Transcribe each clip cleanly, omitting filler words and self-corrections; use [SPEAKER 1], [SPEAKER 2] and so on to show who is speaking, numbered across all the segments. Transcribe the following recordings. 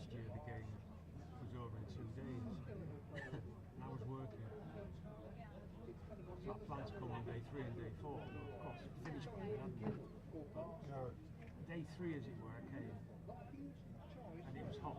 [SPEAKER 1] last year the game was over in 2 days, and I was working. So I planned to come on day 3 and day 4, and of course finished by then, hadn't I? But day 3, as it were, I came, and it was hot.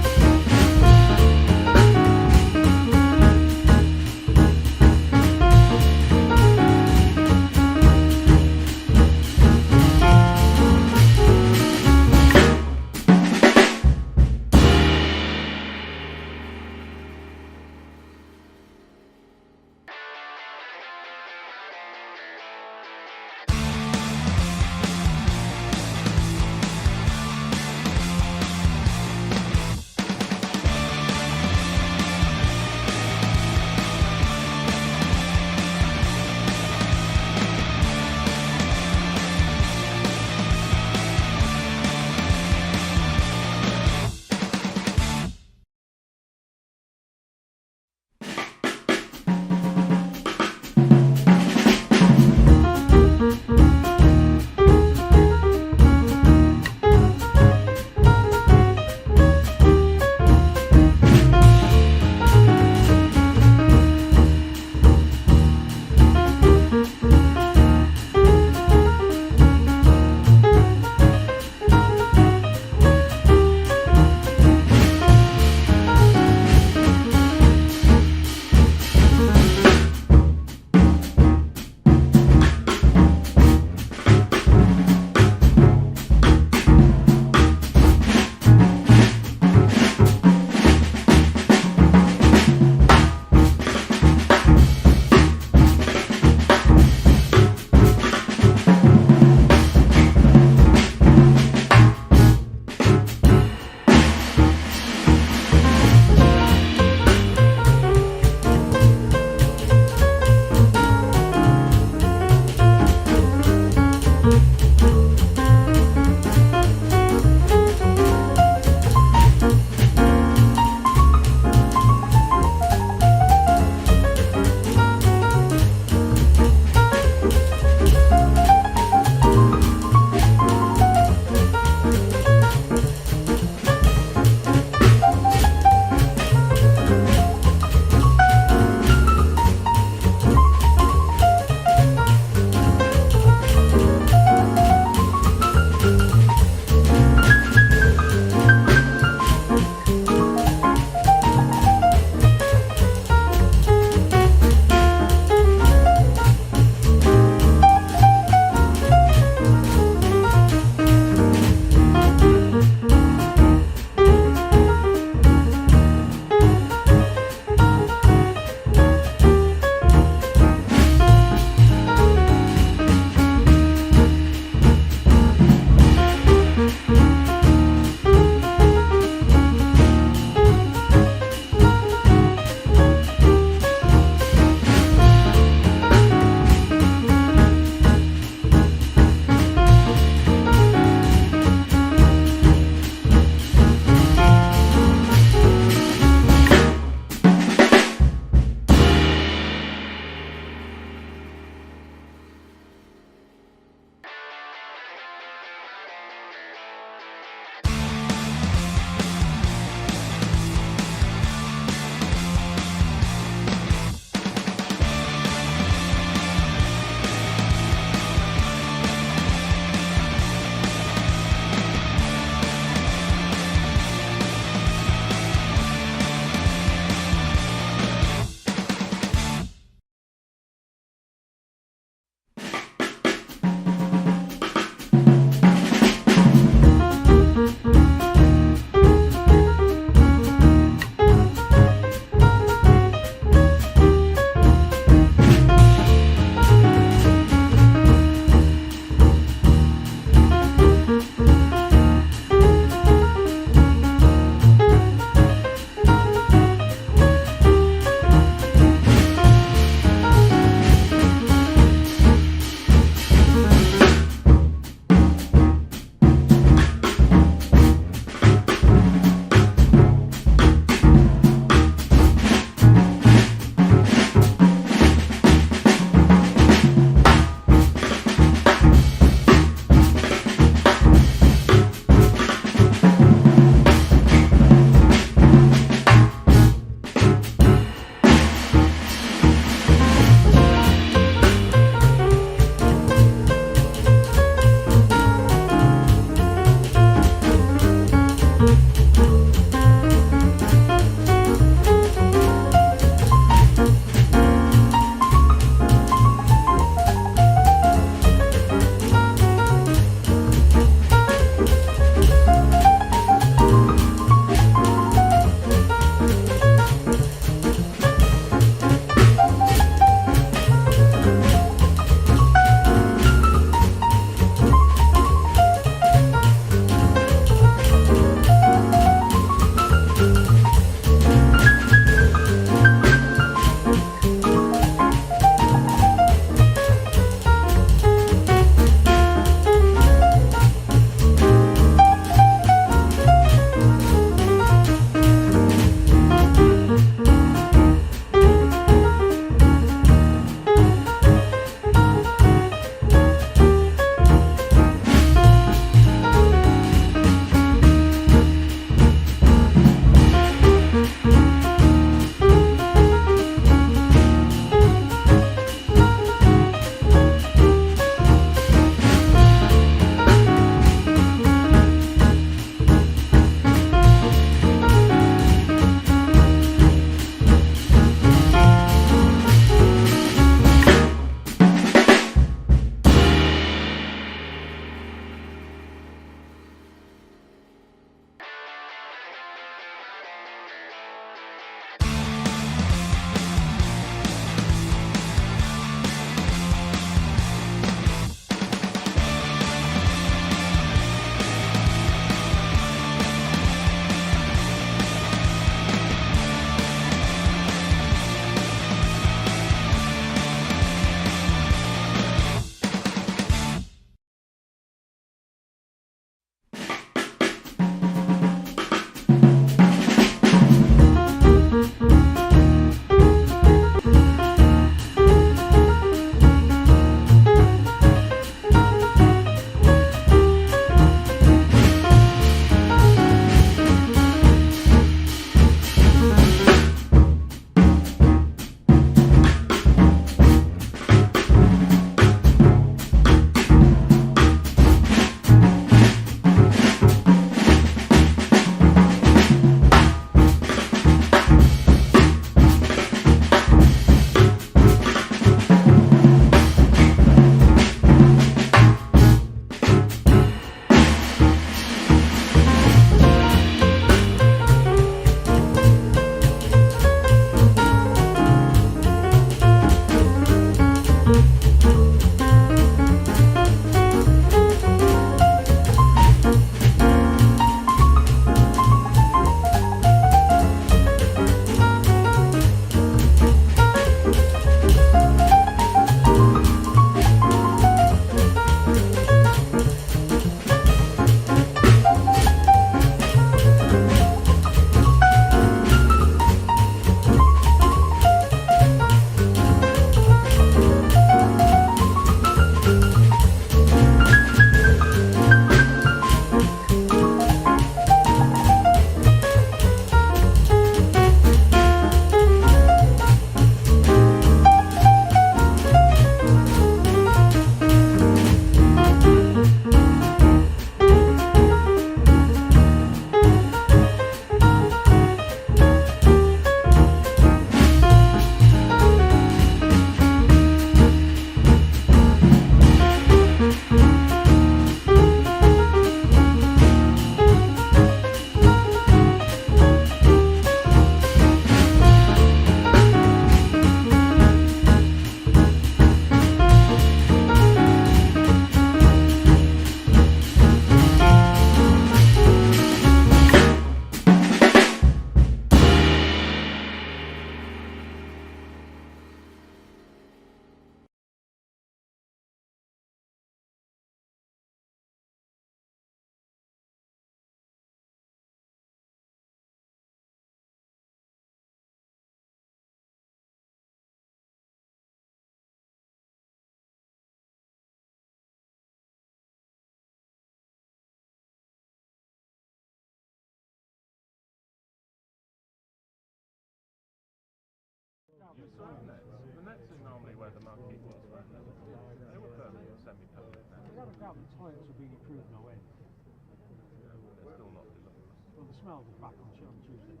[SPEAKER 2] The nets are normally where the marquee was, weren't they? They were permanent, semi-permanent.
[SPEAKER 1] Without a doubt, the toilets are being improved no end.
[SPEAKER 2] Yeah, but they're still not deluxe.
[SPEAKER 1] Well, the smells are back on Tuesday.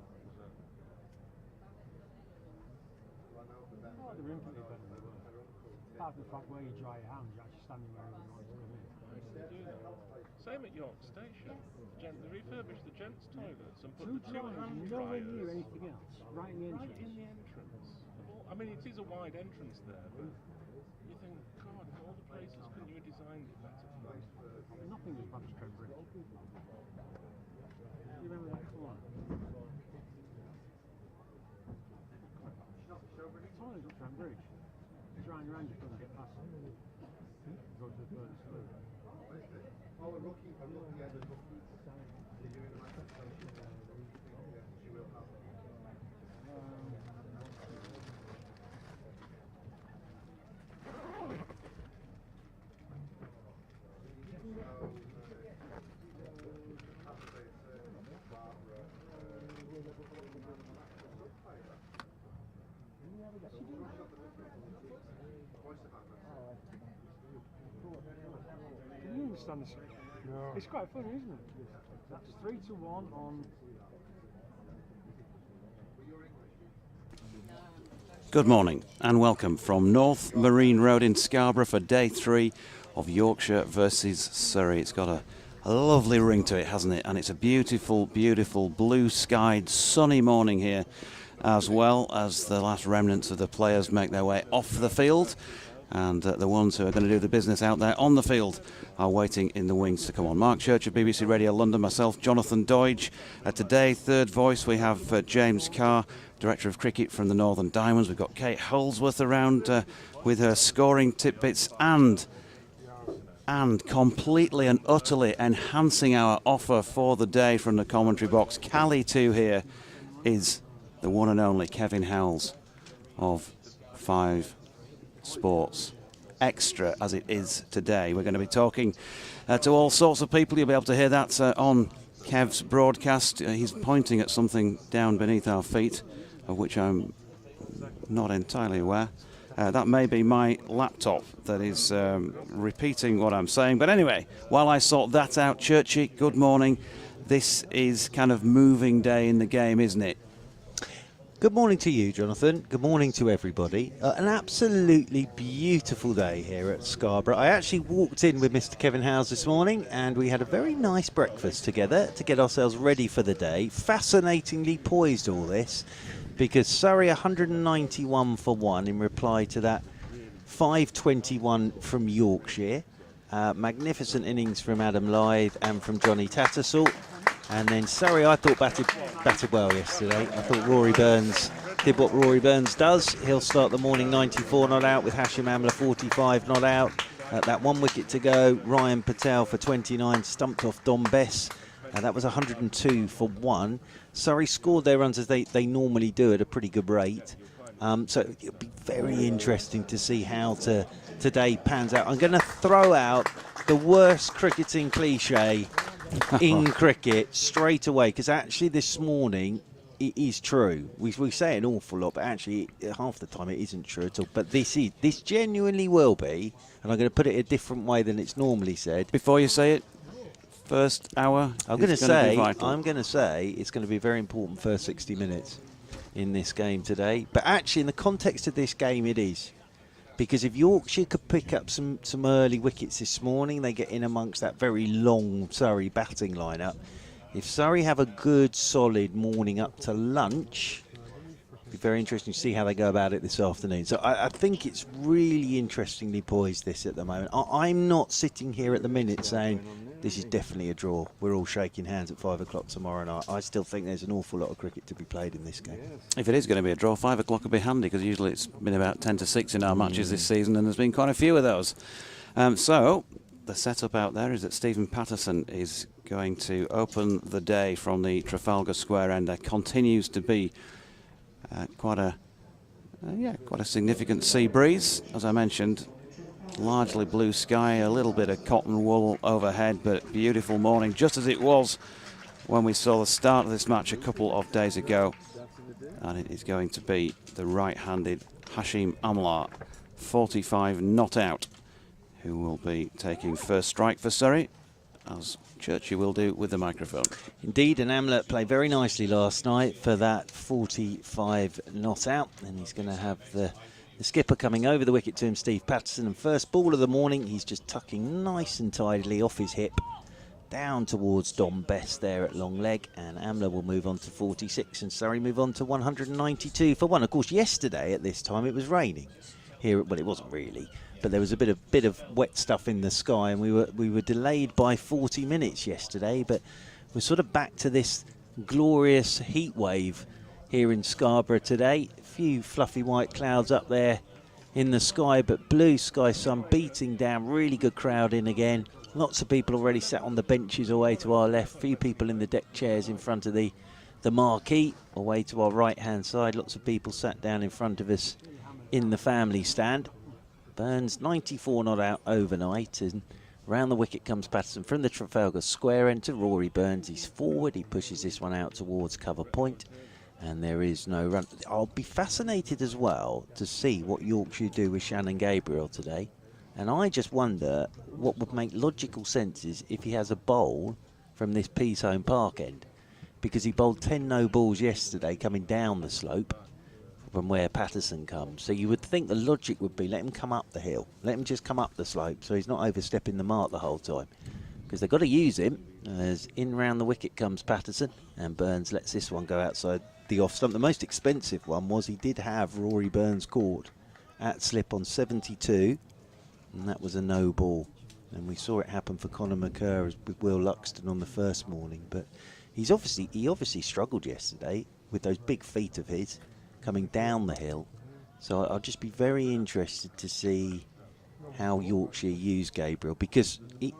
[SPEAKER 1] Oh, they're infinitely better than they were. Apart from the fact where you dry your hands, you're actually standing where everyone wants to come in.
[SPEAKER 2] Same at York Station. They refurbished the gents' toilets and put
[SPEAKER 1] Two
[SPEAKER 2] the 2 hand
[SPEAKER 1] nowhere
[SPEAKER 2] dryers
[SPEAKER 1] near anything else, right in the entrance.
[SPEAKER 2] Right in the entrance. I mean, it is a wide entrance there, but you think, God, of all the places, couldn't you have designed it better?
[SPEAKER 1] Nothing was bad as Trent Bridge. You remember that corner? Toilets at Trent Bridge. Drying your hands, you couldn't get past it. Go to the furthest through.
[SPEAKER 3] Oh, I'm looking at the rookies. They're doing the manifestation. She will have.
[SPEAKER 1] Can you understand this? No. It's quite funny, isn't it? That's 3-1 on.
[SPEAKER 4] Good morning and welcome from North Marine Road in Scarborough for day 3 of Yorkshire versus Surrey. It's got a lovely ring to it, hasn't it? And it's a beautiful, beautiful blue-skied, sunny morning here, as well as the last remnants of the players make their way off the field. And the ones who are going to do the business out there on the field are waiting in the wings to come on. Mark Church of BBC Radio London, myself, Jonathan Doidge. Today, third voice, we have James Carr, Director of Cricket from the Northern Diamonds. We've got Kate Holsworth around with her scoring tidbits and completely and utterly enhancing our offer for the day from the commentary box. Cali too here is the one and only Kevin Howells of 5 Sports Extra, as it is today. We're going to be talking to all sorts of people. You'll be able to hear that on Kev's broadcast. He's pointing at something down beneath our feet, of which I'm not entirely aware. That may be my laptop that is repeating what I'm saying. But anyway, while I sort that out, Churchy, good morning. This is kind of moving day in the game, isn't it?
[SPEAKER 5] Good morning to you, Jonathan. Good morning to everybody. An absolutely beautiful day here at Scarborough. I actually walked in with Mr. Kevin Howells this morning and we had a very nice breakfast together to get ourselves ready for the day. Fascinatingly poised all this because Surrey 191 for 1 in reply to that 521 from Yorkshire. Magnificent innings from Adam Lyth and from Johnny Tattersall. And then Surrey, I thought batted well yesterday. I thought Rory Burns did what Rory Burns does. He'll start the morning 94 not out with Hashim Amla 45 not out. That 1 wicket to go. Ryan Patel for 29 stumped off Dom Bess. That was 102 for 1. Surrey scored their runs as they normally do at a pretty good rate. So it'll be very interesting to see how today pans out. I'm going to throw out the worst cricketing cliche in cricket straight away, because actually this morning it is true. We say an awful lot, but actually half the time it isn't true at all. But this genuinely will be, and I'm going to put it a different way than it's normally said.
[SPEAKER 4] Before you say it, first hour,
[SPEAKER 5] I'm going to say it's going to be a very important first 60 minutes in this game today. But actually in the context of this game it is. Because if Yorkshire could pick up some early wickets this morning, they get in amongst that very long Surrey batting lineup. If Surrey have a good, solid morning up to lunch, it'll be very interesting to see how they go about it this afternoon. So I think it's really interestingly poised, this at the moment. I'm not sitting here at the minute saying this is definitely a draw. We're all shaking hands at 5 o'clock tomorrow night. I still think there's an awful lot of cricket to be played in this game.
[SPEAKER 4] If it is going to be a draw, 5 o'clock will be handy, because usually it's been about 10 to 6 in our matches this season, and there's been quite a few of those. So the setup out there is that Stephen Patterson is going to open the day from the Trafalgar Square end. There continues to be quite a significant sea breeze, as I mentioned. Largely blue sky, a little bit of cotton wool overhead, but beautiful morning, just as it was when we saw the start of this match a couple of days ago. And it is going to be the right-handed Hashim Amla, 45 not out, who will be taking first strike for Surrey, as Churchy will do with the microphone.
[SPEAKER 5] Indeed, and Amla played very nicely last night for that 45 not out, and he's going to have the skipper coming over the wicket to him, Steve Patterson, and first ball of the morning, he's just tucking nice and tidily off his hip down towards Dom Best there at long leg, and Amla will move on to 46 and Surrey move on to 192 for 1. Of course, yesterday at this time it was raining here. Well, it wasn't really, but there was a bit of wet stuff in the sky, and we were delayed by 40 minutes yesterday, but we're sort of back to this glorious heat wave here in Scarborough today. A few fluffy white clouds up there in the sky, but blue sky, sun beating down, really good crowd in again. Lots of people already sat on the benches away to our left, few people in the deck chairs in front of the marquee away to our right hand side. Lots of people sat down in front of us in the family stand. Burns 94 not out overnight, and round the wicket comes Patterson from the Trafalgar Square end to Rory Burns. He's forward, he pushes this one out towards cover point, and there is no run. I'll be fascinated as well to see what Yorkshire do with Shannon Gabriel today. And I just wonder what would make logical sense is if he has a bowl from this Peace Home Park end, because he bowled 10 no balls yesterday coming down the slope from where Patterson comes. So you would think the logic would be let him come up the hill, let him just come up the slope so he's not overstepping the mark the whole time, because they've got to use him. As in round the wicket comes Patterson, and Burns lets this one go outside the off stump. The most expensive one was he did have Rory Burns caught at slip on 72, and that was a no ball, and we saw it happen for Conor McCurr with Will Luxton on the first morning. But he obviously struggled yesterday with those big feet of his coming down the hill, so I'll just be very interested to see how Yorkshire use Gabriel, because he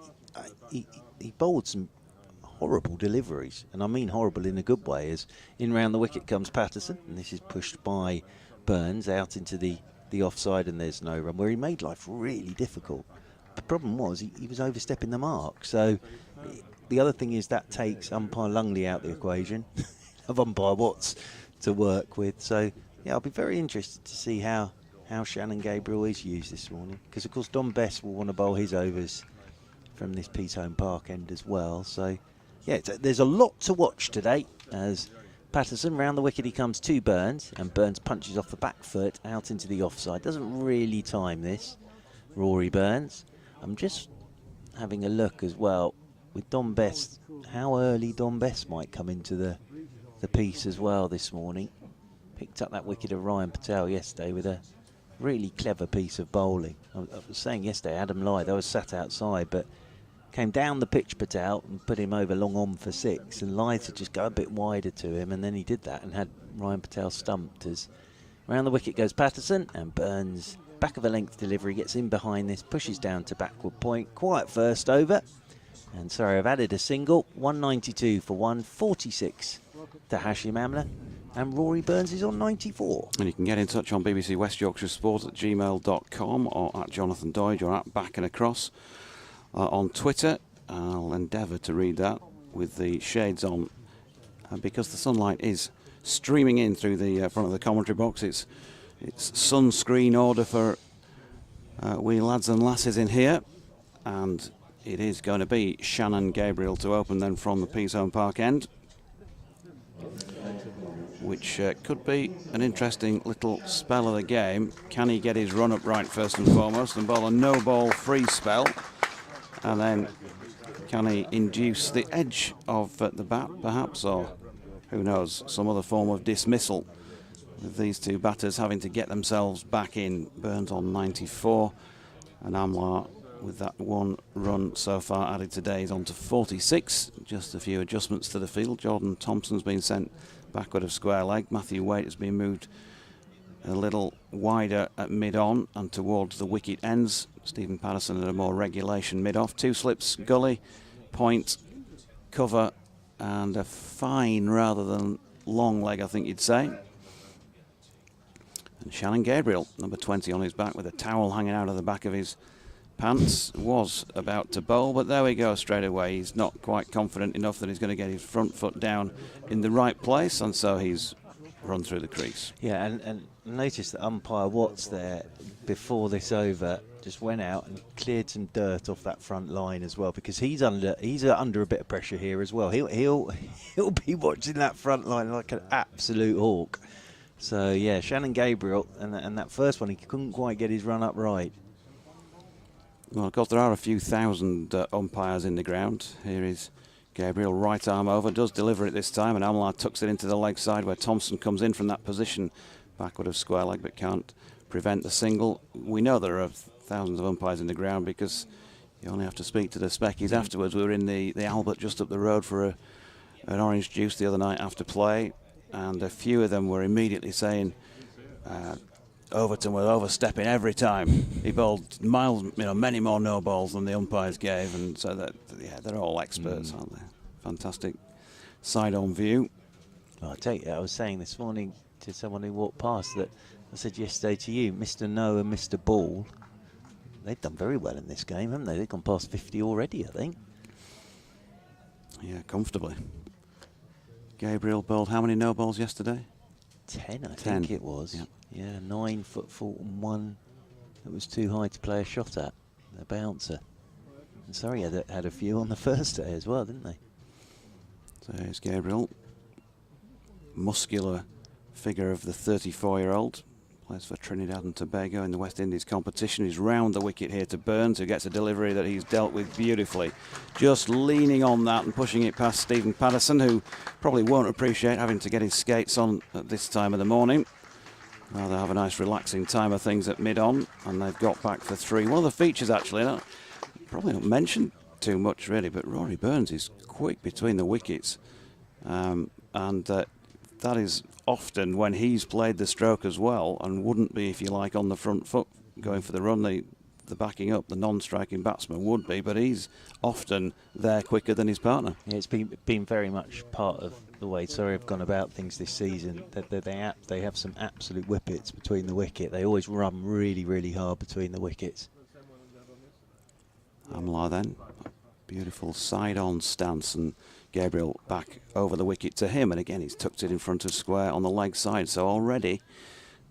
[SPEAKER 5] bowled some horrible deliveries, and I mean horrible in a good way, as in round the wicket comes Patterson, and this is pushed by Burns out into the offside, and there's no run, where he made life really difficult. The problem was he was overstepping the mark. So the other thing is that takes umpire Lungley out the equation of umpire Watts to work with. So yeah, I'll be very interested to see how Shannon Gabriel is used this morning, because of course Dom Best will want to bowl his overs from this Peace Home Park end as well. So yeah, there's a lot to watch today, as Patterson round the wicket he comes to Burns, and Burns punches off the back foot out into the offside. Doesn't really time this, Rory Burns. I'm just having a look as well with Dom Best, how early Dom Best might come into the piece as well this morning. Picked up that wicket of Ryan Patel yesterday with a really clever piece of bowling. I was saying yesterday, Adam Lyth, I was sat outside, but came down the pitch, Patel, and put him over long on for 6, and Lyth to just go a bit wider to him, and then he did that and had Ryan Patel stumped. As round the wicket goes Patterson, and Burns, back of a length delivery, gets in behind this, pushes down to backward point. Quiet first over, and sorry, I've added a single. 192 for 1, 46 to Hashim Amla, and Rory Burns is on 94.
[SPEAKER 4] And you can get in touch on BBC West Yorkshire Sport at gmail.com, or at Jonathan Doidge, or at Back and Across. On Twitter, I'll endeavour to read that with the shades on, because the sunlight is streaming in through the front of the commentary box. It's sunscreen order for we lads and lasses in here, and it is going to be Shannon Gabriel to open then from the Peace Home Park end, which could be an interesting little spell of the game. Can he get his run up right first and foremost and bowl a no ball free spell? And then can he induce the edge of the bat, perhaps, or who knows, some other form of dismissal, with these two batters having to get themselves back in. Burns on 94, and Amla, with that one run so far added today, is on to 46. Just a few adjustments to the field. Jordan Thompson's been sent backward of square leg. Matthew Waite has been moved a little wider at mid-on and towards the wicket ends. Stephen Patterson at a more regulation mid-off. 2 slips, gully, point, cover, and a fine rather than long leg, I think you'd say. And Shannon Gabriel, number 20 on his back with a towel hanging out of the back of his pants, was about to bowl, but there we go straight away. He's not quite confident enough that he's going to get his front foot down in the right place, and so he's run through the crease.
[SPEAKER 5] Yeah, and notice that umpire Watts there, before this over, just went out and cleared some dirt off that front line as well, because he's under a bit of pressure here as well. He'll be watching that front line like an absolute hawk. So yeah, Shannon Gabriel, and that first one, he couldn't quite get his run up right.
[SPEAKER 4] Well, of course, there are a few thousand umpires in the ground. Here is Gabriel, right arm over, does deliver it this time, and Amla tucks it into the leg side where Thompson comes in from that position, backward of square leg, but can't prevent the single. We know there are thousands of umpires in the ground because you only have to speak to the speckies afterwards. We were in the Albert just up the road for an orange juice the other night after play, and a few of them were immediately saying Overton was overstepping every time. He bowled many more no balls than the umpires gave, and so that, yeah, they're all experts, aren't they? Fantastic side-on view.
[SPEAKER 5] Well, I tell you, I was saying this morning to someone who walked past that I said yesterday to you, Mr. No and Mr. Ball, they've done very well in this game, haven't they? They've gone past 50 already, I think.
[SPEAKER 4] Yeah, comfortably. Gabriel bowled how many no balls yesterday?
[SPEAKER 5] 10, I think it was.
[SPEAKER 4] Yep.
[SPEAKER 5] Yeah, 9 foot fault and one that was too high to play a shot at, a bouncer. And Surrey had a few on the first day as well, didn't they?
[SPEAKER 4] So here's Gabriel, muscular figure of the 34-year-old, plays for Trinidad and Tobago in the West Indies competition. He's round the wicket here to Burns, who gets a delivery that he's dealt with beautifully. Just leaning on that and pushing it past Stephen Patterson, who probably won't appreciate having to get his skates on at this time of the morning. Rather have a nice relaxing time of things at mid-on, and they've got back for 3. One of the features, actually, probably not mentioned too much really, but Rory Burns is quick between the wickets, and that is often when he's played the stroke as well, and wouldn't be, if you like, on the front foot going for the run. The backing up, the non-striking batsman would be, but he's often there quicker than his partner.
[SPEAKER 5] Yeah, it's been very much part of the way Surrey have gone about things this season. That they have some absolute whippets between the wicket. They always run really, really hard between the wickets.
[SPEAKER 4] Amla then, beautiful side-on stance, and Gabriel back over the wicket to him, and again he's tucked it in front of square on the leg side. So already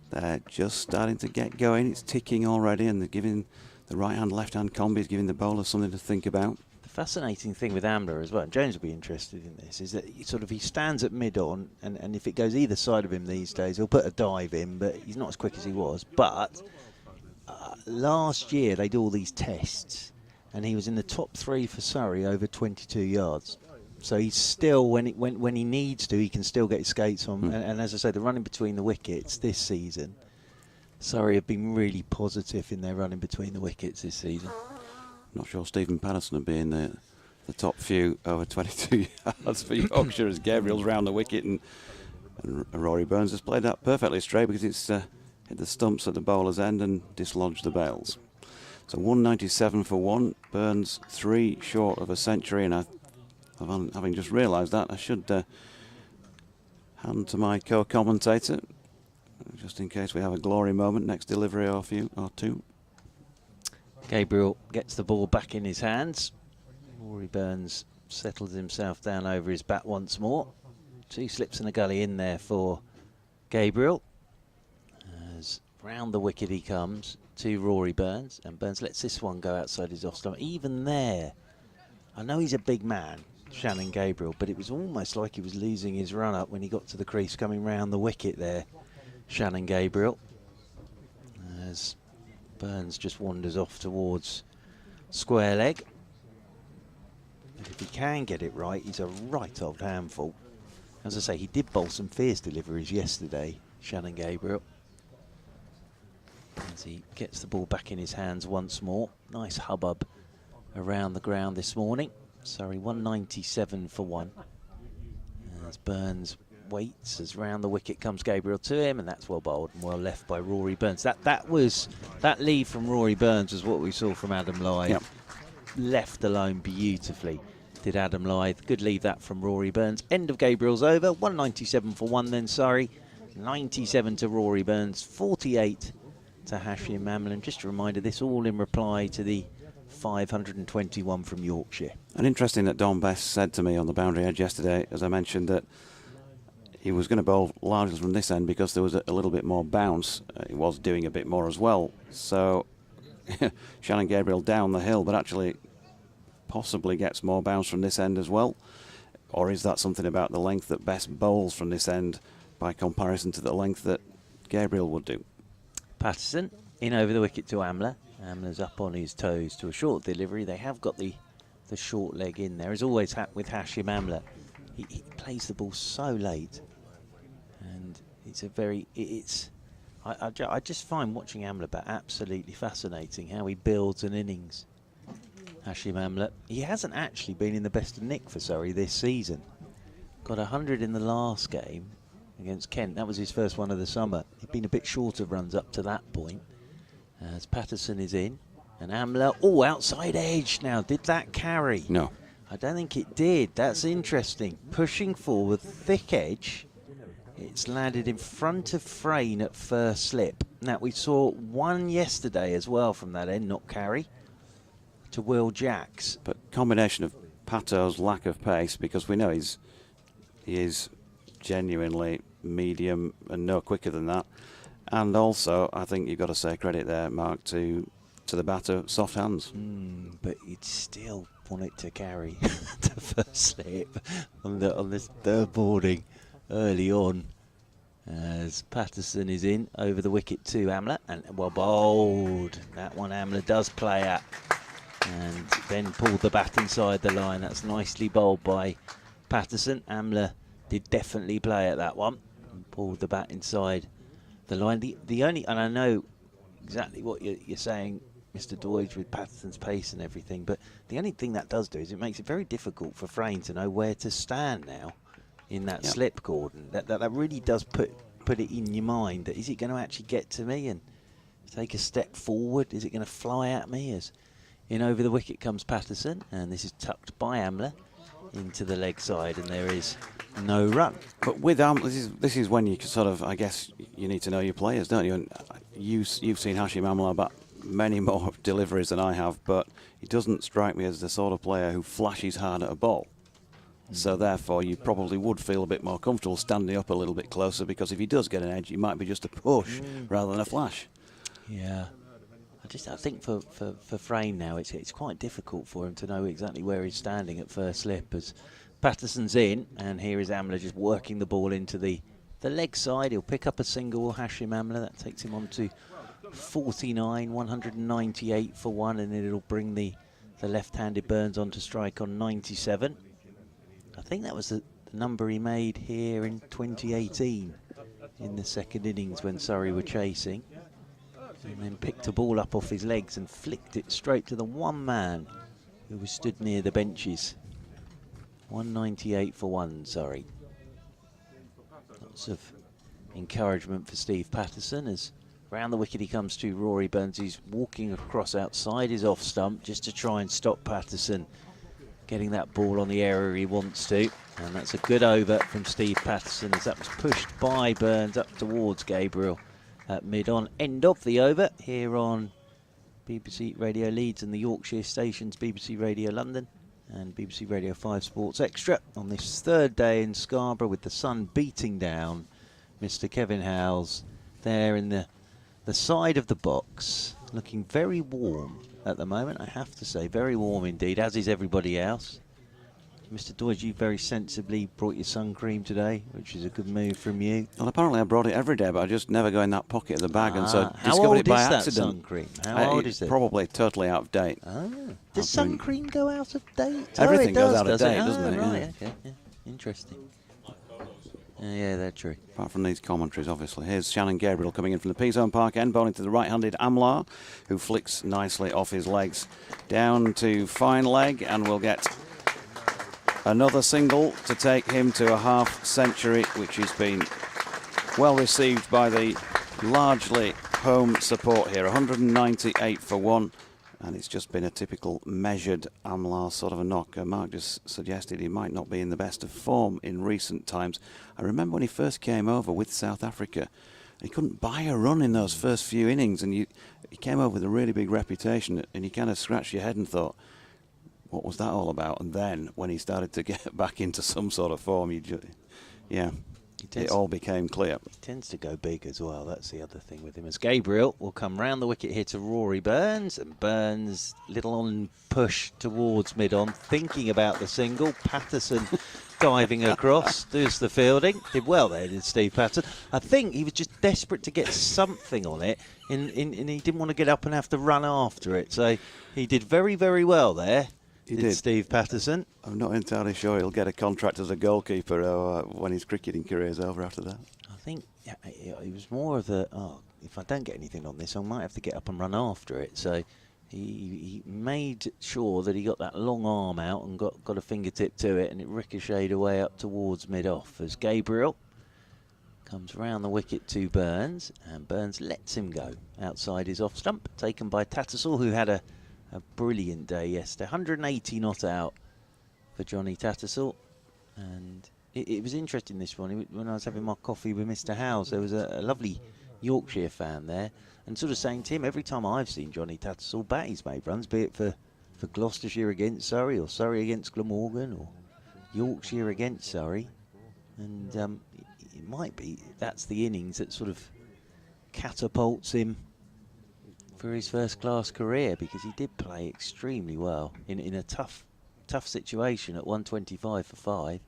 [SPEAKER 4] they're just starting to get going. It's ticking already, and they're giving the right-hand, left-hand combi is giving the bowler something to think about.
[SPEAKER 5] The fascinating thing with Amla as well, and James will be interested in this, is that he stands at mid-on, and if it goes either side of him these days, he'll put a dive in, but he's not as quick as he was. But last year they do all these tests, and he was in the top 3 for Surrey over 22 yards. So he's still, when he needs to, he can still get his skates on. And as I say, the running between the wickets this season, Surrey have been really positive in their running between the wickets this season.
[SPEAKER 4] Not sure Stephen Patterson would be in the top few over 22 yards for Yorkshire as Gabriel's round the wicket, and Rory Burns has played that perfectly straight because it's hit the stumps at the bowler's end and dislodged the bails. So 197 for 1, Burns 3 short of a century, and having just realised that, I should hand to my co-commentator, just in case we have a glory moment, next delivery or two.
[SPEAKER 5] Gabriel gets the ball back in his hands. Rory Burns settles himself down over his bat once more. 2 slips and a gully in there for Gabriel. As round the wicket he comes to Rory Burns, and Burns lets this one go outside his off stump. Even there, I know he's a big man, Shannon Gabriel, but it was almost like he was losing his run up when he got to the crease coming round the wicket there, Shannon Gabriel. As Burns just wanders off towards square leg. But if he can get it right, he's a right old handful. As I say, he did bowl some fierce deliveries yesterday, Shannon Gabriel. As he gets the ball back in his hands once more. Nice hubbub around the ground this morning. Sorry, 197 for 1. As Burns waits, as round the wicket comes Gabriel to him, and that's well bowled and well left by Rory Burns. That lead from Rory Burns was what we saw from Adam Lyth.
[SPEAKER 4] Yep.
[SPEAKER 5] Left alone beautifully did Adam Lyth. Good leave that from Rory Burns. End of Gabriel's over. 197 for 1 then, sorry. 97 to Rory Burns, 48 to Hashim Amla. Just a reminder, this all in reply to the 521 from Yorkshire.
[SPEAKER 4] And interesting that Don Best said to me on the boundary edge yesterday, as I mentioned, that he was going to bowl largely from this end because there was a little bit more bounce. He was doing a bit more as well. So Shannon Gabriel down the hill, but actually possibly gets more bounce from this end as well. Or is that something about the length that Best bowls from this end by comparison to the length that Gabriel would do?
[SPEAKER 5] Patterson in over the wicket to Amla. Amla's up on his toes to a short delivery. They have got the short leg in there. As always with Hashim Amla, he plays the ball so late, and it's a very I just find watching Amla bat absolutely fascinating. How he builds an innings. Hashim Amla, he hasn't actually been in the best of nick for Surrey this season. Got 100 in the last game against Kent. That was his first one of the summer. He'd been a bit short of runs up to that point. As Patterson is in, and Amla, outside edge now. Did that carry?
[SPEAKER 4] No.
[SPEAKER 5] I don't think it did. That's interesting. Pushing forward, thick edge. It's landed in front of Frayne at first slip. Now, we saw one yesterday as well from that end, not carry, to Will Jacks.
[SPEAKER 4] But combination of Pato's lack of pace, because we know he is genuinely medium and no quicker than that. And also, I think you've got to say credit there, Mark, to the batter, soft hands.
[SPEAKER 5] But you'd still want it to carry to first slip on this third boarding early on. As Patterson is in over the wicket to Amla, and well bowled. That one Amla does play at, and then pulled the bat inside the line. That's nicely bowled by Patterson. Amla did definitely play at that one, and pulled the bat inside the line. The only, and I know exactly what you're saying, Mr. Doidge, with Patterson's pace and everything, but the only thing that does do is it makes it very difficult for Frayne to know where to stand now in that slip cordon. That really does put it in your mind that is it going to actually get to me and take a step forward? Is it going to fly at me? As in over the wicket comes Patterson, and this is tucked by Amla into the leg side, and there is no run.
[SPEAKER 4] But with Amla, this is when you sort of, I guess, you need to know your players, don't you? And you've seen Hashim Amla bat many more deliveries than I have, but he doesn't strike me as the sort of player who flashes hard at a ball. So therefore, you probably would feel a bit more comfortable standing up a little bit closer, because if he does get an edge, it might be just a push rather than a flash.
[SPEAKER 5] Yeah. I think for Frayne now, it's quite difficult for him to know exactly where he's standing at first slip, as Patterson's in, and here is Amla just working the ball into the leg side. He'll pick up a single, Hashim Amla. That takes him on to 49, 198 for one, and then it'll bring the left-handed Burns on to strike on 97. I think that was the number he made here in 2018 in the second innings when Surrey were chasing, and then picked a ball up off his legs and flicked it straight to the one man who was stood near the benches. 198 for one, Surrey. Lots of encouragement for Steve Patterson as round the wicket he comes to Rory Burns. He's walking across outside his off stump just to try and stop Patterson getting that ball on the area he wants to. And that's a good over from Steve Patterson, as that was pushed by Burns up towards Gabriel at mid-on. End of the over here on BBC Radio Leeds and the Yorkshire stations, BBC Radio London and BBC Radio 5 Sports Extra on this third day in Scarborough, with the sun beating down. Mr. Kevin Howells there in the side of the box, looking very warm at the moment, I have to say. Very warm indeed, as is everybody else. Mr. Doidge, you very sensibly brought your sun cream today, which is a good move from you.
[SPEAKER 4] Well, apparently I brought it every day, but I just never go in that pocket of the bag, and so
[SPEAKER 5] how
[SPEAKER 4] discovered
[SPEAKER 5] old
[SPEAKER 4] it by
[SPEAKER 5] is that
[SPEAKER 4] accident.
[SPEAKER 5] sun cream? How old is it?
[SPEAKER 4] Probably totally out of date.
[SPEAKER 5] Does sun cream go out of date?
[SPEAKER 4] Everything
[SPEAKER 5] it
[SPEAKER 4] goes
[SPEAKER 5] does,
[SPEAKER 4] out of date,
[SPEAKER 5] it?
[SPEAKER 4] doesn't it?
[SPEAKER 5] Right,
[SPEAKER 4] Yeah.
[SPEAKER 5] okay. Yeah. Interesting. Yeah, they're true.
[SPEAKER 4] Apart from these commentaries, obviously. Here's Shannon Gabriel coming in from the P-Zone Park end, bowling to the right-handed Amla, who flicks nicely off his legs. Down to fine leg, and we'll get another single to take him to a half-century, which has been well received by the largely home support here. 198 for one, and it's just been a typical measured Amla sort of a knock. Mark just suggested he might not be in the best of form in recent times. I remember when he first came over with South Africa, he couldn't buy a run in those first few innings, and he came over with a really big reputation, and you kind of scratched your head and thought, what was that all about? And then when he started to get back into some sort of form, yeah. it all became clear.
[SPEAKER 5] He tends to go big as well. That's the other thing with him. As Gabriel will come round the wicket here to Rory Burns, and Burns little on push towards mid-on, thinking about the single. Patterson diving across, does the fielding. Did well there, did Steve Patterson. I think he was just desperate to get something on it, and he didn't want to get up and have to run after it. So he did very, very well there.
[SPEAKER 4] He did.
[SPEAKER 5] Steve Patterson.
[SPEAKER 4] I'm not entirely sure he'll get a contract as a goalkeeper when his cricketing career is over after that.
[SPEAKER 5] I think it was more of the, if I don't get anything on this, I might have to get up and run after it. So he made sure that he got that long arm out and got a fingertip to it, and it ricocheted away up towards mid-off as Gabriel comes round the wicket to Burns, and Burns lets him go outside his off stump, taken by Tattersall, who had a brilliant day yesterday. 180 not out for Johnny Tattersall, and it was interesting this morning when I was having my coffee with Mr. Howes. There was a lovely Yorkshire fan there, and sort of saying to him, every time I've seen Johnny Tattersall bat, he's made runs, be it for Gloucestershire against Surrey, or Surrey against Glamorgan, or Yorkshire against Surrey, and it might be that's the innings that sort of catapults him for his first-class career, because he did play extremely well in a tough situation at 125 for 5.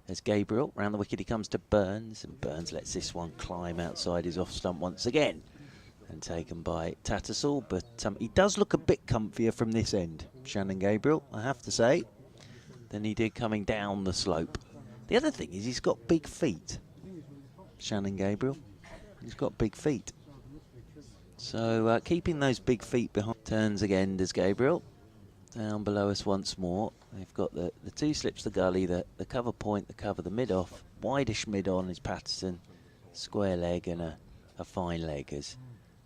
[SPEAKER 5] As Gabriel, round the wicket he comes to Burns, and Burns lets this one climb outside his off-stump once again, and taken by Tattersall, but he does look a bit comfier from this end, Shannon Gabriel, I have to say, than he did coming down the slope. The other thing is he's got big feet, Shannon Gabriel. He's got big feet. So keeping those big feet behind. Turns again, does Gabriel. Down below us once more. They've got the two slips, the gully, the cover point, the cover, the mid-off. Wideish mid-on is Patterson. Square leg and a fine leg as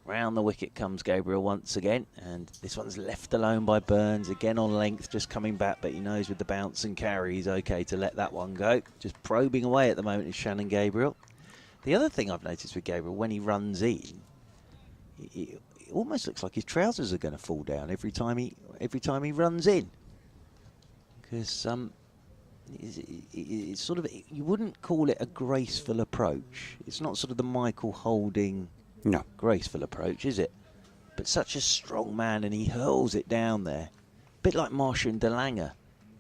[SPEAKER 5] round the wicket comes Gabriel once again. And this one's left alone by Burns. Again on length, just coming back, but he knows with the bounce and carry he's okay to let that one go. Just probing away at the moment is Shannon Gabriel. The other thing I've noticed with Gabriel, when he runs in, it almost looks like his trousers are going to fall down every time he runs in, because it's sort of, you wouldn't call it a graceful approach. It's not sort of the Michael Holding graceful approach, is it? But such a strong man, and he hurls it down there, a bit like Martian de Lange.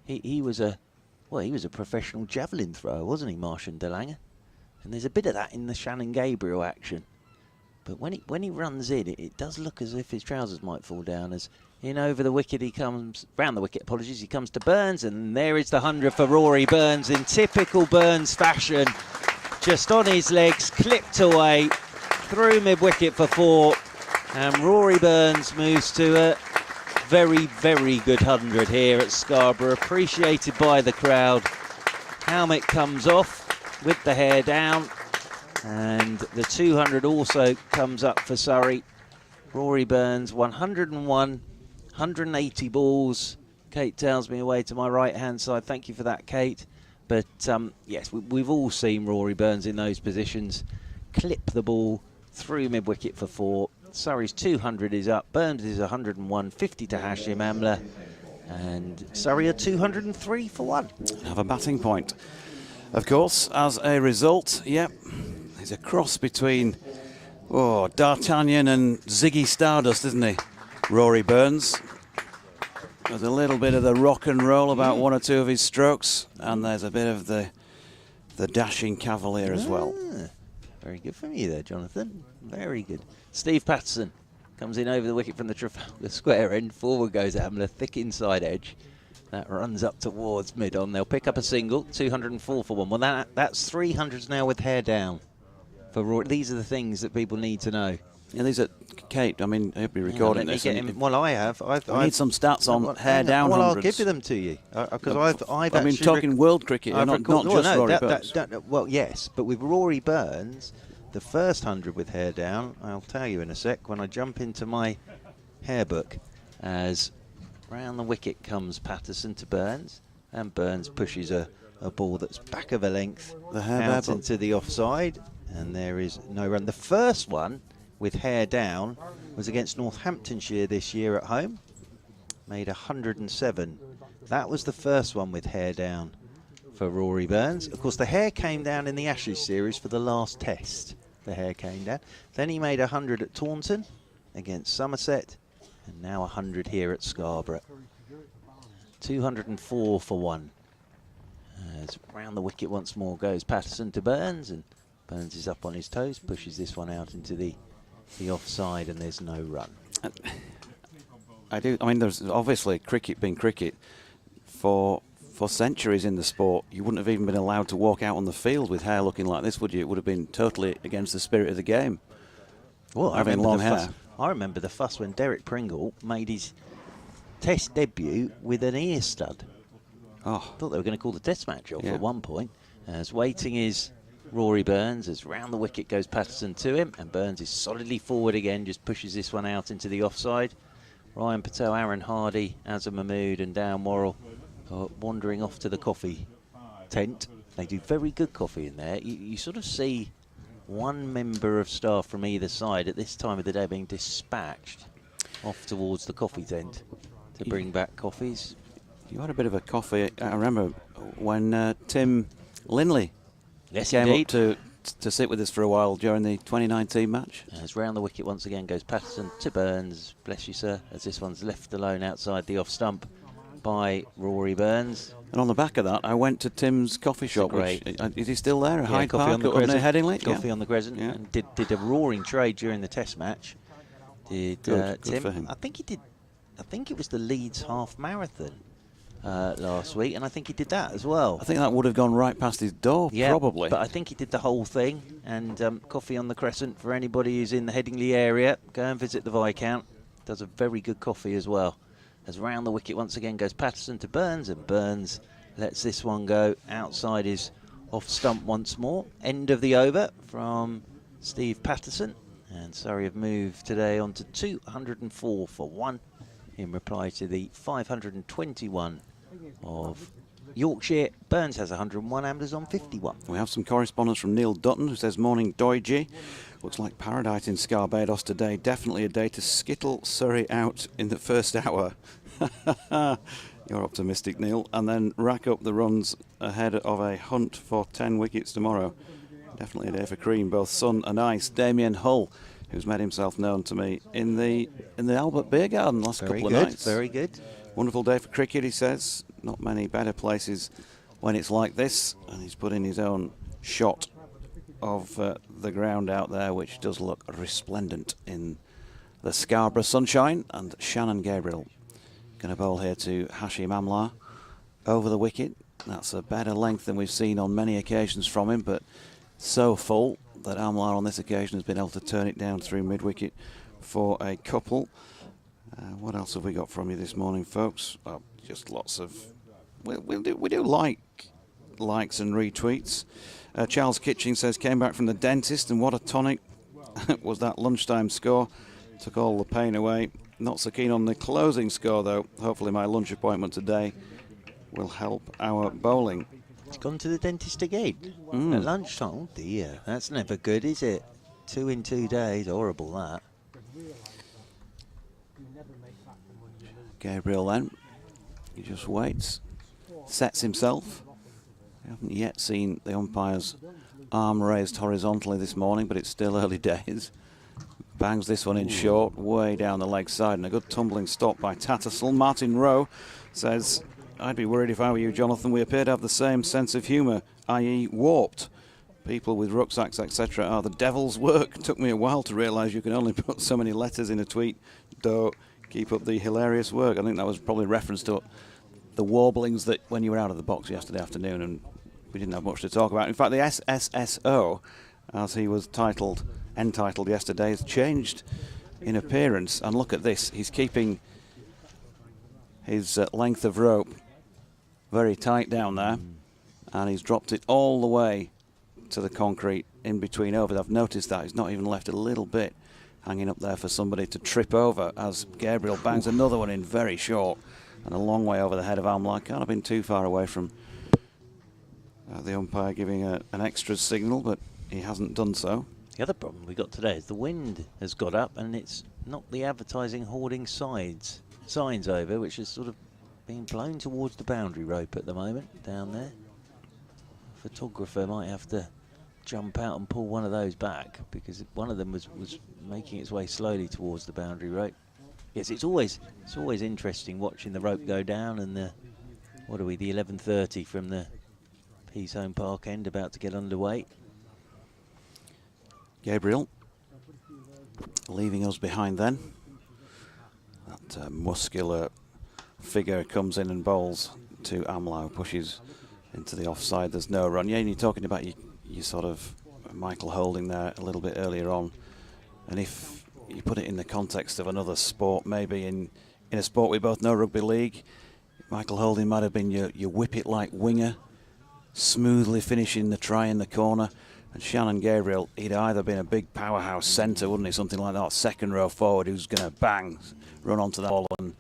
[SPEAKER 5] He was a professional javelin thrower, wasn't he, Martian de Lange? And there's a bit of that in the Shannon Gabriel action. But when he runs in, it does look as if his trousers might fall down. As in over the wicket he comes, round the wicket, apologies, he comes to Burns, and there is the 100 for Rory Burns in typical Burns fashion. Just on his legs, clipped away, through mid-wicket for 4, and Rory Burns moves to a very, very good 100 here at Scarborough, appreciated by the crowd. Helmet comes off with the hair down. And the 200 also comes up for Surrey. Rory Burns, 101, 180 balls. Kate tells me away to my right-hand side. Thank you for that, Kate. But, yes, we've all seen Rory Burns in those positions. Clip the ball through mid-wicket for 4. Surrey's 200 is up. Burns is 101, 50 to Hashim Amla. And Surrey are 203 for 1.
[SPEAKER 4] Have a batting point. Of course, as a result, he's a cross between D'Artagnan and Ziggy Stardust, isn't he? Rory Burns. There's a little bit of the rock and roll about one or two of his strokes, and there's a bit of the dashing cavalier as well.
[SPEAKER 5] Very good from you there, Jonathan. Very good. Steve Patterson comes in over the wicket from the Trafalgar Square end. Forward goes Amla, thick inside edge. That runs up towards mid-on. They'll pick up a single, 204 for 1. Well, that's 300s now with hair down. For Rory. These are the things that people need to know.
[SPEAKER 4] Yeah, these are, Kate, I mean, he'll be recording this.
[SPEAKER 5] Well, I have. I
[SPEAKER 4] need some stats on hair down
[SPEAKER 5] Well,
[SPEAKER 4] hundreds.
[SPEAKER 5] I'll give them to you. Because I've
[SPEAKER 4] I mean, talking world cricket, not just Rory Burns.
[SPEAKER 5] Well, yes, but with Rory Burns, the first 100 with hair down, I'll tell you in a sec when I jump into my hair book, as round the wicket comes Patterson to Burns, and Burns pushes a ball that's back of a length out into the offside, and there is no run. The first one with hair down was against Northamptonshire this year at home, made 107. That was the first one with hair down for Rory Burns. Of course, the hair came down in the Ashes series for the last test. The hair came down. Then he made 100 at Taunton against Somerset, and now 100 here at Scarborough. 204 for one. As round the wicket once more goes Patterson to Burns, and Burns is up on his toes, pushes this one out into the offside, and there's no run.
[SPEAKER 4] I mean, there's obviously cricket being cricket. For centuries in the sport, you wouldn't have even been allowed to walk out on the field with hair looking like this, would you? It would have been totally against the spirit of the game.
[SPEAKER 5] Well,
[SPEAKER 4] having long hair.
[SPEAKER 5] I remember the fuss when Derek Pringle made his Test debut with an ear stud. Oh, I thought they were going to call the Test match off at one point. As waiting is Rory Burns, as round the wicket goes Patterson to him, and Burns is solidly forward again, just pushes this one out into the offside. Ryan Patel, Aaron Hardy, Azhar Mahmood and Dan Worrell are wandering off to the coffee tent. They do very good coffee in there. You sort of see one member of staff from either side at this time of the day being dispatched off towards the coffee tent to bring back coffees.
[SPEAKER 4] You had a bit of a coffee. I remember when Tim Linley came up to sit with us for a while during the 2019 match.
[SPEAKER 5] As round the wicket once again goes Patterson to Burns. Bless you, sir, as this one's left alone outside the off stump by Rory Burns.
[SPEAKER 4] And on the back of that, I went to Tim's coffee shop. Which, is he still there? Hyde
[SPEAKER 5] coffee
[SPEAKER 4] Park
[SPEAKER 5] on the
[SPEAKER 4] up near
[SPEAKER 5] Crescent.
[SPEAKER 4] Headingley?
[SPEAKER 5] Coffee on the Crescent.
[SPEAKER 4] Yeah.
[SPEAKER 5] And did a roaring trade during the Test match. Did
[SPEAKER 4] good
[SPEAKER 5] Tim?
[SPEAKER 4] for him.
[SPEAKER 5] I think he did. I think it was the Leeds half marathon last week, and I think he did that as well.
[SPEAKER 4] I think that would have gone right past his door, probably.
[SPEAKER 5] But I think he did the whole thing. And coffee on the Crescent, for anybody who's in the Headingley area, go and visit the Viscount. Does a very good coffee as well. As round the wicket once again goes Patterson to Burns, and Burns lets this one go outside his off stump once more. End of the over from Steve Patterson, and Surrey have moved today on to 204 for one in reply to the 521 of Yorkshire. Burns has 101, Amla's on 51.
[SPEAKER 4] We have some correspondence from Neil Dutton, who says, morning Doige. Looks like paradise in Scarbados today. Definitely a day to skittle Surrey out in the first hour. You're optimistic, Neil. And then rack up the runs ahead of a hunt for 10 wickets tomorrow. Definitely a day for cream, both sun and ice. Damien Hull, who's made himself known to me in the Albert Beer Garden last couple of nights.
[SPEAKER 5] Very good.
[SPEAKER 4] Wonderful day for cricket, he says. Not many better places when it's like this. And he's put in his own shot of the ground out there, which does look resplendent in the Scarborough sunshine. And Shannon Gabriel going to bowl here to Hashim Amla over the wicket. That's a better length than we've seen on many occasions from him, but so full that Amla on this occasion has been able to turn it down through mid-wicket for a couple. What else have we got from you this morning, folks? Well, just lots of... We do like likes and retweets. Charles Kitching says, came back from the dentist and what a tonic was that lunchtime score. Took all the pain away. Not so keen on the closing score, though. Hopefully my lunch appointment today will help our bowling.
[SPEAKER 5] He's gone to the dentist again at lunchtime. Oh dear, that's never good, is it? 2 in 2 days, horrible that.
[SPEAKER 4] Gabriel then, he just waits, sets himself. We haven't yet seen the umpire's arm raised horizontally this morning, but it's still early days. Bangs this one in short, way down the leg side, and a good tumbling stop by Tattersall. Martin Rowe says, I'd be worried if I were you, Jonathan. We appear to have the same sense of humour, i.e. warped. People with rucksacks, etc. are the devil's work. Took me a while to realise you can only put so many letters in a tweet. Though, keep up the hilarious work. I think that was probably reference to the warblings that when you were out of the box yesterday afternoon, and we didn't have much to talk about. In fact, the SSSO, as he was entitled yesterday, has changed in appearance. And look at this. He's keeping his length of rope very tight down there, and he's dropped it all the way to the concrete in between overs. I've noticed that he's not even left a little bit hanging up there for somebody to trip over as Gabriel bangs another one in very short and a long way over the head of Amla. Can't have been too far away from the umpire giving an extra signal, but he hasn't done so.
[SPEAKER 5] The other problem we got today is the wind has got up and it's knocked the advertising hoarding signs over, which is sort of being blown towards the boundary rope at the moment down there. photographer might have to jump out and pull one of those back, because one of them was making its way slowly towards the boundary rope. Yes, it's always interesting watching the rope go down, and the 11:30 from the Peasholm Park end about to get underway.
[SPEAKER 4] Gabriel leaving us behind then. That muscular figure comes in and bowls to Amla, who pushes into the offside. There's no run. Yeah, and you're talking about you sort of Michael Holding there a little bit earlier on, and if you put it in the context of another sport, maybe in a sport we both know, rugby league, Michael Holding might have been your whip-it-like winger, smoothly finishing the try in the corner. And Shannon Gabriel, he'd either been a big powerhouse centre, wouldn't he, something like that, second row forward, who's going to bang, run onto the ball and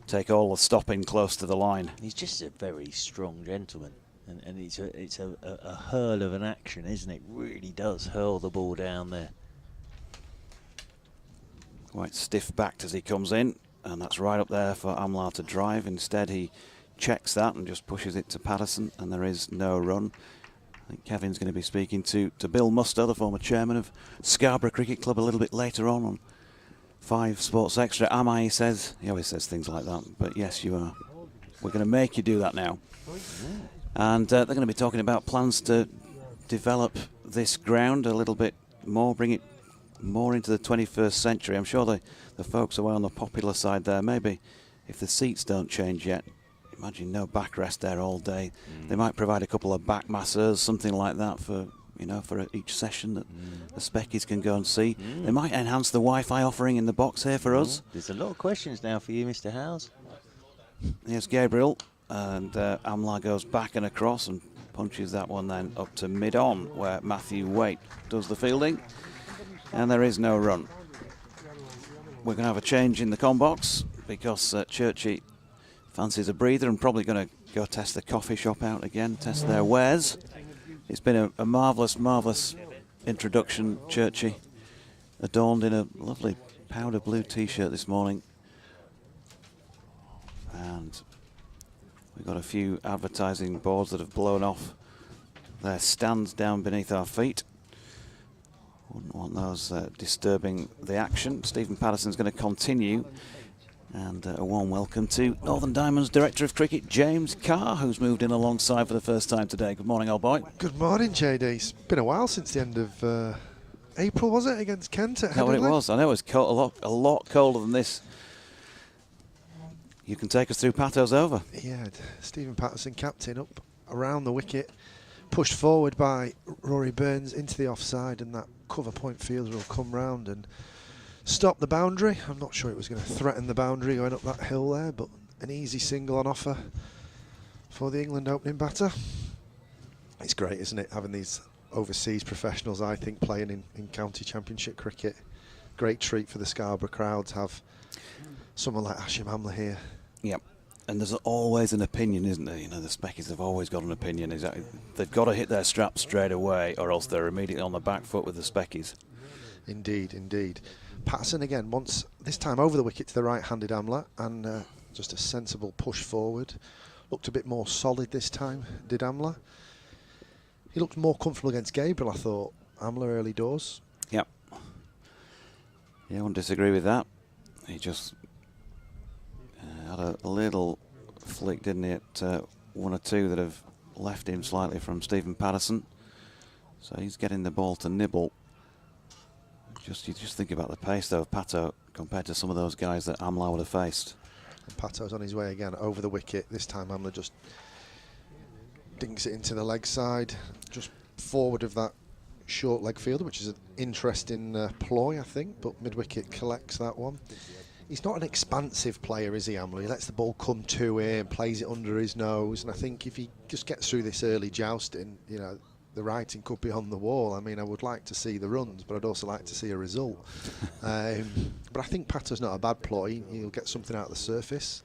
[SPEAKER 4] take all the stopping close to the line.
[SPEAKER 5] He's just a very strong gentleman, and it's a hurl of an action, isn't it? Really does hurl the ball down there.
[SPEAKER 4] Quite stiff-backed as he comes in, and that's right up there for Amla to drive. Instead, he checks that and just pushes it to Patterson, and there is no run. I think Kevin's going to be speaking to Bill Muster, the former chairman of Scarborough Cricket Club, a little bit later on 5 Sports Extra. Am I, he says. He always says things like that, but yes, you are. We're going to make you do that now. And they're going to be talking about plans to develop this ground a little bit more, bring it more into the 21st century. I'm sure the folks away on the popular side there, maybe if the seats don't change yet, imagine no backrest there all day. They might provide a couple of back masseurs, something like that for each session that the speckies can go and see. They might enhance the Wi-Fi offering in the box here for us.
[SPEAKER 5] There's a lot of questions now for you, Mr. Howes.
[SPEAKER 4] Here's Gabriel, and Amla goes back and across and punches that one then up to mid-on, where Matthew Waite does the fielding, and there is no run. We're going to have a change in the com box because Churchy fancies a breather and probably going to go test the coffee shop out again, test their wares. It's been a marvellous, marvellous introduction, Churchy, adorned in a lovely powder blue T-shirt this morning. And we've got a few advertising boards that have blown off their stands down beneath our feet. Wouldn't want those disturbing the action. Stephen Patterson's going to continue. And a warm welcome to Northern Diamonds Director of Cricket, James Carr, who's moved in alongside for the first time today. Good morning, old boy.
[SPEAKER 3] Good morning, JD. It's been a while since the end of April, was it, against Kent at
[SPEAKER 4] Is that what it was? I know it was cold, a lot colder than this. You can take us through Pato's over.
[SPEAKER 3] Yeah, Stephen Patterson, captain, up around the wicket, pushed forward by Rory Burns into the offside, and that cover point fielder will come round and stop the boundary. I'm not sure it was going to threaten the boundary going up that hill there, but an easy single on offer for the England opening batter. It's great, isn't it, having these overseas professionals, I think, playing in county championship cricket. Great treat for the Scarborough crowd to have someone like Hashim Amla here.
[SPEAKER 4] Yep. And there's always an opinion, isn't there? You know, the speckies have always got an opinion. Exactly. They've got to hit their straps straight away, or else they're immediately on the back foot with the speckies.
[SPEAKER 3] Indeed, indeed. Patterson again once, this time over the wicket to the right-handed Amla, and just a sensible push forward. Looked a bit more solid this time, did Amla. He looked more comfortable against Gabriel, I thought, Amla early doors.
[SPEAKER 4] Yep. Yeah, I won't disagree with that. He just had a little flick, didn't he, at one or two that have left him slightly from Stephen Patterson. So he's getting the ball to nibble. You just think about the pace, though, of Pato compared to some of those guys that Amla would have faced.
[SPEAKER 3] And Pato's on his way again over the wicket. This time Amla just dinks it into the leg side, just forward of that short leg fielder, which is an interesting ploy, I think, but mid-wicket collects that one. He's not an expansive player, is he, Amla? He lets the ball come to him, plays it under his nose, and I think if he just gets through this early jousting, you know, the writing could be on the wall. I mean, I would like to see the runs, but I'd also like to see a result. But I think Pato's not a bad ploy. He'll get something out of the surface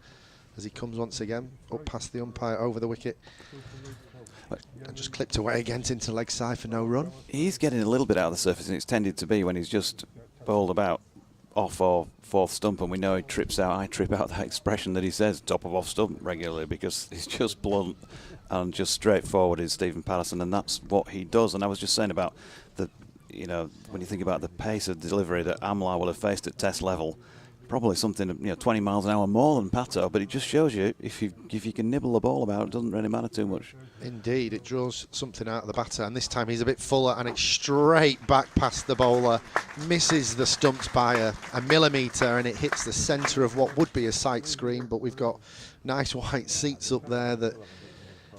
[SPEAKER 3] as he comes once again up past the umpire over the wicket. And just clipped away again into leg side for no run.
[SPEAKER 4] He's getting a little bit out of the surface, and it's tended to be when he's just bowled about off or fourth stump, and we know he trips out. I trip out that expression that he says, top of off stump, regularly, because he's just blunt and just straightforward is Stephen Patterson, and that's what he does. And I was just saying about the, when you think about the pace of delivery that Amla will have faced at test level, probably something 20 miles an hour more than Pato, but it just shows you if you can nibble the ball about, it doesn't really matter too much.
[SPEAKER 3] Indeed, it draws something out of the batter, and this time he's a bit fuller, and it's straight back past the bowler, misses the stumps by a millimetre, and it hits the centre of what would be a sight screen, but we've got nice white seats up there that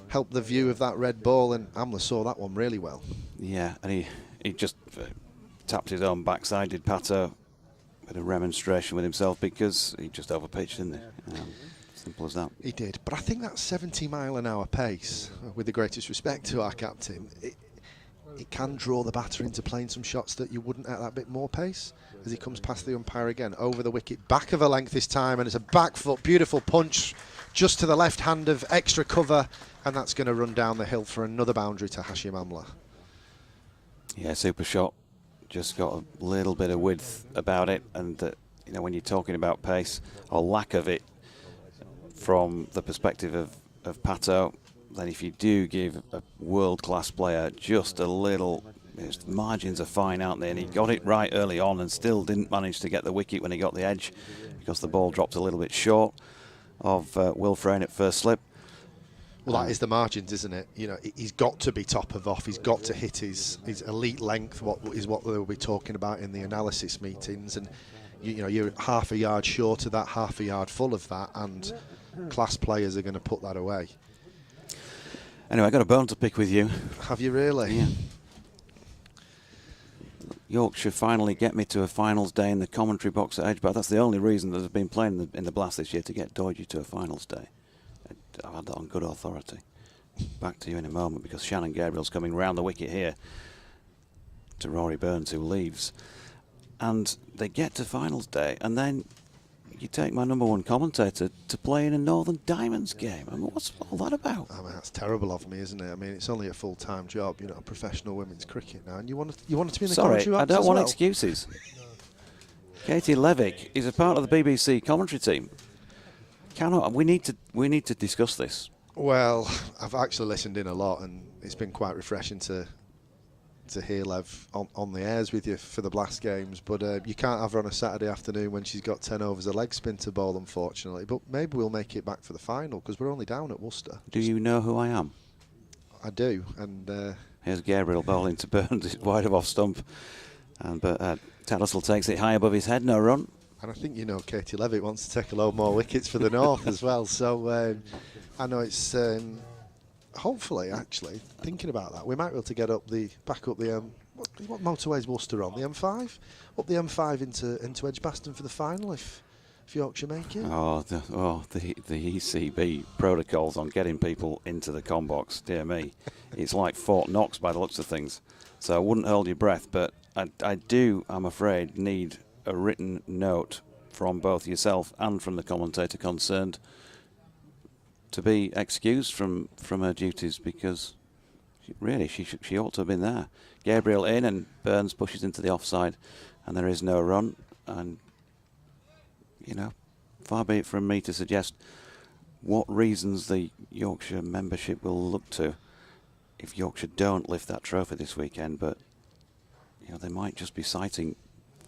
[SPEAKER 3] help the view of that red ball, and Amla saw that one really well.
[SPEAKER 4] Yeah, and he just tapped his own backside, did Pato. Bit of remonstration with himself because he just overpitched, didn't he? Simple as that.
[SPEAKER 3] He did, but I think that 70-mile-an-hour pace, with the greatest respect to our captain, it can draw the batter into playing some shots that you wouldn't at that bit more pace. As he comes past the umpire again, over the wicket, back of a length this time, and it's a back foot, beautiful punch just to the left hand of extra cover, and that's going to run down the hill for another boundary to Hashim Amla.
[SPEAKER 4] Yeah, super shot. Just got a little bit of width about it, and when you're talking about pace or lack of it from the perspective of Pato, then if you do give a world-class player just a little, the margins are fine, aren't they? And he got it right early on and still didn't manage to get the wicket when he got the edge because the ball dropped a little bit short of Will Frayne at first slip.
[SPEAKER 3] Well, that is the margins, isn't it? He's got to be top of off. He's got to hit his elite length. What they'll be talking about in the analysis meetings, and you're half a yard short of that, half a yard full of that, and class players are going to put that away.
[SPEAKER 4] Anyway, I got a bone to pick with you.
[SPEAKER 3] Have you really?
[SPEAKER 4] Yeah. Yorkshire finally get me to a finals day in the commentary box at Edgeborough. That's the only reason that they've been playing in the Blast this year, to get Doidge to a finals day. I've had that on good authority. Back to you in a moment, because Shannon Gabriel's coming round the wicket here to Rory Burns, who leaves. And they get to finals day, and then you take my number one commentator to play in a Northern Diamonds game. I mean, what's all that about?
[SPEAKER 3] I mean, that's terrible of me, isn't it? I mean, it's only a full-time job, professional women's cricket now, and you wanted to be in the commentary box.
[SPEAKER 4] I don't
[SPEAKER 3] as
[SPEAKER 4] want
[SPEAKER 3] well?
[SPEAKER 4] excuses. Katie Levick is a part of the BBC commentary team. We need to discuss this.
[SPEAKER 3] Well, I've actually listened in a lot, and it's been quite refreshing to hear Lev on the airs with you for the Blast games. But you can't have her on a Saturday afternoon when she's got 10 overs of leg spin to bowl, unfortunately. But maybe we'll make it back for the final, because we're only down at Worcester.
[SPEAKER 4] Do you know who I am?
[SPEAKER 3] I do, and
[SPEAKER 4] here's Gabriel bowling to Burns, wide of off stump, and Tattersall takes it high above his head, no run.
[SPEAKER 3] And I think Katie Levitt wants to take a load more wickets for the North as well. So I know it's hopefully, actually, thinking about that, we might be able to get back up the what motorway's Worcester on? The M5? Up the M5 into Edgbaston for the final if Yorkshire make it.
[SPEAKER 4] The ECB protocols on getting people into the com box, dear me. It's like Fort Knox by the looks of things. So I wouldn't hold your breath, but I do, I'm afraid, need a written note from both yourself and from the commentator concerned to be excused from her duties, because she ought to have been there. Gabriel in, and Burns pushes into the offside, and there is no run. And far be it from me to suggest what reasons the Yorkshire membership will look to if Yorkshire don't lift that trophy this weekend, but they might just be citing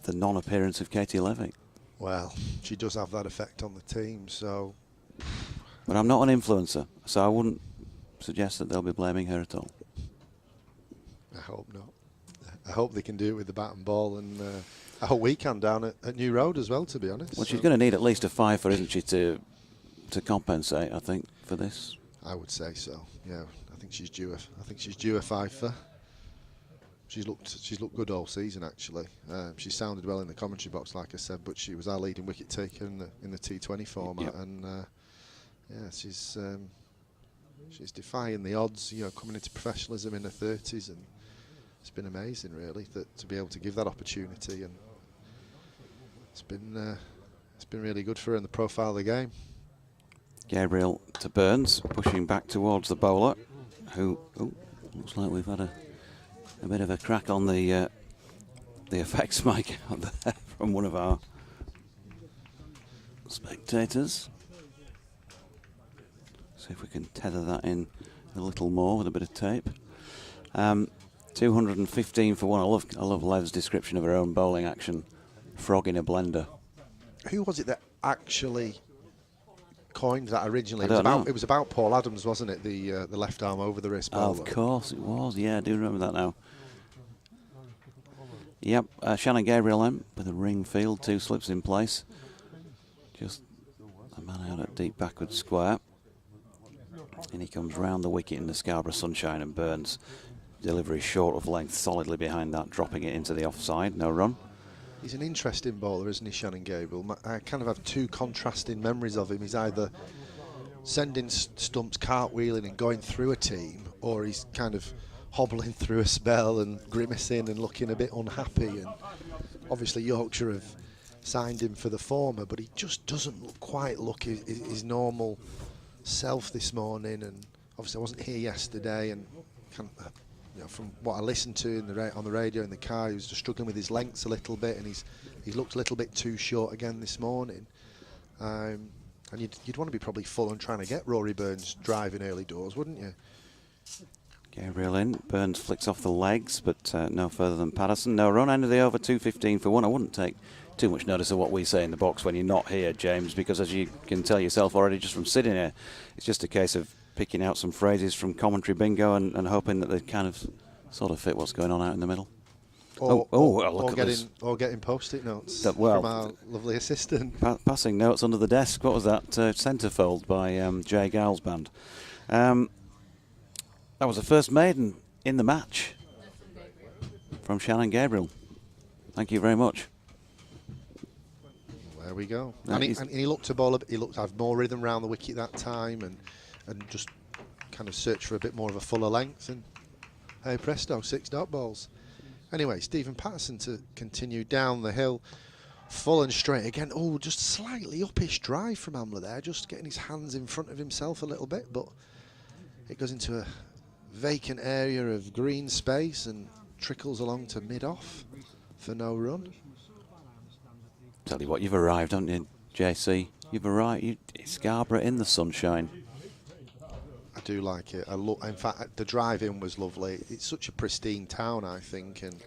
[SPEAKER 4] the non-appearance of Katie Levick.
[SPEAKER 3] Well, she does have that effect on the team, so...
[SPEAKER 4] But I'm not an influencer, so I wouldn't suggest that they'll be blaming her at all.
[SPEAKER 3] I hope not. I hope they can do it with the bat and ball, and I hope we can down at New Road as well, to be honest.
[SPEAKER 4] Well, she's going to need at least a fifer, isn't she, to compensate, I think, for this?
[SPEAKER 3] I would say so, yeah. I think she's due a fifer. She's looked good all season, actually. She sounded well in the commentary box, like I said, but she was our leading wicket taker in the T20 format, and she's defying the odds. Coming into professionalism in her 30s, and it's been amazing, really, to be able to give that opportunity, and it's been really good for her in the profile of the game. Gabriel
[SPEAKER 4] to Burns, pushing back towards the bowler, who looks like we've had a bit of a crack on the effects mic out there from one of our spectators. See if we can tether that in a little more with a bit of tape. 215 for 1. I love Lev's description of her own bowling action. Frog in a blender.
[SPEAKER 3] Who was it that actually coined that originally?
[SPEAKER 4] I don't know.
[SPEAKER 3] It was about Paul Adams, wasn't it? The left arm over the wrist bowler.
[SPEAKER 4] Of course it was. Yeah, I do remember that now. Yep, Shannon Gabriel then with a ring field, 2 slips in place. Just a man out at deep backward square. And he comes round the wicket in the Scarborough sunshine, and Burns delivery short of length, solidly behind that, dropping it into the offside, no run.
[SPEAKER 3] He's an interesting bowler, isn't he, Shannon Gabriel? I kind of have 2 contrasting memories of him. He's either sending stumps cartwheeling and going through a team, or he's kind of hobbling through a spell and grimacing and looking a bit unhappy. And obviously Yorkshire have signed him for the former, but he just doesn't quite look his normal self this morning. And obviously I wasn't here yesterday, and kind of, from what I listened to on the radio in the car, he was just struggling with his lengths a little bit, and he's looked a little bit too short again this morning. And you'd want to be probably full on trying to get Rory Burns driving early doors, wouldn't you?
[SPEAKER 4] Gabriel in, Burns flicks off the legs, but no further than Patterson. No run, end of the over, 215 for 1. I wouldn't take too much notice of what we say in the box when you're not here, James, because as you can tell yourself already just from sitting here, it's just a case of picking out some phrases from commentary bingo and hoping that they kind of sort of fit what's going on out in the middle.
[SPEAKER 3] Or getting post-it notes from our lovely assistant.
[SPEAKER 4] Passing notes under the desk. What was that? Centrefold by Jay Giles Band. That was the first maiden in the match from Shannon Gabriel. Thank you very much.
[SPEAKER 3] There we go. And he looked to bowl. He looked to have more rhythm round the wicket that time, and just kind of search for a bit more of a fuller length. And hey presto, 6 dot balls. Anyway, Stephen Patterson to continue down the hill, full and straight again. Oh, just slightly uppish drive from Amla there, just getting his hands in front of himself a little bit, but it goes into a vacant area of green space and trickles along to mid-off for no run.
[SPEAKER 4] Tell you what, you've arrived, haven't you, JC? You've arrived. Scarborough in the sunshine.
[SPEAKER 3] I do like it. In fact, the drive-in was lovely. It's such a pristine town, I think, and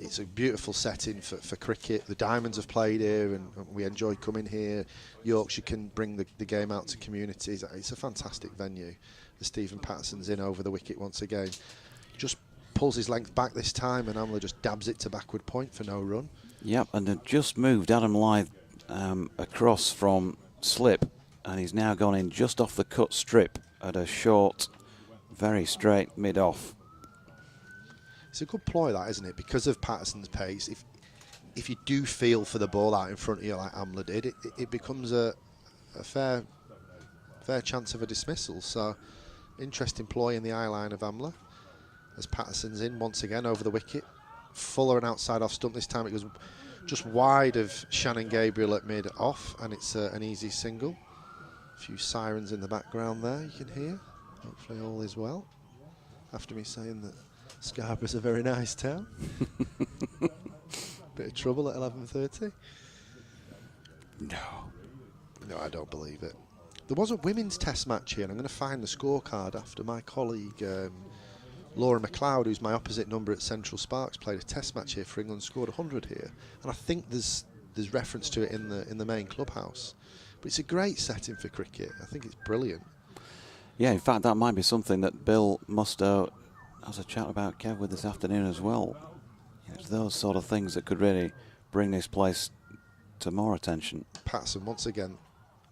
[SPEAKER 3] it's a beautiful setting for cricket. The Diamonds have played here, and we enjoy coming here. Yorkshire can bring the game out to communities. It's a fantastic venue. The Stephen Patterson's in over the wicket once again. Just pulls his length back this time, and Amla just dabs it to backward point for no run.
[SPEAKER 4] Yep, and they've just moved Adam Lyth across from slip, and he's now gone in just off the cut strip at a short, very straight mid-off.
[SPEAKER 3] It's a good ploy, that, isn't it? Because of Patterson's pace, if you do feel for the ball out in front of you like Amla did, it becomes a fair chance of a dismissal. So, interesting ploy in the eye line of Amla as Patterson's in once again over the wicket. Fuller and outside off stump this time. It goes just wide of Shannon Gabriel at mid-off, and it's an easy single. A few sirens in the background there you can hear. Hopefully all is well. After me saying that Scarborough's a very nice town. Bit of trouble at 11:30. No, I don't believe it. There was a women's test match here, and I'm going to find the scorecard after my colleague Laura McLeod, who's my opposite number at Central Sparks, played a test match here for England, scored 100 here, and I think there's reference to it in the main clubhouse. But it's a great setting for cricket. I think it's brilliant.
[SPEAKER 4] Yeah, in fact, that might be something that Bill Musto has a chat about, Kev, with this afternoon as well. It's those sort of things that could really bring this place to more attention.
[SPEAKER 3] Patterson once again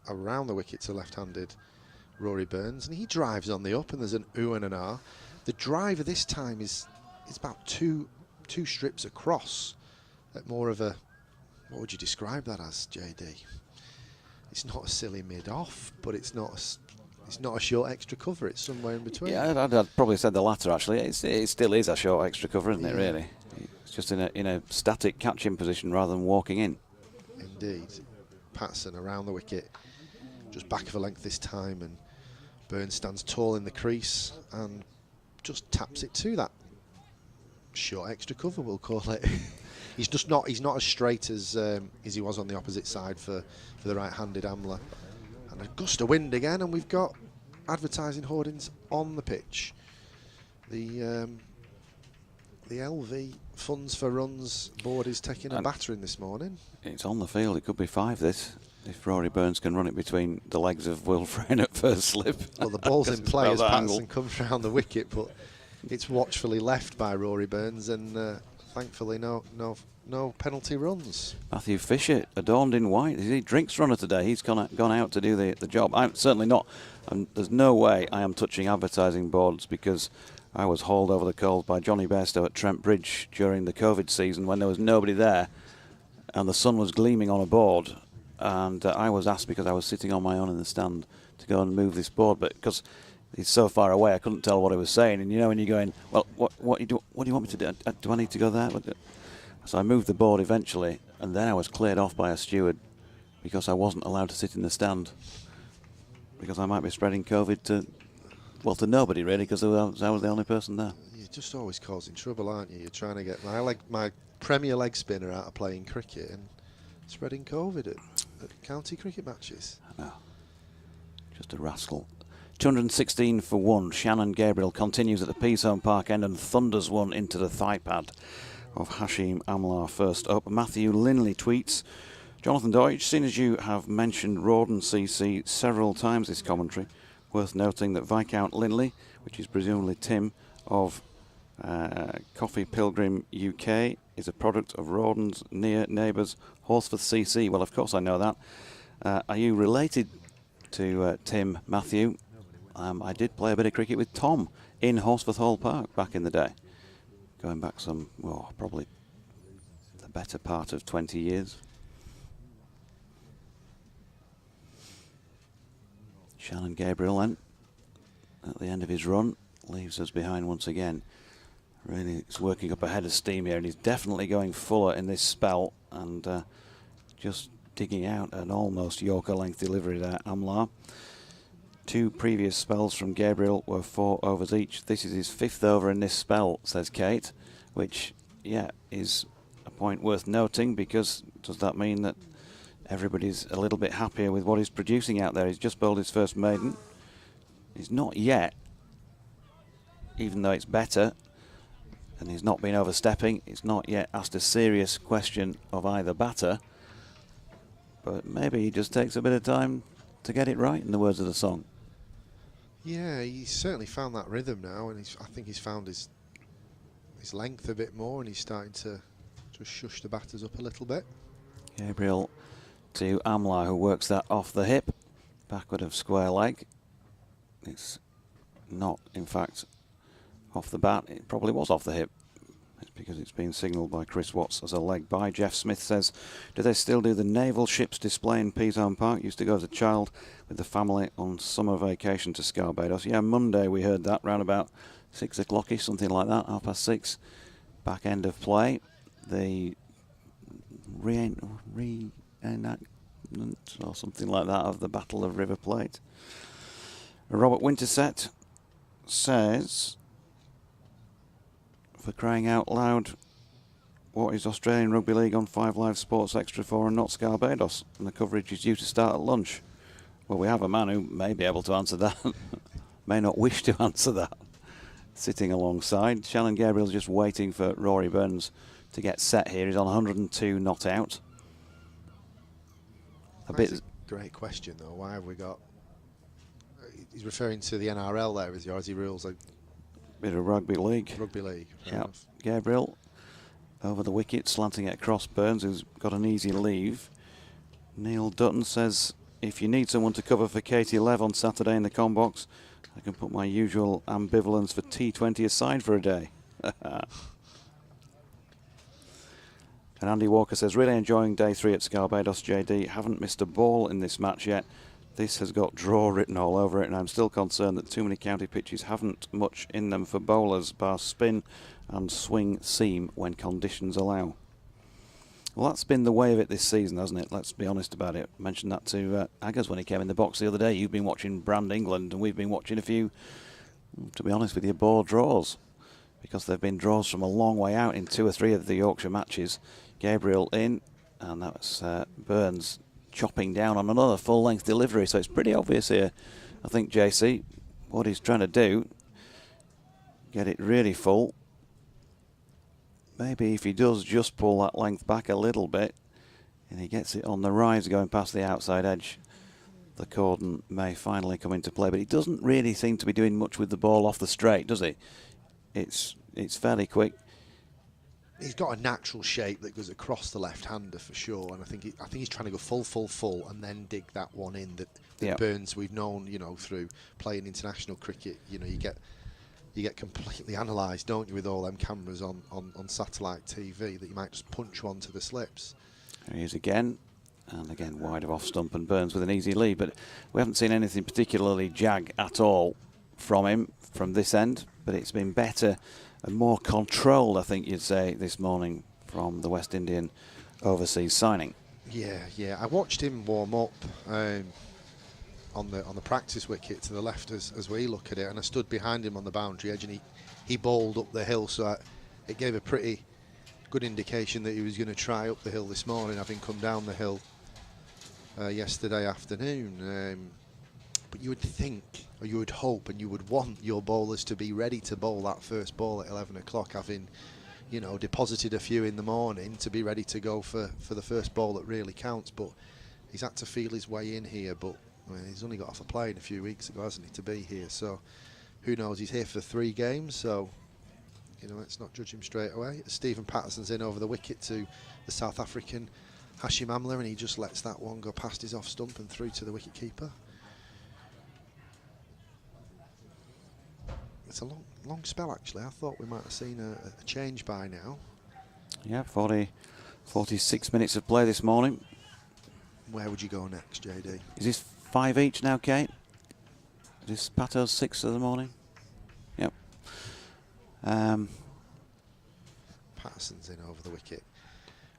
[SPEAKER 3] around the wicket to left-handed Rory Burns, and he drives on the up, and there's an ooh and an ah. The driver this time is about two strips across, at more of a, what would you describe that as, JD? It's not a silly mid-off, but it's not a short extra cover. It's somewhere in between.
[SPEAKER 4] Yeah, I'd probably said the latter actually. It still is a short extra cover, isn't it? Really, it's just in a static catching position rather than walking in.
[SPEAKER 3] Indeed, Patterson around the wicket, just back of a length this time, and Burns stands tall in the crease and just taps it to that short extra cover, we'll call it. He's not as straight as he was on the opposite side for the right-handed Amla. And a gust of wind again, and we've got advertising hoardings on the pitch. The LV Funds for Runs board is taking a battering this morning.
[SPEAKER 4] It's on the field. It could be 5 this, if Rory Burns can run it between the legs of Will Frayne at first slip.
[SPEAKER 3] Well, the ball's in play as
[SPEAKER 4] Patterson
[SPEAKER 3] Patterson comes round the wicket, but it's watchfully left by Rory Burns, and thankfully no penalty runs.
[SPEAKER 4] Matthew Fisher, adorned in white. Is he drinks runner today? He's gone out to do the job. I'm certainly not. There's no way I am touching advertising boards, because I was hauled over the coals by Johnny Bairstow at Trent Bridge during the COVID season when there was nobody there and the sun was gleaming on a board, and I was asked, because I was sitting on my own in the stand, to go and move this board, but because he's so far away I couldn't tell what he was saying. And you know when you're going, well, what do you want me to do? Do I need to go there? So I moved the board eventually, and then I was cleared off by a steward because I wasn't allowed to sit in the stand, because I might be spreading COVID to nobody really, because I was the only person there.
[SPEAKER 3] You're just always causing trouble, aren't you? You're trying to get my Premier leg spinner out of playing cricket and spreading COVID at county cricket matches.
[SPEAKER 4] I know. Just a rascal. 216 for 1. Shannon Gabriel continues at the Peashome Park end and thunders one into the thigh pad of Hashim Amla first up. Matthew Linley tweets, Jonathan Deutsch, seeing as you have mentioned Rawdon CC several times this commentary, worth noting that Viscount Linley, which is presumably Tim of Coffee Pilgrim UK, is a product of Rawdon's near neighbours Horsforth CC. Well, of course I know that. Are you related to Tim, Matthew? I did play a bit of cricket with Tom in Horsforth Hall Park back in the day, going back probably the better part of 20 years. Shannon Gabriel then, at the end of his run, leaves us behind once again. Really, it's working up a head of steam here, and he's definitely going fuller in this spell, and just digging out an almost Yorker length delivery there, Amla. 2 previous spells from Gabriel were 4 overs each. This is his 5th over in this spell, says Kate, which, yeah, is a point worth noting, because does that mean that everybody's a little bit happier with what he's producing out there? He's just bowled his first maiden. He's not yet, even though it's better, and he's not been overstepping, he's not yet asked a serious question of either batter, but maybe he just takes a bit of time to get it right, in the words of the song.
[SPEAKER 3] Yeah, he's certainly found that rhythm now, and I think he's found his length a bit more, and he's starting to just shush the batters up a little bit.
[SPEAKER 4] Gabriel to Amla, who works that off the hip, backward of square leg. It's not, in fact, off the bat. It probably was off the hip. It's because it's been signalled by Chris Watts as a leg by. Jeff Smith says, do they still do the naval ships display in Peashome Park? Used to go as a child with the family on summer vacation to Scarborough. Yeah, Monday we heard that, round about 6 o'clock-ish, something like that, 6:30. Back end of play. The reenactment or something like that of the Battle of River Plate. Robert Winterset says, for crying out loud, what is Australian Rugby League on 5 Live Sports Extra for and not Scarbados? And the coverage is due to start at lunch. Well, we have a man who may be able to answer that, may not wish to answer that, sitting alongside. Shannon Gabriel's just waiting for Rory Burns to get set here. He's on 102 not out.
[SPEAKER 3] That's a great question, though. Why have we got... He's referring to the NRL there, is he? Or is he rules like...
[SPEAKER 4] Bit of rugby league.
[SPEAKER 3] Rugby league.
[SPEAKER 4] Yeah. Gabriel over the wicket, slanting it across Burns, who's got an easy leave. Neil Dutton says, if you need someone to cover for Katie Lev on Saturday in the combox, I can put my usual ambivalence for T20 aside for a day. And Andy Walker says, really enjoying day 3 at Scarbados, JD. Haven't missed a ball in this match yet. This has got draw written all over it, and I'm still concerned that too many county pitches haven't much in them for bowlers, bar spin and swing seam when conditions allow. Well, that's been the way of it this season, hasn't it? Let's be honest about it. I mentioned that to Aggers when he came in the box the other day. You've been watching Brand England, and we've been watching a few, to be honest with you, bore draws, because there have been draws from a long way out in 2 or 3 of the Yorkshire matches. Gabriel in, and that was Burns chopping down on another full-length delivery, so it's pretty obvious here I think JC, what he's trying to do, get it really full. Maybe if he does just pull that length back a little bit and he gets it on the rise going past the outside edge, the cordon may finally come into play. But he doesn't really seem to be doing much with the ball off the straight, does he? It's fairly quick.
[SPEAKER 3] He's got a natural shape that goes across the left-hander for sure, and I think he's trying to go full, and then dig that one in that
[SPEAKER 4] Yep.
[SPEAKER 3] Burns, we've known, you know, through playing international cricket, you know, you get completely analysed, don't you, with all them cameras on satellite TV, that you might just punch one to the slips.
[SPEAKER 4] There he is again, and again wide of off stump, and Burns with an easy lead. But we haven't seen anything particularly jag at all from him from this end, but it's been better and more controlled, I think you'd say, this morning from the West Indian overseas signing.
[SPEAKER 3] Yeah. I watched him warm up on the practice wicket to the left as we look at it, and I stood behind him on the boundary edge, and he bowled up the hill, so it gave a pretty good indication that he was going to try up the hill this morning, having come down the hill yesterday afternoon. But you would think, or you would hope, and you would want your bowlers to be ready to bowl that first ball at 11 o'clock, having, you know, deposited a few in the morning to be ready to go for the first ball that really counts. But he's had to feel his way in here, but he's only got off a plane a few weeks ago, hasn't he, to be here? So who knows? He's here for 3 games, so, you know, let's not judge him straight away. Stephen Patterson's in over the wicket to the South African Hashim Amla, and he just lets that one go past his off stump and through to the wicket keeper. It's a long spell, actually. I thought we might have seen a change by now.
[SPEAKER 4] Yeah, 46 minutes of play this morning.
[SPEAKER 3] Where would you go next, JD?
[SPEAKER 4] Is this 5 each now, Kate? Is this Pato's 6 of the morning? Yep.
[SPEAKER 3] Patterson's in over the wicket,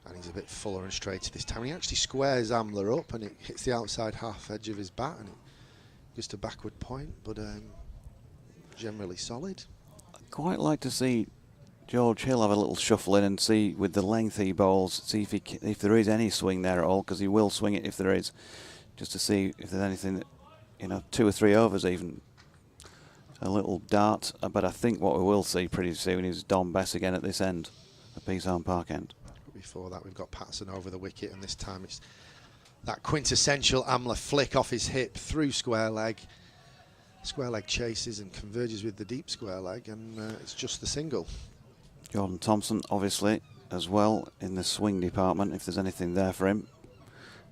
[SPEAKER 3] and he's a bit fuller and straighter this time. He actually squares Amla up, and it hits the outside half edge of his bat, and it goes to backward point, but generally solid.
[SPEAKER 4] I'd quite like to see George Hill have a little shuffle in and see with the length he bowls, see if there is any swing there at all, because he will swing it if there is, just to see if there's anything that, you know, 2 or 3 overs even, a little dart. But I think what we will see pretty soon is Don Bess again at this end, the Peasarn Park end.
[SPEAKER 3] Before that, we've got Patterson over the wicket, and this time it's that quintessential Amla flick off his hip through square leg. Square leg chases and converges with the deep square leg, and it's just the single.
[SPEAKER 4] Jordan Thompson, obviously, as well in the swing department, if there's anything there for him.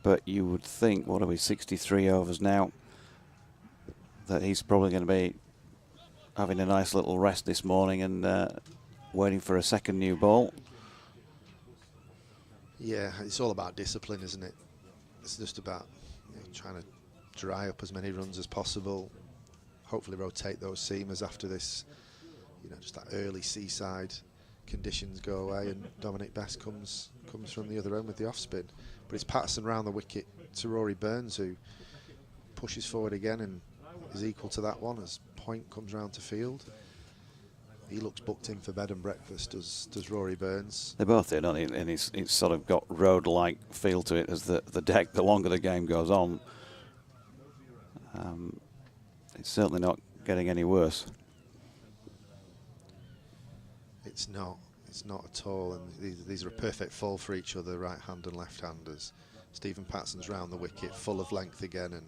[SPEAKER 4] But you would think, what are we, 63 overs now, that he's probably going to be having a nice little rest this morning and waiting for a second new ball.
[SPEAKER 3] Yeah, it's all about discipline, isn't it? It's just about, you know, trying to dry up as many runs as possible. Hopefully rotate those seamers after this, you know, just that early seaside conditions go away, and Dominic Best comes from the other end with the off spin. But it's Patterson round the wicket to Rory Burns, who pushes forward again and is equal to that one as Point comes round to field. He looks booked in for bed and breakfast, does Rory Burns.
[SPEAKER 4] They both do, don't they? And it's sort of got road-like feel to it as the deck, the longer the game goes on. It's certainly not getting any worse.
[SPEAKER 3] It's not at all, and these are a perfect fall for each other, right hand and left handers. Stephen Patterson's round the wicket, full of length again, and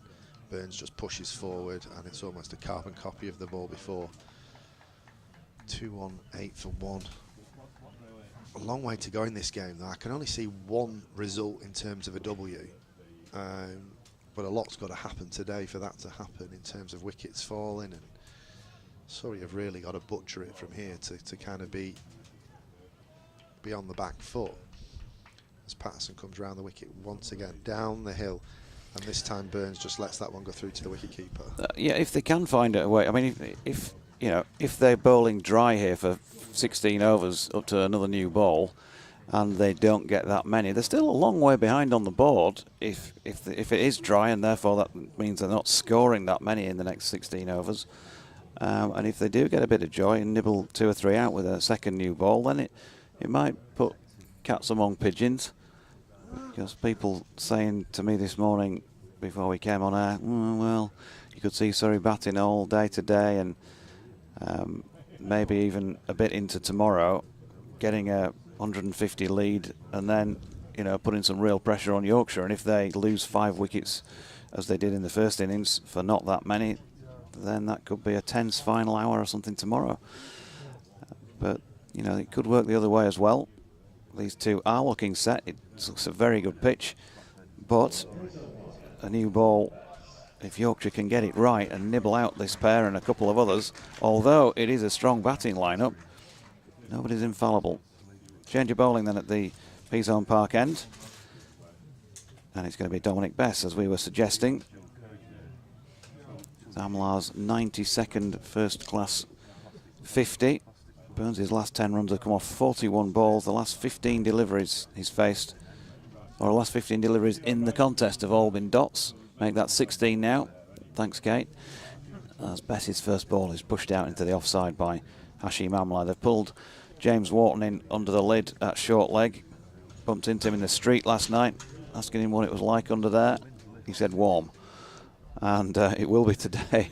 [SPEAKER 3] Burns just pushes forward, and it's almost a carbon copy of the ball before. 2 on 8 for 1. A long way to go in this game, though. I can only see one result in terms of a W. But a lot's got to happen today for that to happen in terms of wickets falling, and Surrey have really got to butcher it from here to kind of be on the back foot as Patterson comes round the wicket once again down the hill, and this time Burns just lets that one go through to the wicket keeper.
[SPEAKER 4] Yeah, if they can find a way. I mean, if you know, if they're bowling dry here for 16 overs up to another new ball, and they don't get that many, they're still a long way behind on the board if it is dry, and therefore that means they're not scoring that many in the next 16 overs. And if they do get a bit of joy and nibble 2 or 3 out with a second new ball, then it might put cats among pigeons. Because people saying to me this morning, before we came on air. Well, you could see Surrey batting all day today, and maybe even a bit into tomorrow, getting a 150 lead, and then, you know, putting some real pressure on Yorkshire. And if they lose 5 wickets, as they did in the first innings, for not that many, then that could be a tense final hour or something tomorrow. But, you know, it could work the other way as well. These two are looking set. It looks a very good pitch, but a new ball, if Yorkshire can get it right and nibble out this pair and a couple of others, although it is a strong batting lineup, nobody's infallible. Change of bowling then at the Peace-Home Park end, and it's going to be Dominic Bess, as we were suggesting. Amla's 92nd first-class 50. Burns' last 10 runs have come off 41 balls. The last 15 deliveries he's faced, or the last 15 deliveries in the contest, have all been dots. Make that 16 now. Thanks, Kate. As Bess's first ball is pushed out into the offside by Hashim Amla. They've pulled James Wharton in under the lid at short leg. Bumped into him in the street last night, asking him what it was like under there. He said warm. And it will be today,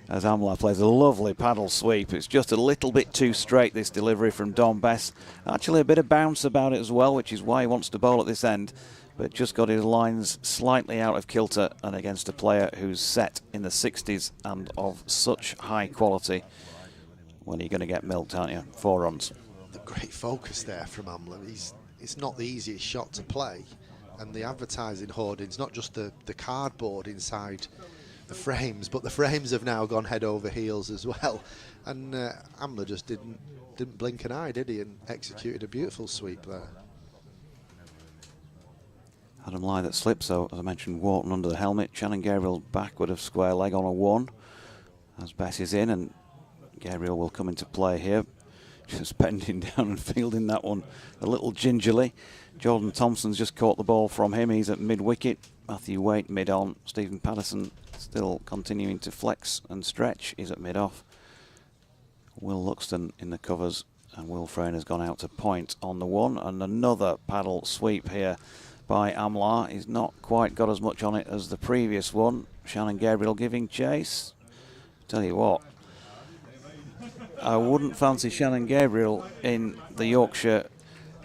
[SPEAKER 4] as Amla plays a lovely paddle sweep. It's just a little bit too straight, this delivery from Dom Bess. Actually a bit of bounce about it as well, which is why he wants to bowl at this end, but just got his lines slightly out of kilter, and against a player who's set in the 60s and of such high quality. Well, you're going to get milked, aren't you? 4 runs.
[SPEAKER 3] The great focus there from Amla. It's not the easiest shot to play, and the advertising hoardings, not just the cardboard inside the frames, but the frames have now gone head over heels as well. And Amla just didn't blink an eye, did he? And executed a beautiful sweep there.
[SPEAKER 4] Adam Lie that slipped, so as I mentioned, Wharton under the helmet. Shannon Gabriel backward of square leg on a 1. As Bess is in, and Gabriel will come into play here. Just bending down and fielding that one a little gingerly. Jordan Thompson's just caught the ball from him. He's at mid-wicket. Matthew Waite mid-on. Stephen Patterson still continuing to flex and stretch. He's at mid-off. Will Luxton in the covers, and Will Frayne has gone out to point on the 1. And another paddle sweep here by Amla. He's not quite got as much on it as the previous one. Shannon Gabriel giving chase. Tell you what, I wouldn't fancy Shannon Gabriel in the Yorkshire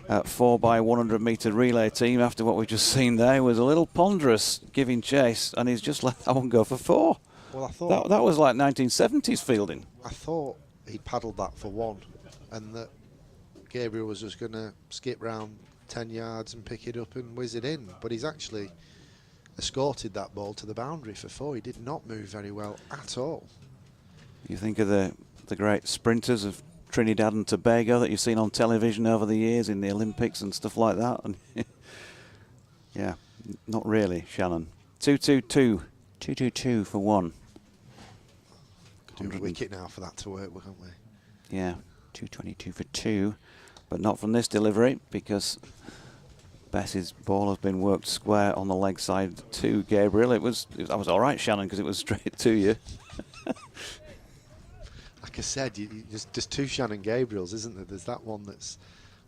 [SPEAKER 4] 4x100 metre relay team after what we've just seen there. He was a little ponderous giving chase, and he's just let that one go for 4.
[SPEAKER 3] Well, I thought
[SPEAKER 4] that was like 1970s fielding.
[SPEAKER 3] I thought he paddled that for 1, and that Gabriel was just going to skip round 10 yards and pick it up and whiz it in. But he's actually escorted that ball to the boundary for 4. He did not move very well at all.
[SPEAKER 4] You think of the great sprinters of Trinidad and Tobago that you've seen on television over the years in the Olympics and stuff like that. And yeah, not really, Shannon. 2-2-2. 2-2-2 for 1.
[SPEAKER 3] Do a wicket now for that to work, won't we?
[SPEAKER 4] Yeah, 222 for 2. But not from this delivery, because Bess's ball has been worked square on the leg side to Gabriel. That was all right, Shannon, because it was straight to you.
[SPEAKER 3] Like I said, there's 2 Shannon Gabriels, isn't there? There's that one that's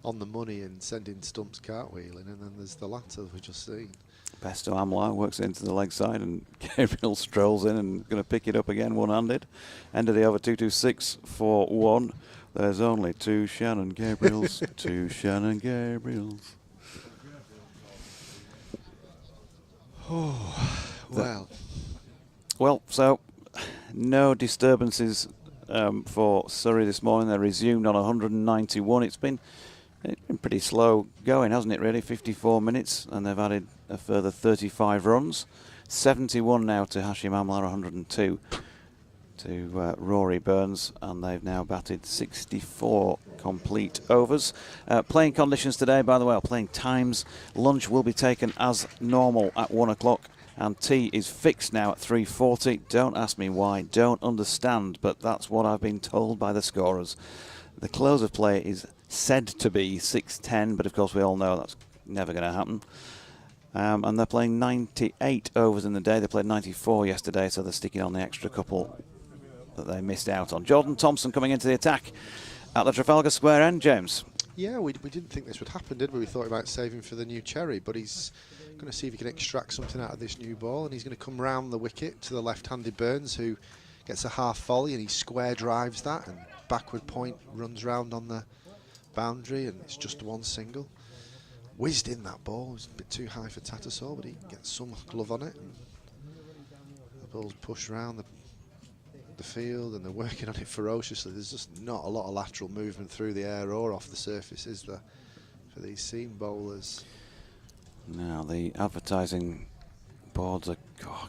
[SPEAKER 3] on the money and sending stumps cartwheeling, and then there's the latter we've just seen.
[SPEAKER 4] Best to Amla works into the leg side, and Gabriel strolls in and going to pick it up again one-handed. End of the over, 226 for 1. There's only 2 Shannon Gabriels, 2 Shannon Gabriels.
[SPEAKER 3] Oh, well.
[SPEAKER 4] Well, so no disturbances for Surrey this morning. They resumed on 191. It's been pretty slow going, hasn't it, really? 54 minutes, and they've added a further 35 runs. 71 now to Hashim Amla, 102 to Rory Burns, and they've now batted 64 complete overs. Playing conditions today, by the way, or playing times. Lunch will be taken as normal at 1 o'clock. And tea is fixed now at 3:40. Don't ask me why, don't understand, but that's what I've been told by the scorers. The close of play is said to be 6:10, but of course we all know that's never going to happen. And they're playing 98 overs in the day. They played 94 yesterday, so they're sticking on the extra couple that they missed out on. Jordan Thompson coming into the attack at the Trafalgar Square end, James.
[SPEAKER 3] Yeah, we didn't think this would happen, did we? We thought he might save him for the new cherry, but he's going to see if he can extract something out of this new ball, and he's going to come round the wicket to the left-handed Burns, who gets a half volley, and he square drives that, and backward point runs round on the boundary, and it's just one single. Whizzed in that ball. It was a bit too high for Tattersall, but he gets some glove on it, and the ball's pushed round the field, and they're working on it ferociously. There's just not a lot of lateral movement through the air or off the surface, is there, for these seam bowlers?
[SPEAKER 4] Now the advertising boards are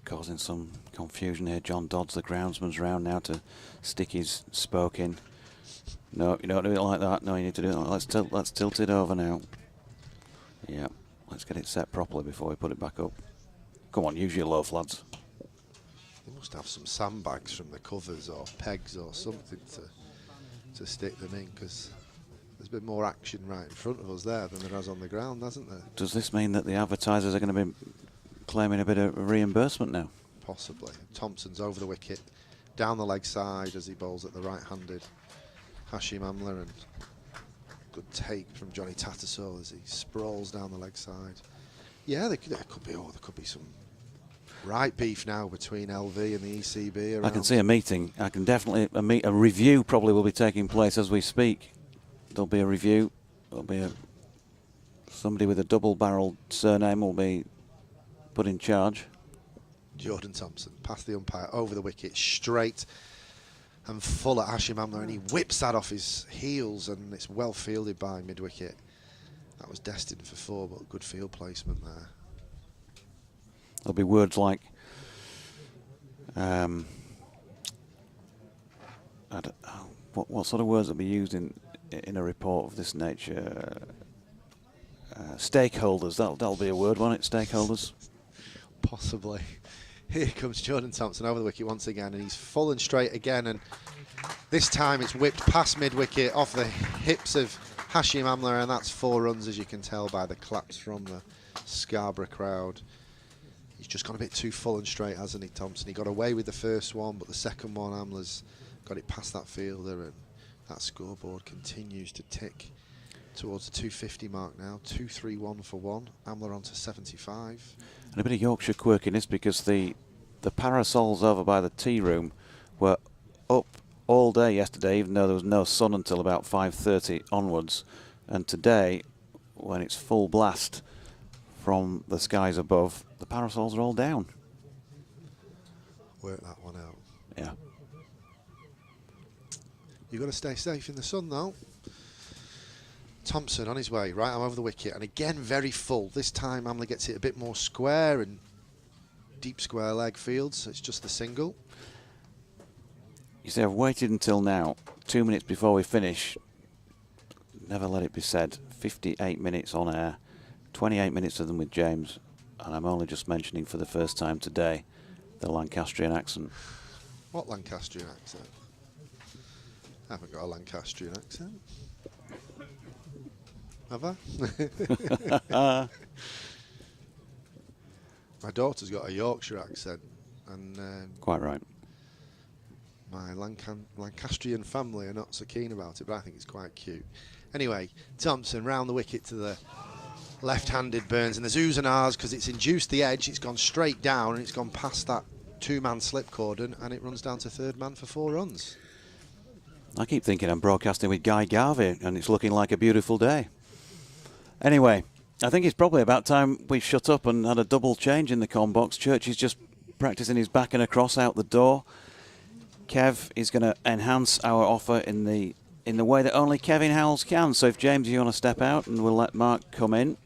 [SPEAKER 4] causing some confusion here. John Dodds, the groundsman's round now to stick his spoke in. No, you don't do it like that. No, you need to do it like that. Let's tilt it over now. Yeah, let's get it set properly before we put it back up. Come on, use your loaf, lads.
[SPEAKER 3] They must have some sandbags from the covers or pegs or something to stick them in, because there's been more action right in front of us there than there has on the ground, hasn't there?
[SPEAKER 4] Does this mean that the advertisers are going to be claiming a bit of reimbursement now?
[SPEAKER 3] Possibly. Thompson's over the wicket, down the leg side as he bowls at the right-handed Hashim Amla, and good take from Johnny Tattersall as he sprawls down the leg side. Yeah, there could be some right beef now between LV and the ECB.
[SPEAKER 4] I can see a meeting. I can definitely a review probably will be taking place as we speak. There'll be a review. There'll be somebody with a double-barreled surname will be put in charge.
[SPEAKER 3] Jordan Thompson past the umpire, over the wicket, straight and full at Hashim Amla, and he whips that off his heels, and it's well fielded by mid-wicket. That was destined for 4, but good field placement there.
[SPEAKER 4] There'll be words like what sort of words will be used in a report of this nature? Stakeholders. That'll be a word, won't it? Stakeholders.
[SPEAKER 3] Possibly. Here comes Jordan Thompson over the wicket once again, and he's full and straight again, and this time it's whipped past mid-wicket off the hips of Hashim Amla, and that's 4 runs, as you can tell by the claps from the Scarborough crowd. He's just gone a bit too full and straight, hasn't he, Thompson? He got away with the first one, but the second one, Amla's got it past that fielder, and that scoreboard continues to tick towards the 250 mark now. 2-3-1 for 1. Amla on to 75.
[SPEAKER 4] And a bit of Yorkshire quirkiness, because the parasols over by the tea room were up all day yesterday, even though there was no sun until about 5:30 onwards. And today, when it's full blast from the skies above, the parasols are all down.
[SPEAKER 3] Work that one out.
[SPEAKER 4] Yeah.
[SPEAKER 3] You've got to stay safe in the sun, though. Thompson on his way, right arm over the wicket, and again very full. This time Amla gets it a bit more square and deep square leg field, so it's just the single.
[SPEAKER 4] You see, I've waited until now, 2 minutes before we finish. Never let it be said. 58 minutes on air, 28 minutes of them with James, and I'm only just mentioning for the first time today the Lancastrian accent.
[SPEAKER 3] What Lancastrian accent? I haven't got a Lancastrian accent. Have I? My daughter's got a Yorkshire accent, and
[SPEAKER 4] Quite right.
[SPEAKER 3] my Lancastrian family are not so keen about it, but I think it's quite cute. Anyway, Thompson round the wicket to the left-handed Burns, and there's oohs and ahs because it's induced the edge. It's gone straight down, and it's gone past that 2-man slip cordon, and it runs down to 3rd man for 4 runs.
[SPEAKER 4] I keep thinking I'm broadcasting with Guy Garvey, and it's looking like a beautiful day. Anyway, I think it's probably about time we shut up and had a double change in the comm box. Church is just practicing his back and across out the door. Kev is going to enhance our offer in the way that only Kevin Howells can. So if James, you want to step out, and we'll let Mark come in.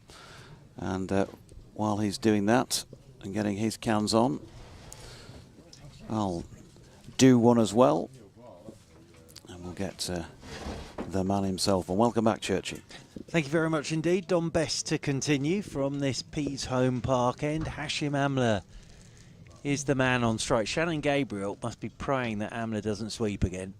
[SPEAKER 4] And while he's doing that and getting his cans on, I'll do one as well. And we'll get the man himself. And welcome back, Churchy.
[SPEAKER 5] Thank you very much indeed. Don Best to continue from this Pease Home Park end. Hashim Amla is the man on strike. Shannon Gabriel must be praying that Amla doesn't sweep again.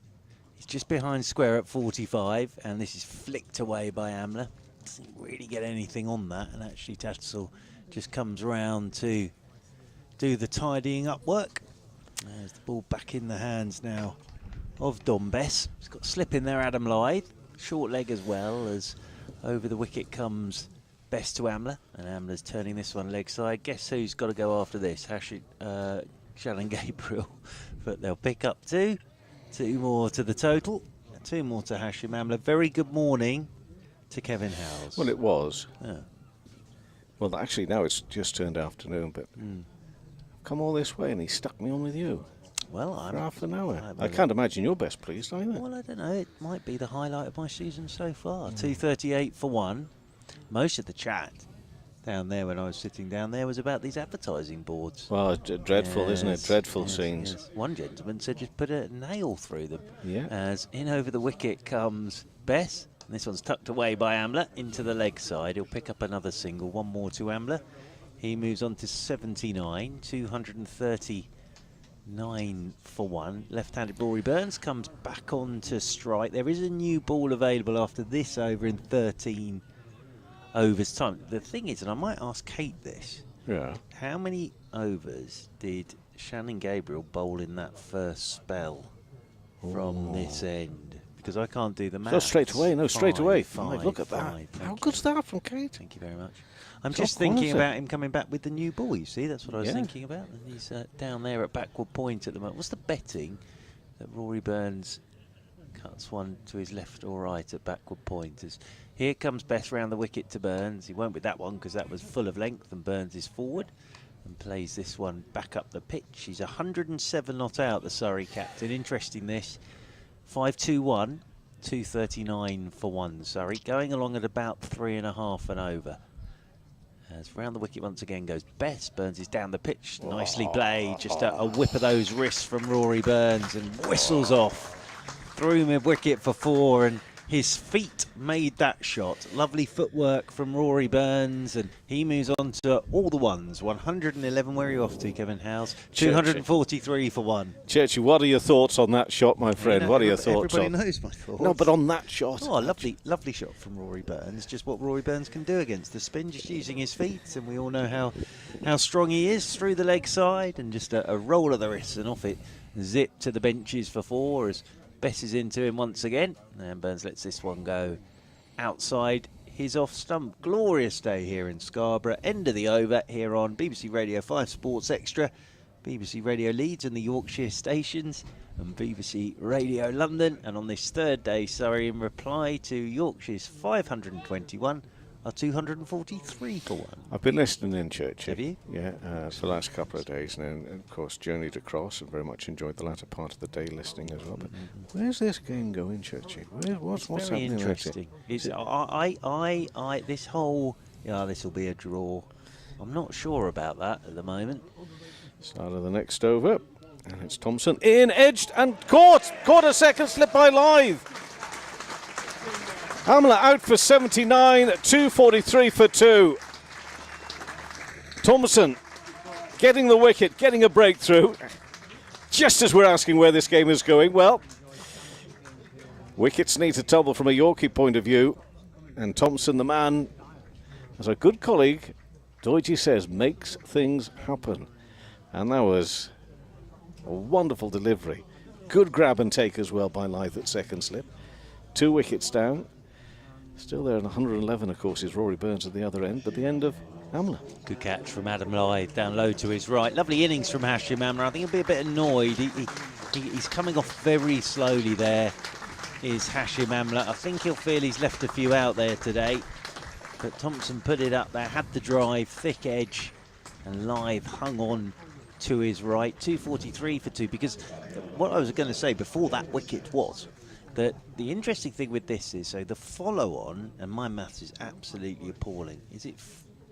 [SPEAKER 5] He's just behind square at 45, and this is flicked away by Amla. Doesn't really get anything on that, and actually Tattersall just comes round to do the tidying up work. There's the ball back in the hands now of Don Bess. He's got slip in there, Adam Lythe. Short leg as well as Over the wicket comes Best to Amla, and Amla's turning this one leg side. Guess who's got to go after this? Shannon Gabriel. But they'll pick up two more to the total, 2 more to Hashim Amla. Very good morning to Kevin Howes.
[SPEAKER 6] Well, it was.
[SPEAKER 5] Yeah.
[SPEAKER 6] Well, actually, now it's just turned afternoon, but I've come all this way and he stuck me on with you.
[SPEAKER 5] Well,
[SPEAKER 6] for half an hour. I can't imagine you're best pleased either.
[SPEAKER 5] Well, I don't know. It might be the highlight of my season so far. 2:38 for 1. Most of the chat down there when I was sitting down there was about these advertising boards.
[SPEAKER 6] Well, dreadful, isn't it? Dreadful scenes.
[SPEAKER 5] Yes. One gentleman said just put a nail through them.
[SPEAKER 6] Yeah.
[SPEAKER 5] As in over the wicket comes Bess. And this one's tucked away by Amla into the leg side. He'll pick up another single. One more to Amla. He moves on to 79. 239 for 1. Left-handed Rory Burns comes back on to strike. There is a new ball available after this over in 13 overs time. The thing is, and I might ask Kate this.
[SPEAKER 6] Yeah.
[SPEAKER 5] How many overs did Shannon Gabriel bowl in that first spell from this end? Because I can't do the maths.
[SPEAKER 6] No, straight away. No, straight away.
[SPEAKER 5] Five,
[SPEAKER 6] Look at that. How good's that from Kate?
[SPEAKER 5] Thank you very much. I'm
[SPEAKER 6] Top
[SPEAKER 5] just thinking
[SPEAKER 6] quality.
[SPEAKER 5] about him coming back with the new ball, you see. That's what I was thinking about. And he's down there at backward point at the moment. What's the betting that Rory Burns cuts one to his left or right at backward point? As here comes Bess round the wicket to Burns. He won't with that one because that was full of length, and Burns is forward and plays this one back up the pitch. He's 107 not out, the Surrey captain. Interesting this. 5-2-1, 239 for 1 Surrey. Going along at about 3.5 and over. As round the wicket once again goes Bess. Burns is down the pitch. Nicely played. Just a whip of those wrists from Rory Burns and whistles off. Through mid-wicket for 4, and his feet made that shot. Lovely footwork from Rory Burns, and he moves on to all the ones. 111, where are you off to, Kevin Howes? 243 for 1.
[SPEAKER 6] Churchy, what are your thoughts on that shot, my friend? What are your thoughts
[SPEAKER 5] Everybody
[SPEAKER 6] on?
[SPEAKER 5] knows my thoughts.
[SPEAKER 6] No, but on that shot.
[SPEAKER 5] Oh, lovely shot from Rory Burns. Just what Rory Burns can do against the spin, just using his feet, and we all know how strong he is through the leg side, and just a roll of the wrists and off it. Zip to the benches for 4 as Bess is into him once again, and Burns lets this one go outside his off stump. Glorious day here in Scarborough. End of the over here on BBC Radio 5 Sports Extra, BBC Radio Leeds and the Yorkshire stations, and BBC Radio London. And on this third day, Surrey, in reply to Yorkshire's 521, are 243 for 1.
[SPEAKER 6] I've been listening in, Churchy.
[SPEAKER 5] Have you?
[SPEAKER 6] Yeah, for the last couple of days, and of course journeyed across and very much enjoyed the latter part of the day listening as well. But where's this game going, Churchy? What's
[SPEAKER 5] Very
[SPEAKER 6] happening?
[SPEAKER 5] interesting. It's, this whole, this will be a draw. I'm not sure about that at the moment.
[SPEAKER 6] Start of the next over, and it's Thompson in, edged and caught a second slip by Live. Amla out for 79, 243 for 2. Thompson getting the wicket, getting a breakthrough. Just as we're asking where this game is going, well, wickets need to tumble from a Yorkie point of view. And Thompson, the man, as a good colleague, Doidgy says, makes things happen. And that was a wonderful delivery. Good grab and take as well by Live at second slip. 2 wickets down. Still there at 111, of course, is Rory Burns at the other end, but the end of Amla.
[SPEAKER 5] Good catch from Adam Lyth, down low to his right. Lovely innings from Hashim Amla. I think he'll be a bit annoyed. He's coming off very slowly there, is Hashim Amla. I think he'll feel he's left a few out there today. But Thompson put it up there, had the drive, thick edge, and Live hung on to his right. 243 for 2, because what I was going to say before that wicket was, the interesting thing with this is, so the follow-on, and my maths is absolutely appalling. Is it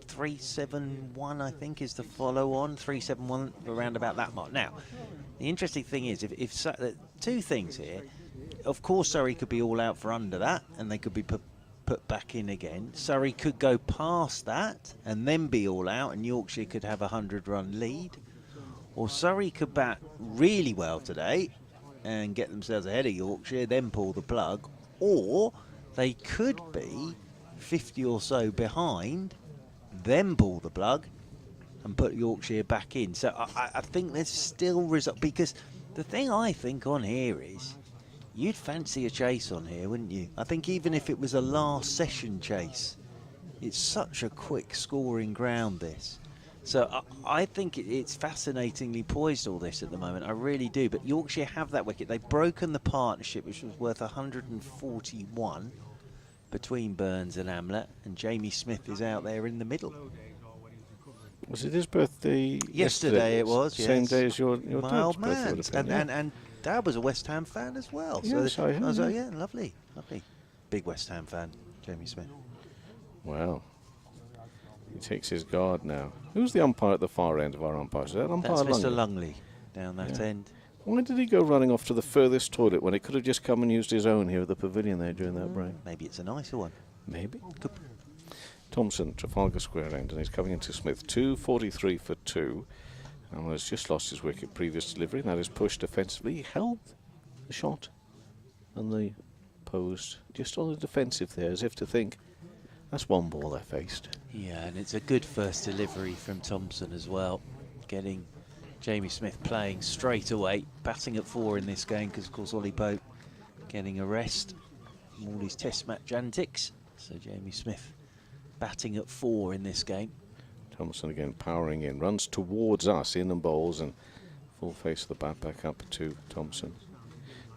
[SPEAKER 5] 371, I think, is the follow-on? 371, around about that mark. Now, the interesting thing is, if two things here. Of course, Surrey could be all out for under that, and they could be put back in again. Surrey could go past that, and then be all out, and Yorkshire could have a 100-run lead. Or Surrey could bat really well today, and get themselves ahead of Yorkshire, then pull the plug, or they could be 50 or so behind, then pull the plug and put Yorkshire back in. So I think there's still result, because the thing I think on here is you'd fancy a chase on here, wouldn't you? I think even if it was a last session chase, it's such a quick scoring ground, this. So I think it's fascinatingly poised, all this, at the moment. I really do. But Yorkshire have that wicket. They've broken the partnership, which was worth 141 between Burns and Amla, and Jamie Smith is out there in the middle.
[SPEAKER 6] Was it his birthday
[SPEAKER 5] yesterday? It was,
[SPEAKER 6] Same
[SPEAKER 5] yes.
[SPEAKER 6] day as your
[SPEAKER 5] My old
[SPEAKER 6] dad's birthday.
[SPEAKER 5] man. And Dad was a West Ham fan as well.
[SPEAKER 6] Yes,
[SPEAKER 5] so
[SPEAKER 6] I
[SPEAKER 5] was
[SPEAKER 6] am,
[SPEAKER 5] like, yeah, lovely. Big West Ham fan, Jamie Smith.
[SPEAKER 6] Wow. He takes his guard now. Who's the umpire at the far end of our umpires? Is that umpire
[SPEAKER 5] That's Mr.
[SPEAKER 6] Lungley?
[SPEAKER 5] Lungley down that end.
[SPEAKER 6] Why did he go running off to the furthest toilet when he could have just come and used his own here at the pavilion there during that break?
[SPEAKER 5] Maybe it's a nicer one.
[SPEAKER 6] Maybe. Thompson, Trafalgar Square end, and he's coming into Smith. 243 for 2. And has just lost his wicket previous delivery, and that is pushed defensively. He held the shot and the post just on the defensive there, as if to think, that's one ball they faced.
[SPEAKER 5] Yeah, and it's a good first delivery from Thompson as well, getting Jamie Smith playing straight away, batting at 4 in this game, because of course Ollie Pope getting a rest from all his test match antics. So Jamie Smith batting at 4 in this game.
[SPEAKER 6] Thompson again powering in, runs towards us, in and bowls, and full face of the bat back up to Thompson.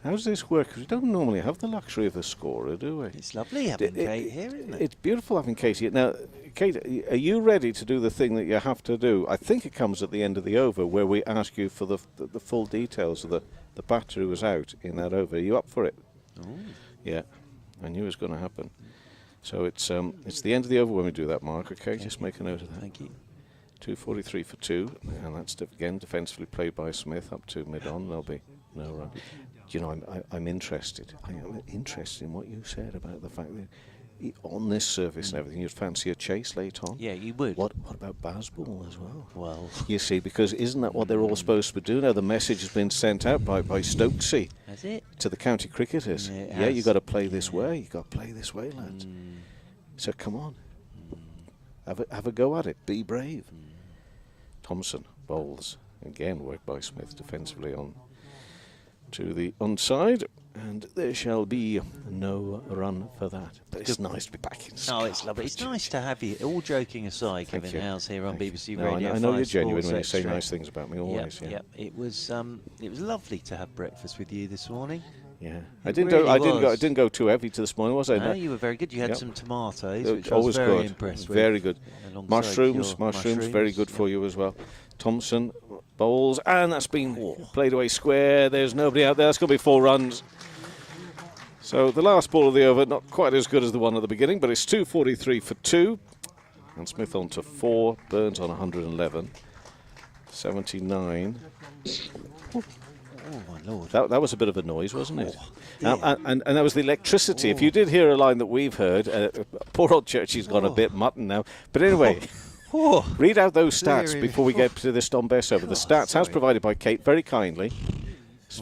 [SPEAKER 6] How does this work? 'Cause we don't normally have the luxury of a scorer, do we?
[SPEAKER 5] It's lovely having Kate here, isn't it?
[SPEAKER 6] It's beautiful having Katie. Now, Kate, are you ready to do the thing that you have to do? I think it comes at the end of the over, where we ask you for the full details of the batter who was out in that over. Are you up for it?
[SPEAKER 5] Ooh.
[SPEAKER 6] Yeah, I knew it was going to happen. So it's the end of the over when we do that, Mark. Okay, just make a note of that.
[SPEAKER 5] Thank you.
[SPEAKER 6] 243 for 2, and that's again defensively played by Smith up to mid-on. There'll be no run. You know, I'm interested. I'm interested in what you said about the fact that on this surface and everything, you'd fancy a chase late on.
[SPEAKER 5] Yeah, you would.
[SPEAKER 6] What about Bazball as well?
[SPEAKER 5] Well,
[SPEAKER 6] You see, because isn't that what they're all supposed to do now? The message has been sent out by Stokesy
[SPEAKER 5] has it?
[SPEAKER 6] to the county cricketers.
[SPEAKER 5] Yeah, it
[SPEAKER 6] Yeah,
[SPEAKER 5] has.
[SPEAKER 6] you've got to play this way. You've got to play this way, lads. So come on. Have a go at it. Be brave. Thompson bowls. Again, worked by Smith defensively on to the onside. And there shall be no run for that. But it's nice to be back in Scarborough.
[SPEAKER 5] Oh, it's lovely. It's nice to have you. All joking aside,
[SPEAKER 6] Thank
[SPEAKER 5] Kevin
[SPEAKER 6] you.
[SPEAKER 5] Howes here on
[SPEAKER 6] Thank
[SPEAKER 5] BBC
[SPEAKER 6] you. No,
[SPEAKER 5] Radio.
[SPEAKER 6] I know
[SPEAKER 5] 5
[SPEAKER 6] you're genuine when you
[SPEAKER 5] Sports
[SPEAKER 6] say
[SPEAKER 5] Extra.
[SPEAKER 6] nice things about me always.
[SPEAKER 5] Yep. It was lovely to have breakfast with you this morning.
[SPEAKER 6] Yeah.
[SPEAKER 5] It
[SPEAKER 6] I didn't go too heavy to this morning, was I?
[SPEAKER 5] No, you were very good. You had some tomatoes, which I was
[SPEAKER 6] Always
[SPEAKER 5] very
[SPEAKER 6] good.
[SPEAKER 5] impressed with.
[SPEAKER 6] Very good.
[SPEAKER 5] Alongside
[SPEAKER 6] Mushrooms,
[SPEAKER 5] your
[SPEAKER 6] very good for you as well. Thompson bowls, and that's been played away square. There's nobody out there. That's going to be 4 runs. So the last ball of the over, not quite as good as the one at the beginning, but it's 243 for 2. And Smith on to 4, Burns on 111. 79.
[SPEAKER 5] Oh, my Lord.
[SPEAKER 6] That was a bit of a noise, wasn't it? And that was the electricity. If you did hear a line that we've heard, poor old Churchy's gone a bit mutton now. But anyway, read out those stats before we get to this Don Bess over. The stats, as provided by Kate, very kindly,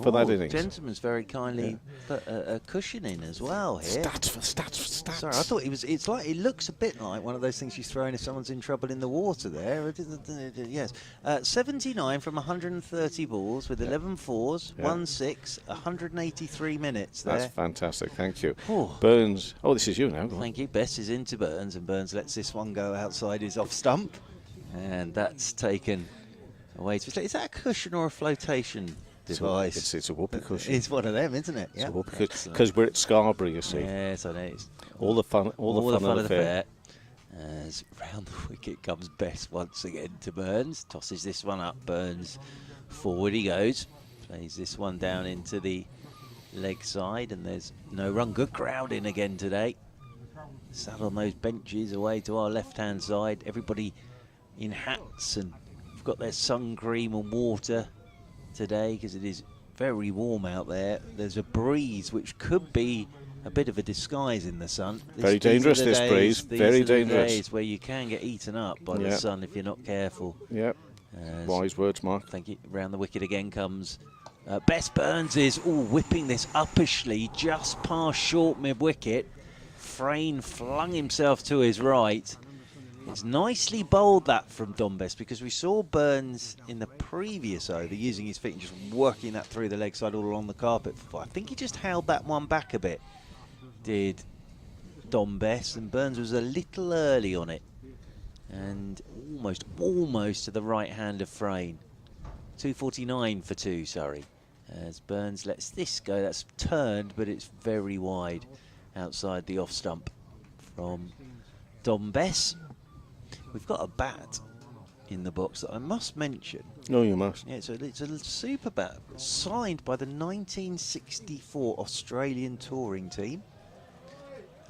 [SPEAKER 6] for that innings.
[SPEAKER 5] Gentleman's very kindly put a cushion in as well here.
[SPEAKER 6] Stats for stats.
[SPEAKER 5] Sorry, I thought it looks a bit like one of those things you throw in if someone's in trouble in the water there. Yes. 79 from 130 balls with 11 fours, 1 6, 183 minutes there.
[SPEAKER 6] That's fantastic, thank you.
[SPEAKER 5] Oh.
[SPEAKER 6] Burns, this is you now. Go on.
[SPEAKER 5] Thank you. Bess is into Burns, and Burns lets this one go outside his off stump. And that's taken away. Is that a cushion or a flotation device?
[SPEAKER 6] It's a whoopee cushion.
[SPEAKER 5] It's one of them, isn't it?
[SPEAKER 6] It's a whoopee cushion. Because we're at Scarborough, you see.
[SPEAKER 5] Yes, I know.
[SPEAKER 6] All the fun of the fair.
[SPEAKER 5] As round the wicket comes Bess once again to Burns. Tosses this one up. Burns forward he goes. Plays this one down into the leg side, and there's no run. Good crowd in again today. Sat on those benches away to our left-hand side. Everybody in hats and have got their sun cream and water today because it is very warm out there. There's a breeze which could be a bit of a disguise in the sun.
[SPEAKER 6] Very dangerous, this breeze. Very dangerous.
[SPEAKER 5] Days where you can get eaten up by the sun if you're not careful.
[SPEAKER 6] Yep. Wise words, Mark.
[SPEAKER 5] Thank you. Round the wicket again comes Bess. Burns is whipping this uppishly just past short mid-wicket. Frayne flung himself to his right. It's nicely bowled, that from Dombes, because we saw Burns in the previous over using his feet and just working that through the leg side all along the carpet. I think he just held that one back a bit, did Dombes, and Burns was a little early on it and almost to the right hand of Frayne. 249 for 2, Surrey, as Burns lets this go. That's turned, but it's very wide outside the off stump from Dombes. We've got a bat in the box that I must mention.
[SPEAKER 6] No, you must.
[SPEAKER 5] Yeah, it's a super bat signed by the 1964 Australian touring team.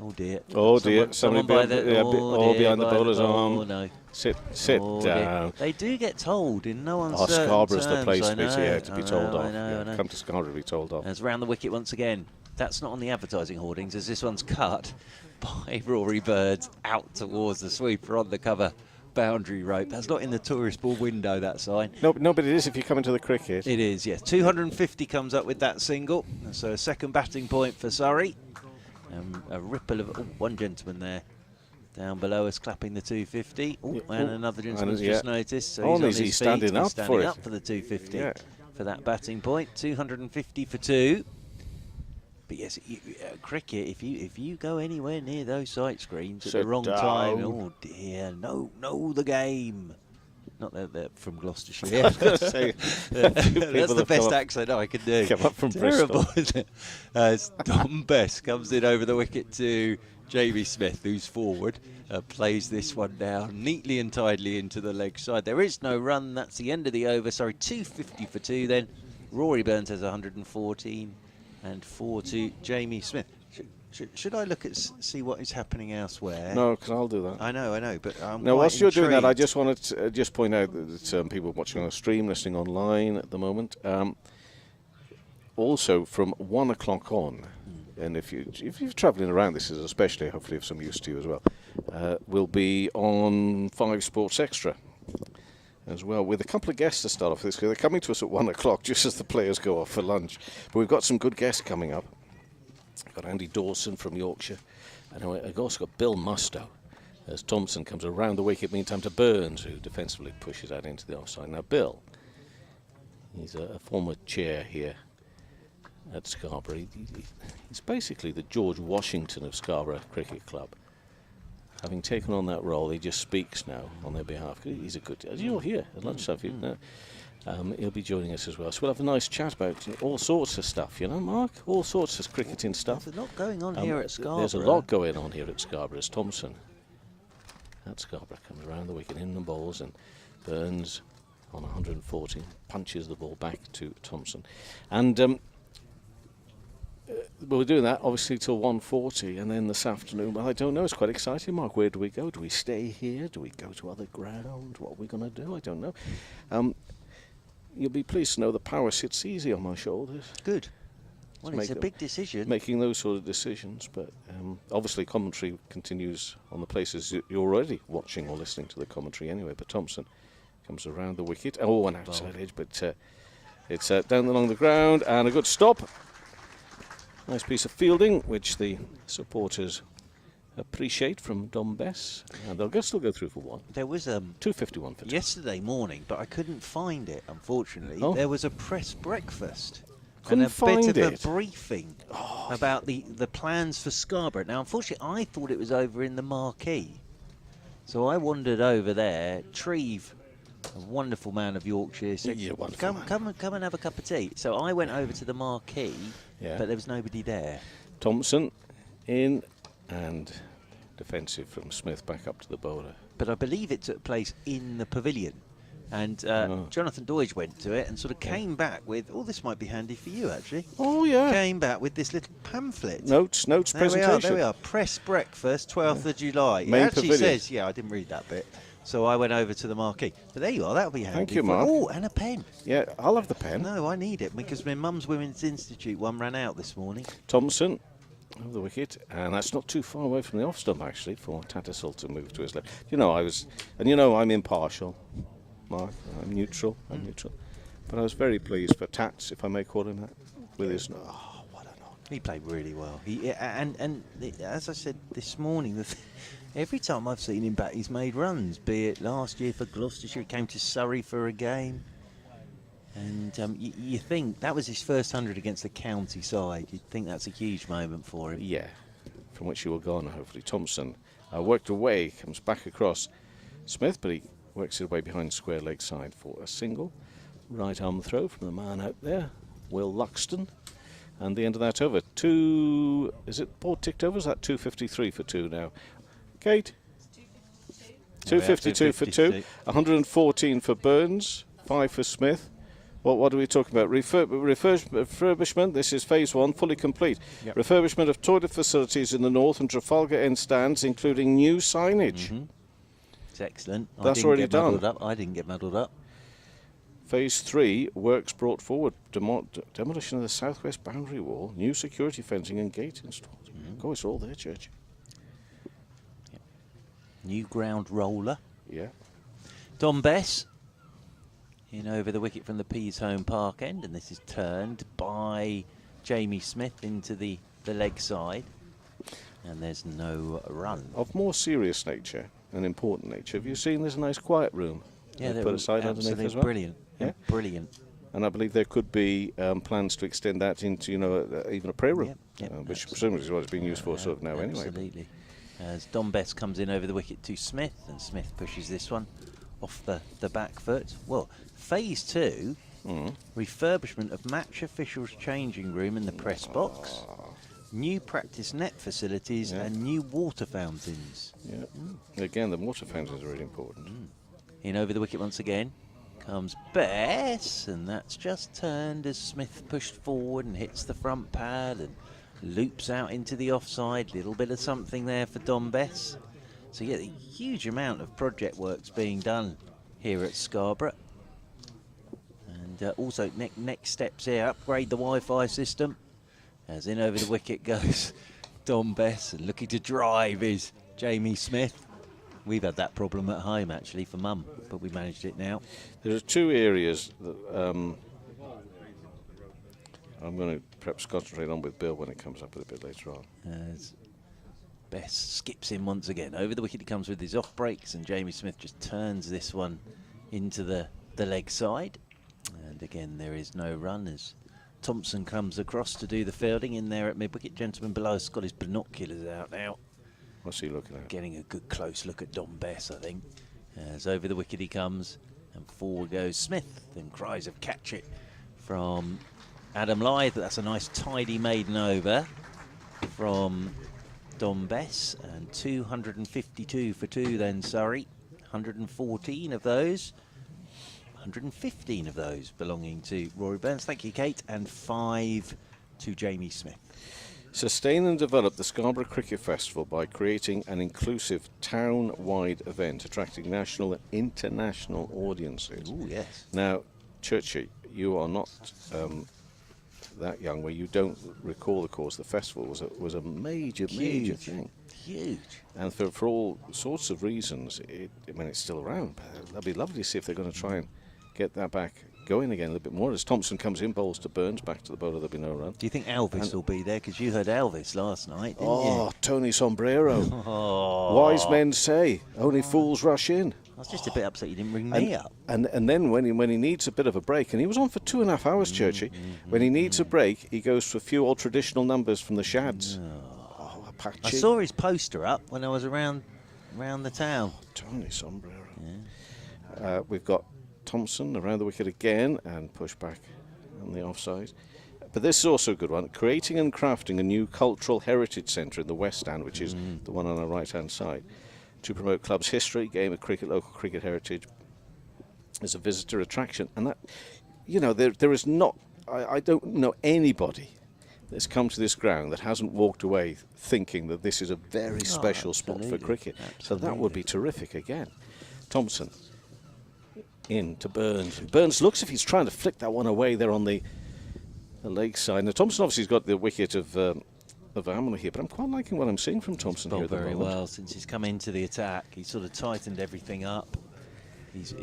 [SPEAKER 5] Oh dear.
[SPEAKER 6] Oh dear.
[SPEAKER 5] Someone
[SPEAKER 6] behind the bowler's arm.
[SPEAKER 5] Oh no.
[SPEAKER 6] Sit down.
[SPEAKER 5] Dear. They do get told in no uncertain
[SPEAKER 6] Scarborough's
[SPEAKER 5] terms.
[SPEAKER 6] the place
[SPEAKER 5] I know,
[SPEAKER 6] to be told off.
[SPEAKER 5] I know.
[SPEAKER 6] Come to Scarborough to be told off.
[SPEAKER 5] As round the wicket once again. That's not on the advertising hoardings, as this one's cut by Rory Burns out towards the sweeper on the cover boundary rope. That's not in the tourist ball window, that sign.
[SPEAKER 6] No, but it is if you come into the cricket.
[SPEAKER 5] It is, yes. 250 comes up with that single. So a second batting point for Surrey. A ripple of one gentleman there down below us clapping the 250. And another gentleman's just noticed. So he's on his feet.
[SPEAKER 6] Standing up for
[SPEAKER 5] the 250 for that batting point. 250 for 2. But yes, cricket, if you go anywhere near those sight screens at the wrong time, oh dear, know the game. Not that they're from Gloucestershire. That's the best accent I can do.
[SPEAKER 6] Come up from
[SPEAKER 5] Terrible,
[SPEAKER 6] Bristol.
[SPEAKER 5] isn't it? As Dombes comes in over the wicket to Jamie Smith, who's forward, plays this one down neatly and tidily into the leg side. There is no run. That's the end of the over. Sorry, 250 for 2 then. Rory Burns has 114 and 4 to Jamie Smith. Should I look at see what is happening elsewhere?
[SPEAKER 6] No, because I'll do that.
[SPEAKER 5] I know, but
[SPEAKER 6] now, whilst you're doing that, I just wanted to just point out that people watching on a stream, listening online at the moment, also from 1 o'clock on, and if you're travelling around, this is especially hopefully of some use to you as well, will be on 5 Sports Extra as well, with a couple of guests to start off this. They're coming to us at 1 o'clock just as the players go off for lunch, but we've got some good guests coming up. Got Andy Dawson from Yorkshire, and I've also got Bill Mustoe as Thompson comes around the wicket, meantime to Burns, who defensively pushes out into the offside. Now Bill, he's a former chair here at Scarborough. He's basically the George Washington of Scarborough Cricket Club. Having taken on that role, he just speaks now on their behalf. He's a good, as you're here at lunchtime, he'll be joining us as well. So we'll have a nice chat about all sorts of stuff, Mark? All sorts of cricketing stuff.
[SPEAKER 5] There's a lot going on here at Scarborough.
[SPEAKER 6] There's a lot going on here at Scarborough. As Thompson at Scarborough comes around the wicket in the balls, and Burns on 114 punches the ball back to Thompson. And we're doing that obviously till 1:40, and then this afternoon, well, I don't know, it's quite exciting, Mark. Where do we go? Do we stay here? Do we go to other ground? What are we going to do? I don't know. You'll be pleased to know the power sits easy on my shoulders.
[SPEAKER 5] Good. Well, it's a big decision.
[SPEAKER 6] Making those sort of decisions, but obviously commentary continues on the places you're already watching or listening to the commentary anyway. But Thompson comes around the wicket. Oh, an outside edge, but it's down along the ground, and a good stop. Nice piece of fielding, which the supporters appreciate from Dombes, and they'll still go through for 1.
[SPEAKER 5] There was
[SPEAKER 6] 251 for 2.
[SPEAKER 5] Yesterday morning, but I couldn't find it, unfortunately.
[SPEAKER 6] Oh.
[SPEAKER 5] There was a press breakfast
[SPEAKER 6] Couldn't
[SPEAKER 5] and a
[SPEAKER 6] find
[SPEAKER 5] bit of
[SPEAKER 6] it.
[SPEAKER 5] a briefing about the plans for Scarborough. Now, unfortunately, I thought it was over in the marquee, so I wandered over there. Treve, a wonderful man of Yorkshire, said, come and have a cup of tea. So I went over to the marquee, but there was nobody there.
[SPEAKER 6] Thompson in, and defensive from Smith back up to the bowler.
[SPEAKER 5] But I believe it took place in the pavilion. And Jonathan Doidge went to it and sort of came back with, this might be handy for you, actually.
[SPEAKER 6] Oh, yeah.
[SPEAKER 5] Came back with this little pamphlet.
[SPEAKER 6] Notes, presentation.
[SPEAKER 5] There we are. Press breakfast, 12th of July.
[SPEAKER 6] Main
[SPEAKER 5] it actually
[SPEAKER 6] pavilion.
[SPEAKER 5] says, I didn't read that bit. So I went over to the marquee. But there you are, that'll be handy.
[SPEAKER 6] Thank you, Mark.
[SPEAKER 5] Oh, and a pen.
[SPEAKER 6] Yeah, I'll have the pen.
[SPEAKER 5] No, I need it because my Mum's Women's Institute one ran out this morning.
[SPEAKER 6] Thompson over the wicket, and that's not too far away from the off stump actually for Tattersall to move to his left. I'm impartial, Mark. I'm neutral. But I was very pleased for Tats, if I may call him that, with his. Oh, what a knock!
[SPEAKER 5] He played really well. As I said this morning, Every time I've seen him bat, he's made runs, be it last year for Gloucestershire, he came to Surrey for a game. And you think that was his first 100 against the county side. You'd think that's a huge moment for him.
[SPEAKER 6] Yeah, from which you will go on, hopefully. Thompson worked away, comes back across Smith, but he works it away behind square leg side for a single. Right arm throw from the man out there, Will Luxton. And the end of that over. Is it board ticked over? Is that 253 for 2 now? Kate? 252 for 2. 114 for Burns, 5 for Smith. What are we talking about? Refurbishment. This is phase 1, fully complete.
[SPEAKER 5] Yep.
[SPEAKER 6] Refurbishment of toilet facilities in the north and Trafalgar end stands, including new signage.
[SPEAKER 5] It's excellent.
[SPEAKER 6] That's already done.
[SPEAKER 5] I didn't get muddled up.
[SPEAKER 6] Phase 3, works brought forward. Demolition of the southwest boundary wall, new security fencing and gate installed. Of course, it's all there, Church.
[SPEAKER 5] Yep. New ground roller.
[SPEAKER 6] Yeah.
[SPEAKER 5] Don Bess in over the wicket from the Peas home park end, and this is turned by Jamie Smith into the leg side, and there's no run.
[SPEAKER 6] Of more serious nature and important nature, have you seen there's a nice quiet room?
[SPEAKER 5] Yeah,
[SPEAKER 6] they put aside underneath as well.
[SPEAKER 5] Brilliant.
[SPEAKER 6] Yeah,
[SPEAKER 5] brilliant.
[SPEAKER 6] And I believe there could be plans to extend that into, even a prayer room, which presumably is what it's being used for sort of now anyway.
[SPEAKER 5] Absolutely. As Don Bess comes in over the wicket to Smith, and Smith pushes this one off the back foot. Well, phase 2, refurbishment of match officials' changing room in the press box, new practice net facilities, and new water fountains.
[SPEAKER 6] Yeah. Again, the water fountains are really important.
[SPEAKER 5] In over the wicket once again comes Bess, and that's just turned as Smith pushed forward and hits the front pad and loops out into the offside. Little bit of something there for Don Bess. So yeah, a huge amount of project works being done here at Scarborough. And also next steps here, upgrade the Wi-Fi system. As in over the wicket goes Don Bess, and looking to drive is Jamie Smith. We've had that problem at home actually for Mum, but we managed it now.
[SPEAKER 6] There are 2 areas that I'm going to perhaps concentrate on with Bill when it comes up a bit later on.
[SPEAKER 5] As Bess skips in once again. Over the wicket he comes with his off breaks, and Jamie Smith just turns this one into the leg side. And again there is no run as Thompson comes across to do the fielding in there at mid-wicket. Gentleman below has got his binoculars out now.
[SPEAKER 6] What's he looking at?
[SPEAKER 5] Getting a good close look at Don Bess, I think. As over the wicket he comes, and forward goes Smith. Then cries of catch it from Adam Lythe. That's a nice tidy maiden over from Don Bess, and 252 for 2 then Surrey. 114 of those. 115 of those belonging to Rory Burns. Thank you, Kate. And 5 to Jamie Smith.
[SPEAKER 6] Sustain and develop the Scarborough Cricket Festival by creating an inclusive town-wide event attracting national and international audiences.
[SPEAKER 5] Oh, yes.
[SPEAKER 6] Now, Churchy, you are not that young where you don't recall, of course, the festival was a major thing.
[SPEAKER 5] Huge.
[SPEAKER 6] And for all sorts of reasons, it's still around. But that'd be lovely to see if they're going to try and get that back going again a little bit more. As Thompson comes in, bowls to Burns, back to the bowler, there'll be no run.
[SPEAKER 5] Do you think Elvis will be there? Because you heard Elvis last night, didn't you?
[SPEAKER 6] Tony Sombrero. Wise men say, only fools rush in.
[SPEAKER 5] I was just a bit upset you didn't ring me up.
[SPEAKER 6] And then when he needs a bit of a break, and he was on for 2.5 hours, Churchy, when he needs a break, he goes for a few old traditional numbers from the Shads. Apache.
[SPEAKER 5] I saw his poster up when I was around the town.
[SPEAKER 6] Tony Sombrero. Yeah. We've got Thompson around the wicket again and push back on the offside. But this is also a good one. Creating and crafting a new cultural heritage centre in the West Stand, which is the one on our right-hand side, to promote club's history, game of cricket, local cricket heritage as a visitor attraction. And that, there is not, I don't know anybody that's come to this ground that hasn't walked away thinking that this is a very special spot for cricket.
[SPEAKER 5] Absolutely.
[SPEAKER 6] So that would be terrific again. Thompson in to Burns. Burns looks if he's trying to flick that one away there on the leg side. Now Thompson obviously has got the wicket of Amla here, but I'm quite liking what I'm seeing from Thompson here at the
[SPEAKER 5] very
[SPEAKER 6] moment.
[SPEAKER 5] well since he's come into the attack. He's sort of tightened everything up.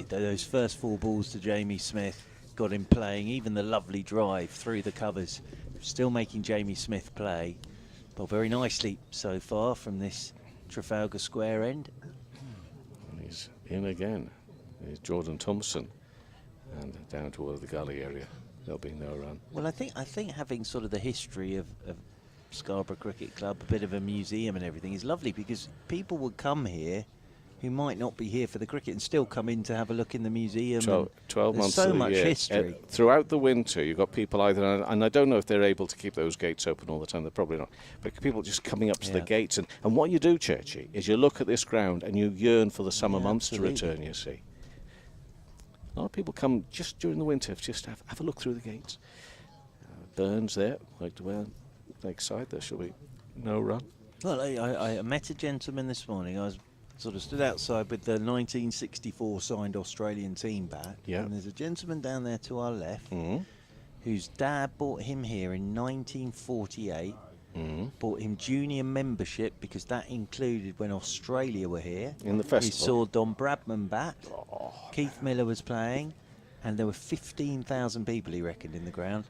[SPEAKER 5] Those first 4 balls to Jamie Smith got him playing. Even the lovely drive through the covers, still making Jamie Smith play. But very nicely so far from this Trafalgar Square end.
[SPEAKER 6] And he's in again. Here's Jordan Thompson. And down toward the gully area. There'll be no run.
[SPEAKER 5] Well, I think having sort of the history of Scarborough Cricket Club, a bit of a museum and everything is lovely, because people would come here who might not be here for the cricket and still come in to have a look in the museum.
[SPEAKER 6] 12 months
[SPEAKER 5] so
[SPEAKER 6] of the
[SPEAKER 5] much
[SPEAKER 6] year.
[SPEAKER 5] history.
[SPEAKER 6] Throughout the winter, you've got people either, and I don't know if they're able to keep those gates open all the time, they're probably not, but people just coming up to the gates. And what you do, Churchy, is you look at this ground and you yearn for the summer months to return, you see. A lot of people come just during the winter, just have a look through the gates. Burns there, like to wear Lakeside, there shall be no run.
[SPEAKER 5] Well, I met a gentleman this morning. I was sort of stood outside with the 1964 signed Australian team bat.
[SPEAKER 6] Yeah.
[SPEAKER 5] And there's a gentleman down there to our left whose dad bought him here in 1948. Bought him junior membership because that included when Australia were here.
[SPEAKER 6] In the festival.
[SPEAKER 5] He saw Don Bradman bat. Keith Miller was playing, and there were 15,000 people, he reckoned, in the ground.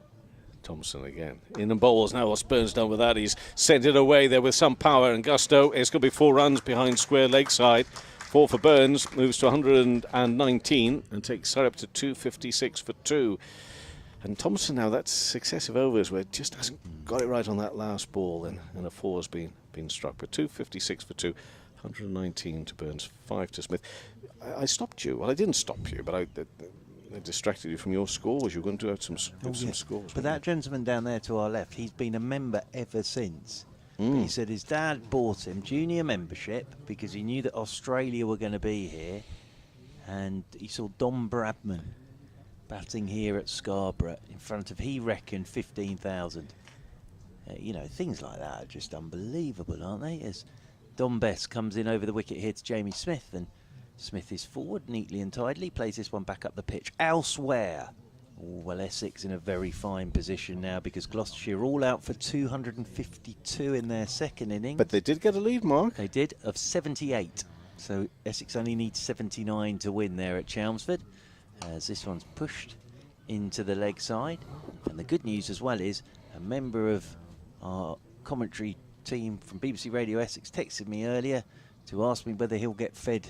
[SPEAKER 6] Thompson again. In and bowls now. What's Burns done with that? He's sent it away there with some power and gusto. It's going to be 4 runs behind square Lakeside. 4 for Burns. Moves to 119 and takes Surrey up to 256 for 2. And Thompson now, that's successive overs where it just hasn't got it right on that last ball, and a 4 has been struck. But 256 for 2. 119 to Burns, 5 to Smith. I stopped you. Well, I didn't stop you, but I distracted you from your scores. You were going to have some scores.
[SPEAKER 5] But that gentleman down there to our left, he's been a member ever since. But he said his dad bought him junior membership because he knew that Australia were going to be here, and he saw Don Bradman batting here at Scarborough in front of, he reckoned, 15,000. You know, things like that are just unbelievable, aren't they? As Don Bess comes in over the wicket here to Jamie Smith, and Smith is forward neatly and tidily, plays this one back up the pitch. Elsewhere, well, Essex in a very fine position now because Gloucestershire all out for 252 in their second innings.
[SPEAKER 6] But they did get a lead, Mark.
[SPEAKER 5] They did, of 78. So Essex only needs 79 to win there at Chelmsford, as this one's pushed into the leg side. And the good news as well is a member of our commentary team from BBC Radio Essex texted me earlier to ask me whether he'll get fed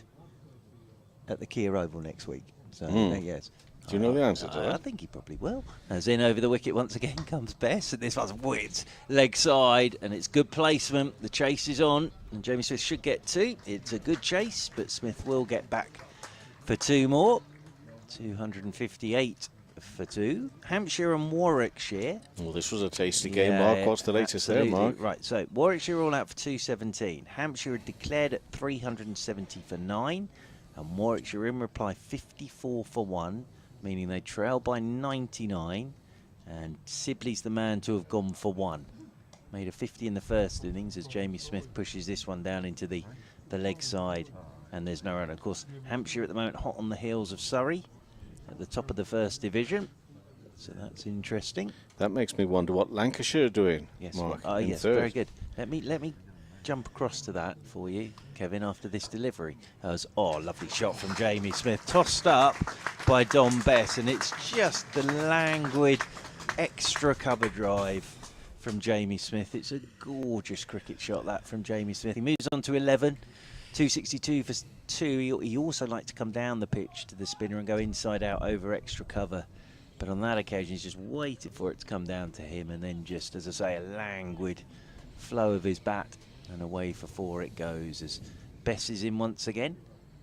[SPEAKER 5] at the Kia Oval next week. So, yes.
[SPEAKER 6] Do you know the answer to that?
[SPEAKER 5] I think he probably will. As in over the wicket once again comes Bess, and this one's width, leg side, and it's good placement. The chase is on, and Jamie Smith should get 2. It's a good chase, but Smith will get back for 2 more. 258 for 2. Hampshire and Warwickshire.
[SPEAKER 6] Well, this was a tasty game, Mark. What's the latest there, Mark?
[SPEAKER 5] Right, so Warwickshire all out for 217. Hampshire declared at 370 for 9. And Warwickshire in reply 54 for 1, meaning they trail by 99. And Sibley's the man to have gone for 1. Made a 50 in the first innings as Jamie Smith pushes this one down into the leg side. And there's no run. Of course, Hampshire at the moment hot on the heels of Surrey at the top of the first division. So that's interesting.
[SPEAKER 6] That makes me wonder what Lancashire are doing,
[SPEAKER 5] Yes,
[SPEAKER 6] Mark.
[SPEAKER 5] yes,
[SPEAKER 6] third.
[SPEAKER 5] very good. Let me jump across to that for you, Kevin, after this delivery. That was, lovely shot from Jamie Smith. Tossed up by Don Bess, and it's just the languid extra cover drive from Jamie Smith. It's a gorgeous cricket shot, that, from Jamie Smith. He moves on to 11. 262 for 2. He also liked to come down the pitch to the spinner and go inside out over extra cover. But on that occasion, he's just waited for it to come down to him, and then just, as I say, a languid flow of his bat. And away for 4 it goes as Bess is in once again.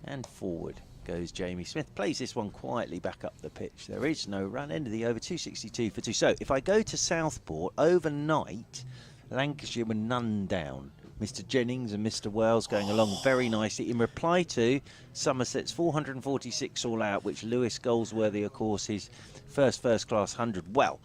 [SPEAKER 5] And forward goes Jamie Smith. Plays this one quietly back up the pitch. There is no run. End of the over, 262 for 2. So if I go to Southport, overnight, Lancashire were none down. Mr. Jennings and Mr. Wells going along very nicely. In reply to Somerset's 446 all out, which Lewis Goldsworthy, of course, his first class 100. Well,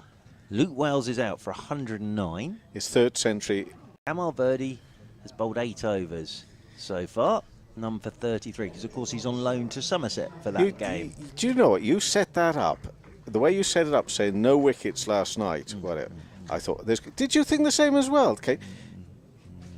[SPEAKER 5] Luke Wells is out for 109.
[SPEAKER 6] His third century.
[SPEAKER 5] Amal Verdi has bowled 8 overs so far. None for 33, because of course he's on loan to Somerset for that game.
[SPEAKER 6] Do you know what? You set that up. The way you set it up, saying no wickets last night. Whatever. I thought. Did you think the same as well? Okay.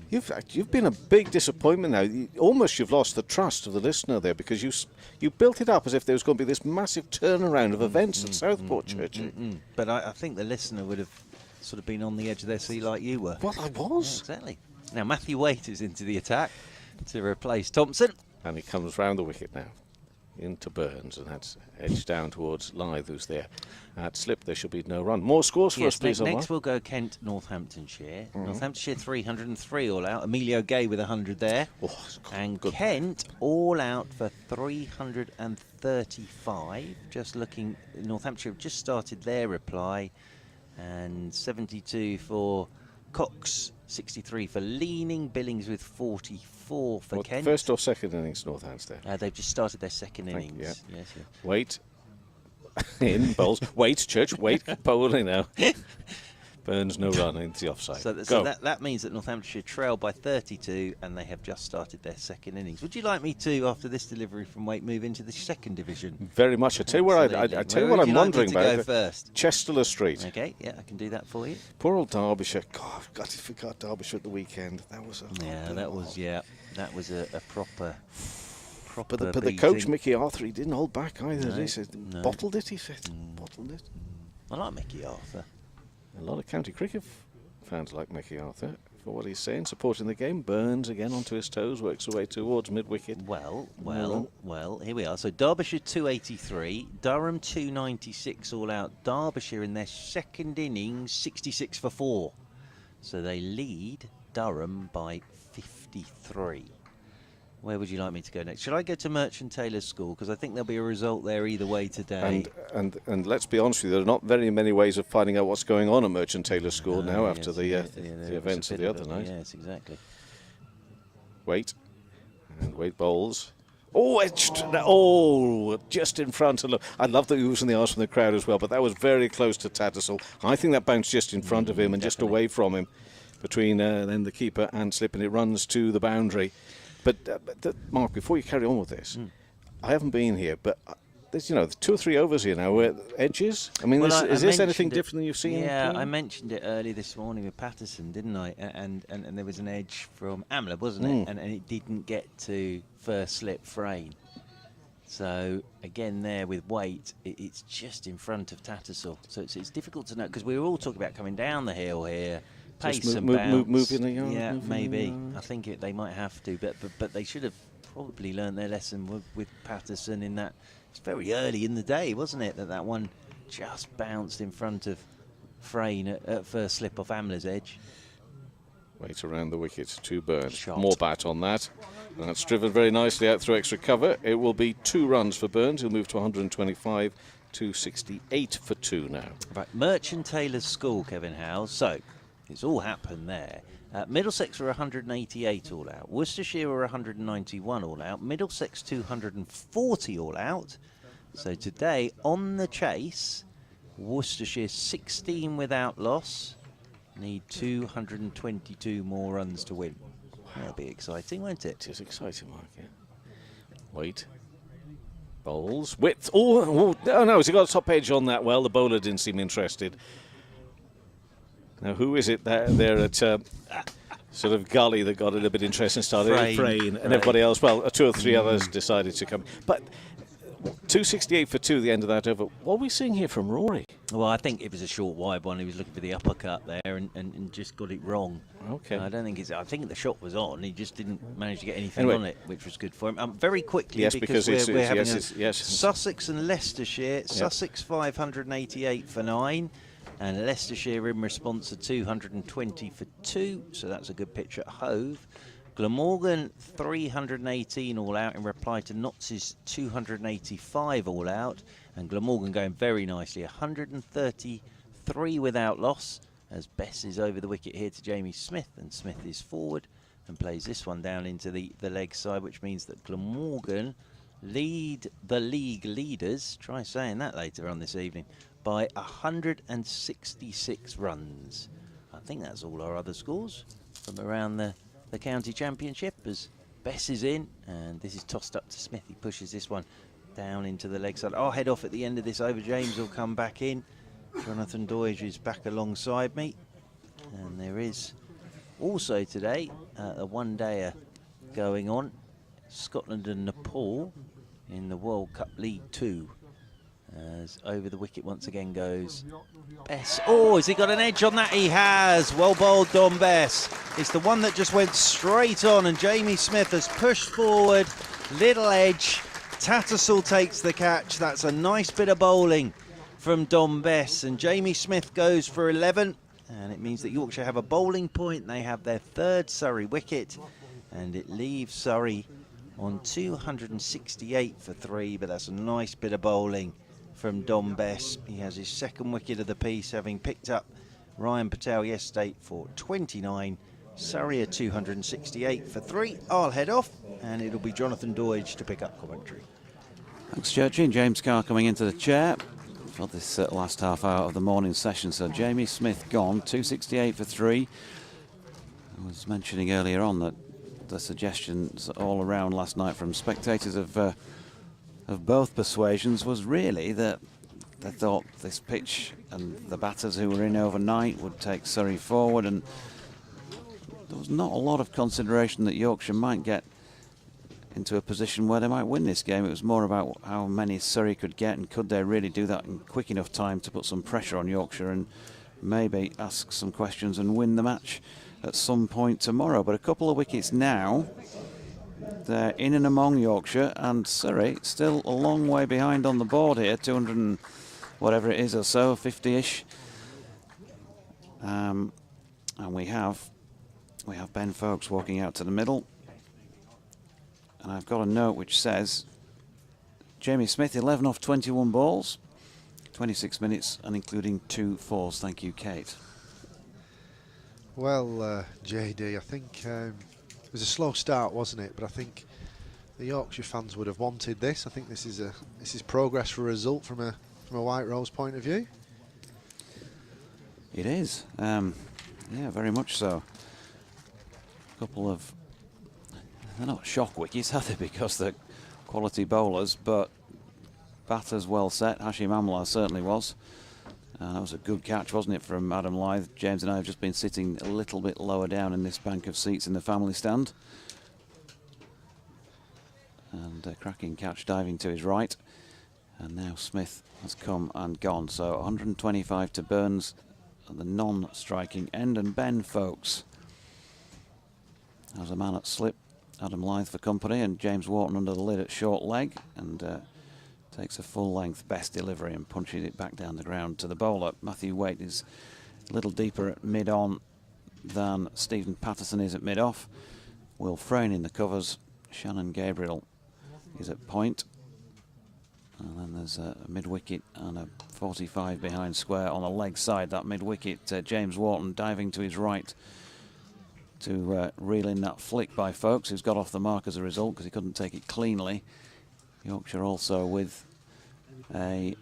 [SPEAKER 6] You've been a big disappointment now. You've lost the trust of the listener there, because you built it up as if there was going to be this massive turnaround of events at Southport, Churchy.
[SPEAKER 5] But I think the listener would have sort of been on the edge of their seat like you were.
[SPEAKER 6] Well, I was.
[SPEAKER 5] Yeah, exactly. Now Matthew Waite is into the attack. to replace Thompson.
[SPEAKER 6] And he comes round the wicket now into Burns, and that's edged down towards Lythe, who's there. At slip, there should be no run. More scores for us, please.
[SPEAKER 5] Next we'll go Kent, Northamptonshire. Northamptonshire 303 all out. Emilio Gay with 100 there.
[SPEAKER 6] Oh,
[SPEAKER 5] and
[SPEAKER 6] good.
[SPEAKER 5] Kent all out for 335. Just looking, Northamptonshire have just started their reply. And 72 for Cox, 63 for Leaning, Billings with 44 for Kent.
[SPEAKER 6] First or second innings, Northampton?
[SPEAKER 5] They've just started their second innings.
[SPEAKER 6] Yeah.
[SPEAKER 5] Yes.
[SPEAKER 6] Wait. In, bowls. Wait, Church, wait. Bowling now. Burns, no run into the offside.
[SPEAKER 5] So that means that Northamptonshire trail by 32, and they have just started their second innings. Would you like me to, after this delivery from Wait, move into the second division?
[SPEAKER 6] Very much. I tell you what, I tell you what I'm wondering about.
[SPEAKER 5] Go first?
[SPEAKER 6] Chesterler Street.
[SPEAKER 5] Okay, yeah, I can do that for you.
[SPEAKER 6] Poor old Derbyshire. God, I forgot Derbyshire at the weekend. That was a
[SPEAKER 5] that was a proper.
[SPEAKER 6] But the coach, Mickey Arthur, he didn't hold back either.
[SPEAKER 5] No,
[SPEAKER 6] He said, bottled it, he said. Bottled it.
[SPEAKER 5] I like Mickey Arthur.
[SPEAKER 6] A lot of county cricket fans like Mickey Arthur for what he's saying, supporting the game. Burns again onto his toes, works away towards mid-wicket.
[SPEAKER 5] Well, here we are. So Derbyshire 283, Durham 296 all out. Derbyshire in their second innings, 66 for 4. So they lead Durham by 53. Where would you like me to go next? Should I go to Merchant Taylor's School? Because I think there'll be a result there either way today.
[SPEAKER 6] And let's be honest with you, there are not very many ways of finding out what's going on at Merchant Taylor's School now after the events of the other night.
[SPEAKER 5] Yes, exactly.
[SPEAKER 6] Wait. And Wait bowls. Oh, edged. Oh, just in front. I love the oohs and the ahs from the crowd as well, but that was very close to Tattersall. I think that bounced just in front of him and just away from him between then the keeper and Slip, and it runs to the boundary. But Mark, before you carry on with this, I haven't been here, but there's 2 or 3 overs here now where edges. I mean, is this anything different than you've seen?
[SPEAKER 5] Yeah, I mentioned it early this morning with Patterson, didn't I? And there was an edge from Amla, wasn't it? And it didn't get to first slip frame. So again, there with Weight, it's just in front of Tattersall. So it's difficult to know because we were all talking about coming down the hill here. Pace and bounce.
[SPEAKER 6] Move in the yard.
[SPEAKER 5] Yeah, maybe. I think they might have to, but they should have probably learned their lesson with Patterson in that. It's very early in the day, wasn't it, that one just bounced in front of Frayne at first slip off Amla's edge.
[SPEAKER 6] Wait around the wicket to Burns.
[SPEAKER 5] Shot.
[SPEAKER 6] More bat on that. And that's driven very nicely out through extra cover. It will be 2 runs for Burns. He'll move to 125, 268 for 2 now.
[SPEAKER 5] Right, Merchant Taylor's School, Kevin Howes. So it's all happened there. Middlesex were 188 all out. Worcestershire were 191 all out. Middlesex 240 all out. So today on the chase, Worcestershire 16 without loss. Need 222 more runs to win. That'll be exciting, won't it?
[SPEAKER 6] It is exciting, Mark, yeah. Wait. Bowls. Width. Oh, no, has he got a top edge on that? Well, the bowler didn't seem interested. Now, who is it there at sort of Gully that got it a bit interesting and started? Frayne. And everybody else. Well, 2 or 3 others decided to come. But 268 for 2 at the end of that over. What are we seeing here from Rory?
[SPEAKER 5] Well, I think it was a short wide one. He was looking for the uppercut there and just got it wrong.
[SPEAKER 6] Okay.
[SPEAKER 5] I don't think I think the shot was on. He just didn't manage to get anything on it, which was good for him. Very quickly,
[SPEAKER 6] yes,
[SPEAKER 5] because we're having
[SPEAKER 6] Sussex
[SPEAKER 5] and Leicestershire. Yep. Sussex 588 for 9. And Leicestershire in response to 220 for 2. So that's a good pitch at Hove. Glamorgan 318 all out in reply to Notts' 285 all out. And Glamorgan going very nicely, 133 without loss, as Bess is over the wicket here to Jamie Smith, and Smith is forward and plays this one down into the leg side, which means that Glamorgan lead the league leaders, try saying that later on this evening, by 166 runs. I think that's all our other scores from around the county championship, as Bess is in, and this is tossed up to Smith. He pushes this one down into the leg side. I'll head off at the end of this over. James will come back in. Jonathan Doidge is back alongside me. And there is also today a one-dayer going on. Scotland and Nepal in the World Cup League 2. As over the wicket once again goes Bess. Oh, has he got an edge on that? He has. Well bowled, Dom Bess. It's the one that just went straight on, and Jamie Smith has pushed forward. Little edge. Tattersall takes the catch. That's a nice bit of bowling from Dom Bess, and Jamie Smith goes for 11, and it means that Yorkshire have a bowling point. They have their third Surrey wicket, and it leaves Surrey on 268 for 3, but that's a nice bit of bowling from Dom Bess. He has his second wicket of the piece, having picked up Ryan Patel yesterday for 29. Surrey are 268 for 3. I'll head off, and it'll be Jonathan Doidge to pick up commentary.
[SPEAKER 4] Thanks, Churchy. And James Carr coming into the chair for this last half hour of the morning session. So Jamie Smith gone, 268 for 3. I was mentioning earlier on that the suggestions all around last night from spectators of both persuasions was really that they thought this pitch and the batters who were in overnight would take Surrey forward, and there was not a lot of consideration that Yorkshire might get into a position where they might win this game. It was more about how many Surrey could get, and could they really do that in quick enough time to put some pressure on Yorkshire and maybe ask some questions and win the match at some point tomorrow. But a couple of wickets now, they're in and among Yorkshire, and Surrey still a long way behind on the board here, 200 and whatever it is or so, 50-ish. And we have Ben Foakes walking out to the middle. And I've got a note which says Jamie Smith 11 off 21 balls, 26 minutes, and including 2 fours. Thank you, Kate.
[SPEAKER 3] Well, JD, I think it was a slow start, wasn't it? But I think the Yorkshire fans would have wanted this. I think this is progress for a result from a White Rose point of view.
[SPEAKER 4] It is, yeah, very much so. A couple of, they're not shock wickets, are they? Because they're quality bowlers, but batters well set. Hashim Amla certainly was. That was a good catch, wasn't it, from Adam Lyth? James and I have just been sitting a little bit lower down in this bank of seats in the family stand. And a cracking catch diving to his right. And now Smith has come and gone. So 125 to Burns at the non-striking end. And Ben Foakes has a man at slip. Adam Lyth for company, and James Wharton under the lid at short leg. And takes a full-length best delivery and punches it back down the ground to the bowler. Matthew Waite is a little deeper at mid-on than Stephen Patterson is at mid-off. Will Frayne in the covers. Shannon Gabriel is at point. And then there's a mid-wicket and a 45 behind square on the leg side. That mid-wicket, James Wharton diving to his right to reel in that flick by Foakes, who's got off the mark as a result because he couldn't take it cleanly. Yorkshire also with a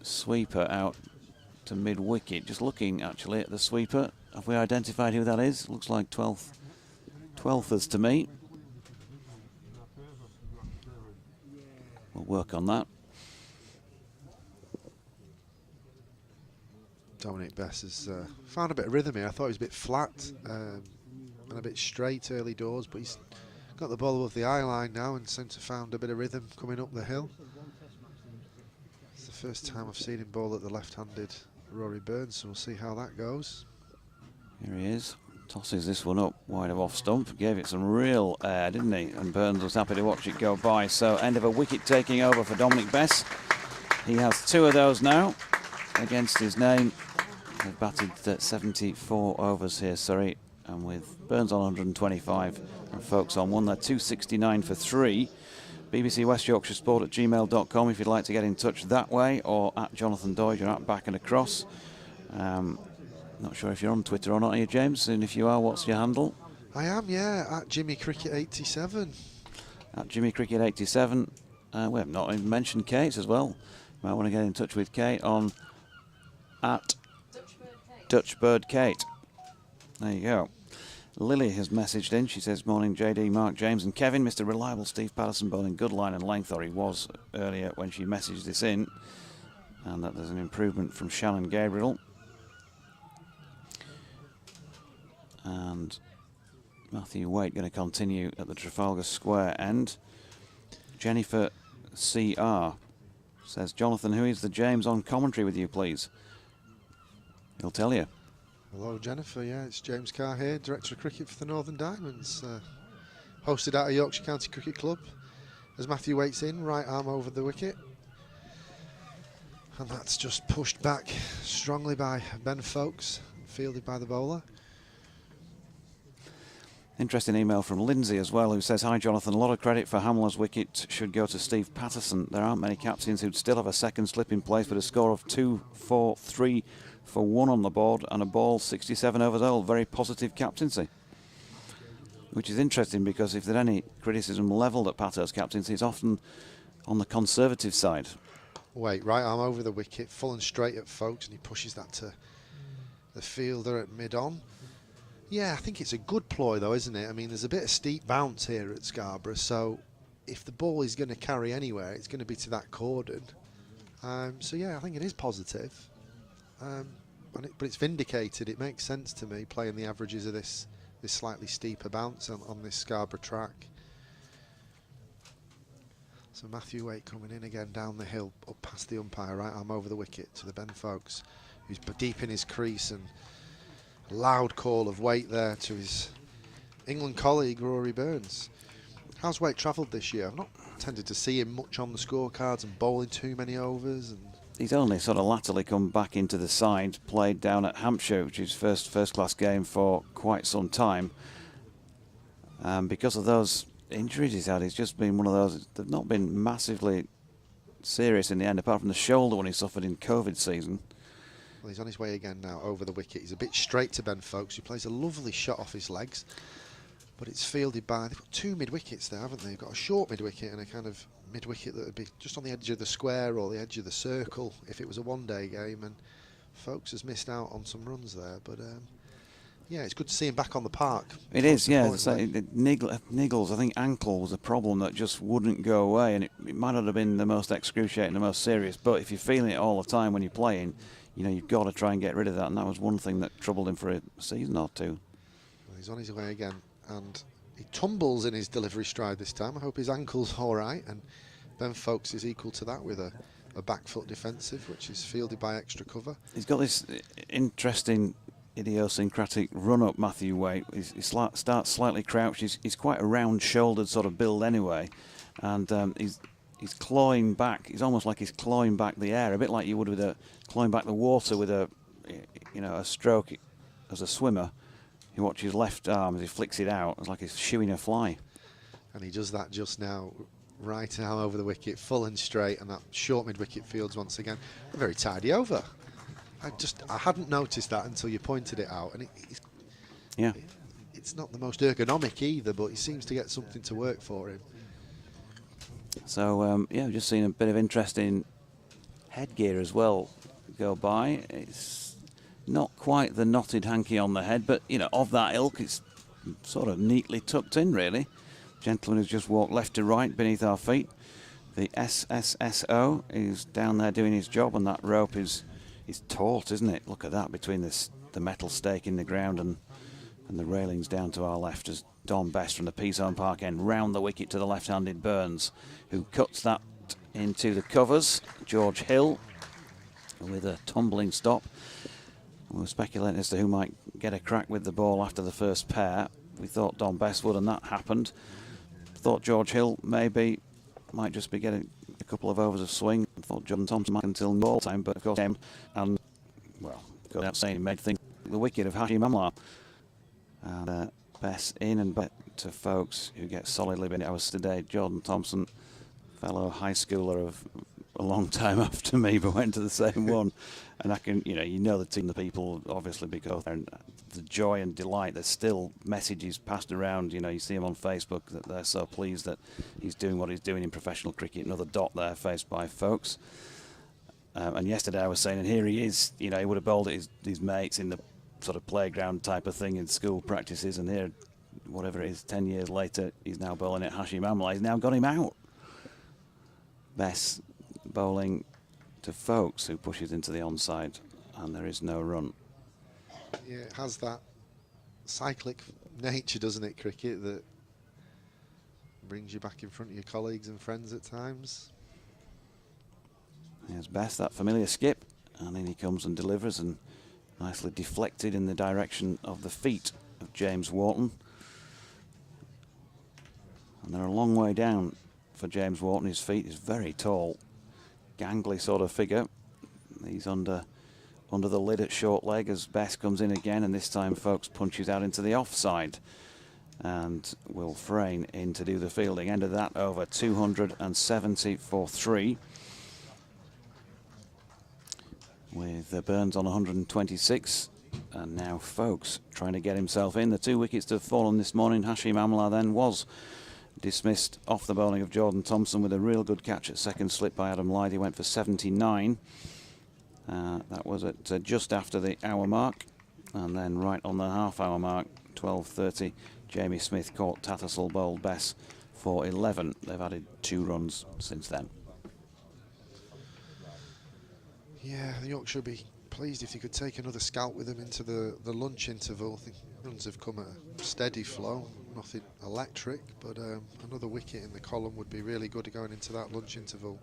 [SPEAKER 4] sweeper out to mid-wicket. Just looking actually at the sweeper. Have we identified who that is? Looks like 12thers to me. We'll work on that.
[SPEAKER 3] Dominic Bess has found a bit of rhythm here. I thought he was a bit flat and a bit straight early doors, but he's got the ball above the eye line now and seems to have found a bit of rhythm coming up the hill. It's the first time I've seen him bowl at the left-handed Rory Burns, so we'll see how that goes.
[SPEAKER 4] Here he is. Tosses this one up wide of off stump. Gave it some real air, didn't he? And Burns was happy to watch it go by. So end of a wicket taking over for Dominic Bess. He has 2 of those now against his name. They've batted 74 overs here, Surrey. And with Burns on 125 and Foakes on 1, they're 269 for 3. BBC West Yorkshire Sport at gmail.com if you'd like to get in touch that way, or at Jonathan Doidge, you're at back and across. Not sure if you're on Twitter or not, are you, James? And if you are, what's your handle?
[SPEAKER 3] I am, yeah, at Jimmy Cricket 87.
[SPEAKER 4] At Jimmy Cricket 87. We have not even mentioned Kate as well. You might want to get in touch with Kate on at Dutchbird Kate. There you go. Lily has messaged in. She says, morning JD, Mark, James and Kevin. Mr. Reliable Steve Patterson bowling good line and length, or he was earlier when she messaged this in. And that there's an improvement from Shannon Gabriel. And Matthew Waite going to continue at the Trafalgar Square end. Jennifer CR Says Jonathan, who is the James on commentary with you, please? He'll tell you.
[SPEAKER 3] Hello, Jennifer. Yeah, it's James Carr here, Director of Cricket for the Northern Diamonds. Hosted out of Yorkshire County Cricket Club. As Matthew Waite's in, right arm over the wicket. And that's just pushed back strongly by Ben Folkes, fielded by the bowler.
[SPEAKER 4] Interesting email from Lindsay as well, who says, hi Jonathan, a lot of credit for Hamler's wicket should go to Steve Patterson. There aren't many captains who'd still have a second slip in place with a score of 2, 4, 3 for 1 on the board and a ball 67 overs old. Very positive captaincy. Which is interesting because if there's any criticism levelled at Pato's captaincy, it's often on the conservative side.
[SPEAKER 3] Wait, right arm over the wicket, full and straight at Folkes, and he pushes that to the fielder at mid-on. Yeah, I think it's a good ploy though, isn't it? I mean, there's a bit of steep bounce here at Scarborough, so if the ball is going to carry anywhere, it's going to be to that cordon. So yeah, I think it is positive. But it's vindicated. It makes sense to me, playing the averages of this slightly steeper bounce on this Scarborough track. So Matthew Waite coming in again down the hill, up past the umpire, right arm over the wicket to the Ben Folkes, who's deep in his crease, and a loud call of Waite there to his England colleague Rory Burns. How's Waite travelled this year? I've not tended to see him much on the scorecards and bowling too many overs. And
[SPEAKER 4] he's only sort of latterly come back into the side, played down at Hampshire, which is first class game for quite some time. Because of those injuries he's had, he's just been one of those, they've not been massively serious in the end, apart from the shoulder one he suffered in COVID season.
[SPEAKER 3] Well, he's on his way again now over the wicket. He's a bit straight to Ben Folkes, who plays a lovely shot off his legs, but it's fielded by, they've got 2 mid-wickets there, haven't they? They've got a short mid-wicket and a kind of mid-wicket that would be just on the edge of the square or the edge of the circle if it was a one-day game, and Folkes has missed out on some runs there, but yeah, it's good to see him back on the park.
[SPEAKER 4] It is, yeah. Niggles, I think ankle was a problem that just wouldn't go away, and it might not have been the most excruciating, the most serious, but if you're feeling it all the time when you're playing, you know, you've got to try and get rid of that, and that was one thing that troubled him for a season or two.
[SPEAKER 3] Well, he's on his way again, and he tumbles in his delivery stride this time. I hope his ankle's all right, and Ben Folkes is equal to that with a back foot defensive, which is fielded by extra cover.
[SPEAKER 4] He's got this interesting idiosyncratic run-up, Matthew Waite. He starts slightly crouched. He's quite a round-shouldered sort of build anyway, and he's clawing back. He's almost like he's clawing back the air, a bit like you would with clawing back the water with a stroke as a swimmer. You watch his left arm as he flicks it out. It's like he's shooing a fly.
[SPEAKER 3] And he does that just now, right arm over the wicket, full and straight, and that short mid-wicket fields once again. A very tidy over. I hadn't noticed that until you pointed it out, and it's not the most ergonomic either, but he seems to get something to work for him.
[SPEAKER 4] So yeah, we've just seen a bit of interest in headgear as well go by. It's not quite the knotted hanky on the head, but you know, of that ilk, it's sort of neatly tucked in really. Gentleman who's just walked left to right beneath our feet. The SSSO is down there doing his job, and that rope is taut, isn't it? Look at that, between the metal stake in the ground and the railings down to our left, as Don Best from the Peace-Home Park end round the wicket to the left-handed Burns, who cuts that into the covers. George Hill with a tumbling stop. We were speculating as to who might get a crack with the ball after the first pair. We thought Don Best would, and that happened. Thought George Hill might just be getting a couple of overs of swing. Thought John Thompson might until ball time, but of course came and, well, go without saying, he made the wicket of Hashim Amla. And Best in and back to Folkes, who gets solidly in hours today. Jordan Thompson, fellow high schooler of a long time after me, but went to the same one. And I can, you know the team, the people, obviously, because they're the joy and delight. There's still messages passed around. You see them on Facebook that they're so pleased that he's doing what he's doing in professional cricket. Another dot there faced by Folkes. And yesterday I was saying, and here he is. He would have bowled at his mates in the sort of playground type of thing in school practices, and here, whatever it is, 10 years later, he's now bowling at Hashim Amla. He's now got him out. Best bowling to Folkes, who pushes into the onside, and there is no run.
[SPEAKER 3] Yeah, it has that cyclic nature, doesn't it, cricket, that brings you back in front of your colleagues and friends at times.
[SPEAKER 4] Here's Best, that familiar skip, and in he comes and delivers, and nicely deflected in the direction of the feet of James Wharton. And they're a long way down for James Wharton. His feet is very tall, gangly sort of figure. He's under the lid at short leg as Best comes in again, and this time Folks punches out into the offside and will Frayne in to do the fielding. End of that over 270 for 3. With Burns on 126, and now Folks trying to get himself in. The 2 wickets that have fallen this morning. Hashim Amla then was dismissed off the bowling of Jordan Thompson with a real good catch at second slip by Adam Lyde. He went for 79. That was at just after the hour mark, and then right on the half-hour mark, 12:30, Jamie Smith caught Tattersall bowled Bess for 11. They've added 2 runs since then.
[SPEAKER 3] Yeah, the Yorkshire would be pleased if you could take another scout with them into the lunch interval. I think runs have come at a steady flow, nothing electric, but another wicket in the column would be really good going into that lunch interval.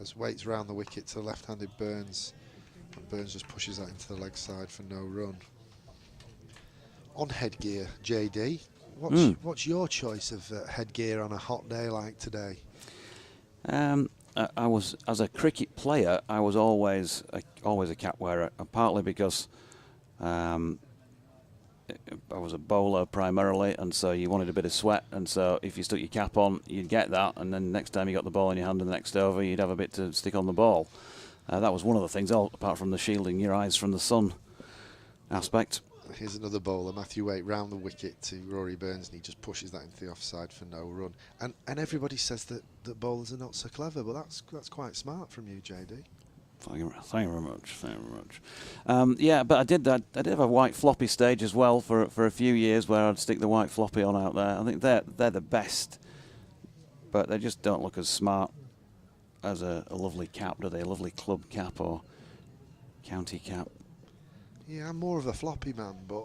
[SPEAKER 3] As waits round the wicket to left-handed Burns, and Burns just pushes that into the leg side for no run. On headgear, JD, what's your choice of headgear on a hot day like today?
[SPEAKER 4] I was, as a cricket player, I was always a cap wearer, partly because I was a bowler primarily, and so you wanted a bit of sweat, and so if you stuck your cap on, you'd get that, and then next time you got the ball in your hand and the next over, you'd have a bit to stick on the ball. That was one of the things, apart from the shielding your eyes from the sun aspect.
[SPEAKER 3] Here's another bowler, Matthew Waite, round the wicket to Rory Burns, and he just pushes that into the offside for no run. And everybody says that bowlers are not so clever, but that's quite smart from you, JD.
[SPEAKER 4] Thank you very much. Thank you very much. Yeah, but I did have a white floppy stage as well for a few years where I'd stick the white floppy on out there. I think they're the best, but they just don't look as smart as a lovely cap, do they? A lovely club cap or county cap.
[SPEAKER 3] Yeah, I'm more of a floppy man, but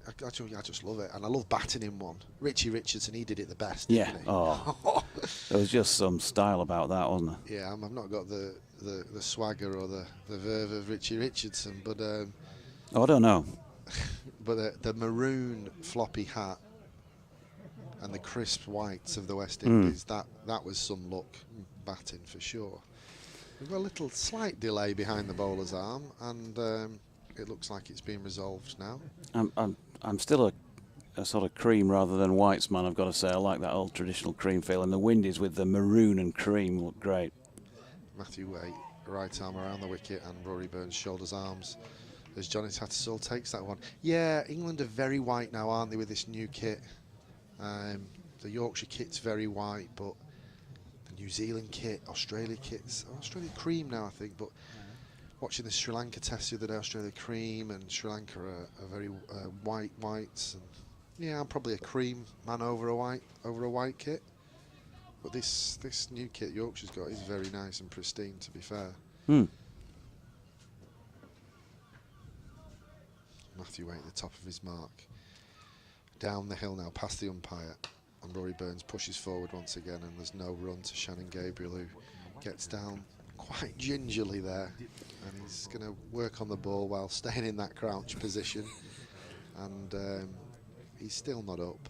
[SPEAKER 3] I just love it, and I love batting in one. Richie Richardson, he did it the best, didn't he?
[SPEAKER 4] Oh, there was just some style about that, wasn't there?
[SPEAKER 3] Yeah, I've not got the swagger or the verve of Richie Richardson, but
[SPEAKER 4] I don't know.
[SPEAKER 3] But the maroon floppy hat and the crisp whites of the West Indies, that was some luck batting for sure. We've got a little slight delay behind the bowler's arm, and it looks like it's been resolved now.
[SPEAKER 4] I'm still a sort of cream rather than whites man, I've got to say. I like that old traditional cream feel, and the Windies with the maroon and cream look great.
[SPEAKER 3] Matthew Waite, right arm around the wicket, and Rory Burns shoulders arms as Johnny Tattersall takes that one. Yeah, England are very white now, aren't they, with this new kit? The Yorkshire kit's very white, but the New Zealand kit, Australia cream now, I think, but watching the Sri Lanka test the other day, Australia cream, and Sri Lanka are very whites. And yeah, I'm probably a cream man over a white kit. But this new kit Yorkshire's got is very nice and pristine, to be fair. Matthew Waite at the top of his mark. Down the hill now, past the umpire, and Rory Burns pushes forward once again, and there's no run to Shannon Gabriel, who gets down quite gingerly there, and he's going to work on the ball while staying in that crouch position, and he's still not up.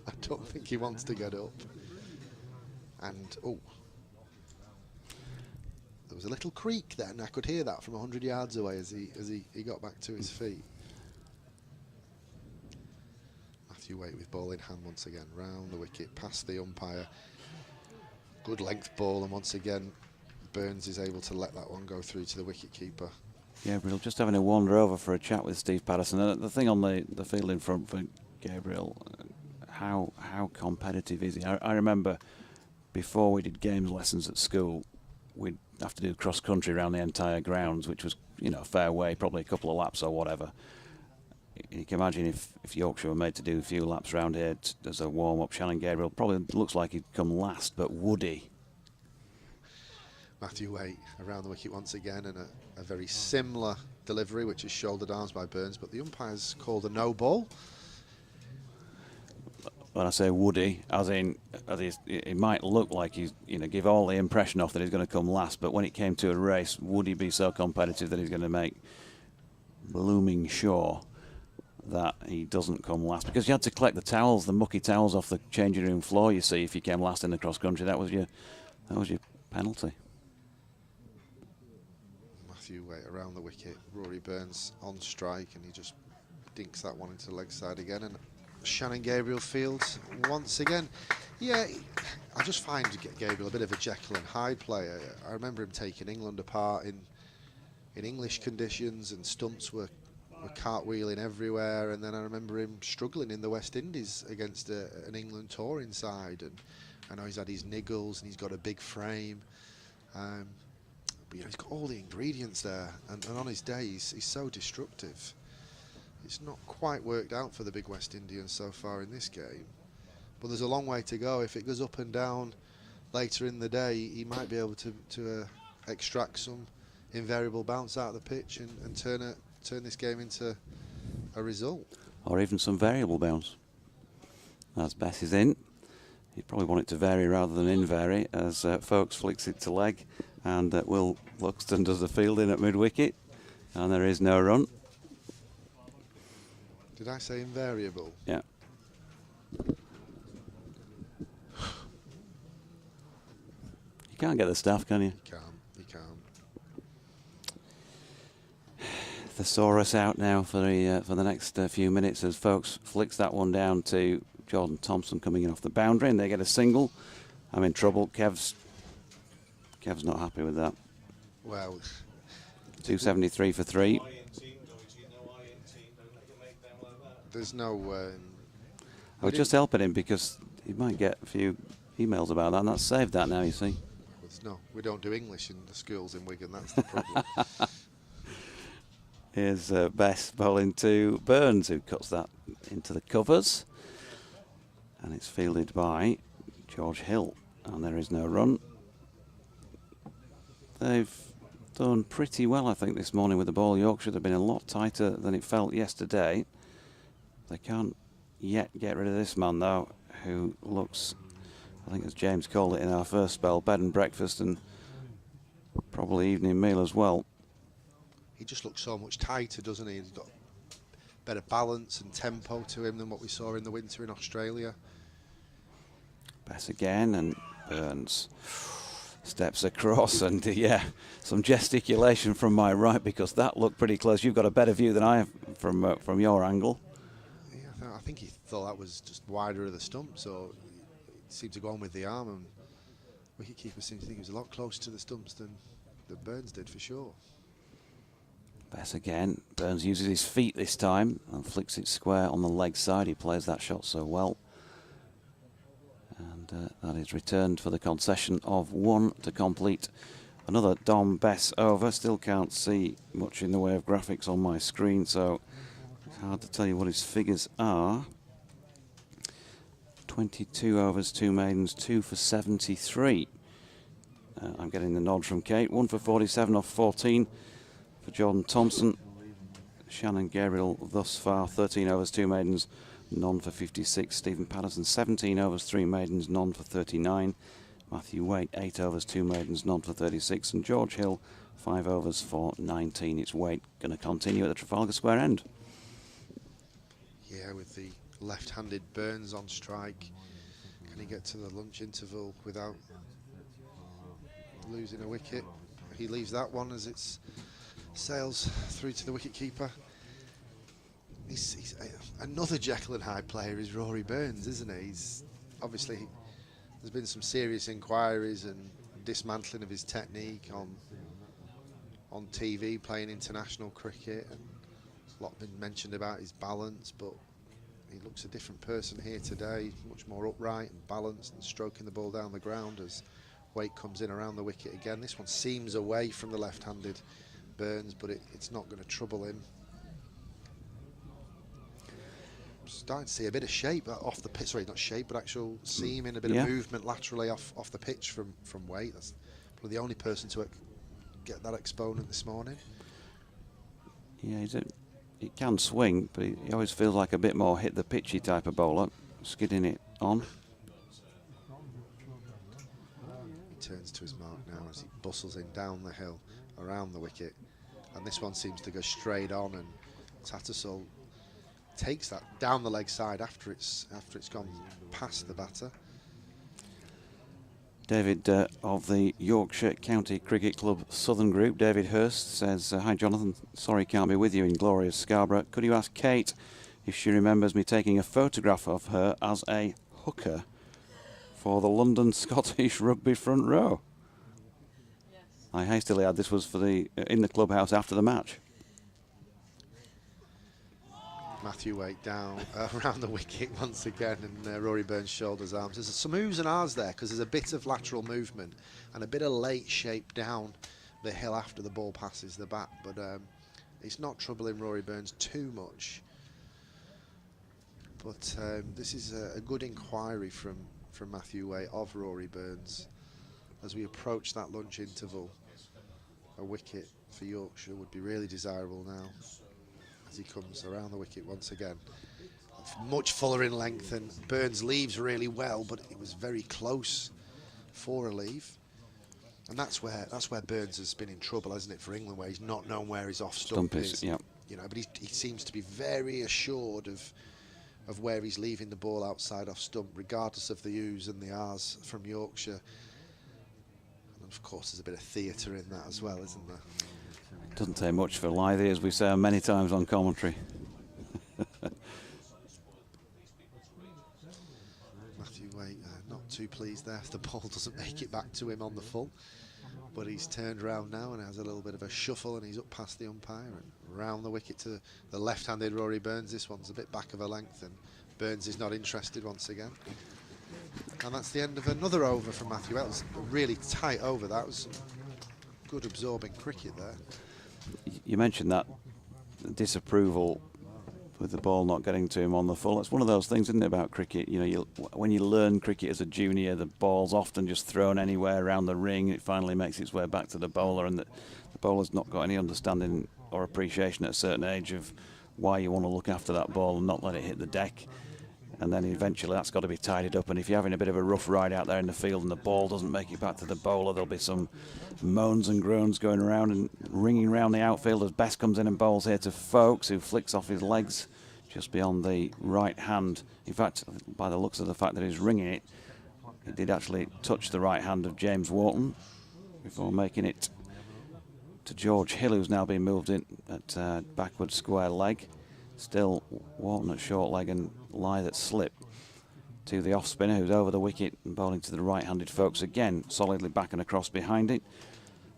[SPEAKER 3] I don't think he wants to get up. And there was a little creak then. I could hear that from 100 yards away as he got back to his feet. Matthew Waite with ball in hand once again, round the wicket, past the umpire. Good length ball, and once again Burns is able to let that one go through to the wicket keeper. Gabriel
[SPEAKER 4] just having a wander over for a chat with Steve Patterson. The thing on the fielding front for Gabriel, how competitive is he? I remember before we did games lessons at school, we'd have to do cross country around the entire grounds, which was, a fair way, probably a couple of laps or whatever. You can imagine if Yorkshire were made to do a few laps around here as a warm-up, Shannon Gabriel probably looks like he'd come last, but would he?
[SPEAKER 3] Matthew Waite around the wicket once again, and a very similar delivery, which is shouldered arms by Burns, but the umpire's called a no ball.
[SPEAKER 4] when I say woody, as in, it might look like he's, give all the impression off that he's going to come last, but when it came to a race, would he be so competitive that he's going to make blooming sure that he doesn't come last? Because you had to collect the towels, the mucky towels off the changing room floor, you see, if you came last in the cross country. That was your penalty.
[SPEAKER 3] Matthew Waite around the wicket, Rory Burns on strike, and he just dinks that one into the leg side again. And Shannon Gabriel fields once again. Yeah, I just find Gabriel a bit of a Jekyll and Hyde player. I remember him taking England apart in English conditions, and stumps were cartwheeling everywhere, and then I remember him struggling in the West Indies against an England touring side, and I know he's had his niggles and he's got a big frame, but he's got all the ingredients there, and on his day he's so destructive. It's not quite worked out for the big West Indians so far in this game, but there's a long way to go. If it goes up and down later in the day, he might be able to extract some invariable bounce out of the pitch and turn this game into a result. Or
[SPEAKER 4] even some variable bounce. As Bess is in. You'd probably want it to vary rather than invary, as Folkes flicks it to leg, and Will Luxton does the fielding at mid-wicket, and there is no run.
[SPEAKER 3] Did I say invariable?
[SPEAKER 4] Yeah. You can't get the staff, can you?
[SPEAKER 3] You can't.
[SPEAKER 4] Thesaurus out now for the next few minutes as Folkes flicks that one down to Jordan Thompson coming in off the boundary, and they get a single. I'm in trouble. Kev's not happy with that.
[SPEAKER 3] Well,
[SPEAKER 4] 273 for 3.
[SPEAKER 3] There's no...
[SPEAKER 4] I was just helping him because he might get a few emails about that, and that's saved that now, you see.
[SPEAKER 3] No, we don't do English in the schools in Wigan, that's the problem.
[SPEAKER 4] Here's Bess bowling to Burns, who cuts that into the covers. And it's fielded by George Hill, and there is no run. They've done pretty well, I think, this morning with the ball. Yorkshire, they've been a lot tighter than it felt yesterday. They can't yet get rid of this man, though, who looks, I think as James called it in our first spell, bed and breakfast and probably evening meal as well.
[SPEAKER 3] He just looks so much tighter, doesn't he? He's got better balance and tempo to him than what we saw in the winter in Australia.
[SPEAKER 4] Bess again, and Burns steps across, and yeah, some gesticulation from my right because that looked pretty close. You've got a better view than I have from your angle.
[SPEAKER 3] Yeah, I think he thought that was just wider of the stump, so it seemed to go on with the arm, and wicketkeeper seemed to think he was a lot closer to the stumps than Burns did for sure.
[SPEAKER 4] Bess again. Burns uses his feet this time and flicks it square on the leg side. He plays that shot so well. And that is returned for the concession of 1 to complete another Dom Bess over. Still can't see much in the way of graphics on my screen, so it's hard to tell you what his figures are. 22 overs, 2 maidens, 2 for 73. I'm getting the nod from Kate. 1 for 47 off 14 for Jordan Thompson. Shannon Gabriel thus far, 13 overs, 2 maidens, none for 56. Stephen Patterson, 17 overs, 3 maidens, none for 39. Matthew Waite, 8 overs, 2 maidens, none for 36. And George Hill, 5 overs for 19. It's Waite going to continue at the Trafalgar Square end.
[SPEAKER 3] Yeah, with the left-handed Burns on strike. Can he get to the lunch interval without losing a wicket? He leaves that one as it's sails through to the wicketkeeper. He's another Jekyll and Hyde player is Rory Burns, isn't he? He's obviously, there's been some serious inquiries and dismantling of his technique on TV, playing international cricket, and a lot been mentioned about his balance, but he looks a different person here today, much more upright and balanced and stroking the ball down the ground as Waite comes in around the wicket again. This one seems away from the left-handed Burns, but it's not going to trouble him. Starting to see a bit of shape off the pitch. Sorry, not shape, but actual seam, a bit of movement laterally off the pitch from Waite. That's probably the only person to get that exponent this morning.
[SPEAKER 4] Yeah, he can swing, but he always feels like a bit more hit the pitchy type of bowler, skidding it on.
[SPEAKER 3] He turns to his mark now as he bustles in down the hill around the wicket, and this one seems to go straight on, and Tattersall takes that down the leg side after it's gone past the batter.
[SPEAKER 4] David of the Yorkshire County Cricket Club Southern Group, David Hurst, says, hi Jonathan, sorry can't be with you in glorious Scarborough. Could you ask Kate if she remembers me taking a photograph of her as a hooker for the London Scottish Rugby front row? Yes. I hastily add this was for the in the clubhouse after the match.
[SPEAKER 3] Matthew Waite down around the wicket once again, and Rory Burns shoulders arms. There's some oohs and ahs there because there's a bit of lateral movement and a bit of late shape down the hill after the ball passes the bat, but it's not troubling Rory Burns too much. But this is a good inquiry from Matthew Waite of Rory Burns as we approach that lunch interval. A wicket for Yorkshire would be really desirable now, as he comes around the wicket once again. Much fuller in length, and Burns leaves really well, but it was very close for a leave. And that's where Burns has been in trouble, hasn't it, for England, where he's not known where his off stump is.
[SPEAKER 4] Yep.
[SPEAKER 3] You know, but he seems to be very assured of where he's leaving the ball outside off stump, regardless of the oohs and the ahs from Yorkshire. And of course, there's a bit of theatre in that as well, isn't there?
[SPEAKER 4] Doesn't take much for Lythy, as we say many times on commentary.
[SPEAKER 3] Matthew Waite not too pleased there if the ball doesn't make it back to him on the full. But he's turned round now and has a little bit of a shuffle, and he's up past the umpire and round the wicket to the left-handed Rory Burns. This one's a bit back of a length, and Burns is not interested once again. And that's the end of another over from Matthew. That was a really tight over. That was good absorbing cricket there.
[SPEAKER 4] You mentioned that disapproval with the ball not getting to him on the full. It's one of those things, isn't it, about cricket? You know, when you learn cricket as a junior, the ball's often just thrown anywhere around the ring. It finally makes its way back to the bowler, and the bowler's not got any understanding or appreciation at a certain age of why you want to look after that ball and not let it hit the deck. And then eventually that's got to be tidied up, and if you're having a bit of a rough ride out there in the field and the ball doesn't make it back to the bowler, there'll be some moans and groans going around and ringing around the outfield as Best comes in and bowls here to Folkes, who flicks off his legs just beyond the right hand. In fact, by the looks of the fact that he's ringing it, it did actually touch the right hand of James Wharton before making it to George Hill, who's now been moved in at backward square leg. Still Wharton at short leg and Lythe at slip to the off spinner, who's over the wicket and bowling to the right-handed Folkes again, solidly back and across behind it.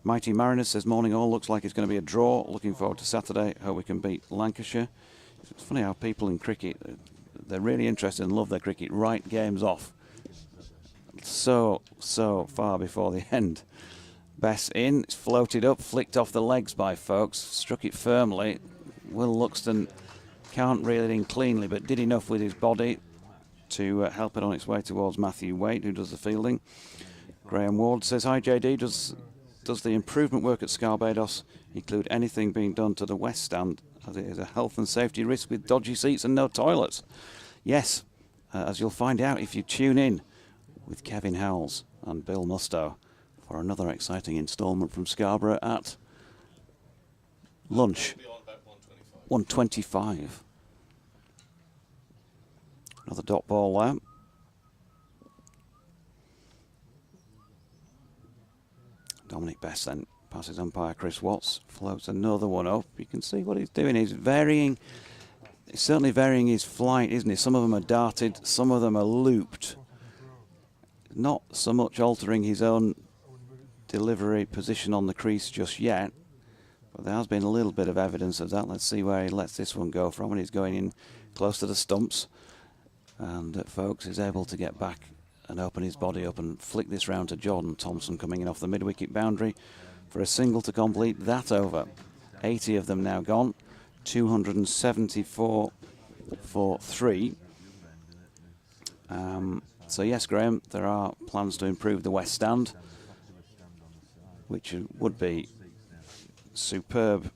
[SPEAKER 4] Mighty Mariners says, morning all, looks like it's going to be a draw. Looking forward to Saturday. Hope we can beat Lancashire. It's funny how people in cricket, they're really interested and love their cricket right games off. So far before the end. Bess in, it's floated up, flicked off the legs by Folkes, struck it firmly. Will Luxton can't reel it in cleanly, but did enough with his body to help it on its way towards Matthew Waite, who does the fielding. Graham Ward says, hi JD, does the improvement work at Scarbados include anything being done to the west stand, as it is a health and safety risk with dodgy seats and no toilets? Yes, as you'll find out if you tune in with Kevin Howells and Bill Mustoe for another exciting instalment from Scarborough at lunch. 125. Another dot ball there. Dominic Best then passes umpire Chris Watts, floats another one up. You can see what he's doing. He's varying, he's certainly varying his flight, isn't he? Some of them are darted, some of them are looped. Not so much altering his own delivery position on the crease just yet, but there has been a little bit of evidence of that. Let's see where he lets this one go from, and he's going in close to the stumps, and Folkes is able to get back and open his body up and flick this round to Jordan Thompson, coming in off the mid-wicket boundary for a single to complete that over. 80 of them now gone, 274 for 3. So yes, Graham, there are plans to improve the west stand, which would be superb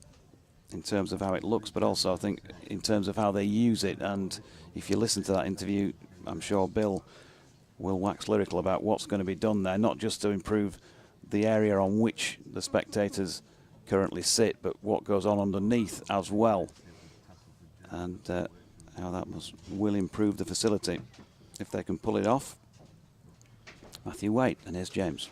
[SPEAKER 4] in terms of how it looks, but also I think in terms of how they use it. And if you listen to that interview, I'm sure Bill will wax lyrical about what's going to be done there, not just to improve the area on which the spectators currently sit, but what goes on underneath as well, and how that will improve the facility if they can pull it off. Matthew Waite, and here's James.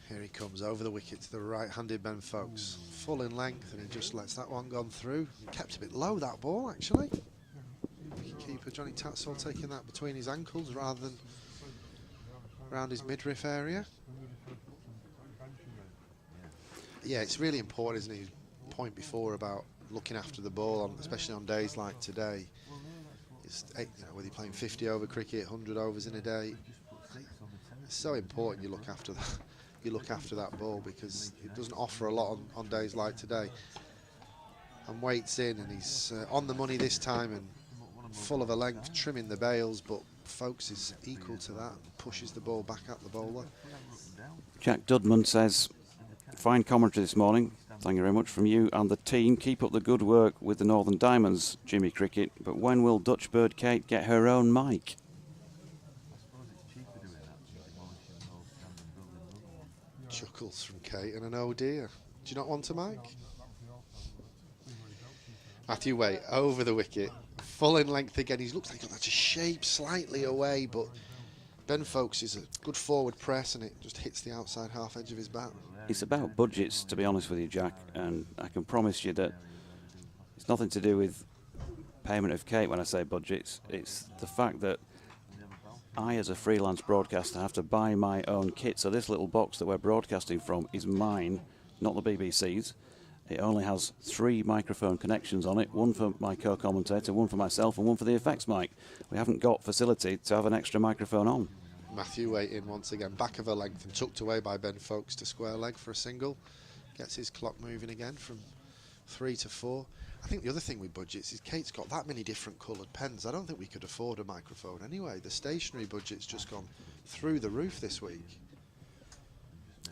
[SPEAKER 3] Here he comes over the wicket to the right-handed Ben Folks, full in length, and he just lets that one go through. Kept a bit low, that ball, actually. Keeper Johnny Tatsall taking that between his ankles rather than around his midriff area. Yeah, it's really important, isn't it? His point before about looking after the ball, especially on days like today. It's, whether you're playing 50 over cricket, 100 overs in a day, it's so important you look after that. You look after that ball, because it doesn't offer a lot on days like today. And Waite's in, and he's on the money this time and full of a length, trimming the bails, but Folks is equal to that, pushes the ball back at the bowler.
[SPEAKER 4] Jack Dudman says, fine commentary this morning. Thank you very much from you and the team. Keep up the good work with the Northern Diamonds, Jimmy Cricket. But when will Dutch Bird Kate get her own mic?
[SPEAKER 3] Chuckles from Kate and an oh dear. Do you not want a mic? Matthew Waite over the wicket, full in length again. He looks like he's got that shape slightly away, but Ben Folks is a good forward press, and it just hits the outside half edge of his bat.
[SPEAKER 4] It's about budgets, to be honest with you, Jack, and I can promise you that it's nothing to do with payment of Kate when I say budgets. It's the fact that I, as a freelance broadcaster, have to buy my own kit. So this little box that we're broadcasting from is mine, not the BBC's. It only has 3 microphone connections on it, one for my co-commentator, one for myself, and one for the effects mic. We haven't got facility to have an extra microphone on.
[SPEAKER 3] Matthew Waite in once again, back of a length and tucked away by Ben Folks to square leg for a single. Gets his clock moving again from 3 to 4. I think the other thing with budgets is Kate's got that many different coloured pens. I don't think we could afford a microphone anyway. The stationery budget's just gone through the roof this week.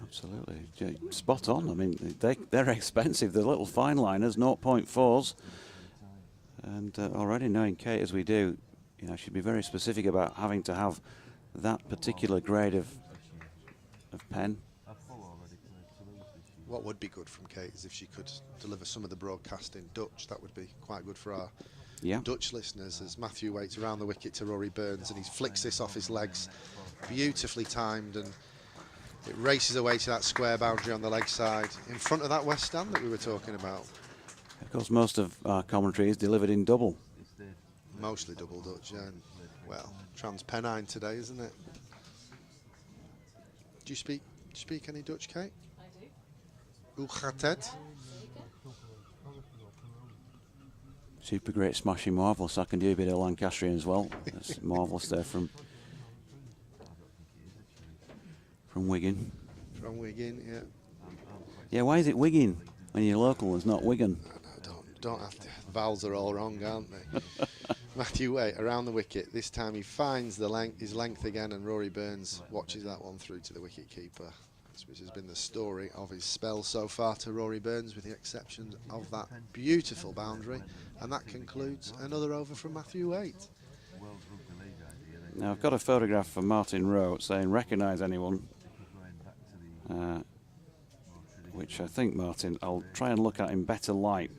[SPEAKER 4] Absolutely. Spot on. I mean, they're expensive. The little fine liners, 0.4s. And already knowing Kate as we do, she'd be very specific about having to have that particular grade of pen.
[SPEAKER 3] What would be good from Kate is if she could deliver some of the broadcast in Dutch. That would be quite good for our Dutch listeners, as Matthew Waite's around the wicket to Rory Burns, and he flicks this off his legs. Beautifully timed, and it races away to that square boundary on the leg side, in front of that west stand that we were talking about.
[SPEAKER 4] Of course, most of our commentary is delivered in double.
[SPEAKER 3] Mostly double Dutch, and, well, trans-Pennine today, isn't it? Do you speak any Dutch, Kate?
[SPEAKER 7] I do.
[SPEAKER 3] Hoe gaat het?
[SPEAKER 4] Super great, smashing, marvellous. I can do a bit of Lancastrian as well. That's marvellous there from Wigan.
[SPEAKER 3] From Wigan, yeah.
[SPEAKER 4] Yeah, why is it Wigan when you're local and it's not Wigan?
[SPEAKER 3] No, don't have to. The vowels are all wrong, aren't they? Matthew Waite around the wicket. This time he finds his length again, and Rory Burns watches that one through to the wicket keeper, which has been the story of his spell so far to Rory Burns, with the exception of that beautiful boundary. And that concludes another over from Matthew Waite.
[SPEAKER 4] Now I've got a photograph from Martin Rowe saying recognise anyone, which I think, Martin, I'll try and look at in better light.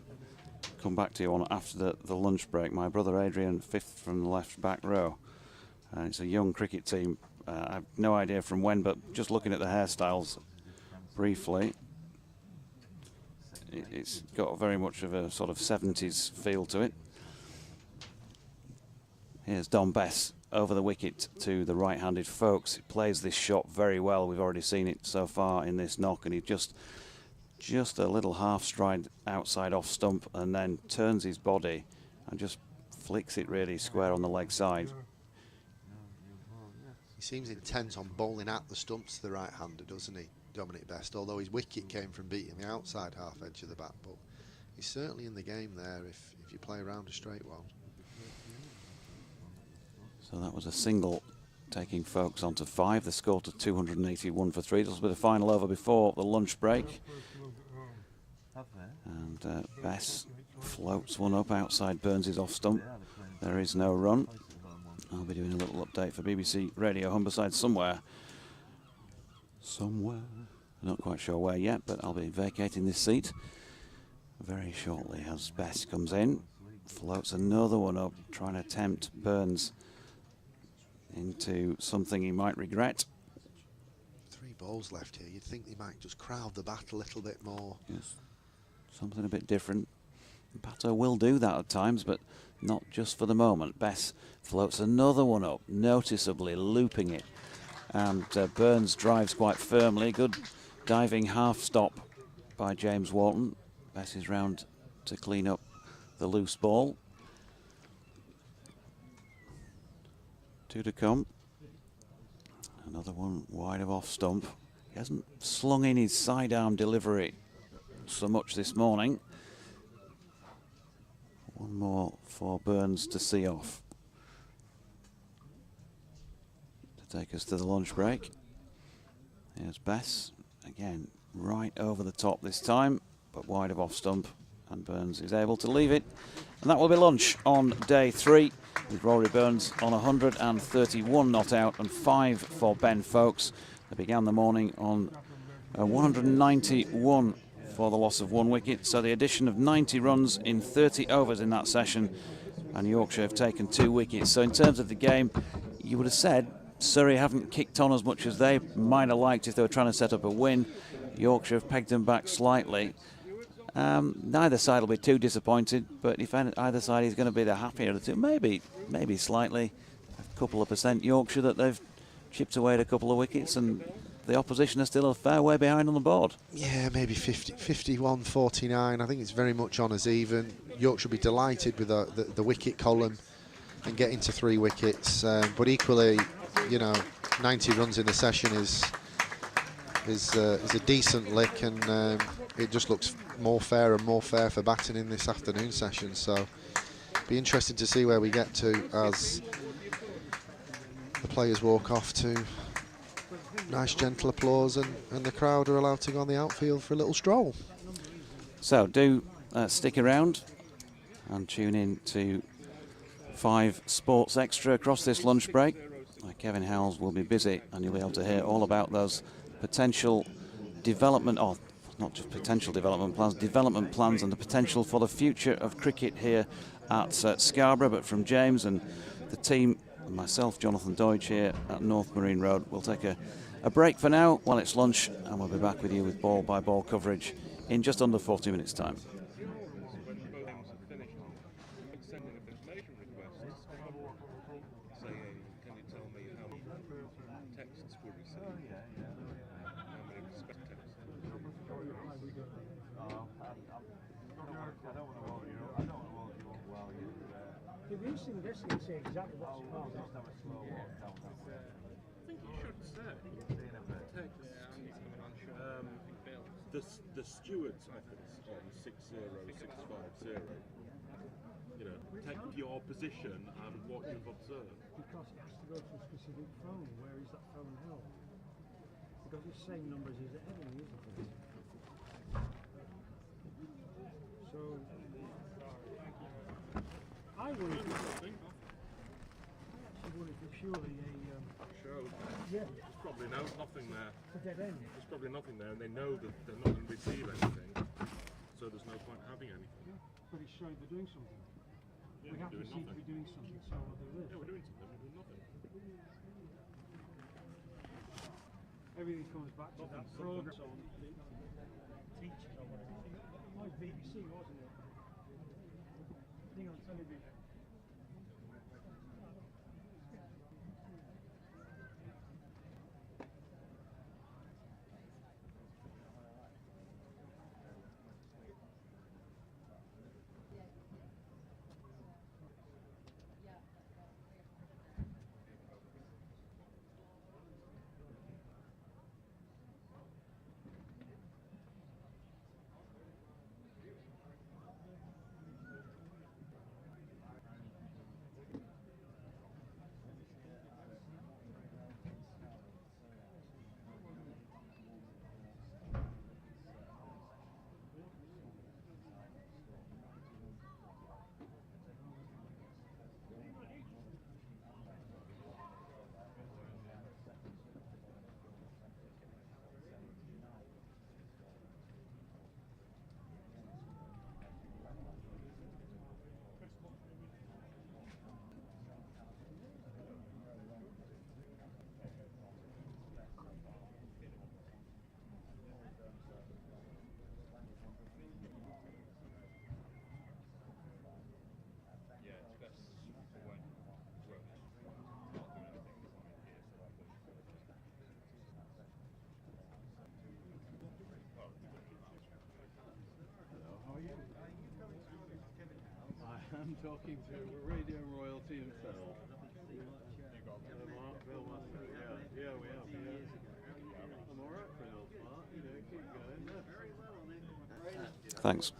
[SPEAKER 4] Come back to you on after the lunch break. My brother Adrian, 5th from the left back row. It's a young cricket team. I have no idea from when, but just looking at the hairstyles briefly, it's got very much of a sort of 70s feel to it. Here's Don Bess over the wicket to the right-handed Folks. He plays this shot very well. We've already seen it so far in this knock, and he just a little half stride outside off stump, and then turns his body and just flicks it really square on the leg side.
[SPEAKER 3] He seems intent on bowling at the stumps to the right-hander, doesn't he, Dominic Best? Although his wicket came from beating the outside half edge of the bat, but he's certainly in the game there if you play around a straight one.
[SPEAKER 4] So that was a single taking Folks onto 5. The score to 281 for 3. This will be the final over before the lunch break. And Bess floats one up outside Burns' off stump. There is no run. I'll be doing a little update for BBC Radio Humberside somewhere. Not quite sure where yet, but I'll be vacating this seat very shortly as Bess comes in. Floats another one up, trying to tempt Burns into something he might regret.
[SPEAKER 3] 3 balls left here. You'd think they might just crowd the bat a little bit more.
[SPEAKER 4] Yes, something a bit different. Pato will do that at times, but not just for the moment. Bess floats another one up, noticeably looping it. And Burns drives quite firmly. Good diving half stop by James Walton. Bess is round to clean up the loose ball. 2 to come. Another one wide of off stump. He hasn't slung in his sidearm delivery so much this morning. One more for Burns to see off. To take us to the lunch break. Here's Bess. Again, right over the top this time, but wide of off stump. And Burns is able to leave it. And that will be lunch on day 3, with Rory Burns on 131 not out and 5 for Ben Folkes. They began the morning on 191 for the loss of 1 wicket. So the addition of 90 runs in 30 overs in that session. And Yorkshire have taken 2 wickets. So in terms of the game, you would have said Surrey haven't kicked on as much as they might have liked if they were trying to set up a win. Yorkshire have pegged them back slightly. Neither side will be too disappointed, but if either side is going to be the happier of the two, maybe slightly, a couple of percent Yorkshire that they've chipped away at a couple of wickets, and the opposition are still a fair way behind on the board.
[SPEAKER 3] Yeah, maybe 51, 49. I think it's very much on as even. Yorkshire will be delighted with the wicket column and getting to 3 wickets, but equally, you know, 90 runs in the session is a decent lick, and it just looks more fair and more fair for batting in this afternoon session. So be interesting to see where we get to as the players walk off to nice gentle applause, and the crowd are allowed to go on the outfield for a little stroll.
[SPEAKER 4] So do stick around and tune in to 5 Sports Extra across this lunch break. Kevin Howells will be busy, and you'll be able to hear all about those potential development, or not just potential development plans and the potential for the future of cricket here at Scarborough. But from James and the team, and myself, Jonathan Deutsch, here at North Marine Road, we'll take a break for now while it's lunch, and we'll be back with you with ball-by-ball coverage in just under 40 minutes' time.
[SPEAKER 1] Say exactly what's called.
[SPEAKER 2] I think you should say the steward's office on 60650. You know, take your position and what you've observed.
[SPEAKER 1] Because it has to go to a specific phone. Where is that phone held? Because it's the same numbers as the heading, isn't it? So I worry surely
[SPEAKER 2] There's probably nothing there.
[SPEAKER 1] a dead end.
[SPEAKER 2] There's probably nothing there, and they know that they're not going to receive anything, so there's no point having anything.
[SPEAKER 1] Yeah, but it's showing they're doing something.
[SPEAKER 2] Yeah,
[SPEAKER 1] we have to seem to be doing something, so there is.
[SPEAKER 2] Yeah, we're doing something, we're doing nothing.
[SPEAKER 1] Everything comes back to that program on teaching or whatever. It was BBC, wasn't it? Thing on television.
[SPEAKER 7] I'm talking to radio royalty himself. Yeah, we have. I'm alright for an old part, you know, keep going.
[SPEAKER 4] Thanks.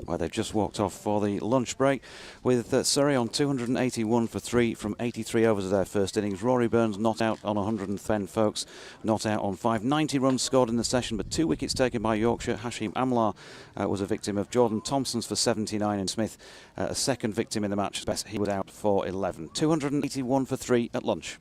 [SPEAKER 4] Well, they've just walked off for the lunch break with Surrey on 281 for 3 from 83 overs of their first innings. Rory Burns not out on 110 folks, not out on 5. 90 runs scored in the session, but 2 wickets taken by Yorkshire. Amla was a victim of Jordan Thompson's for 79, and Smith a second victim in the match. Best he was out for 11. 281 for 3 at lunch.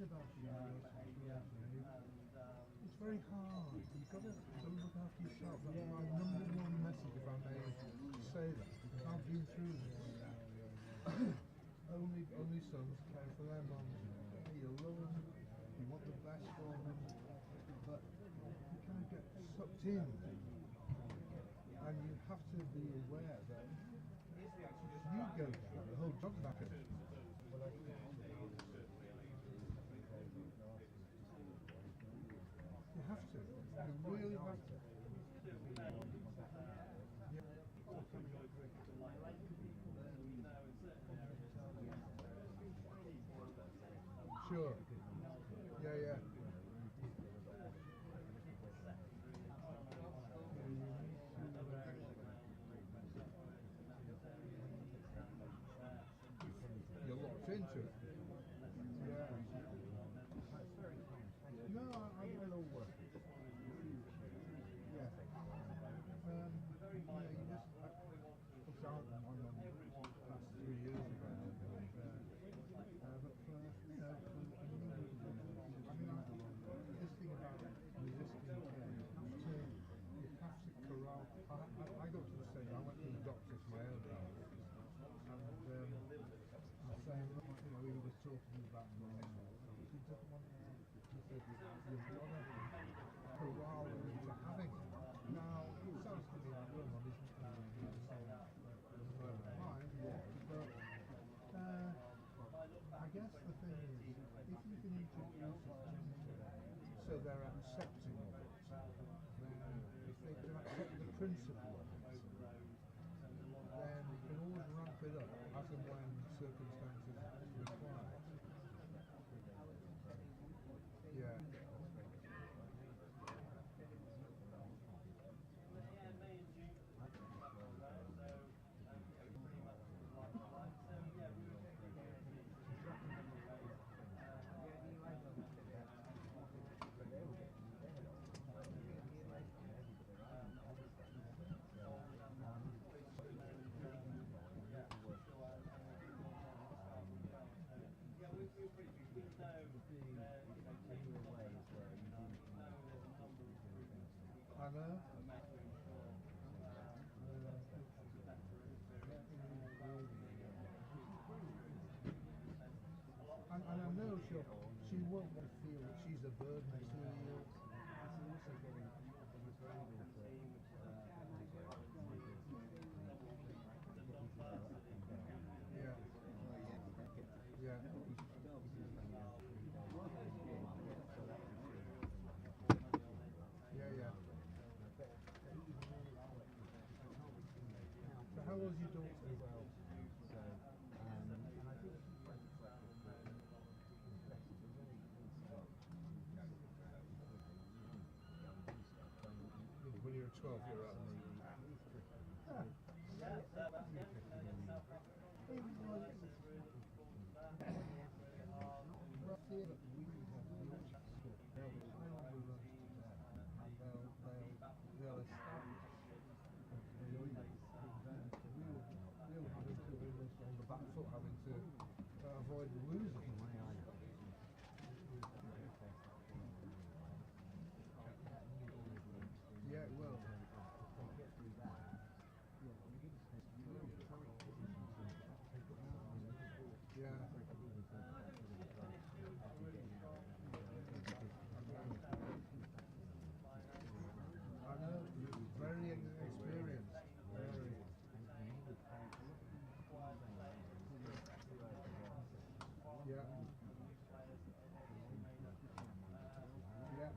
[SPEAKER 8] about it. It's very hard. You've got to look after yourself. That's my number one message, if I may say that. I've been through this. only sons care for their moms. You love them, you want the best for them, but you kind of get sucked in. And you have to be aware that if you go down, the whole job's back in. You have to. You really have to. Sure. Yeah. You're locked into it. Yeah. No, I will work. Yeah. You just. I'm on last 3 years ago. But for this thing about resisting care, you have to corral. I got to the stage, I went to the doctor for my own health, and I'm saying, we were just talking about he doesn't want to, he said, you've got to corral him into having it. Now, it sounds to me like, well, mum isn't but I guess the thing is, if you can introduce it so they're accepting of it, then if they can accept the principle of it, then you can always ramp it up as and when circumstances require it. Yeah. I know. And I know she won't feel that she's a burden to you. Yeah. So how old is your daughter? When you're 12-year-old. They'll establish we'll having to almost on the back foot having to avoid losing. Yeah, it will. Yeah. I know, very experienced. Very. Yeah. Yeah.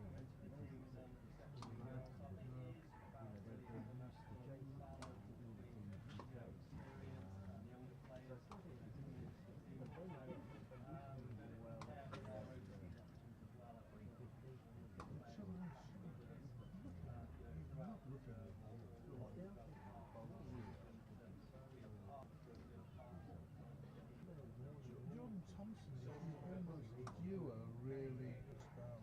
[SPEAKER 8] Jordan Thompson is almost due a really good spell.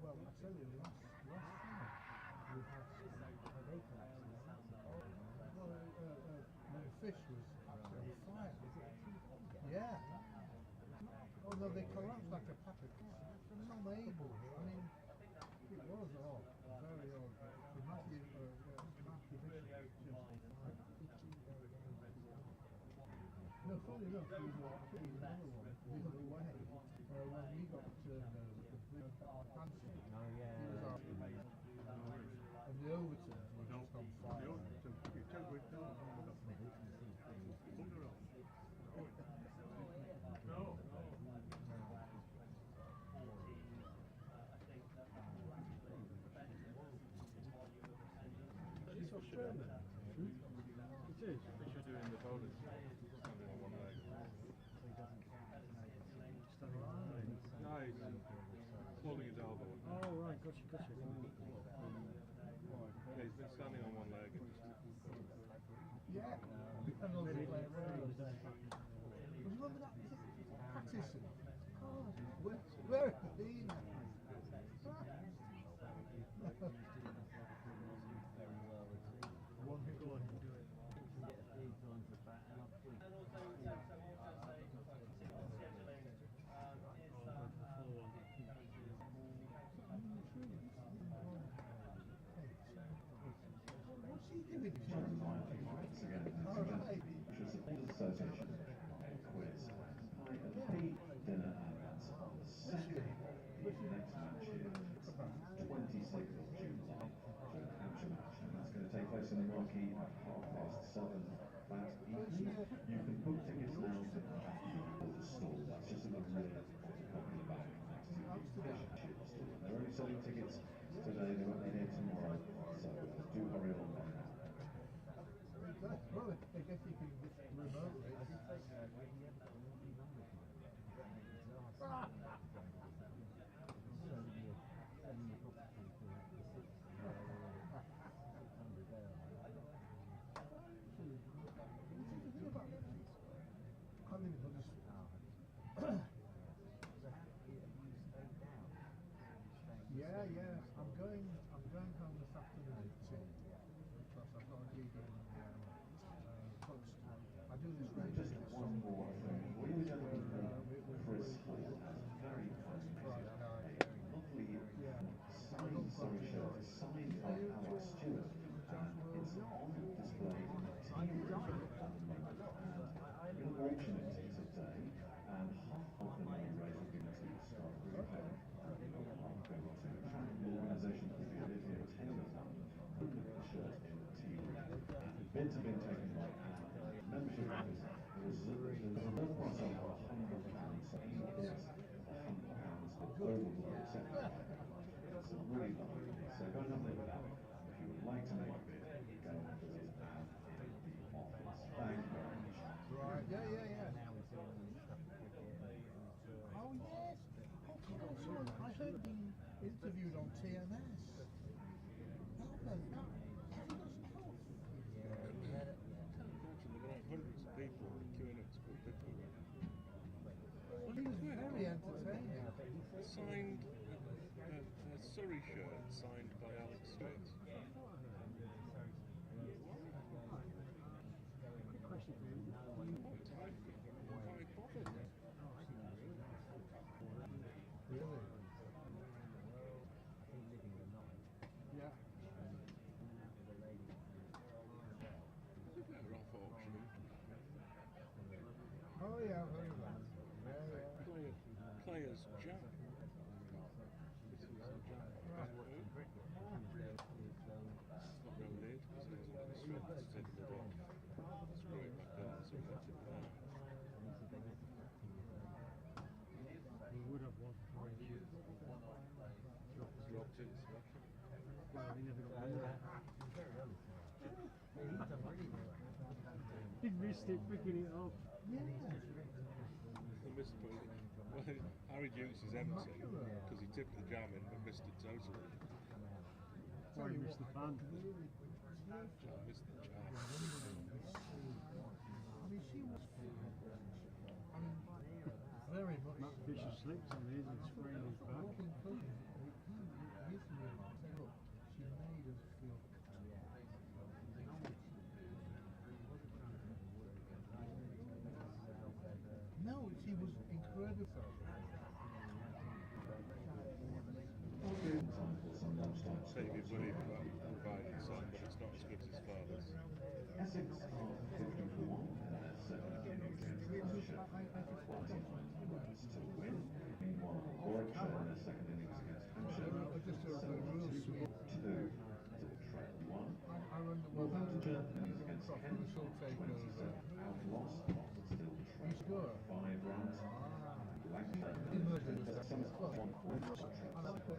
[SPEAKER 8] Well, I tell you, last So they collapsed like a pack of cards. I'm not able. I mean, it was odd, very odd. The Matthew Bishop no, funny enough, there was another one the other way. When we got turned over, the big Hanson.
[SPEAKER 5] Oh, yeah.
[SPEAKER 8] He was our and the overturns were just on fire.
[SPEAKER 7] It's Australian. It is. Fisher doing the bowling. Standing on one leg. No, he's holding his elbow.
[SPEAKER 1] Oh, right, gotcha.
[SPEAKER 7] Yeah, he's been standing on one leg.
[SPEAKER 8] Yeah. And also play around. Remember that? Is it Pattison? Oh, where have you been? One hit one. What's he doing? All right.
[SPEAKER 9] Association quiz. Dinner and that's on the second. The next match here, 26th of July, for an amateur match, and that's going to take place in the marquee at 7:30 that evening. You can book tickets now to the stall. That's just in the rear of the company back next to the fish and chip stall. They're only selling tickets today, they won't be here tomorrow, so do hurry on now.
[SPEAKER 8] Well, I guess you can just remotely. Yeah. I'm going home this afternoon because I've got a gig in Post. I do this radio.
[SPEAKER 9] Just one more thing. We have Chris Hall has very fascinating, lovely signed Surrey shirt signed by Alex Stewart, and it's on display in the team room at the moment. And we're going to auction it today, and half of the money raised will be to Scarborough Club. I'm going to track the organisation that will be Olivia Taylor's put the shirt in the team room. Bids have been taken by Anna. Membership offers, there's a low price on £100, so any offers of £100 over will be accepted. It's a really lovely thing, so go and have a look at that. If you would like to make a bid, go and visit Anne in the office. Thank you very much.
[SPEAKER 8] Right, yeah. Oh, yes. I heard being interviewed on TMS.
[SPEAKER 7] Hundreds of people queuing up to put people in.
[SPEAKER 8] Well, he was very entertaining.
[SPEAKER 7] Signed a Surrey shirt signed by Alex Stewart.
[SPEAKER 1] Quick question for you.
[SPEAKER 7] Why bother?
[SPEAKER 8] Really? Yeah.
[SPEAKER 7] They're better off auctioning.
[SPEAKER 8] Oh, yeah, very well. Yeah.
[SPEAKER 7] Players Jack. Not really late because it's straight to take the ball. Screw it back down, so we left it there.
[SPEAKER 1] We would have one for you.
[SPEAKER 7] Dropped it,
[SPEAKER 1] Well, he never got rid of it. He missed it, picking it up.
[SPEAKER 7] He missed it. Well, Harry Dukes is empty because he tipped the jam in but missed it totally.
[SPEAKER 1] Or he missed the pan.
[SPEAKER 7] Missed the jam.
[SPEAKER 8] I mean, she was very much.
[SPEAKER 1] Matt Fisher slips on his and spraying his back.
[SPEAKER 8] Look, she made us feel. No, she was was incredible.
[SPEAKER 7] Save your money providing son, but it's not as good as his father's.
[SPEAKER 9] Essex are 51 in their 7th innings against Yorkshire, 49 runs to win. Meanwhile, Warwickshire in their 2nd innings against Hampshire, 7 2 to trail 1. Northamptonshire innings against Kent, 27 have lost, still trail 5 runs. Lancashire innings against Somerset, 1 win, trail 7 1.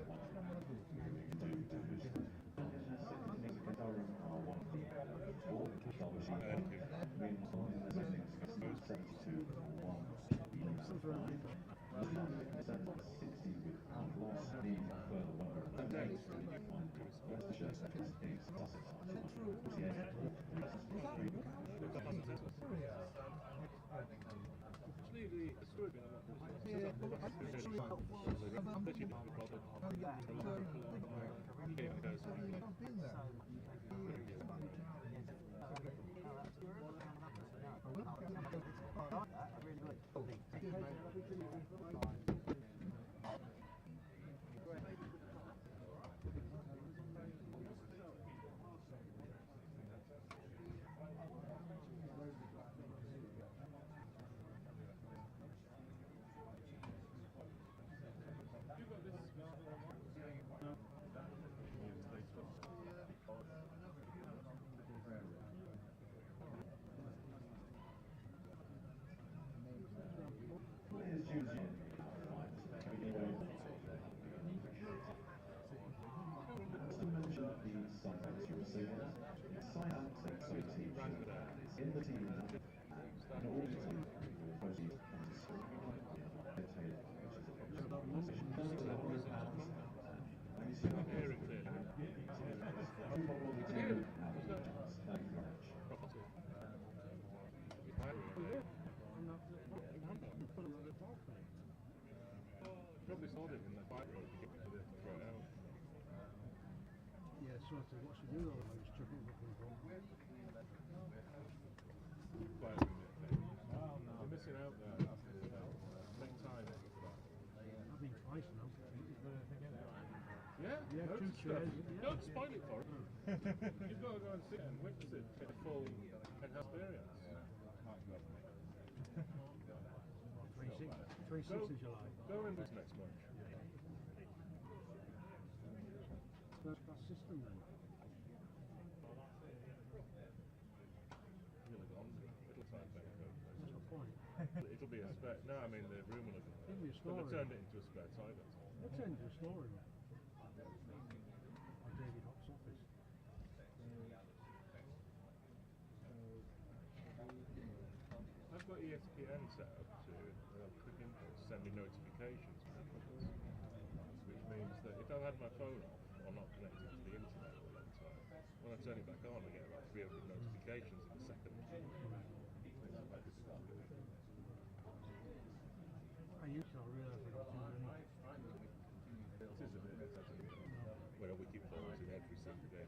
[SPEAKER 9] In the team, in order to proceed into Surrey,
[SPEAKER 7] Probably sold it in the fight road to get to the throw it out.
[SPEAKER 1] Yeah, sort of. What should we do? Just chuck it up and go.
[SPEAKER 7] You're missing out there. Make time for that.
[SPEAKER 1] I've been twice now.
[SPEAKER 7] Yeah,
[SPEAKER 1] Yeah,
[SPEAKER 7] loads
[SPEAKER 1] 2
[SPEAKER 7] of stuff.
[SPEAKER 1] chairs. Yeah.
[SPEAKER 7] Don't spoil it for him. You've got to go and sit and witness it, get a full experience.
[SPEAKER 1] 26th of July.
[SPEAKER 7] Go in this next match.
[SPEAKER 1] First class system then.
[SPEAKER 7] Really gone. It'll time back.
[SPEAKER 1] That's the point.
[SPEAKER 7] It'll be a spare. No, I mean the room will have.
[SPEAKER 1] It'll be a
[SPEAKER 7] They'll have
[SPEAKER 1] storeroom.
[SPEAKER 7] turned it into a spare toilet.
[SPEAKER 1] Let's end the story. Or David Hock's office.
[SPEAKER 7] I've got ESPN set up to quick input, send me notifications from inputs, which means that if I've had my phone off or not connected to the internet all the time, when I turn it back on, I get about 300 notifications in a second.
[SPEAKER 1] I used to realise I got too many.
[SPEAKER 7] It is a bit. Well, we keep calls in every single day.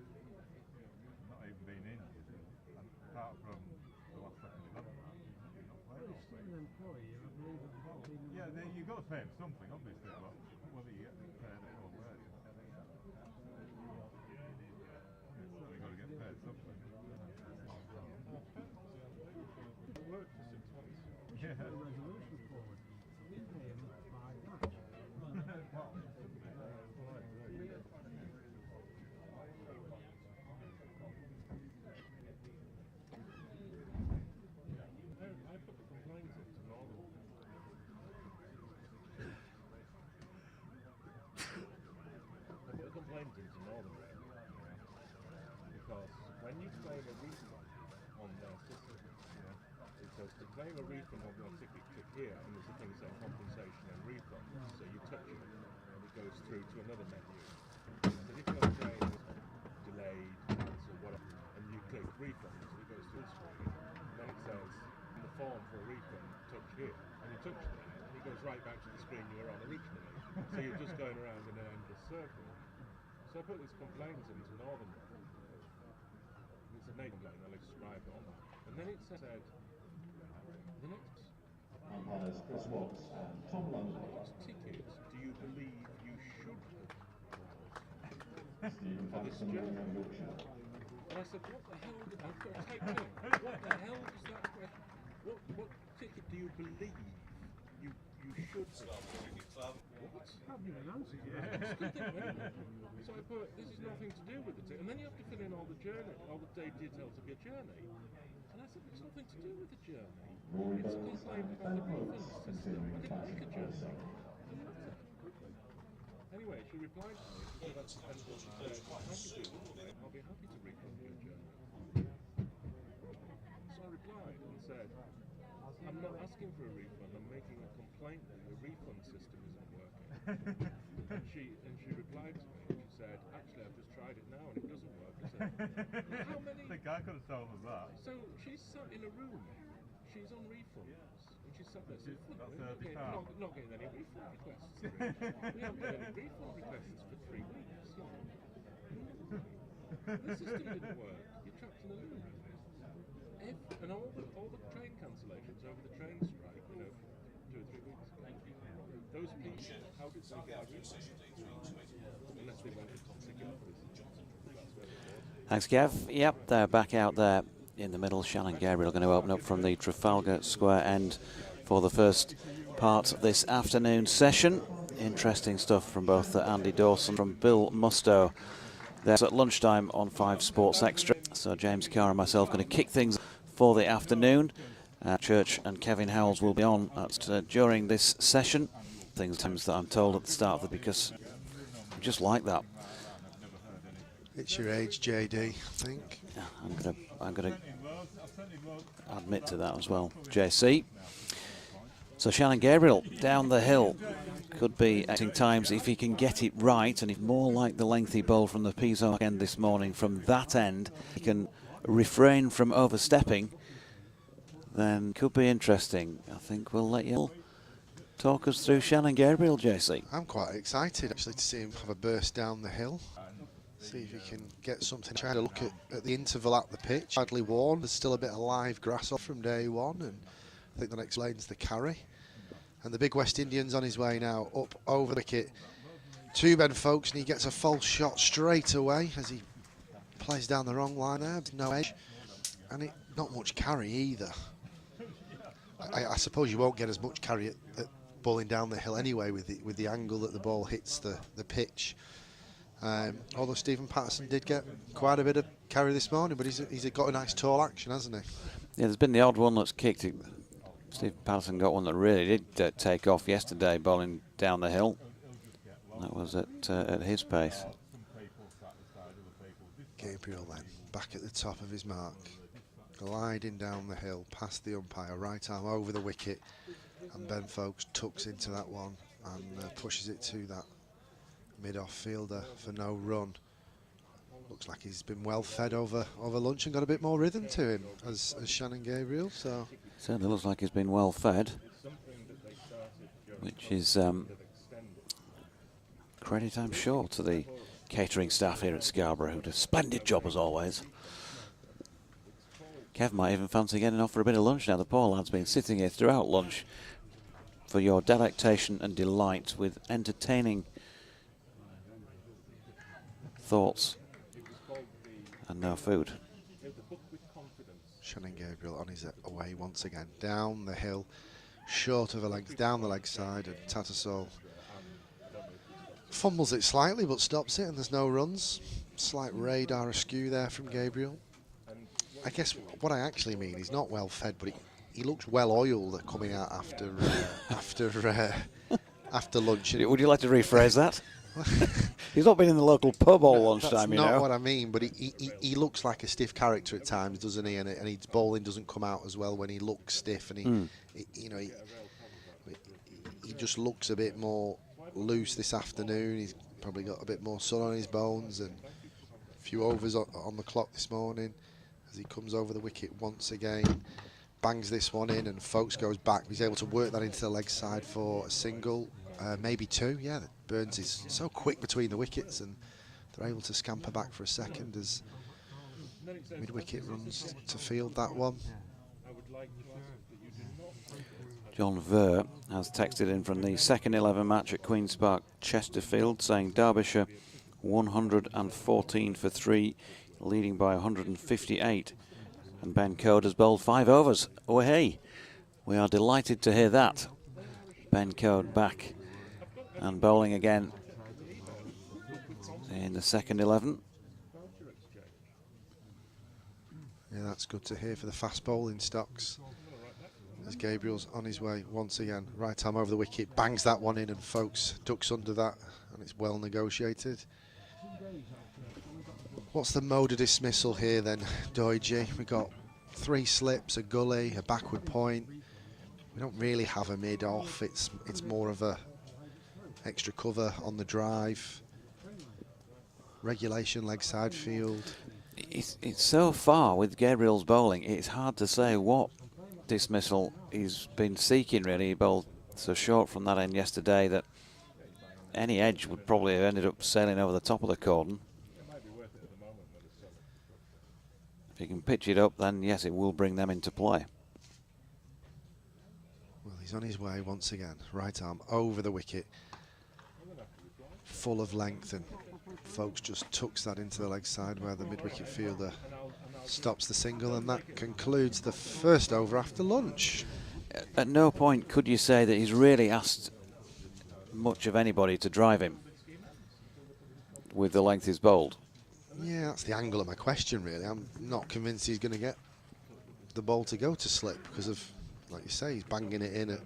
[SPEAKER 10] Not even been in, apart from the last second 11.
[SPEAKER 1] Well, he's still an employee, I believe I've got to be.
[SPEAKER 10] Yeah, you've got to pay him something, obviously, but whether you get paid at all, where you've got to get paid something.
[SPEAKER 7] Work for 6 months.
[SPEAKER 1] We should put a resolution forward. We pay him by match.
[SPEAKER 7] I put the complaints into Northern. I put the complaint into Northern because when you claim a refund on their system, it says to claim a refund on your ticket, click here, and there's a thing saying compensation and refund. So you touch it, and it goes through to another menu. So if your train is delayed refund, so he goes to his screen, and then it says, in the form for a refund, touch here. And he touches there, and he goes right back to the screen you were on originally. So you're just going around in an endless circle. So I put this complaint into Northern Rock. It's a name complaint, I'll describe it on that. And then it said, the next
[SPEAKER 9] Umpires Chris Watts and Tom Lumley.
[SPEAKER 7] ticket do you believe you should have
[SPEAKER 9] Stephen
[SPEAKER 7] for this
[SPEAKER 9] Patterson
[SPEAKER 7] journey?
[SPEAKER 9] from Yorkshire.
[SPEAKER 7] And I said, what the hell, I've got to type in, what the hell does that question, what ticket do you believe you should have? What?
[SPEAKER 1] Haven't even answered yet.
[SPEAKER 7] So I put, this is nothing to do with the ticket. And then you have to fill in all the day details of your journey. And I said, it's nothing to do with the journey.
[SPEAKER 9] Rory
[SPEAKER 7] It's a
[SPEAKER 9] Burns
[SPEAKER 7] complaint
[SPEAKER 9] and
[SPEAKER 7] about the
[SPEAKER 9] Ben
[SPEAKER 7] refund
[SPEAKER 9] Brooks
[SPEAKER 7] system. I
[SPEAKER 9] considering
[SPEAKER 7] didn't make a
[SPEAKER 9] classic
[SPEAKER 7] journey.
[SPEAKER 9] also.
[SPEAKER 7] Anyway, she replied to me, she said, and she said, I'll be happy to refund your journey. So I replied and said, I'm not asking for a refund, I'm making a complaint that your refund system isn't working. and she replied to me, she said, actually I've just tried it now and it doesn't work, does it? How many?
[SPEAKER 10] I think I could have told them that.
[SPEAKER 7] So she's sat in a room, she's on refunds, and she's sat there saying,
[SPEAKER 10] That's
[SPEAKER 7] not getting any refund requests through. We haven't got any refund requests for 3 weeks, you know. The system didn't work, you're trapped in a room. And all the train cancellations over the train strike, you know, 2 or 3 weeks ago, those people, how did they get a refund? Unless they wanted to take it off.
[SPEAKER 4] Thanks, Kev. Yep, they're back out there in the middle. Shannon Gabriel going to open up from the Trafalgar Square end for the first part of this afternoon session. Interesting stuff from both Andy Dawson, from Bill Mustoe. There's at lunchtime on 5 Sports Extra. So James Carr and myself going to kick things for the afternoon. Church and Kevin Howells will be on during this session. Things that I'm told at the start of it, because I'm just like that.
[SPEAKER 3] It's your age, JD, I think.
[SPEAKER 4] I'm gonna admit to that as well, JC. So Shannon Gabriel down the hill could be acting times if he can get it right, and if more like the lengthy bowl from the Pizzo end this morning from that end, he can refrain from overstepping, then could be interesting. I think we'll let you talk us through Shannon Gabriel, JC.
[SPEAKER 3] I'm quite excited actually to see him have a burst down the hill. See if he can get something. Try to look at the interval at the pitch. Badly worn. There's still a bit of live grass off from day one, and I think that explains the carry. And the big West Indian's on his way now, up over the wicket to Ben Folkes, and he gets a false shot straight away as he plays down the wrong line there. No edge, and not much carry either. I suppose you won't get as much carry at bowling down the hill anyway with the angle that the ball hits the pitch. Although Stephen Patterson did get quite a bit of carry this morning, but he's got a nice tall action, hasn't he?
[SPEAKER 4] Yeah, there's been the odd one that's kicked. Stephen Patterson got one that really did take off yesterday, bowling down the hill. That was at his pace.
[SPEAKER 3] Gabriel then, back at the top of his mark, gliding down the hill, past the umpire, right arm over the wicket, and Ben Folkes tucks into that one and pushes it to that mid-off fielder for no run. Looks like he's been well fed over lunch and got a bit more rhythm to him as Shannon Gabriel. So
[SPEAKER 4] certainly looks like he's been well fed, which is credit, I'm sure, to the catering staff here at Scarborough, who did a splendid job as always. Kev might even fancy getting off for a bit of lunch now. The poor lad's been sitting here throughout lunch for your delectation and delight with entertaining thoughts and no food.
[SPEAKER 3] Shannon Gabriel on his away once again, down the hill, short of the legs, down the leg side, and Tattersall fumbles it slightly but stops it, and there's no runs. Slight radar askew there from Gabriel. I guess what I actually mean, he's not well fed, but he looks well oiled coming out after after lunch.
[SPEAKER 4] Would you like to rephrase that? He's not been in the local pub all lunchtime, you know.
[SPEAKER 3] That's not what I mean, but he looks like a stiff character at times, doesn't he? And his bowling doesn't come out as well when he looks stiff, and he just looks a bit more loose this afternoon. He's probably got a bit more sun on his bones and a few overs on the clock this morning. as he comes over the wicket once again. Bangs this one in, and Folkes goes back. He's able to work that into the leg side for a single, maybe two. Yeah, Burns is so quick between the wickets, and they're able to scamper back for a second as mid-wicket runs to field that one.
[SPEAKER 4] John Ver has texted in from the second 11 match at Queen's Park, Chesterfield, saying Derbyshire 114 for 3, leading by 158. And Ben Code has bowled 5 overs. Oh hey, we are delighted to hear that. Ben Code back and bowling again in the second 11.
[SPEAKER 3] Yeah, that's good to hear for the fast bowling stocks. As Gabriel's on his way once again. Right arm over the wicket, bangs that one in, and Folkes ducks under that, and it's well negotiated. What's the mode of dismissal here then, Doidgy? We've got 3 slips, a gully, a backward point. We don't really have a mid-off. It's more of a extra cover on the drive. Regulation leg side field.
[SPEAKER 4] It's so far with Gabriel's bowling, it's hard to say what dismissal he's been seeking really. He bowled so short from that end yesterday that any edge would probably have ended up sailing over the top of the cordon. If he can pitch it up, then yes, it will bring them into play.
[SPEAKER 3] Well, he's on his way once again. Right arm over the wicket, full of length, and Folkes just tucks that into the leg side where the mid-wicket fielder stops the single, and that concludes the first over after lunch.
[SPEAKER 4] At no point could you say that he's really asked much of anybody to drive him with the length he's bowled.
[SPEAKER 3] Yeah, that's the angle of my question really. I'm not convinced he's going to get the ball to go to slip because of, like you say, he's banging it in at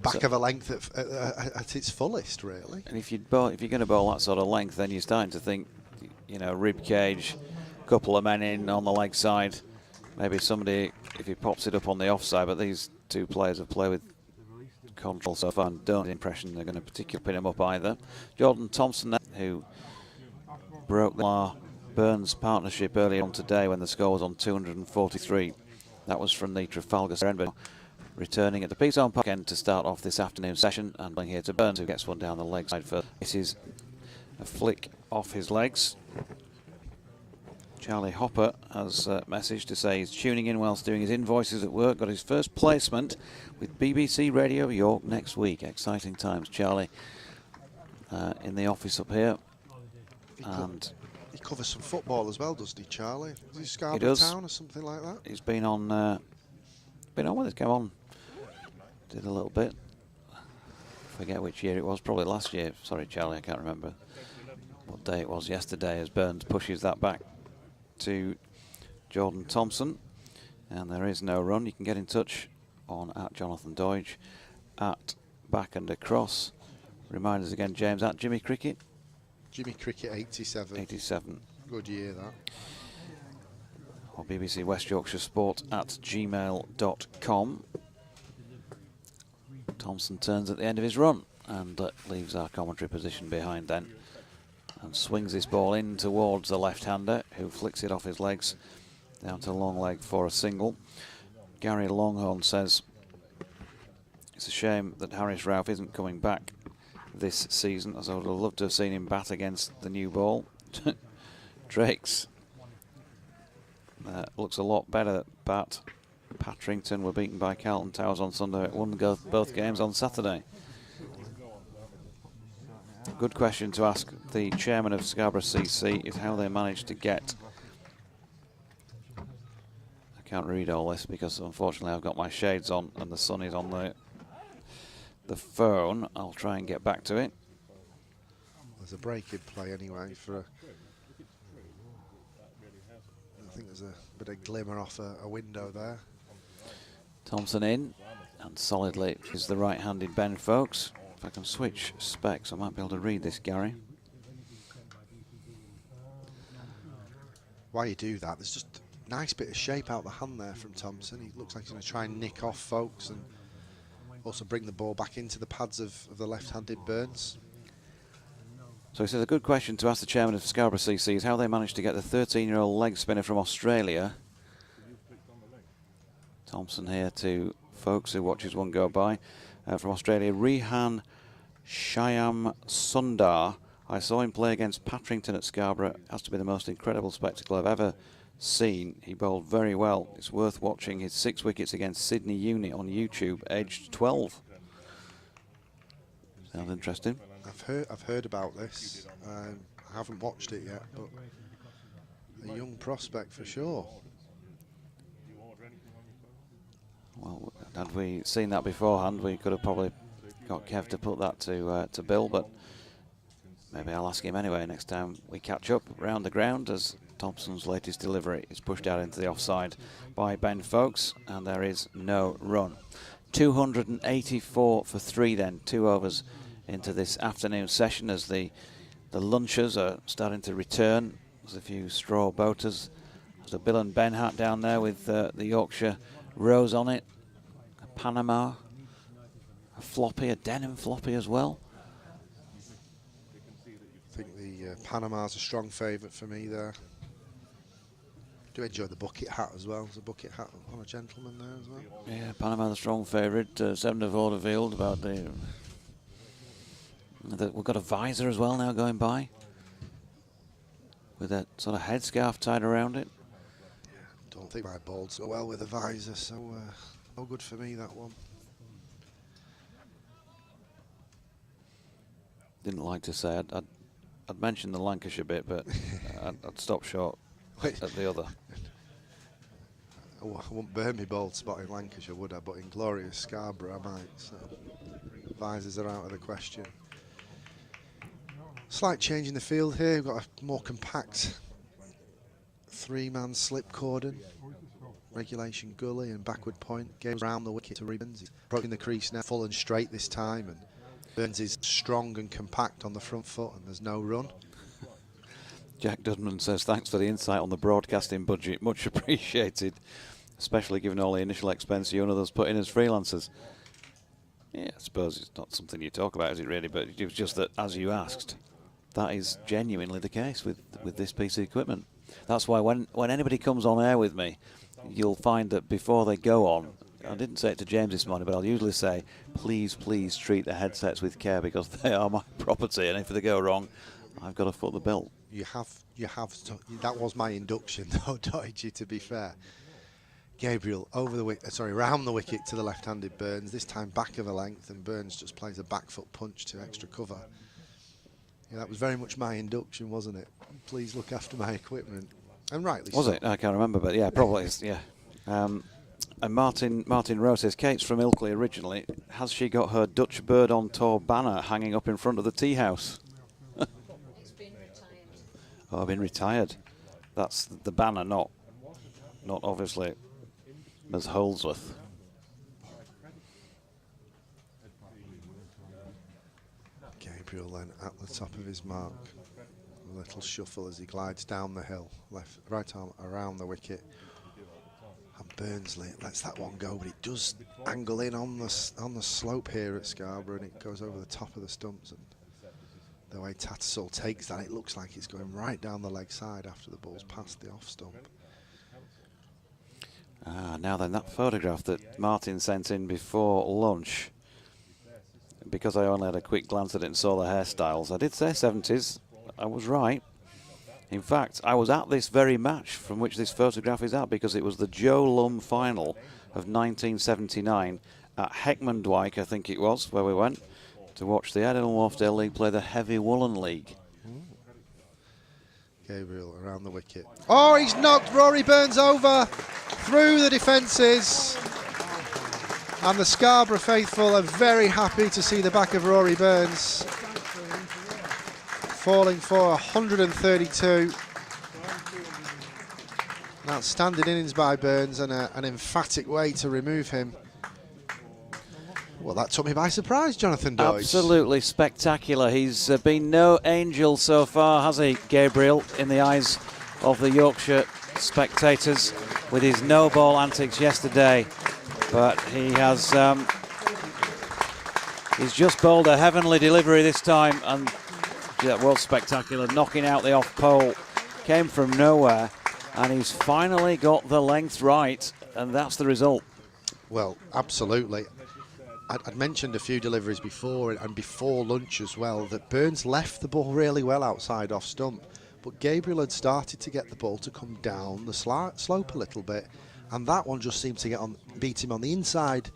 [SPEAKER 3] back of a length at its fullest really.
[SPEAKER 4] And if you're going to bowl that sort of length, then you're starting to think, you know, rib cage, couple of men in on the leg side, maybe somebody if he pops it up on the offside, but these two players have played with control so far and don't have the impression they're going to particularly pin him up either. Jordan Thompson, who broke the Burns partnership earlier on today when the score was on 243. That was from the Trafalgar end, but returning at the Peasholm Park end to start off this afternoon session, and playing here to Burns, who gets one down the leg side first. This is a flick off his legs. Charlie Hopper has a message to say he's tuning in whilst doing his invoices at work. Got his first placement with BBC Radio York next week. Exciting times, Charlie, in the office up here. And
[SPEAKER 3] he covers some football as well, doesn't he, Charlie? Is he Scarborough
[SPEAKER 4] he does.
[SPEAKER 3] Town or something like that?
[SPEAKER 4] He's been on when this came on. Did a little bit. Forget which year it was. Probably last year. Sorry, Charlie, I can't remember what day it was yesterday. As Burns pushes that back to Jordan Thompson, and there is no run. You can get in touch on @JonathanDoidge, @back and across. Remind us again, James, @Jimmy Cricket.
[SPEAKER 3] Jimmy Cricket 87.
[SPEAKER 4] 87.
[SPEAKER 3] Good year that.
[SPEAKER 4] Or BBC West Yorkshire Sport @gmail.com. Thompson turns at the end of his run and leaves our commentary position behind then, and swings this ball in towards the left-hander, who flicks it off his legs down to long leg for a single. Gary Longhorn says it's a shame that Harris Ralph isn't coming back this season, as I would have loved to have seen him bat against the new ball. Drakes looks a lot better at bat. Patrington were beaten by Carlton Towers on Sunday. It won both games on Saturday. Good question to ask the chairman of Scarborough CC is how they managed to get. I can't read all this because unfortunately I've got my shades on and the sun is on the phone. I'll try and get back to it.
[SPEAKER 3] There's a break in play anyway for I think there's a bit of glimmer off a window there.
[SPEAKER 4] Thompson in, and solidly is the right-handed Ben Folkes. If I can switch specs, I might be able to read this, Gary.
[SPEAKER 3] While you do that, there's just a nice bit of shape out the hand there from Thompson. He looks like he's going to try and nick off Folkes and also bring the ball back into the pads of the left-handed Burns.
[SPEAKER 4] So he says a good question to ask the chairman of Scarborough CC is how they managed to get the 13-year-old leg spinner from Australia. Thompson here to folks who watches one go by. From Australia, Rehan Shyam Sundar. I saw him play against Patrington at Scarborough. It has to be the most incredible spectacle I've ever seen. He bowled very well. It's worth watching his 6 wickets against Sydney Uni on YouTube, aged 12. Sounds interesting.
[SPEAKER 3] I've heard about this. I haven't watched it yet, but a young prospect for sure.
[SPEAKER 4] Well, had we seen that beforehand, we could have probably got Kev to put that to Bill, but maybe I'll ask him anyway next time we catch up round the ground, as Thompson's latest delivery is pushed out into the offside by Ben Folkes, and there is no run. 284 for 3 then, 2 overs into this afternoon session as the lunchers are starting to return. There's a few straw boaters. There's a Bill and Ben hat down there with the Yorkshire rose on it, a Panama, a floppy, a denim floppy as well.
[SPEAKER 3] I think the Panama's a strong favourite for me there. Do enjoy the bucket hat as well. There's a bucket hat on a gentleman there as well.
[SPEAKER 4] Yeah, Panama the strong favourite. 7 of Orderfield about we've got a visor as well now going by with that sort of headscarf tied around it.
[SPEAKER 3] Don't think I bowled so well with a visor, so no good for me, that one.
[SPEAKER 4] Didn't like to say I'd mentioned the Lancashire bit, but I'd stop short at the other.
[SPEAKER 3] I wouldn't burn me bald spot in Lancashire, would I? But in glorious Scarborough, I might. So visors are out of the question. Slight change in the field here. We've got a more compact 3-man slip cordon, regulation gully and backward point. Games around the wicket to Rory Burns. He's approaching the crease now, full and straight this time, and Burns is strong and compact on the front foot, and there's no run.
[SPEAKER 4] Jack Dudman says thanks for the insight on the broadcasting budget, much appreciated, especially given all the initial expense you and others put in as freelancers. Yeah, I suppose it's not something you talk about, is it really? But it was just that, as you asked, that is genuinely the case with this piece of equipment. That's why when anybody comes on air with me, you'll find that before they go on, I didn't say it to James this morning, but I'll usually say, please treat the headsets with care because they are my property, and if they go wrong, I've got to foot the bill.
[SPEAKER 3] You have. That was my induction, though, Dodgy, to be fair. Gabriel over the wicket, round the wicket to the left-handed Burns. This time back of a length, and Burns just plays a back foot punch to extra cover. Yeah, that was very much my induction, wasn't it? Please look after my equipment, and rightly so.
[SPEAKER 4] Was it? I can't remember, but yeah, probably is. Yeah. And Martin Rose says, Kate's from Ilkley originally. Has she got her Dutch bird on tour banner hanging up in front of the tea house?
[SPEAKER 11] It's been retired.
[SPEAKER 4] Oh, been retired. That's the banner, not obviously Ms. Holdsworth.
[SPEAKER 3] Gabriel then at the top of his mark. A little shuffle as he glides down the hill, right arm around the wicket. And Burns lets that one go, but it does angle in on the slope here at Scarborough, and it goes over the top of the stumps. And the way Tattersall takes that, it looks like it's going right down the leg side after the ball's past the off stump.
[SPEAKER 4] Now then, that photograph that Martin sent in before lunch, because I only had a quick glance at it and saw the hairstyles, I did say 70s. I was right. In fact, I was at this very match from which this photograph is at, because it was the Joe Lum final of 1979 at Heckmondwike, I think it was, where we went to watch the Edinburgh Wharfdale League play the Heavy Woolen League.
[SPEAKER 3] Gabriel around the wicket. Oh, he's knocked Rory Burns over through the defences. And the Scarborough faithful are very happy to see the back of Rory Burns falling for 132. An outstanding innings by Burns and an emphatic way to remove him. Well, that took me by surprise, Jonathan Doyle.
[SPEAKER 4] Absolutely spectacular. He's been no angel so far, has he, Gabriel, in the eyes of the Yorkshire spectators with his no-ball antics yesterday. But he has he's just bowled a heavenly delivery this time, and That was spectacular, knocking out the off pole. Came from nowhere, and he's finally got the length right, and that's the result.
[SPEAKER 3] Well, absolutely. I'd mentioned a few deliveries before, and before lunch as well, that Burns left the ball really well outside off stump, but Gabriel had started to get the ball to come down the slope a little bit, and that one just seemed to beat him on the inside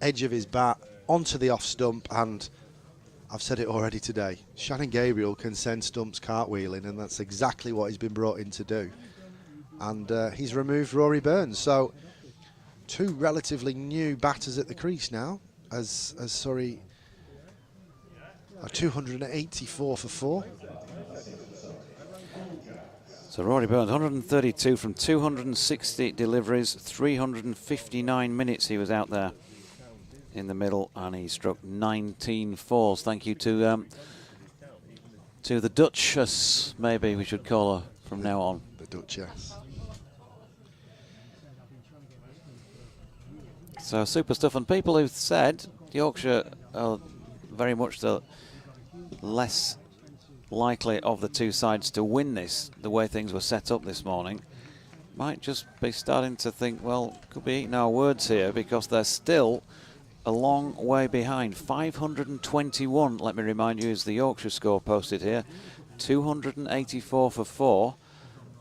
[SPEAKER 3] edge of his bat onto the off stump. And I've said it already today, Shannon Gabriel can send stumps cartwheeling, and that's exactly what he's been brought in to do. And he's removed Rory Burns, so two relatively new batters at the crease now, as Surrey are 284 for 4.
[SPEAKER 4] So Rory Burns, 132 from 260 deliveries, 359 minutes he was out there in the middle, and he struck 19 fours. Thank you to the Duchess, maybe we should call her from now on.
[SPEAKER 3] The Duchess.
[SPEAKER 4] So super stuff, and people who've said Yorkshire are very much the less likely of the two sides to win this, the way things were set up this morning, might just be starting to think, well, could be eating our words here, because they're still a long way behind. 521, let me remind you, is the Yorkshire score posted here. 284 for 4.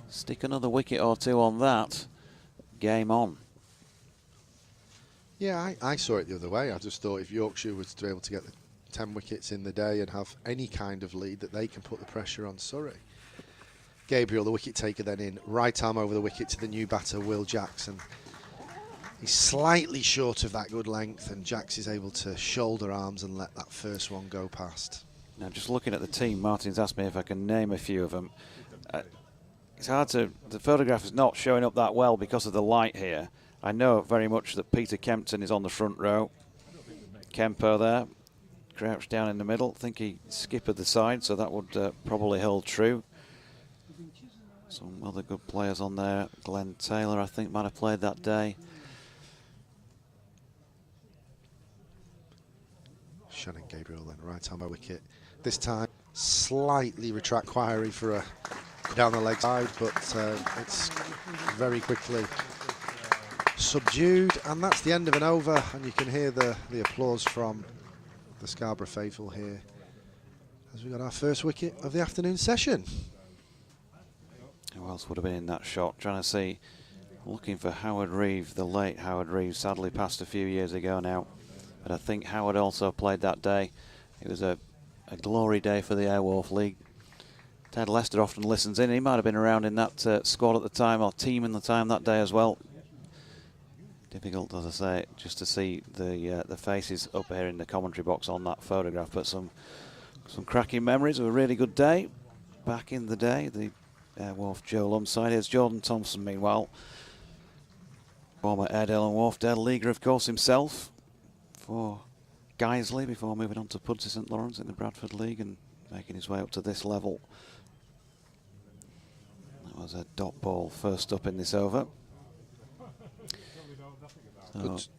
[SPEAKER 4] Stick another wicket or two on that. Game on.
[SPEAKER 3] Yeah, I saw it the other way. I just thought if Yorkshire was to be able to get the 10 wickets in the day and have any kind of lead, that they can put the pressure on Surrey. Gabriel, the wicket taker, then in. Right arm over the wicket to the new batter, Will Jackson. He's slightly short of that good length, and Jacks is able to shoulder arms and let that first one go past.
[SPEAKER 4] Now, just looking at the team, Martin's asked me if I can name a few of them. It's hard to, the photograph is not showing up that well because of the light here. I know very much that Peter Kempton is on the front row. Kempo there, crouched down in the middle. I think he skippered the side, so that would probably hold true. Some other good players on there. Glenn Taylor, I think, might have played that day.
[SPEAKER 3] Shannon Gabriel then, right arm by wicket. This time, slightly retract query for a down the leg side, but it's very quickly subdued, and that's the end of an over, and you can hear the applause from the Scarborough faithful here as we got our first wicket of the afternoon session.
[SPEAKER 4] Who else would have been in that shot? Trying to see, looking for Howard Reeve, the late Howard Reeve, sadly passed a few years ago now, but I think Howard also played that day. It was a glory day for the Airwolf League. Ted Lester often listens in. He might have been around in that squad at the time, or team in the time that day as well. Difficult, as I say, just to see the faces up here in the commentary box on that photograph, but some cracking memories of a really good day back in the day. The Airwolf Joe Lum side. Here's Jordan Thompson, meanwhile. Former Airedale and Wharfdale leaguer, of course, himself, for Guiseley before moving on to Pudsey St Lawrence in the Bradford League and making his way up to this level. That was a dot ball first up in this over.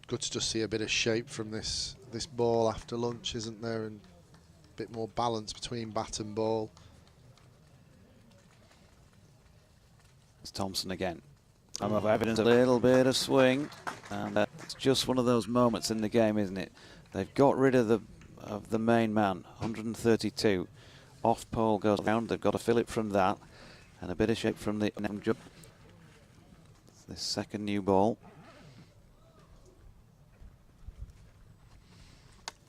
[SPEAKER 3] Good to just see a bit of shape from this ball after lunch, isn't there? And a bit more balance between bat and ball.
[SPEAKER 4] It's Thompson again. I'm of evidence a little bit of swing, and it's just one of those moments in the game, isn't it? They've got rid of the main man, 132. Off pole goes round. They've got to fill it from that, and a bit of shape from the this second new ball.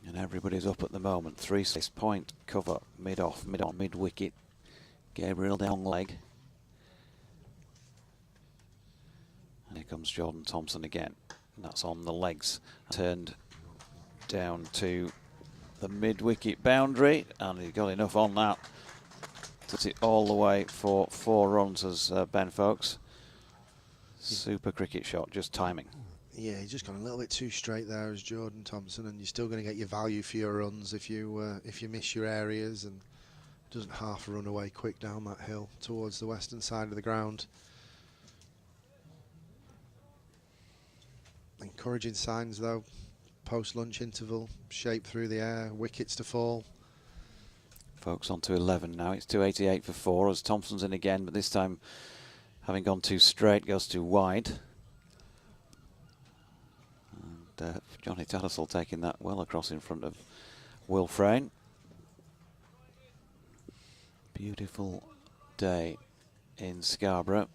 [SPEAKER 4] And everybody's up at the moment. 3-6 point cover, mid-off, mid-on, mid-wicket. Gabriel down leg. And here comes Jordan Thompson again. And that's on the legs. Turned down to the mid-wicket boundary. And he got enough on that to sit all the way for 4 runs as Ben Folkes. Super cricket shot, just timing.
[SPEAKER 3] Yeah, he's just gone a little bit too straight there as Jordan Thompson, and you're still going to get your value for your runs if you miss your areas and doesn't half run away quick down that hill towards the western side of the ground. Encouraging signs though, post-lunch interval, shape through the air, wickets to fall.
[SPEAKER 4] Folks on to 11 now. It's 288 for 4 as Thompson's in again, but this time having gone too straight goes too wide. And Johnny Tattersall taking that well across in front of Will Frayne. Beautiful day in Scarborough.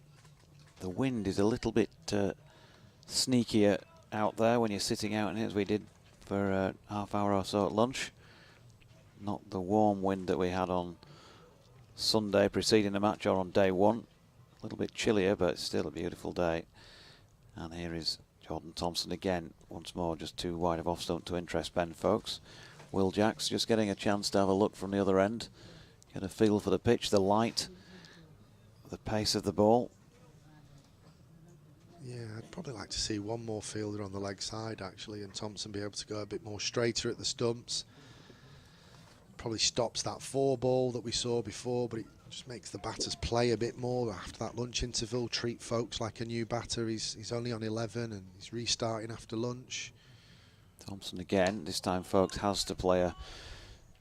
[SPEAKER 4] The wind is a little bit sneakier out there when you're sitting out in it, as we did for a half hour or so at lunch. Not the warm wind that we had on Sunday preceding the match or on day one. A little bit chillier, but it's still a beautiful day. And here is Jordan Thompson again, once more just too wide of off stump to interest Ben folks. Will Jacks just getting a chance to have a look from the other end, get a feel for the pitch, the light, the pace of the ball.
[SPEAKER 3] Yeah, I'd probably like to see one more fielder on the leg side actually, and Thompson be able to go a bit more straighter at the stumps. Probably stops that 4 ball that we saw before, but it just makes the batters play a bit more after that lunch interval, treat folks like a new batter. He's only on 11 and he's restarting after lunch.
[SPEAKER 4] Thompson again, this time folks has to play a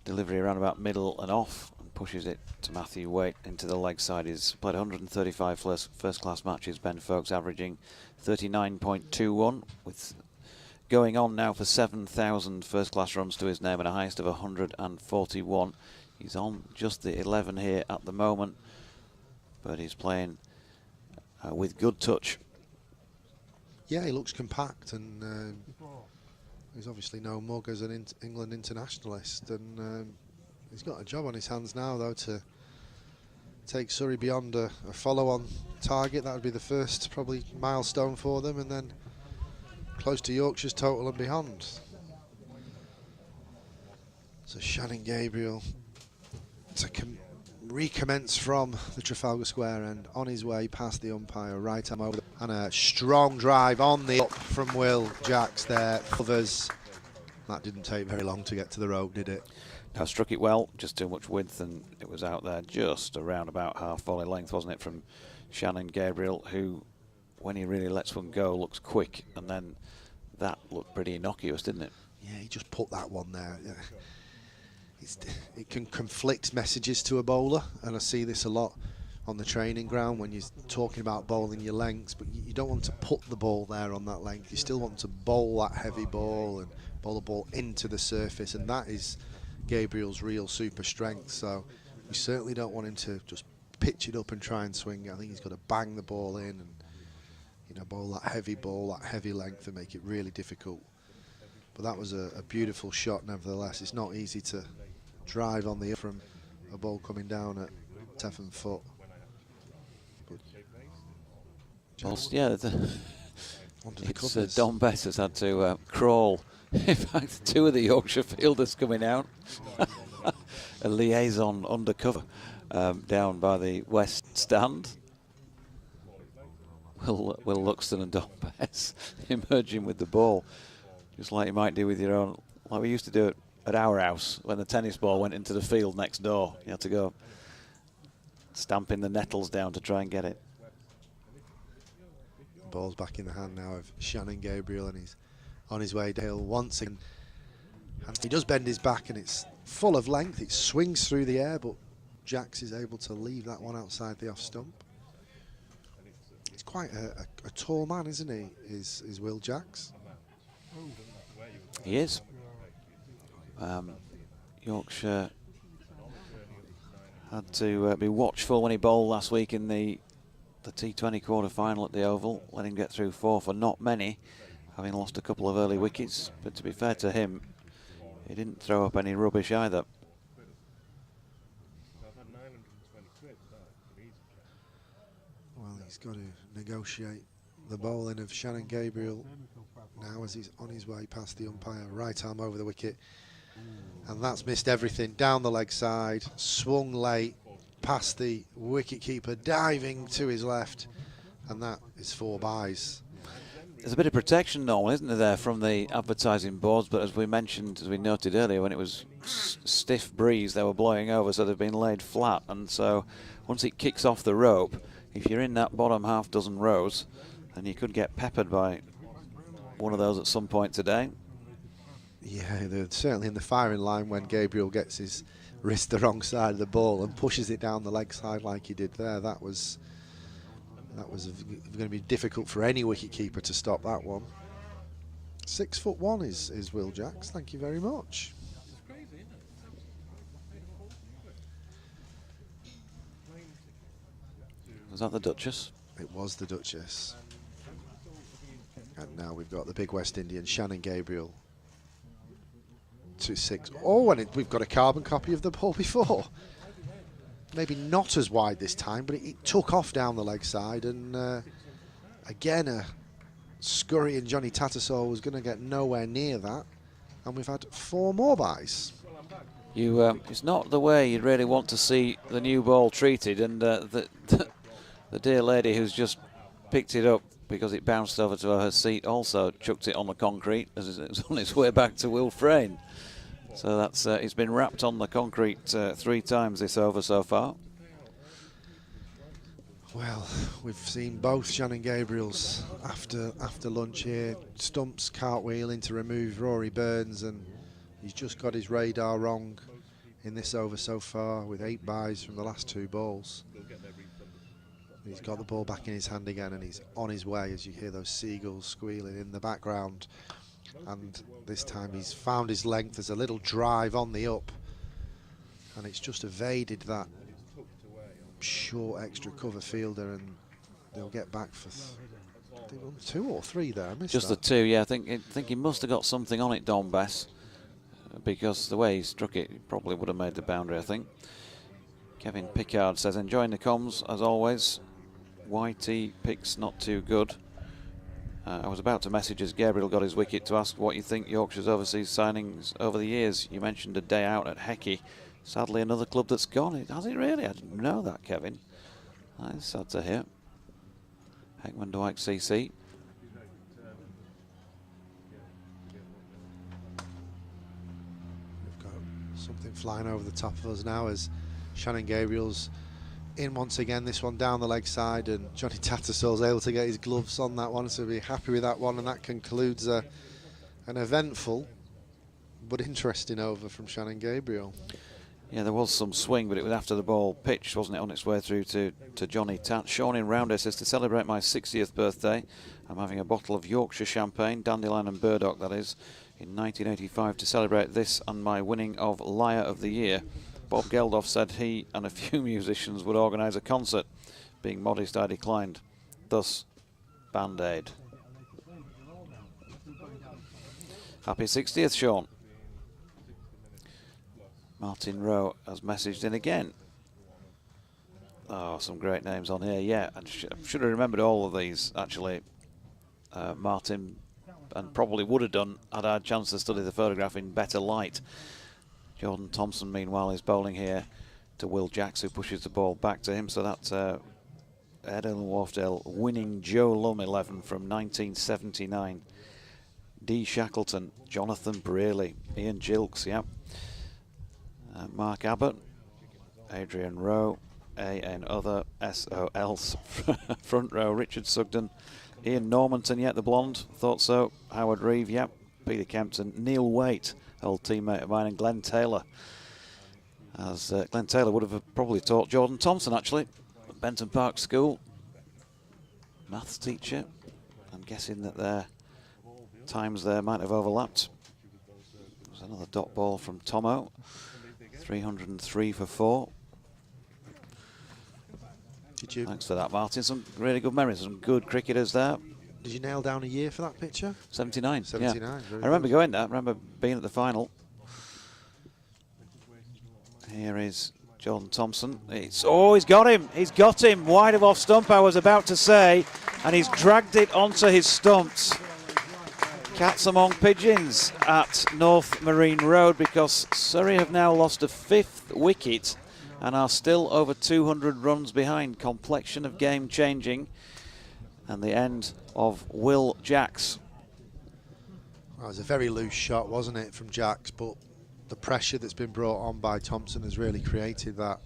[SPEAKER 4] delivery around about middle and off and pushes it to Matthew Waite into the leg side. He's played 135 first class matches, Ben Folks averaging 39.21 with going on now for 7,000 first class runs to his name and a highest of 141. He's on just the 11 here at the moment, but he's playing with good touch.
[SPEAKER 3] Yeah, he looks compact, and he's obviously no mug as an England internationalist, and he's got a job on his hands now though to take Surrey beyond a follow-on target. That would be the first probably milestone for them, and then close to Yorkshire's total and beyond. So Shannon Gabriel to recommence from the Trafalgar Square end, on his way past the umpire, right arm over, and a strong drive on the up from Will Jacks there. Others, that didn't take very long to get to the rope, did it?
[SPEAKER 4] No, struck it well, just too much width, and it was out there just around about half volley length, wasn't it, from Shannon Gabriel, who, when he really lets one go, looks quick, and then that looked pretty innocuous, didn't it?
[SPEAKER 3] Yeah, he just put that one there. Yeah. It can conflict messages to a bowler, and I see this a lot on the training ground when you're talking about bowling your lengths, but you don't want to put the ball there on that length. You still want to bowl that heavy ball and bowl the ball into the surface, and that is Gabriel's real super strength. So we certainly don't want him to just pitch it up and try and swing it. I think he's got to bang the ball in and, you know, bowl that heavy ball, that heavy length, and make it really difficult. But that was a beautiful shot nevertheless. It's not easy to drive on the from a ball coming down at 7 foot.
[SPEAKER 4] Well, yeah, Don Bess has had to crawl. In fact, 2 of the Yorkshire fielders coming out. A liaison undercover down by the west stand. Will Luxton and Don Bess emerging with the ball, just like you might do with your own, like we used to do it at our house when the tennis ball went into the field next door. You had to go stamping the nettles down to try and get it.
[SPEAKER 3] The ball's back in the hand now of Shannon Gabriel, and he's on his way down once again. And he does bend his back, and it's full of length. It swings through the air, but Jacks is able to leave that one outside the off stump. He's quite a tall man, isn't he? Is Will Jacks?
[SPEAKER 4] He is. Yorkshire had to be watchful when he bowled last week in the T20 quarter-final at the Oval, let him get through 4 for not many, having lost a couple of early wickets. But to be fair to him, he didn't throw up any rubbish either.
[SPEAKER 3] Well, he's got to negotiate the bowling of Shannon Gabriel now as he's on his way past the umpire, right arm over the wicket. And that's missed everything. Down the leg side, swung late, past the wicket-keeper, diving to his left, and that is 4 byes.
[SPEAKER 4] There's a bit of protection normally, isn't there, from the advertising boards, but as we mentioned, as we noted earlier, when it was stiff breeze, they were blowing over, so they've been laid flat, and so once it kicks off the rope, if you're in that bottom half dozen rows, then you could get peppered by one of those at some point today.
[SPEAKER 3] Yeah, they're certainly in the firing line when Gabriel gets his risked the wrong side of the ball and pushes it down the leg side like he did there. That was going to be difficult for any wicketkeeper to stop that one. 6'1" is Will Jacks. Thank you very much.
[SPEAKER 4] Was that the Duchess?
[SPEAKER 3] It was the Duchess. And now we've got the big West Indian, Shannon Gabriel. 2-6. Oh, and we've got a carbon copy of the ball before. Maybe not as wide this time, but it took off down the leg side. And again, a scurrying Johnny Tattersall was going to get nowhere near that. And we've had 4 more byes.
[SPEAKER 4] It's not the way you'd really want to see the new ball treated. And the dear lady who's just picked it up because it bounced over to her seat also chucked it on the concrete as it was on its way back to Will Frayne. So that's it's been wrapped on the concrete 3 times this over so far.
[SPEAKER 3] Well, we've seen both Shannon Gabriels after lunch here. Stumps cartwheeling to remove Rory Burns, and he's just got his radar wrong in this over so far with 8 byes from the last 2 balls. He's got the ball back in his hand again, and he's on his way as you hear those seagulls squealing in the background. And this time he's found his length. There's a little drive on the up, and it's just evaded that short extra cover fielder, and they'll get back for 2 or 3 there. I missed
[SPEAKER 4] just
[SPEAKER 3] that.
[SPEAKER 4] the 2, yeah. I think he must have got something on it, Don Bess, because the way he struck it, he probably would have made the boundary, I think. Kevin Pickard says, enjoying the comms as always. YT picks not too good. I was about to message as Gabriel got his wicket to ask what you think Yorkshire's overseas signings over the years. You mentioned a day out at Hecky. Sadly, another club that's gone. Has it really? I didn't know that, Kevin. That's sad to hear. Heckman Dwight CC.
[SPEAKER 3] We've got something flying over the top of us now as Shannon Gabriel's in once again, this one down the leg side, and Johnny Tattersall's able to get his gloves on that one, so we'll be happy with that one. And that concludes an eventful but interesting over from Shannon Gabriel.
[SPEAKER 4] Yeah, there was some swing, but it was after the ball pitched, wasn't it, on its way through to Johnny Tat. Sean in Rounder says, to celebrate my 60th birthday, I'm having a bottle of Yorkshire champagne, Dandelion and Burdock that is, in 1985 to celebrate this and my winning of Liar of the Year. Bob Geldof said he and a few musicians would organise a concert. Being modest, I declined. Thus, Band-Aid. Happy 60th, Sean. Martin Rowe has messaged in again. Oh, some great names on here. Yeah, I should have remembered all of these, actually, Martin, and probably would have done had I had a chance to study the photograph in better light. Jordan Thompson, meanwhile, is bowling here to Will Jacks, who pushes the ball back to him. So that's Ed and Wharfdale winning Joe Lum 11 from 1979. D. Shackleton, Jonathan Brearley, Ian Gilks, yep. Mark Abbott, Adrian Rowe, A.N. Other, S.O.L.'s front row, Richard Sugden, Ian Normanton, yet the blonde, thought so, Howard Reeve, yep, Peter Kempton, Neil Waite, old teammate of mine, and Glenn Taylor. As Glenn Taylor would have probably taught Jordan Thompson, actually, at Benton Park School. Maths teacher. I'm guessing that their times there might have overlapped. There's another dot ball from Tomo. 303 for 4. Thanks for that, Martin. Some really good memories. Some good cricketers there.
[SPEAKER 3] Did you nail down a year for that picture?
[SPEAKER 4] 79.
[SPEAKER 3] 79.
[SPEAKER 4] Yeah. I remember going there. I remember being at the final. Here is Jordan Thompson. He's got him. He's got him. Wide of off stump, I was about to say. And he's dragged it onto his stumps. Cats among pigeons at North Marine Road, because Surrey have now lost a 5th wicket and are still over 200 runs behind. Complexion of game changing. And the end of Will Jacks.
[SPEAKER 3] Well, it was a very loose shot, wasn't it, from Jacks, but the pressure that's been brought on by Thompson has really created that.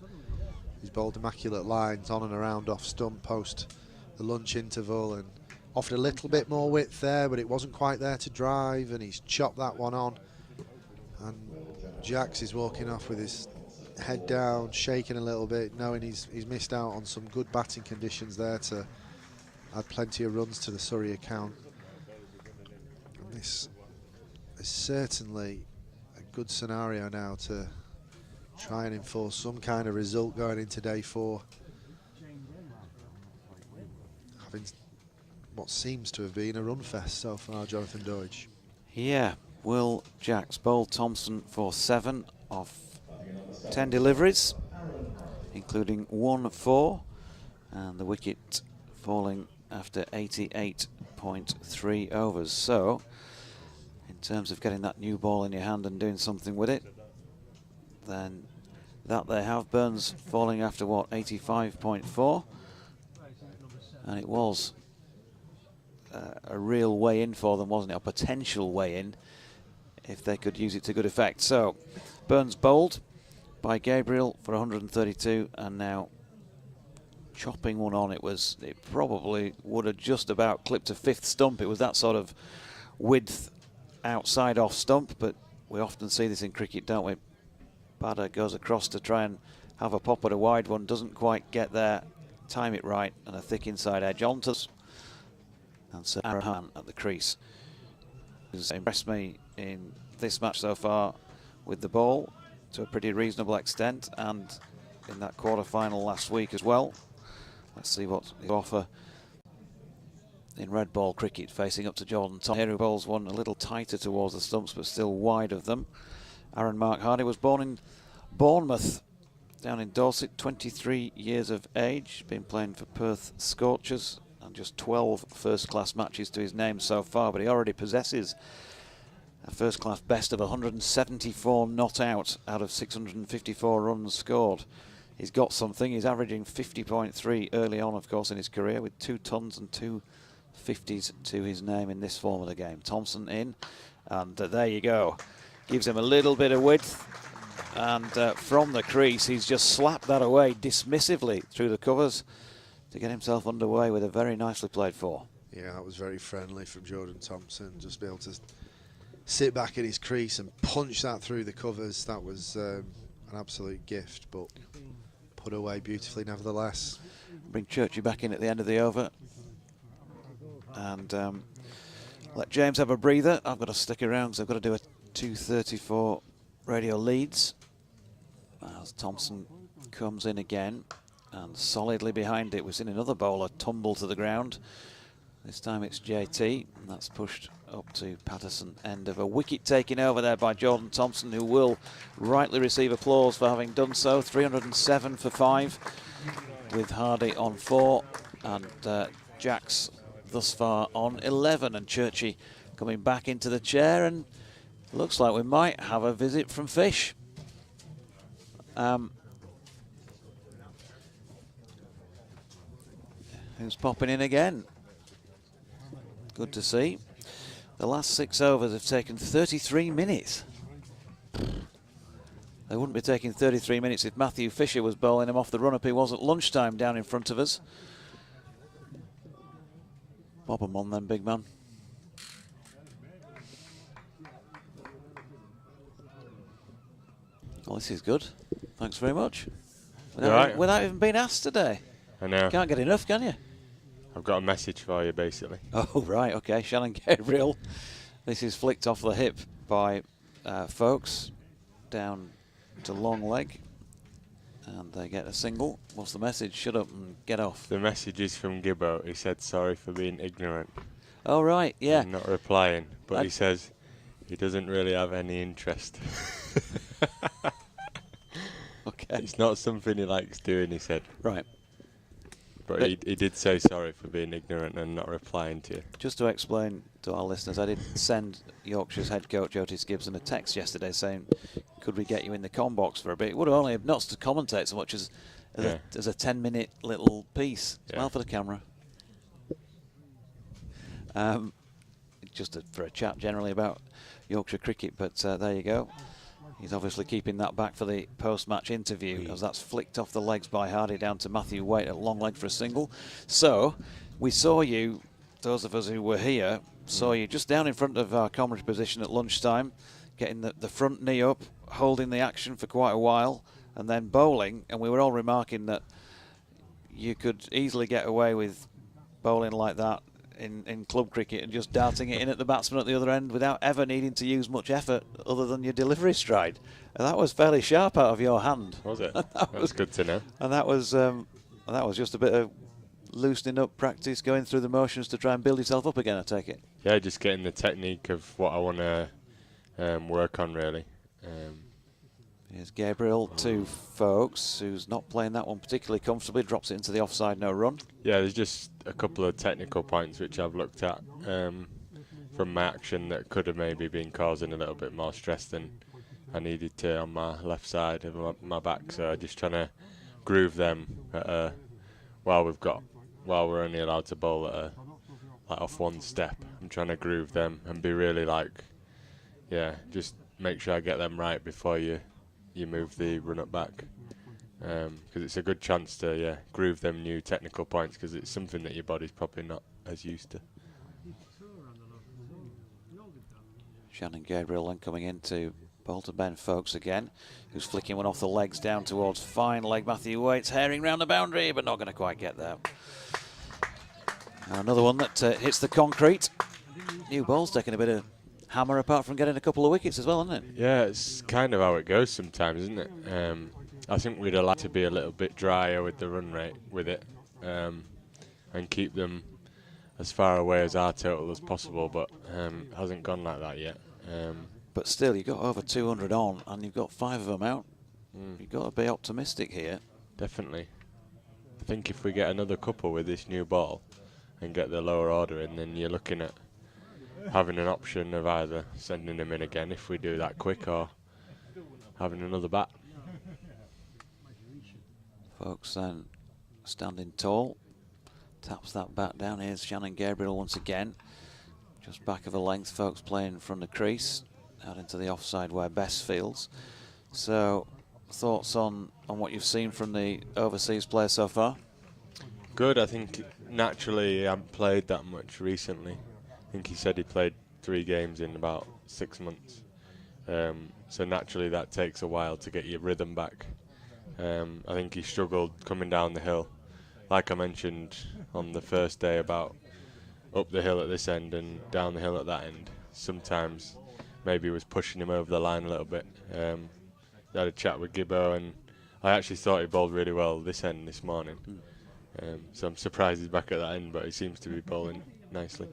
[SPEAKER 3] He's bowled immaculate lines on and around off stump post the lunch interval and offered a little bit more width there, but it wasn't quite there to drive, and he's chopped that one on. And Jacks is walking off with his head down, shaking a little bit, knowing he's missed out on some good batting conditions there to add plenty of runs to the Surrey account. And this is certainly a good scenario now to try and enforce some kind of result going into day 4. Having what seems to have been a run fest so far, Jonathan Doidge.
[SPEAKER 4] Yeah, Will Jacks bowled Thompson for 7 of 10 deliveries, including 1 and the wicket falling after 88.3 overs. So, in terms of getting that new ball in your hand and doing something with it, then that they have. Burns falling after what, 85.4, and it was a real way in for them, wasn't it? A potential way in if they could use it to good effect. So Burns bowled by Gabriel for 132, and now chopping one on. It probably would have just about clipped a 5th stump. It was that sort of width outside off stump, but we often see this in cricket, don't we? Batter goes across to try and have a pop at a wide one, doesn't quite get there, time it right, and a thick inside edge onto us. And Sir Aaron at the crease has impressed me in this match so far with the ball to a pretty reasonable extent, and in that quarter-final last week as well. Let's see what they offer in red ball cricket, facing up to Jordan Thompson, who bowls one a little tighter towards the stumps but still wide of them. Aaron Mark Hardy was born in Bournemouth, down in Dorset, 23 years of age, been playing for Perth Scorchers, and just 12 first-class matches to his name so far, but he already possesses a first-class best of 174 not out of 654 runs scored. He's got something. He's averaging 50.3 early on, of course, in his career, with 2 tons and 2 50s to his name in this form of the game. Thompson in, and there you go. Gives him a little bit of width, and from the crease, he's just slapped that away dismissively through the covers to get himself underway with a very nicely played 4.
[SPEAKER 3] Yeah, that was very friendly from Jordan Thompson. Just be able to sit back in his crease and punch that through the covers. That was an absolute gift, but put away beautifully nevertheless.
[SPEAKER 4] Bring Churchy back in at the end of the over, and let James have a breather. I've got to stick around because I've got to do a 2:34 Radio Leeds as Thompson comes in again, and solidly behind it we've seen another bowler tumble to the ground. This time it's JT, and that's pushed up to Patterson. End of a wicket taken over there by Jordan Thompson, who will rightly receive applause for having done so. 307 for 5 with Hardy on 4, and Jacks thus far on 11, and Churchy coming back into the chair, and looks like we might have a visit from Fish. Who's popping in again? Good to see. The last 6 overs have taken 33 minutes. They wouldn't be taking 33 minutes if Matthew Fisher was bowling them off the run-up he was at lunchtime down in front of us. Bob 'em on then, big man. Well, this is good. Thanks very much. Without even being asked today.
[SPEAKER 12] I know.
[SPEAKER 4] Can't get enough, can you?
[SPEAKER 12] I've got a message for you, basically.
[SPEAKER 4] Oh, right, okay. Shannon Gabriel. This is flicked off the hip by folks down to long leg. And they get a single. What's the message? Shut up and get off.
[SPEAKER 12] The message is from Gibbo. He said sorry for being ignorant.
[SPEAKER 4] Oh, right, yeah.
[SPEAKER 12] And not replying. But he says he doesn't really have any interest.
[SPEAKER 4] Okay.
[SPEAKER 12] It's not something he likes doing, he said.
[SPEAKER 4] Right.
[SPEAKER 12] But he did say sorry for being ignorant and not replying to you.
[SPEAKER 4] Just to explain to our listeners, I did send Yorkshire's head coach Otis Gibson a text yesterday saying, could we get you in the comm box for a bit? It would have only not to commentate so much as a 10-minute little piece. Smile for the camera. Just for a chat generally about Yorkshire cricket, but there you go. He's obviously keeping that back for the post-match interview, as that's flicked off the legs by Hardy down to Matthew Waite at long leg for a single. So, we saw you, those of us who were here, saw you just down in front of our commentary position at lunchtime, getting the front knee up, holding the action for quite a while, and then bowling, and we were all remarking that you could easily get away with bowling like that in club cricket and just darting it in at the batsman at the other end without ever needing to use much effort other than your delivery stride. And that was fairly sharp out of your hand.
[SPEAKER 12] Was it? That was good to know.
[SPEAKER 4] And that was just a bit of loosening up practice, going through the motions to try and build yourself up again, I take it.
[SPEAKER 12] Yeah, just getting the technique of what I want to work on, really.
[SPEAKER 4] Here's Gabriel to Folks, who's not playing that one particularly comfortably, drops it into the offside, no run.
[SPEAKER 12] Yeah, there's just a couple of technical points which I've looked at from my action that could have maybe been causing a little bit more stress than I needed to on my left side of my back. So just trying to groove them at while we're only allowed to bowl at like off one step. I'm trying to groove them and be really just make sure I get them right before you move the run up back, because it's a good chance to groove them new technical points, because it's something that your body's probably not as used to.
[SPEAKER 4] Shannon Gabriel then coming in to bowl to Ben Folks again, who's flicking one off the legs down towards fine leg Matthew Waits, herring round the boundary, but not going to quite get there. Another one that hits the concrete. New ball's taking a bit of hammer apart from getting a couple of wickets as well, isn't it?
[SPEAKER 12] Yeah, it's kind of how it goes sometimes, isn't it? I think we'd like to be a little bit drier with the run rate with it, and keep them as far away as our total as possible, but hasn't gone like that yet.
[SPEAKER 4] But still, you've got over 200 on and you've got 5 of them out. You've got to be optimistic here.
[SPEAKER 12] Definitely. I think if we get another couple with this new ball and get the lower order in, then you're looking at having an option of either sending him in again if we do that quick, or having another bat.
[SPEAKER 4] Folks then standing tall, taps that bat down. Here's Shannon Gabriel once again, just back of a length. Folks playing from the crease out into the offside where Bess fields. So thoughts on what you've seen from the overseas player so far?
[SPEAKER 12] Good. I think naturally he hasn't played that much recently. I think he said he played 3 games in about 6 months. So naturally that takes a while to get your rhythm back. I think he struggled coming down the hill. Like I mentioned on the first day about up the hill at this end and down the hill at that end. Sometimes maybe it was pushing him over the line a little bit. I had a chat with Gibbo and I actually thought he bowled really well this end this morning. So I'm surprised he's back at that end, but he seems to be bowling nicely.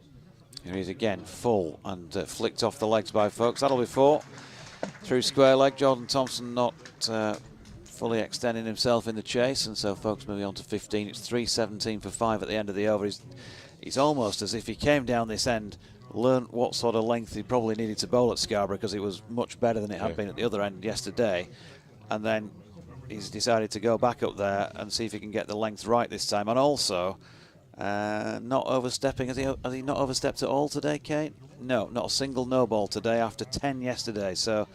[SPEAKER 4] Here he is again, full and flicked off the legs by Folks. That'll be 4 through square leg. Jordan Thompson not fully extending himself in the chase, and so Folks moving on to 15. It's 3:17 for 5 at the end of the over. He's almost as if he came down this end, learnt what sort of length he probably needed to bowl at Scarborough, because it was much better than it had been at the other end yesterday, and then he's decided to go back up there and see if he can get the length right this time, and also not overstepping. Has he not overstepped at all today, Kate? No, not a single no ball today after 10 yesterday. So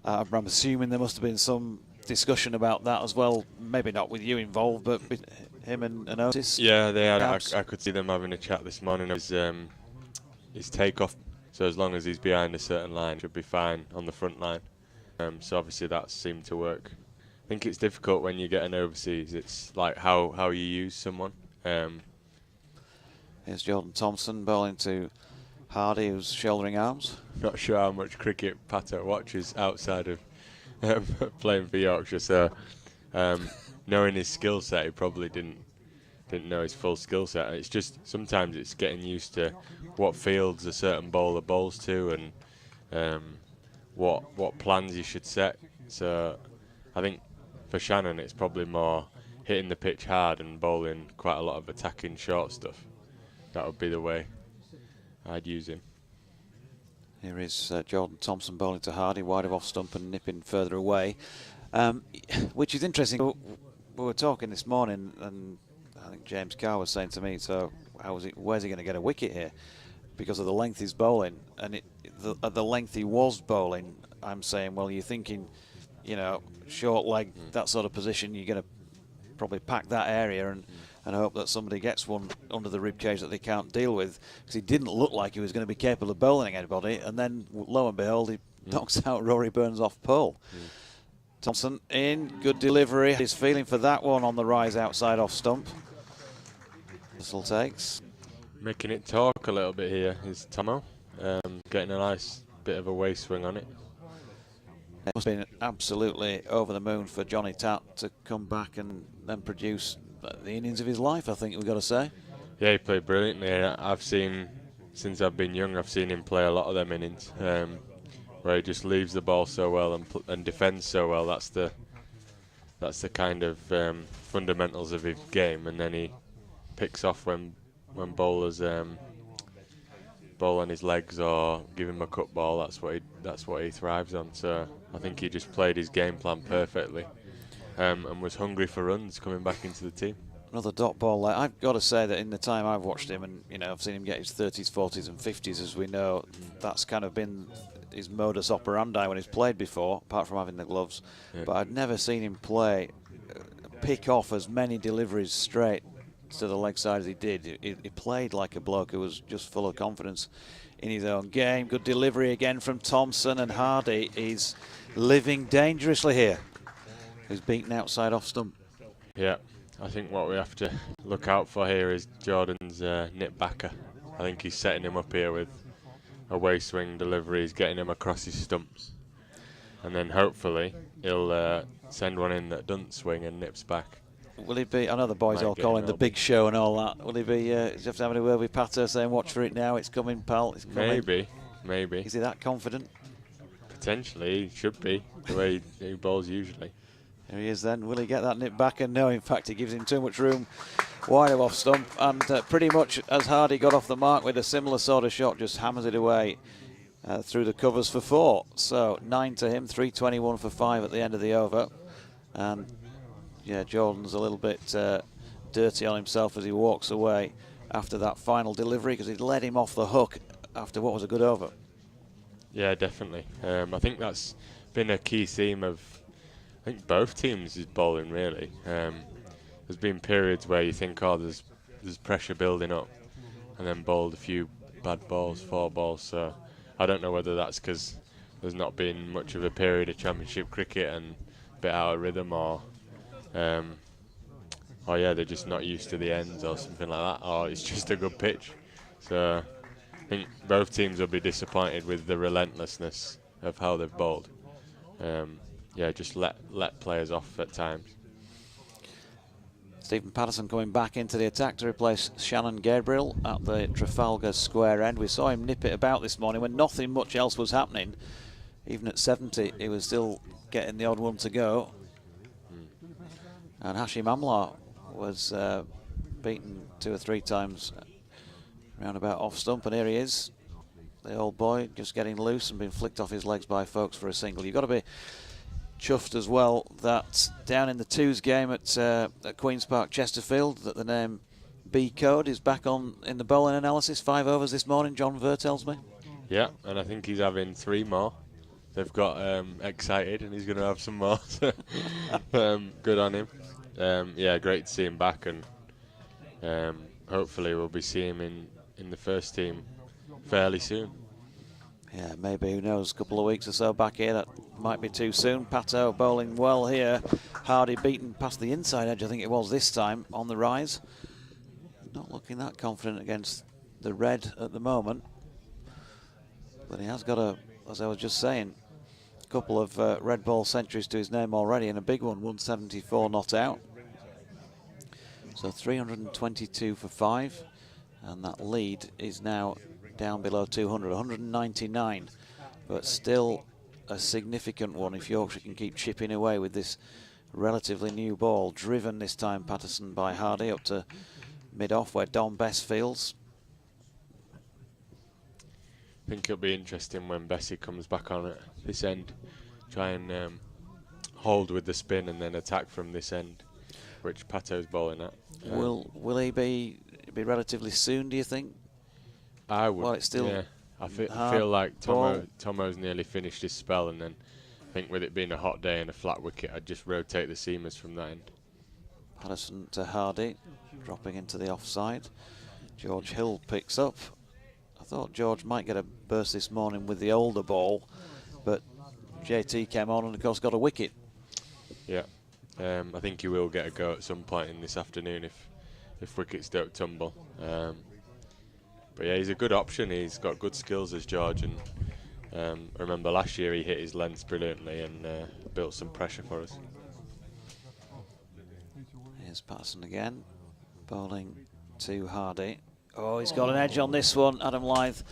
[SPEAKER 4] I'm assuming there must have been some discussion about that as well. Maybe not with you involved, but him and Otis.
[SPEAKER 12] Yeah, they had. I could see them having a chat this morning. His takeoff. So as long as he's behind a certain line, should be fine on the front line. So obviously that seemed to work. I think it's difficult when you get an overseas. It's like how you use someone.
[SPEAKER 4] Here's Jordan Thompson bowling to Hardy, who's shouldering arms.
[SPEAKER 12] Not sure how much cricket Pato watches outside of playing for Yorkshire, so knowing his skill set, he probably didn't know his full skill set. It's just sometimes it's getting used to what fields a certain bowler bowls to and what plans you should set. So I think for Shannon it's probably more hitting the pitch hard and bowling quite a lot of attacking short stuff. That would be the way I'd use him.
[SPEAKER 4] Here is Jordan Thompson bowling to Hardy, wide of off stump and nipping further away, which is interesting. We were talking this morning, and I think James Carr was saying to me, so where's he going to get a wicket here? Because of the length he's bowling, and at the length he was bowling, I'm saying, well, you're thinking, short leg, that sort of position, you're going to probably pack that area and hope that somebody gets one under the rib cage that they can't deal with, because he didn't look like he was going to be capable of bowling anybody, and then lo and behold he knocks out Rory Burns off pole. Thompson in, good delivery. He's feeling for that one on the rise outside off stump. Whistle takes.
[SPEAKER 12] Making it talk a little bit here is Tomo. Getting a nice bit of a waist swing on it.
[SPEAKER 4] It's been absolutely over the moon for Johnny Tatt to come back and then produce the innings of his life, I think we've got to say.
[SPEAKER 12] Yeah, he played brilliantly. I've seen, since I've been young, I've seen him play a lot of them innings, where he just leaves the ball so well and defends so well. That's the kind of fundamentals of his game, and then he picks off when bowlers bowl on his legs or give him a cut ball. That's what he thrives on. So I think he just played his game plan perfectly, and was hungry for runs coming back into the team.
[SPEAKER 4] Another dot ball there. I've got to say that in the time I've watched him, and I've seen him get his 30s, 40s and 50s, as we know, that's kind of been his modus operandi when he's played before, apart from having the gloves.
[SPEAKER 12] Yeah.
[SPEAKER 4] But I'd never seen him pick off as many deliveries straight to the leg side as he did. He played like a bloke who was just full of confidence in his own game. Good delivery again from Thompson, and Hardy is living dangerously here. He's beaten outside off stump.
[SPEAKER 12] Yeah, I think what we have to look out for here is Jordan's nip backer. I think he's setting him up here with a waist swing delivery. He's getting him across his stumps, and then hopefully he'll send one in that doesn't swing and nips back.
[SPEAKER 4] Will he be, I know the boys all call him the big show and all that. Will he be, does he have to have any word with Pato saying, watch for it now, it's coming, pal, it's coming?
[SPEAKER 12] Maybe.
[SPEAKER 4] Is he that confident?
[SPEAKER 12] Potentially, he should be, the way he bowls usually.
[SPEAKER 4] There he is then. Will he get that nip back? And no, in fact, it gives him too much room wide of off stump. And pretty much as Hardy got off the mark with a similar sort of shot, just hammers it away through the covers for 4. So 9 to him, 321 for 5 at the end of the over. And yeah, Jordan's a little bit dirty on himself as he walks away after that final delivery, because he'd led him off the hook after what was a good over. Yeah,
[SPEAKER 12] definitely. I think that's been a key theme of, I think, both teams' bowling, really. There's been periods where you think, oh, there's pressure building up, and then bowled a few bad balls, 4 balls. So I don't know whether that's because there's not been much of a period of championship cricket and a bit out of rhythm, or yeah, they're just not used to the ends or something like that, or it's just a good pitch. So I think both teams will be disappointed with the relentlessness of how they've bowled. Yeah, just let players off at times.
[SPEAKER 4] Stephen Patterson coming back into the attack to replace Shannon Gabriel at the Trafalgar Square end. We saw him nip it about this morning when nothing much else was happening. Even at 70, he was still getting the odd one to go. And Hashim Amla was beaten 2 or 3 times round about off stump, and here he is, the old boy, just getting loose and being flicked off his legs by folks for a single. You've got to be chuffed as well that down in the 2s game at Queen's Park, Chesterfield, that the name B Code is back on in the bowling analysis. 5 overs this morning, John Ver tells me.
[SPEAKER 12] Yeah, and I think he's having 3 more. They've got excited, and he's going to have some more. Good on him. Yeah, great to see him back, and hopefully we'll be seeing him in the first team fairly soon.
[SPEAKER 4] Yeah, maybe, who knows, a couple of weeks or so back here. That might be too soon. Pato bowling well here. Hardy beaten past the inside edge, I think it was this time, on the rise. Not looking that confident against the red at the moment. But he has got a, as I was just saying, a couple of red ball centuries to his name already, and a big one, 174 not out. So 322 for 5, and that lead is now down below 200, 199, but still a significant one if Yorkshire can keep chipping away with this relatively new ball. Driven this time, Patterson, by Hardy up to mid-off where Don Best fields.
[SPEAKER 12] I think it'll be interesting when Bessie comes back on at this end. Try and hold with the spin and then attack from this end, which Pato's bowling at.
[SPEAKER 4] Will he be relatively soon, do you think?
[SPEAKER 12] I would.
[SPEAKER 4] Well, it's still,
[SPEAKER 12] yeah. I feel like Tomo's nearly finished his spell, and then I think with it being a hot day and a flat wicket, I'd just rotate the seamers from that end.
[SPEAKER 4] Patterson to Hardy, dropping into the offside. George Hill picks up. I thought George might get a burst this morning with the older ball, but JT came on and of course got a wicket.
[SPEAKER 12] Yeah, I think he will get a go at some point in this afternoon if wickets don't tumble. But yeah, he's a good option. He's got good skills as George, and I remember last year he hit his lengths brilliantly and built some pressure for us.
[SPEAKER 4] Here's Patterson again, bowling to Hardy. Oh, he's got an edge on this one. Adam Lyth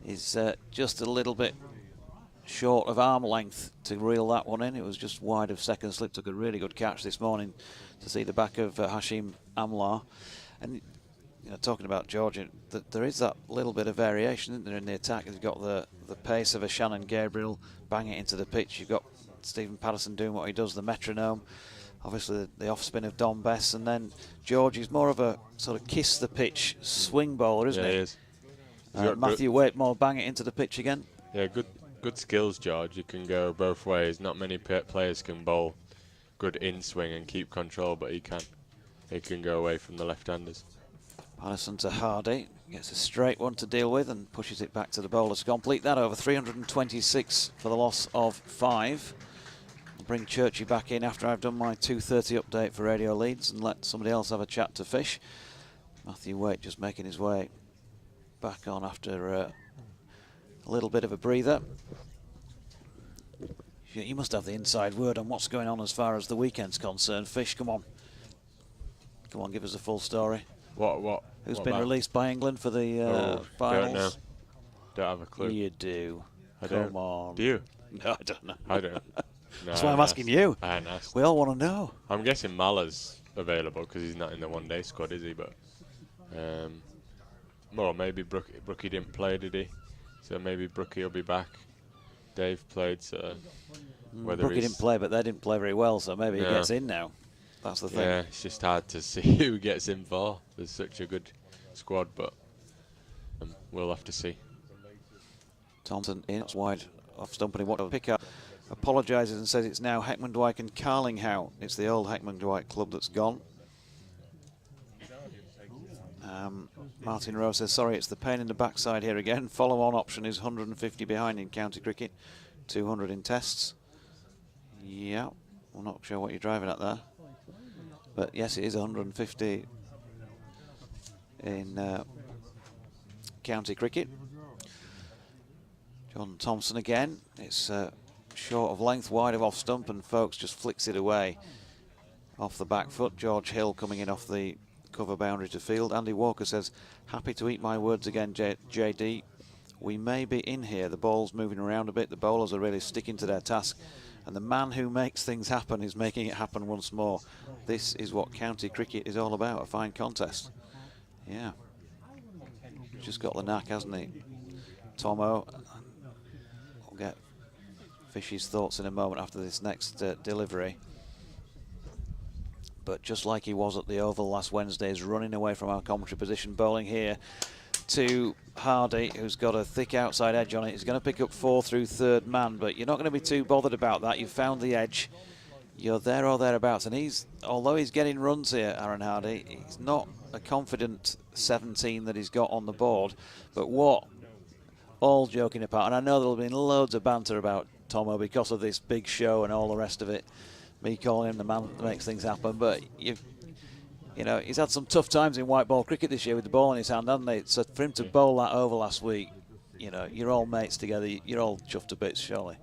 [SPEAKER 4] is just a little bit short of arm length to reel that one in. It was just wide of second slip. Took a really good catch this morning to see the back of Hashim Amla. And you know, talking about Georgia, there is that little bit of variation, isn't there, in the attack? You've got the pace of a Shannon Gabriel, bang it into the pitch. You've got Stephen Patterson doing what he does, the metronome. Obviously the off spin of Don Bess, and then George is more of a sort of kiss the pitch swing bowler, isn't he?
[SPEAKER 12] He is.
[SPEAKER 4] Matthew Waitmore, bang it into the pitch again.
[SPEAKER 12] Yeah, good skills, George. You can go both ways. Not many players can bowl good in swing and keep control, but he can. He can go away from the left-handers.
[SPEAKER 4] Patterson to Hardy, gets a straight one to deal with and pushes it back to the bowlers. Complete that over 326 for the loss of 5. I'll bring Churchy back in after I've done my 2:30 update for Radio Leeds and let somebody else have a chat to Fish. Matthew Waite just making his way back on after a little bit of a breather. You must have the inside word on what's going on as far as the weekend's concerned. Fish, come on. Come on, give us a full story.
[SPEAKER 12] What?
[SPEAKER 4] Who's
[SPEAKER 12] what
[SPEAKER 4] been
[SPEAKER 12] about?
[SPEAKER 4] Released by England for the finals?
[SPEAKER 12] Don't know. Don't have a clue.
[SPEAKER 4] You do.
[SPEAKER 12] Come
[SPEAKER 4] on.
[SPEAKER 12] Do you?
[SPEAKER 4] No, I don't know.
[SPEAKER 12] I don't. No,
[SPEAKER 4] That's why I'm asking you.
[SPEAKER 12] I hadn't asked.
[SPEAKER 4] We all want to know.
[SPEAKER 12] I'm guessing Mala's available because he's not in the one-day squad, is he? But well, maybe Brookie didn't play, did he? So maybe Brookie will be back. Dave played, so whether
[SPEAKER 4] Brookie didn't play, but they didn't play very well, so maybe he gets in now. That's the thing.
[SPEAKER 12] Yeah, it's just hard to see who gets in for. There's such a good squad, but we'll have to see.
[SPEAKER 4] Thompson in, it's wide off stump, and he wanted to pick up. Apologises and says it's now Heckman Dwight and Carlinghouse. It's the old Heckman Dwight club that's gone. Martin Rowe says, sorry, it's the pain in the backside here again. Follow-on option is 150 behind in county cricket, 200 in tests. Yeah, I'm not sure what you're driving at there. But yes, it is 150 in county cricket. John Thompson again. It's short of length, wide of off stump, and Folkes just flicks it away off the back foot. George Hill coming in off the cover boundary to field. Andy Walker says, happy to eat my words again, JD. We may be in here. The ball's moving around a bit. The bowlers are really sticking to their task. And the man who makes things happen is making it happen once more. This is what county cricket is all about, a fine contest. Yeah. Just got the knack, hasn't he? Tomo. I'll get Fishy's thoughts in a moment after this next delivery. But just like he was at the Oval last Wednesday, he's running away from our commentary position, bowling here to Hardy, who's got a thick outside edge on it. He's going to pick up 4 through third man, but you're not going to be too bothered about that. You've found the edge. You're there or thereabouts. And although he's getting runs here, Aaron Hardy, he's not a confident 17 that he's got on the board. But what, all joking apart, and I know there'll be loads of banter about Tomo because of this big show and all the rest of it, me calling him the man that makes things happen, but you know, he's had some tough times in white ball cricket this year with the ball in his hand, hasn't he? So for him to bowl that over last week, you know, you're all mates together, you're all chuffed to bits, surely.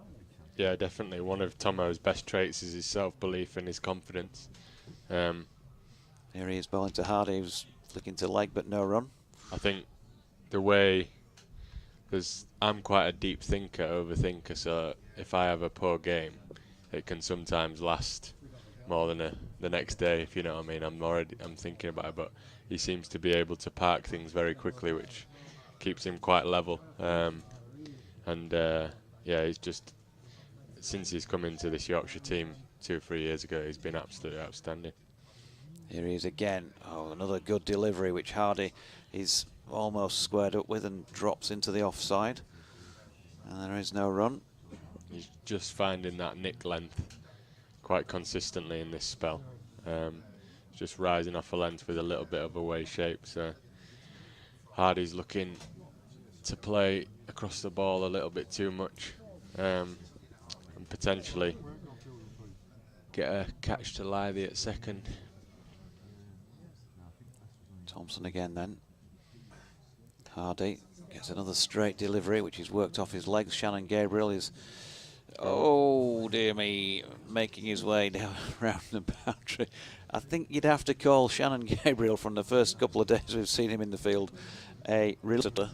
[SPEAKER 12] Yeah, definitely. One of Tomo's best traits is his self-belief and his confidence.
[SPEAKER 4] Here he is bowling to Hardy, who's flicking to leg but no run.
[SPEAKER 12] I think the way, because I'm quite a deep thinker, overthinker, so if I have a poor game, it can sometimes last more than the next day, if you know what I mean. I'm thinking about it, but he seems to be able to park things very quickly, which keeps him quite level. Yeah, he's just, since he's come into this Yorkshire team 2 or 3 years ago, he's been absolutely outstanding.
[SPEAKER 4] Here he is again. Oh, another good delivery, which Hardy is almost squared up with and drops into the offside. And there is no run.
[SPEAKER 12] He's just finding that nick length quite consistently in this spell. Just rising off a length with a little bit of a way shape. So Hardy's looking to play across the ball a little bit too much, and potentially get a catch to Lively at second.
[SPEAKER 4] Thompson again then. Hardy gets another straight delivery, which he's worked off his legs. Shannon Gabriel is, oh dear me, making his way down around the boundary. I think you'd have to call Shannon Gabriel from the first couple of days we've seen him in the field a realtor.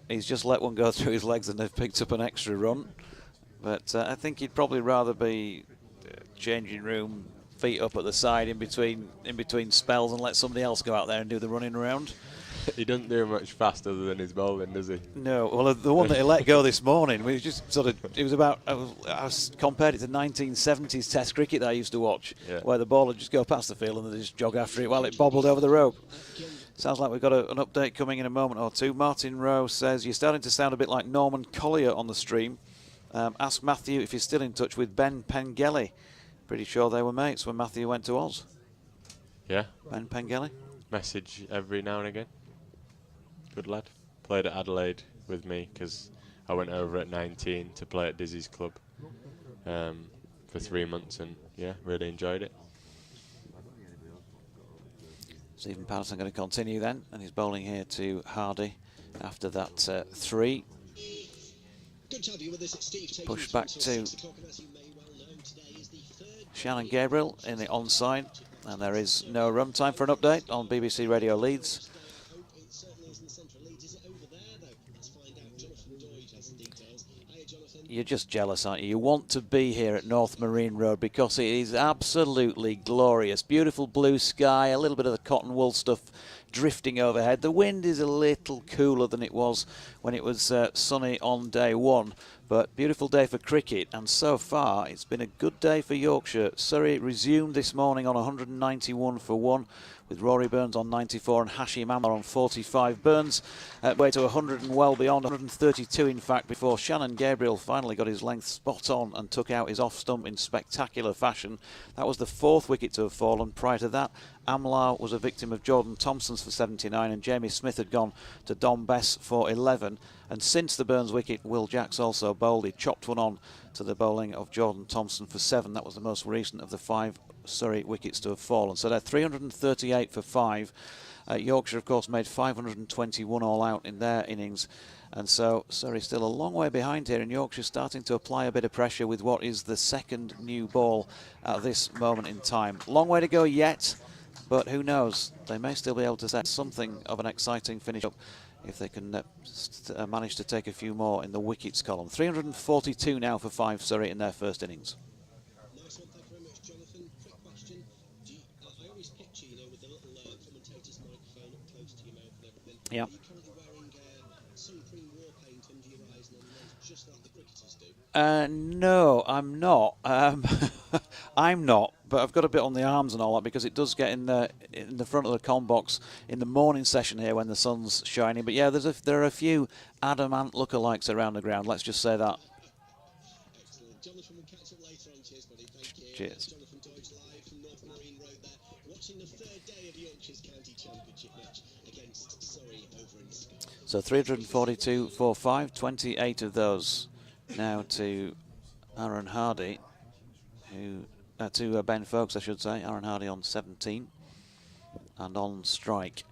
[SPEAKER 4] He's just let one go through his legs and they've picked up an extra run. But I think he'd probably rather be changing room, feet up at the side in between spells, and let somebody else go out there and do the running around.
[SPEAKER 12] He doesn't do much fast other than his bowling, does he?
[SPEAKER 4] No. Well, the one that he let go this morning, we just sort of, it was about, I was compared it to 1970s Test cricket that I used to watch, where the ball would just go past the field and they just jog after it while it bobbled over the rope. Sounds like we've got an update coming in a moment or two. Martin Rowe says, you're starting to sound a bit like Norman Collier on the stream. Ask Matthew if he's still in touch with Ben Pengelly. Pretty sure they were mates when Matthew went to Oz.
[SPEAKER 12] Yeah.
[SPEAKER 4] Ben Pengelly.
[SPEAKER 12] Message every now and again. Good lad. Played at Adelaide with me because I went over at 19 to play at Dizzy's club for 3 months, and yeah, really enjoyed it.
[SPEAKER 4] Stephen Patterson going to continue then, and he's bowling here to Hardy after that 3. Push back to Shannon Gabriel in the onside, and there is no run. Time for an update on BBC Radio Leeds. You're just jealous, aren't you? You want to be here at North Marine Road because it is absolutely glorious. Beautiful blue sky, a little bit of the cotton wool stuff drifting overhead. The wind is a little cooler than it was when it was sunny on day 1. But beautiful day for cricket, and so far it's been a good day for Yorkshire. Surrey resumed this morning on 191 for 1, with Rory Burns on 94 and Hashim Amla on 45. Burns way to 100 and well beyond, 132 in fact, before Shannon Gabriel finally got his length spot on and took out his off stump in spectacular fashion. That was the 4th wicket to have fallen. Prior to that, Amla was a victim of Jordan Thompson's for 79, and Jamie Smith had gone to Dom Bess for 11. And since the Burns wicket, Will Jacks also bowled. He chopped one on to the bowling of Jordan Thompson for 7. That was the most recent of the 5 Surrey wickets to have fallen. So they're 338 for 5. Yorkshire, of course, made 521 all out in their innings. And so Surrey still a long way behind here, and Yorkshire starting to apply a bit of pressure with what is the 2nd new ball at this moment in time. Long way to go yet, but who knows? They may still be able to set something of an exciting finish up if they can manage to take a few more in the wickets column. 342 now for 5 Surrey in their first innings.
[SPEAKER 13] Nice one, thank you very much, Jonathan. Quick question. I always picture, with the little commentator's microphone up close to your mouth and everything.
[SPEAKER 4] Yeah.
[SPEAKER 13] Are you currently wearing sun cream war paint under your eyes and on your nose, just like the cricketers do?
[SPEAKER 4] No, I'm not. I'm not, but I've got a bit on the arms and all that because it does get in the front of the comm box in the morning session here when the sun's shining. But yeah, there are a few adamant lookalikes around the ground. Let's just say that.
[SPEAKER 13] Excellent. Jonathan, we'll catch up later on. Cheers, buddy. Thank you.
[SPEAKER 4] Cheers.
[SPEAKER 13] Jonathan Deutsch live from North Marine Road there, watching the 3rd day of Yorkshire's County Championship match against Surrey over in Scarborough.
[SPEAKER 4] So 342 for 5, 28 of those now to Aaron Hardy, to Ben Foakes, I should say. Aaron Hardy on 17 and on strike.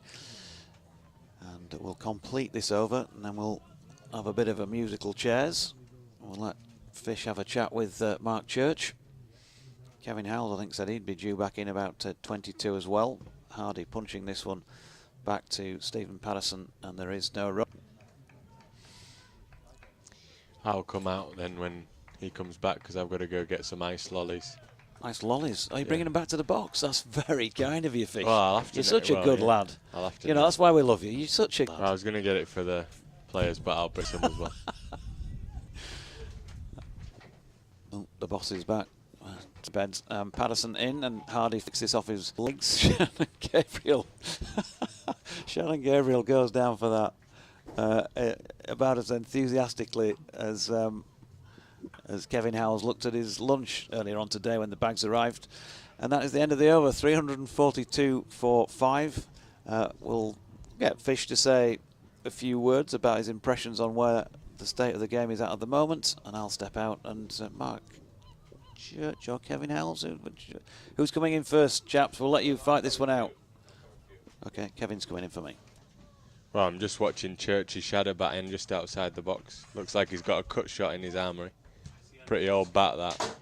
[SPEAKER 4] And we'll complete this over, and then we'll have a bit of a musical chairs. We'll let Fish have a chat with Mark Church. Kevin Howells, I think, said he'd be due back in about 22 as well. Hardy punching this one back to Stephen Patterson, and there is no run.
[SPEAKER 12] I'll come out then when he comes back because I've got to go get some ice lollies.
[SPEAKER 4] Ice lollies. Are you bringing them back to the box? That's very kind of you, Fish.
[SPEAKER 12] Well, I'll have to.
[SPEAKER 4] You're such a good lad.
[SPEAKER 12] I'll have to.
[SPEAKER 4] You know, that's why we love you. You're such a.
[SPEAKER 12] I was going to get it for the players, but I'll bring some as well.
[SPEAKER 4] Oh, the boss is back. To bed. Patterson in, and Hardy fixes off his legs. Shannon Gabriel. Shannon Gabriel goes down for that about as enthusiastically as Kevin Howells looked at his lunch earlier on today when the bags arrived. And that is the end of the over. 342 for 5. We'll get Fish to say a few words about his impressions on where the state of the game is at the moment, and I'll step out and Mark Church or Kevin Howells? Who's coming in first, chaps? We'll let you fight this one out. Okay, Kevin's coming in for me.
[SPEAKER 12] Well, I'm just watching Church's shadow batting just outside the box. Looks like he's got a cut shot in his armoury. Pretty old bat, that.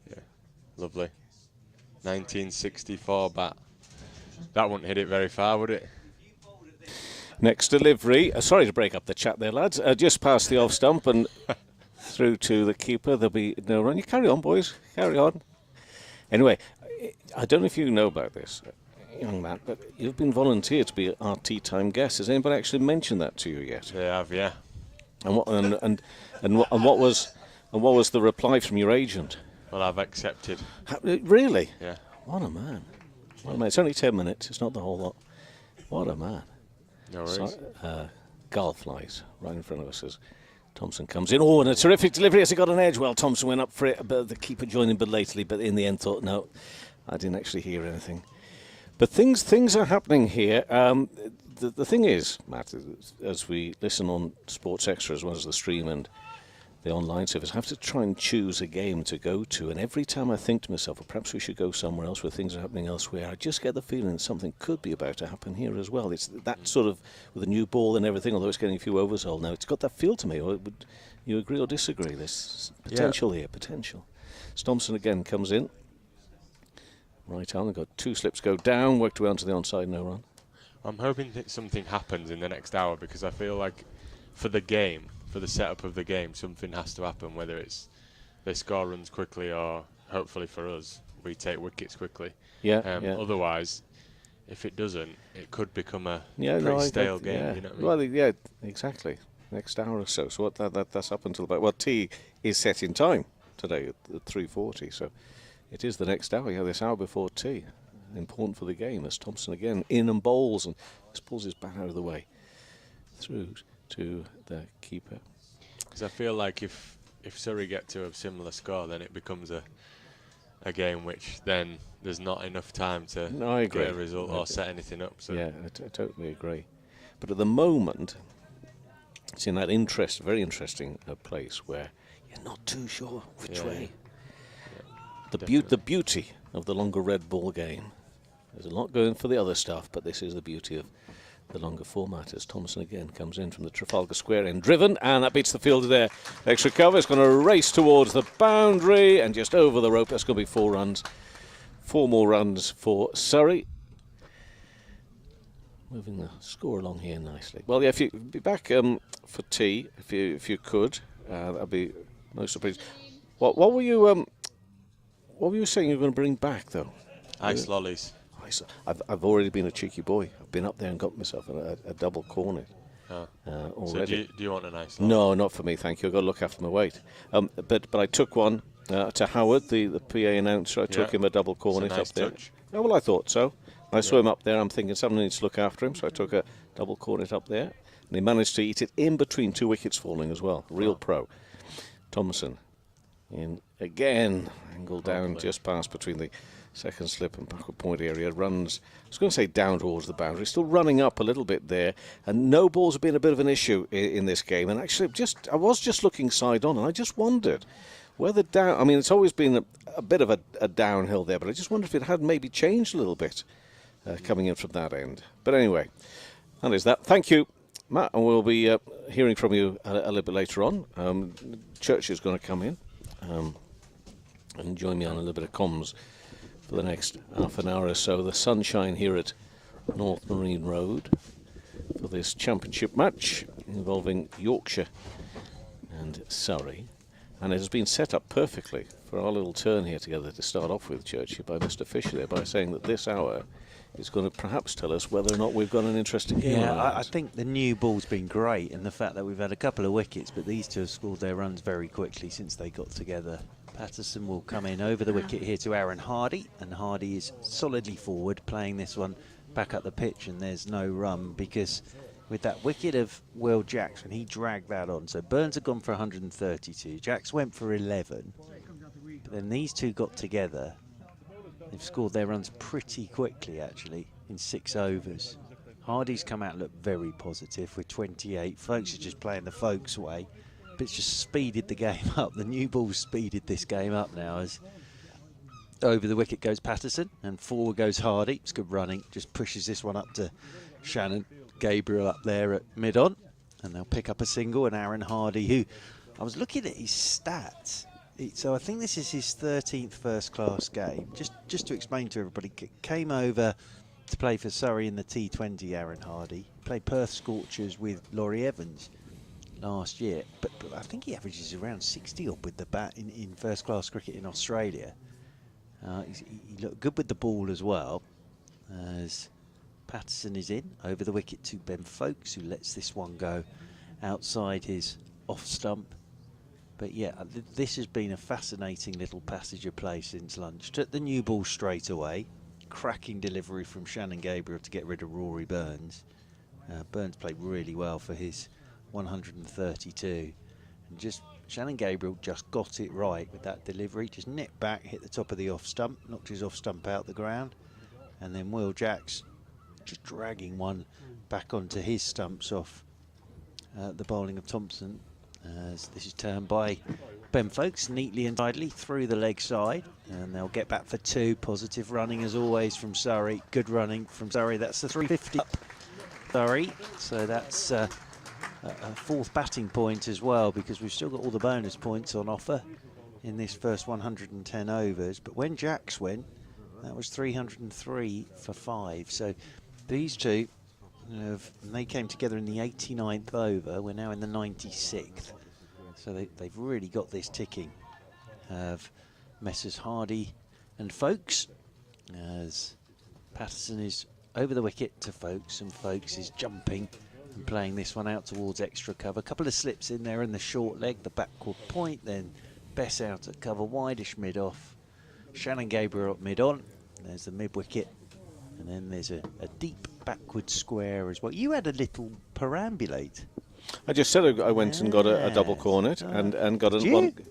[SPEAKER 12] Yeah, lovely. 1964 bat. That wouldn't hit it very far, would it?
[SPEAKER 6] Next delivery. Sorry to break up the chat there, lads. Just past the off stump and through to the keeper. There'll be no run. You carry on, boys. Carry on. Anyway, I don't know if you know about this, young man, but you've been volunteered to be our tea time guest. Has anybody actually mentioned that to you yet?
[SPEAKER 12] They have, yeah.
[SPEAKER 6] And what was the reply from your agent?
[SPEAKER 12] Well, I've accepted.
[SPEAKER 6] Really?
[SPEAKER 12] Yeah.
[SPEAKER 6] What a man. What a man. It's only 10 minutes. It's not the whole lot. What a man.
[SPEAKER 12] No worries.
[SPEAKER 6] Gull flies right in front of us as Thompson comes in. Oh, and a terrific delivery. Has he got an edge? Well, Thompson went up for it, but the keeper joined him belatedly, but in the end thought, no, I didn't actually hear anything. But things are happening here. The thing is, Matt, as we listen on Sports Extra as well as the stream and the online service, I have to try and choose a game to go to. And every time I think to myself, well, perhaps we should go somewhere else where things are happening elsewhere, I just get the feeling that something could be about to happen here as well. It's that sort of, with a new ball and everything, although it's getting a few overs old now, it's got that feel to me. Or would you agree or disagree? There's potential here, potential. Thompson again comes in. Right on, got 2 slips go down, worked away onto the onside, no run.
[SPEAKER 12] I'm hoping that something happens in the next hour, because I feel like for the game, for the setup of the game, something has to happen, whether it's they score runs quickly or, hopefully for us, we take wickets quickly.
[SPEAKER 6] Yeah,
[SPEAKER 12] Otherwise, if it doesn't, it could become a pretty stale game.
[SPEAKER 6] Yeah.
[SPEAKER 12] You know what I mean?
[SPEAKER 6] Well, yeah, exactly. Next hour or so. So what that's up until about, well, tea is set in time today at 3:40. So it is the next hour. Yeah, this hour before tea. Important for the game as Thompson again in and bowls and just pulls his bat out of the way through to the keeper.
[SPEAKER 12] Because I feel like if Surrey get to a similar score, then it becomes a game which then there's not enough time to get a result or set anything up. So
[SPEAKER 6] yeah, I totally agree. But at the moment, it's in that very interesting place where you're not too sure which way. Yeah, the beauty of the longer red ball game. There's a lot going for the other stuff, but this is the beauty of the longer format as Thompson again comes in from the Trafalgar Square end, driven, and that beats the fielder there. Extra cover, it's going to race towards the boundary and just over the rope. That's going to be 4 runs. 4 more runs for Surrey. Moving the score along here nicely. Well, yeah, if you be back for tea, if you could, that'd be most appreciated. What were you saying you were going to bring back though?
[SPEAKER 12] Ice lollies.
[SPEAKER 6] I've already been a cheeky boy. I've been up there and got myself a double cornet already.
[SPEAKER 12] So do you want an ice lolly?
[SPEAKER 6] No, not for me, thank you. I've got to look after my weight. But I took one to Howard, the PA announcer. I took him a double cornet
[SPEAKER 12] nice
[SPEAKER 6] up there.
[SPEAKER 12] Touch.
[SPEAKER 6] Oh, well, I thought so. I saw him up there. I'm thinking someone needs to look after him, so I took a double cornet up there. And he managed to eat it in between 2 wickets falling as well. Real pro. Thompson in again, angled down just past between the second slip and backward point area, runs, I was going to say down towards the boundary, still running up a little bit there, and no balls have been a bit of an issue in this game. And actually, I was just looking side on, and I just wondered whether down, I mean, it's always been a bit of a downhill there, but I just wondered if it had maybe changed a little bit coming in from that end. But anyway, that is that. Thank you, Matt, and we'll be hearing from you a little bit later on. Church is going to come in and join me on a little bit of comms for the next half an hour or so. The sunshine here at North Marine Road for this championship match involving Yorkshire and Surrey. And it has been set up perfectly for our little turn here together to start off with, Churchy, by Mr. Fisher there, by saying that this hour is going to perhaps tell us whether or not we've got an interesting game.
[SPEAKER 5] Yeah, I think the new ball's been great, and the fact that we've had a couple of wickets, but these two have scored their runs very quickly since they got together. Patterson will come in over the wicket here to Aaron Hardy, and Hardy is solidly forward, playing this one back up the pitch, and there's no run because with that wicket of Will Jackson, he dragged that on. So Burns had gone for 132, Jacks went for 11, but then these two got together. They've scored their runs pretty quickly, actually, in 6 overs. Hardy's come out and looked very positive with 28. Folks are just playing the folks way. but it's just speeded the game up. The new ball speeded this game up now as over the wicket goes Patterson and forward goes Hardy. It's good running, just pushes this one up to Shannon. Gabriel up there at mid-on, and they'll pick up a single. And Aaron Hardy, who I was looking at his stats, so I think this is his 13th first-class game. Just to explain to everybody, came over to play for Surrey in the T20, Aaron Hardy. Played Perth Scorchers with Laurie Evans last year, but I think he averages around 60 odd with the bat in first-class cricket in Australia. He looked good with the ball as well, as Patterson is in over the wicket to Ben Folkes, who lets this one go outside his off stump. But yeah, this has been a fascinating little passage of play since lunch. Took the new ball straight away. Cracking delivery from Shannon Gabriel to get rid of Rory Burns. Burns played really well for his 132. And just Shannon Gabriel just got it right with that delivery. Just nipped back, hit the top of the off stump, knocked his off stump out the ground. And then Will Jacks just dragging one back onto his stumps off the bowling of Thompson. As this is turned by Ben Folkes neatly and tidily through the leg side, and they'll get back for two. Positive running as always from Surrey. Good running from Surrey. That's the 350 up Surrey. So that's a fourth batting point as well, because we've still got all the bonus points on offer in this first 110 overs. But when Jacks went, that was 303 for 5. So these two, they came together in the 89th over. We're now in the 96th. So they've really got this ticking. Messrs Hardy and Folkes, as Patterson is over the wicket to Folkes, and Folkes is jumping and playing this one out towards extra cover. A couple of slips in there in the short leg, the backward point, then Bess out at cover, wideish mid-off. Shannon Gabriel up mid-on. There's the mid-wicket. And then there's a deep backward square as well. You had a little perambulate.
[SPEAKER 6] I just said I went and got a double cornet and got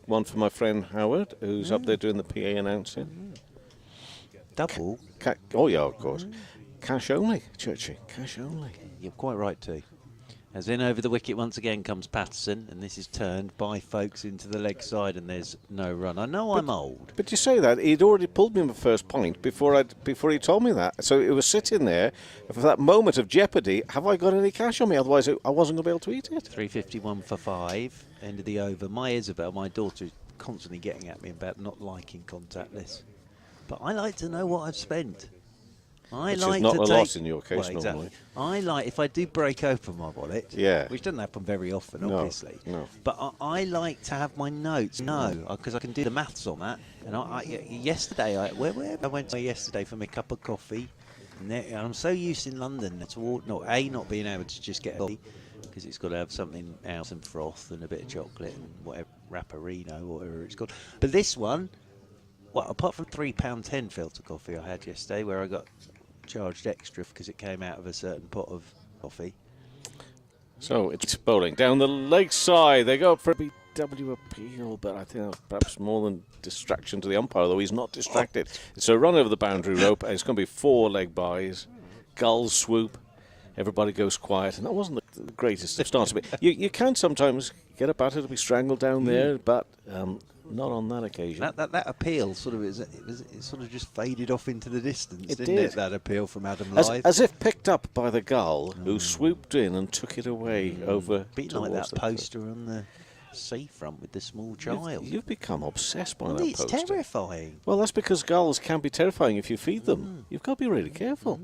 [SPEAKER 6] one for my friend Howard, who's up there doing the PA announcing.
[SPEAKER 5] Double?
[SPEAKER 6] Oh, yeah, of course. Cash only, Churchy, cash only.
[SPEAKER 5] You're quite right too. As in over the wicket once again comes Patterson, and this is turned by Folkes into the leg side, and there's no run. I know I'm old.
[SPEAKER 6] But you say that, he'd already pulled me in the first point before he told me that. So it was sitting there for that moment of jeopardy. Have I got any cash on me? Otherwise I wasn't going to be able to eat it.
[SPEAKER 5] 351 for 5, end of the over. My Isabel, my daughter, is constantly getting at me about not liking contactless. But I like to know what I've spent.
[SPEAKER 6] Which is not a lot in your case, normally.
[SPEAKER 5] I like, if I do break open my wallet, which doesn't happen very often, obviously, but I like to have my notes, because I can do the maths on that. And yesterday, where I went yesterday for my cup of coffee, and I'm so used in London to not being able to just get a coffee, because it's got to have something else, some froth and a bit of chocolate and whatever, Rapparino, whatever it's called. But this one, apart from £3.10 filter coffee I had yesterday, where I got charged extra because it came out of a certain pot of coffee.
[SPEAKER 6] So it's bowling down the leg side. They go for a BW appeal, but I think perhaps more than distraction to the umpire, though he's not distracted. It's a run over the boundary rope, and it's going to be 4 leg byes. Gulls swoop. Everybody goes quiet, and that wasn't the greatest of starts. You can sometimes get a batter to be strangled down there, but not on that occasion.
[SPEAKER 5] That appeal sort of it sort of just faded off into the distance, didn't it? That appeal from Adam Lyth,
[SPEAKER 6] as if picked up by the gull who swooped in and took it away over.
[SPEAKER 5] Bit like that poster on the seafront with the small child.
[SPEAKER 6] You've become obsessed by that poster.
[SPEAKER 5] It's terrifying.
[SPEAKER 6] Well, that's because gulls can be terrifying if you feed them. You've got to be really careful.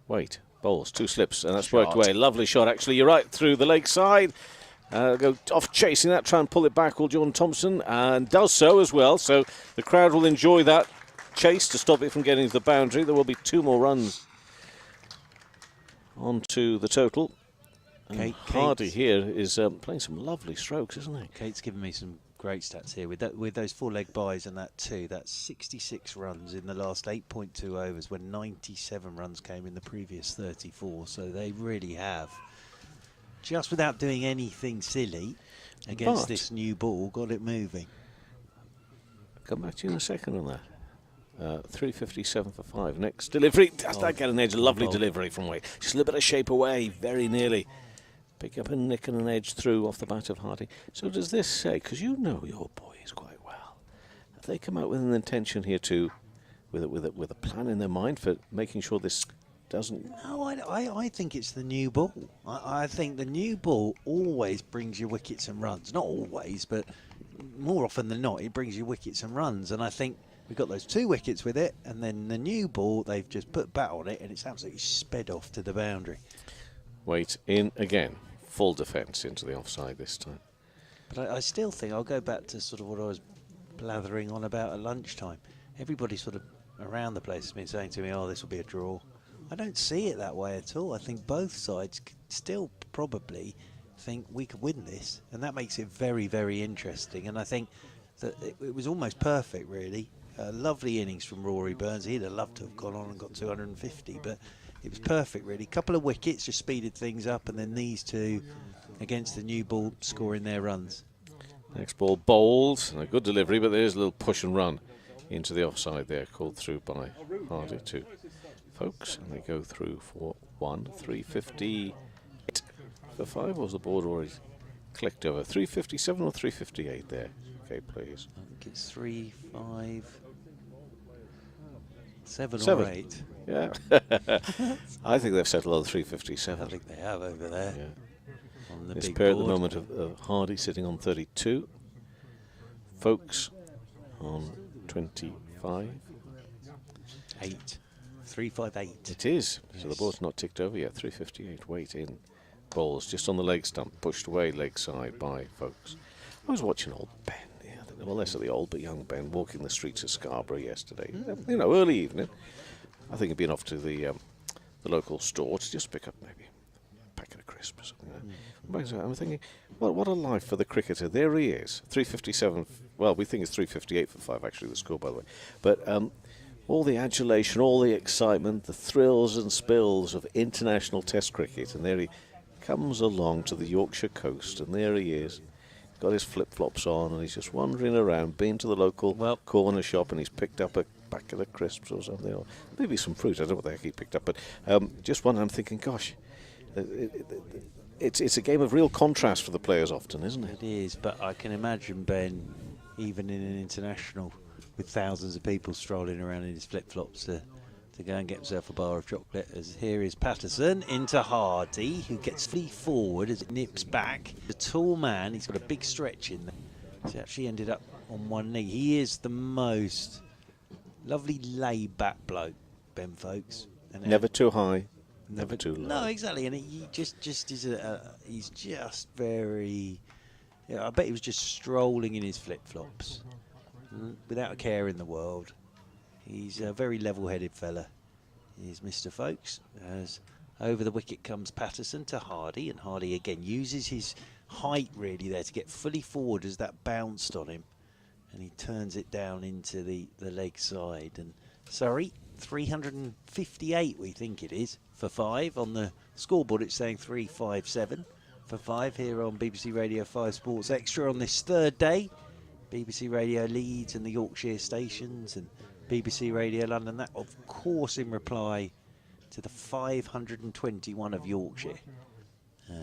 [SPEAKER 6] Wait, bowls, 2 slips, and that's worked away. Lovely shot, actually. You're right through the leg side. Go off chasing that, try and pull it back, will Jordan Thompson, and does so as well. So the crowd will enjoy that chase to stop it from getting to the boundary. There will be 2 more runs onto the total. Hardy here is playing some lovely strokes, isn't he?
[SPEAKER 5] Kate's given me some great stats here with those 4 leg byes and that 2. That's 66 runs in the last 8.2 overs, when 97 runs came in the previous 34. So they really have, just without doing anything silly against this new ball, got it moving.
[SPEAKER 6] I'll come back to you in a second on that. 357 for 5. Next delivery. Does that get an edge? Lovely delivery from Wade. Just a little bit of shape away, very nearly. pick up a nick and an edge through off the bat of Hardy. So does this say, because you know your boys quite well, have they come out with an intention here too, with a plan in their mind for making sure this doesn't?
[SPEAKER 5] No, I think it's the new ball. I think the new ball always brings you wickets and runs. Not always, but more often than not, it brings you wickets and runs. And I think we got those 2 wickets with it, and then the new ball, they've just put bat on it, and it's absolutely sped off to the boundary.
[SPEAKER 6] Wait, in again. Full defence into the offside this time.
[SPEAKER 5] But I still think, I'll go back to sort of what I was blathering on about at lunchtime. Everybody sort of around the place has been saying to me, oh, this will be a draw. I don't see it that way at all. I think both sides still probably think we could win this, and that makes it very, very interesting. And I think that it was almost perfect, really. A lovely innings from Rory Burns. He'd have loved to have gone on and got 250, but it was perfect, really. Couple of wickets just speeded things up, and then these 2 against the new ball scoring their runs.
[SPEAKER 6] Next ball bowled, and a good delivery, but there's a little push and run into the offside there, called through by Hardy to Folks, and they go through for 358 for 5. Or was the board already clicked over? 357 or 358 there? Okay, please.
[SPEAKER 5] I think it's 3, 5, 7
[SPEAKER 6] 7
[SPEAKER 5] or 8.
[SPEAKER 6] Yeah. I think they've settled on 357.
[SPEAKER 5] I think they have over there.
[SPEAKER 6] Yeah.
[SPEAKER 5] On the
[SPEAKER 6] This
[SPEAKER 5] big
[SPEAKER 6] pair
[SPEAKER 5] board.
[SPEAKER 6] at the moment of Hardy sitting on 32. Folks on 25.
[SPEAKER 5] 8. 358.
[SPEAKER 6] It is.
[SPEAKER 5] Yes.
[SPEAKER 6] So the board's not ticked over yet. 358. Weight in. Balls just on the leg stump. Pushed away leg side by Folks. I was watching old Ben. Well, less of the old but young Ben walking the streets of Scarborough yesterday. You know, early evening. I think he'd been off to the local store to just pick up maybe a packet of crisps or something. I'm thinking, well, what a life for the cricketer. There he is, 357. Well, we think it's 358 for 5, actually, the score, by the way. But all the adulation, all the excitement, the thrills and spills of international Test cricket, and there he comes along to the Yorkshire coast, and there he is. Got his flip-flops on, and he's just wandering around, been to the local corner shop, and he's picked up a packet of crisps or something, or maybe some fruit. I don't know what the heck he picked up, but just one. I'm thinking, gosh, it's a game of real contrast for the players often, isn't it?
[SPEAKER 5] It is, but I can imagine Ben, even in an international, with thousands of people strolling around in his flip-flops to go and get himself a bar of chocolate. As here is Patterson into Hardy, who gets fully forward as it nips back. The tall man, he's got a big stretch in there. He's actually ended up on one knee. He is the most lovely laid-back bloke, Ben Folks. And
[SPEAKER 6] never too high, never too low.
[SPEAKER 5] No, exactly, and he just is he's just very. Yeah, I bet he was just strolling in his flip-flops, without a care in the world. He's a very level-headed fella. He's Mr. Folks. As over the wicket comes Patterson to Hardy, and Hardy again uses his height really there to get fully forward as that bounced on him, and he turns it down into the leg side. And Surrey 358, we think it is, for 5. On the scoreboard it's saying 357 for 5 here on BBC Radio 5 Sports Extra on this 3rd day. BBC Radio Leeds and the Yorkshire stations, and BBC Radio London. That, of course, in reply to the 521 of Yorkshire.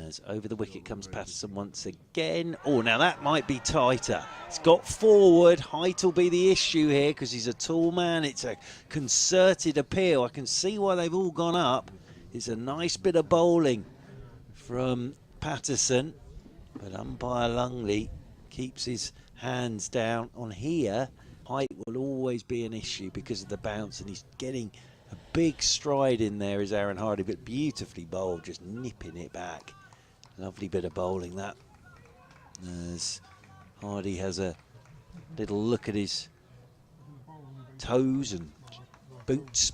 [SPEAKER 5] As over the wicket comes Patterson once again. Oh, now that might be tighter. It's got forward. Height will be the issue here because he's a tall man. It's a concerted appeal. I can see why they've all gone up. It's a nice bit of bowling from Patterson, but umpire Lungley keeps his hands down on here. Height will always be an issue because of the bounce, and he's getting a big stride in there is Aaron Hardy, but beautifully bowled, just nipping it back. Lovely bit of bowling that. As Hardy has a little look at his toes and boots,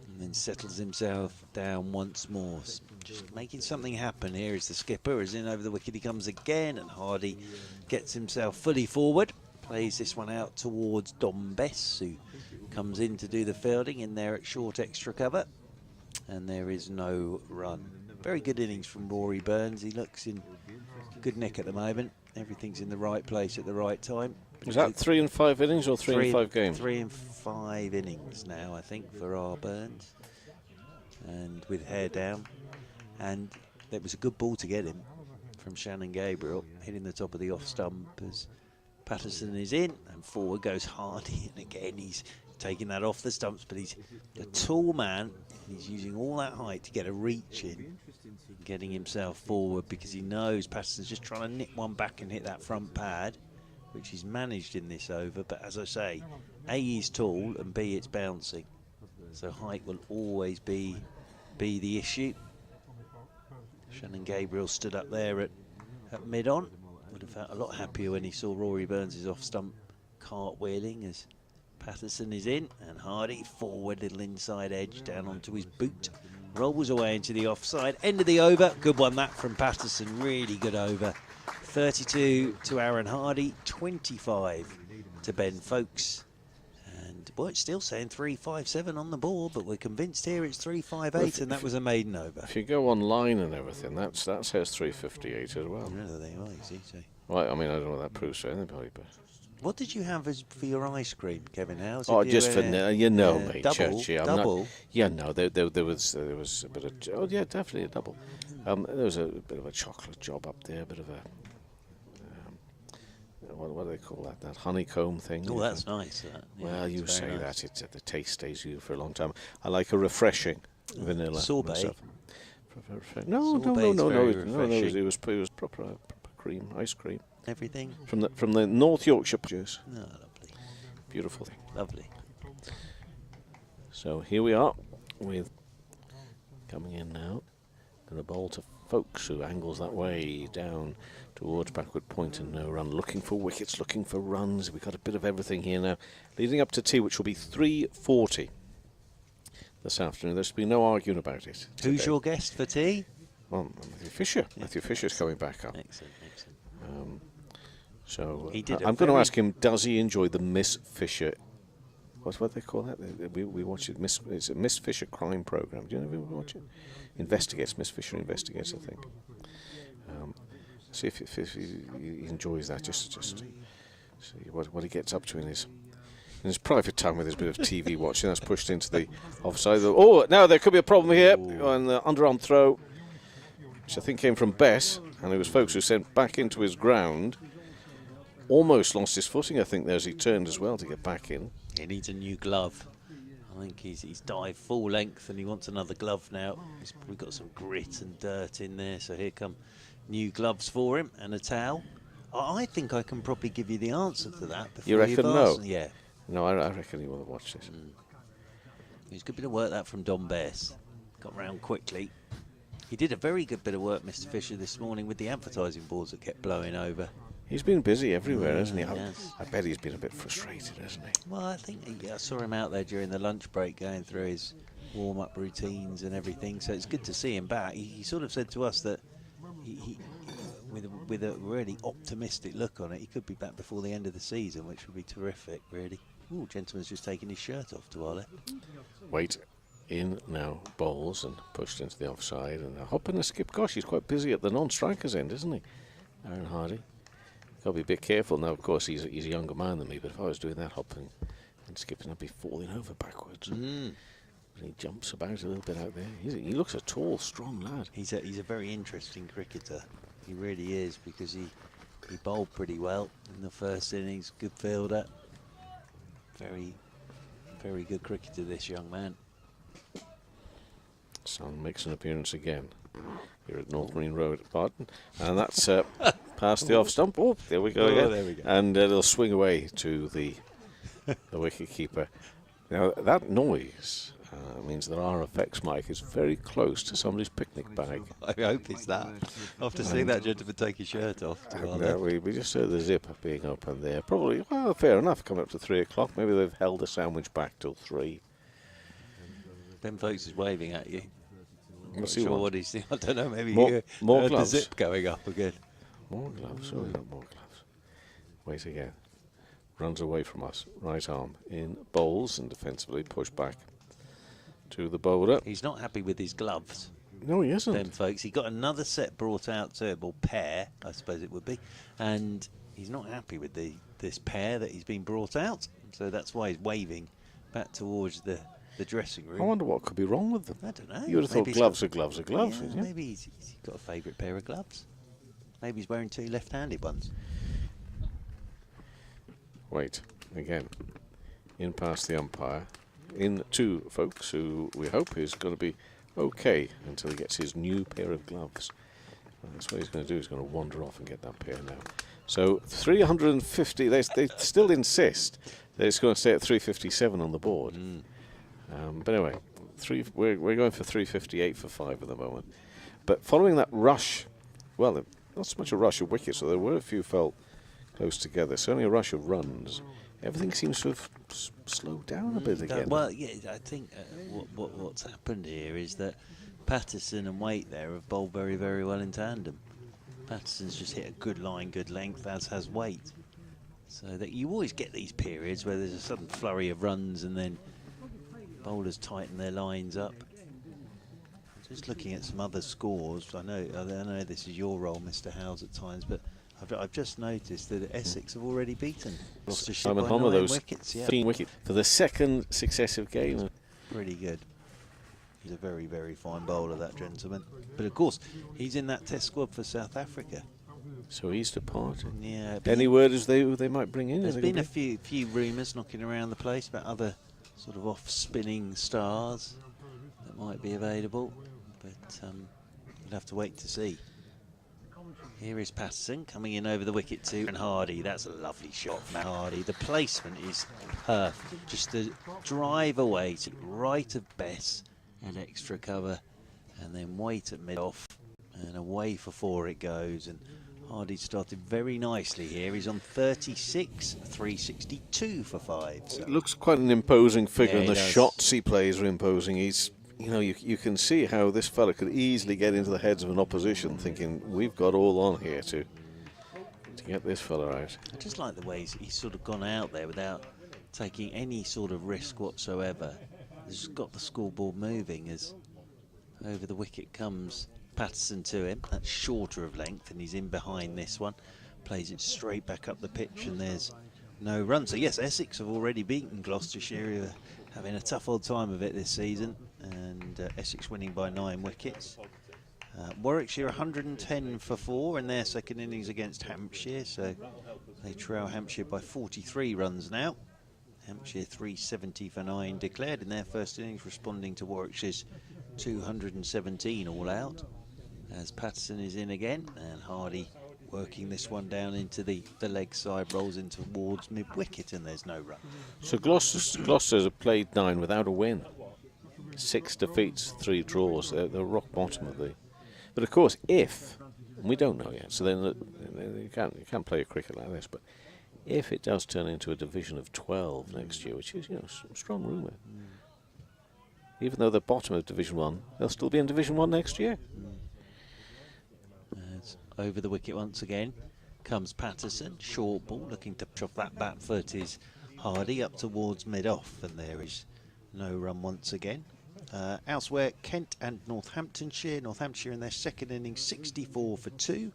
[SPEAKER 5] and then settles himself down once more. Just making something happen here is the skipper, as in over the wicket he comes again, and Hardy gets himself fully forward. Plays this one out towards Dom Bess, who comes in to do the fielding in there at short extra cover. And there is no run. Very good innings from Rory Burns. He looks in good nick at the moment. Everything's in the right place at the right time.
[SPEAKER 6] Is that 3 and 5 innings or 3 and 5 games?
[SPEAKER 5] 3 and 5 innings now, I think, for our Burns. And with hair down. And it was a good ball to get him. from Shannon Gabriel, hitting the top of the off stump as Patterson is in, and forward goes Hardy, and again he's taking that off the stumps, but he's a tall man, and he's using all that height to get a reach in, getting himself forward because he knows Patterson's just trying to nip one back and hit that front pad, which he's managed in this over. But as I say, A, he's tall, and B, it's bouncing, so height will always be the issue. Shannon Gabriel stood up there at mid-on. Would have felt a lot happier when he saw Rory Burns' off-stump cartwheeling as Patterson is in, and Hardy forward, little inside edge down onto his boot. Rolls away into the offside. End of the over. Good one that from Patterson. Really good over. 32 to Aaron Hardy, 25 to Ben Folkes. And boy, it's still saying 3.57 on the board, but we're convinced here it's 3.58, and that was a maiden over.
[SPEAKER 6] If you go online and everything, that says 3.58 as well.
[SPEAKER 5] Really, well, you see.
[SPEAKER 6] Well, I mean, I don't know what that proves to anybody, but...
[SPEAKER 5] What did you have for your ice cream, Kevin Howes?
[SPEAKER 6] Oh, just for mate,
[SPEAKER 5] double,
[SPEAKER 6] Churchy.
[SPEAKER 5] double.
[SPEAKER 6] Yeah, no, there was a bit of. Oh, yeah, definitely a double. There was a bit of a chocolate job up there, a bit of a. What do they call that? That honeycomb thing.
[SPEAKER 5] Oh, that's nice.
[SPEAKER 6] Yeah, well, you say
[SPEAKER 5] nice.
[SPEAKER 6] that the taste stays with you for a long time. I like a refreshing vanilla.
[SPEAKER 5] Sorbet.
[SPEAKER 6] No. It was proper cream, ice cream.
[SPEAKER 5] Everything
[SPEAKER 6] from the North Yorkshire juice.
[SPEAKER 5] Oh, lovely.
[SPEAKER 6] Beautiful thing.
[SPEAKER 5] Lovely.
[SPEAKER 6] So here we are with coming in now, and a ball to Folkes, who angles that way down towards backward point and no run, looking for wickets, looking for runs. We've got a bit of everything here now, leading up to tea, which will be 3:40 this afternoon. There's been no arguing about it.
[SPEAKER 5] Who's
[SPEAKER 6] today.
[SPEAKER 5] your guest for tea?
[SPEAKER 6] Well, Matthew Fisher.
[SPEAKER 5] Yeah.
[SPEAKER 6] Matthew Fisher's coming back up.
[SPEAKER 5] Excellent.
[SPEAKER 6] So
[SPEAKER 5] I'm
[SPEAKER 6] going to ask him, does he enjoy the Miss Fisher? What's what they call that? We watch it. It's a Miss Fisher crime program. Do you ever watch it? Investigates. Miss Fisher investigates, I think. See if he enjoys that. Just see what he gets up to in his private time with his bit of TV watching. That's pushed into the offside. Oh, now there could be a problem here on the underarm throw, which I think came from Bess, and it was Folkes who sent back into his ground. Almost lost his footing, I think, there as he turned as well to get back in.
[SPEAKER 5] He needs a new glove. I think he's dived full length and he wants another glove now. He's probably got some grit and dirt in there, so here come new gloves for him and a towel. I think I can probably give you the answer to that. Before
[SPEAKER 6] You reckon no?
[SPEAKER 5] Yeah.
[SPEAKER 6] No, I reckon he will have watched this.
[SPEAKER 5] He's a good bit of work that from Don Bess. Got round quickly. He did a very good bit of work, Mr. Fisher, this morning with the advertising boards that kept blowing over.
[SPEAKER 6] He's been busy everywhere, hasn't he?
[SPEAKER 5] Yes.
[SPEAKER 6] I bet he's been a bit frustrated, hasn't he?
[SPEAKER 5] Well, I think I saw him out there during the lunch break going through his warm-up routines and everything, so it's good to see him back. He sort of said to us that he with a really optimistic look on it, he could be back before the end of the season, which would be terrific, really. Ooh, gentleman's just taking his shirt off to our left.
[SPEAKER 6] Wait, in now, bowls and pushed into the offside, and a hop and a skip. Gosh, he's quite busy at the non-strikers end, isn't he? Aaron Hardy. Got to be a bit careful now. Of course, he's a younger man than me, but if I was doing that hopping and skipping, I'd be falling over backwards. And he jumps about a little bit out there. He looks a tall, strong lad.
[SPEAKER 5] He's a very interesting cricketer. He really is, because he bowled pretty well in the first innings. Good fielder. Very, very good cricketer, this young man.
[SPEAKER 6] Son makes an appearance again here at North Marine Road at Barton, and that's past the off stump. Oh, there we go again.
[SPEAKER 5] There we go.
[SPEAKER 6] And it'll swing away to the wicket keeper. Now that noise means that our effects mic is very close to somebody's picnic bag.
[SPEAKER 5] I hope it's that. After seeing that gentleman take his shirt off.
[SPEAKER 6] We just heard the zip being open there. Probably, well, fair enough. Coming up to 3 o'clock. Maybe they've held the sandwich back till 3.
[SPEAKER 5] Ben Folkes is waving at you.
[SPEAKER 6] What's
[SPEAKER 5] I'm
[SPEAKER 6] he
[SPEAKER 5] not sure
[SPEAKER 6] want?
[SPEAKER 5] what he's doing. I don't know, maybe
[SPEAKER 6] More
[SPEAKER 5] you heard
[SPEAKER 6] gloves.
[SPEAKER 5] the zip going up again.
[SPEAKER 6] More gloves. Oh, not more gloves. Wait again. Runs away from us. Right arm in bowls and defensively pushed back to the bowler.
[SPEAKER 5] He's not happy with his gloves.
[SPEAKER 6] No, he isn't.
[SPEAKER 5] Ben Folkes. He got another set brought out to him, or pair, I suppose it would be, and he's not happy with this pair that he's been brought out. So that's why he's waving back towards the dressing room.
[SPEAKER 6] I wonder what could be wrong with them.
[SPEAKER 5] I don't know.
[SPEAKER 6] You would have thought
[SPEAKER 5] Maybe
[SPEAKER 6] gloves are gloves are gloves.
[SPEAKER 5] Yeah,
[SPEAKER 6] wouldn't you?
[SPEAKER 5] maybe he's got a favourite pair of gloves. Maybe he's wearing 2 left-handed ones.
[SPEAKER 6] Wait, again, in past the umpire, in to folks who we hope is going to be okay until he gets his new pair of gloves. Well, that's what he's going to do. He's going to wander off and get that pair now. So 350, they still insist that it's going to stay at 357 on the board. But anyway, we're going for 358 for 5 at the moment. But following that rush, well, not so much a rush of wickets, so there were a few fell close together. Certainly a rush of runs. Everything seems to have slowed down a bit again.
[SPEAKER 5] Well, yeah, I think what's happened here is that Patterson and Waite there have bowled very, very well in tandem. Patterson's just hit a good line, good length, as has Waite. So that you always get these periods where there's a sudden flurry of runs and then bowlers tighten their lines up. Just looking at some other scores, I know this is your role, Mr. Howes, at times, but I've just noticed that Essex have already beaten Gloucestershire
[SPEAKER 6] Simon
[SPEAKER 5] by
[SPEAKER 6] Homer,
[SPEAKER 5] 9
[SPEAKER 6] those
[SPEAKER 5] wickets.
[SPEAKER 6] 13 wickets for the second successive game.
[SPEAKER 5] Pretty good. He's a very, very fine bowler, that gentleman. But of course, he's in that test squad for South Africa.
[SPEAKER 6] So he's departed.
[SPEAKER 5] Yeah.
[SPEAKER 6] Any word as who they might bring in?
[SPEAKER 5] There's been a few rumours knocking around the place about other sort of off-spinning stars that might be available, but we'll have to wait to see. Here is Patterson coming in over the wicket to and Hardy. That's a lovely shot from Hardy. The placement is perfect. Just the drive away to right of Bess and extra cover, and then wait at mid-off, and away for 4 it goes. And Hardy started very nicely here. He's on 36, 362 for 5. So.
[SPEAKER 6] It looks quite an imposing figure,
[SPEAKER 5] Yeah,
[SPEAKER 6] and the
[SPEAKER 5] does.
[SPEAKER 6] shots he plays are imposing. He's, you can see how this fella could easily get into the heads of an opposition, thinking we've got all on here to get this fella out.
[SPEAKER 5] I just like the way he's sort of gone out there without taking any sort of risk whatsoever. He's just got the scoreboard moving as over the wicket comes Patterson to him. That's shorter of length, and he's in behind this one. Plays it straight back up the pitch, and there's no run. So yes, Essex have already beaten Gloucestershire, who are having a tough old time of it this season, and Essex winning by 9 wickets. Warwickshire 110 for 4 in their second innings against Hampshire, so they trail Hampshire by 43 runs now. Hampshire 370 for 9 declared in their first innings, responding to Warwickshire's 217 all out. As Patterson is in again, and Hardy working this one down into the leg side, rolls in towards mid-wicket, and there's no run.
[SPEAKER 6] So Gloucester's have played 9 without a win. 6 defeats, 3 draws. They're rock bottom of the. But of course, if, and we don't know yet, so then you can't play a cricket like this, but if it does turn into a division of 12 next year, which is a strong rumour, even though they're bottom of Division 1, they'll still be in Division 1 next year.
[SPEAKER 5] It's over the wicket once again comes Patterson, short ball, looking to push off that bat foot is Hardy up towards mid-off, and there is no run once again. Elsewhere, Kent and Northamptonshire. Northamptonshire in their second innings 64 for 2,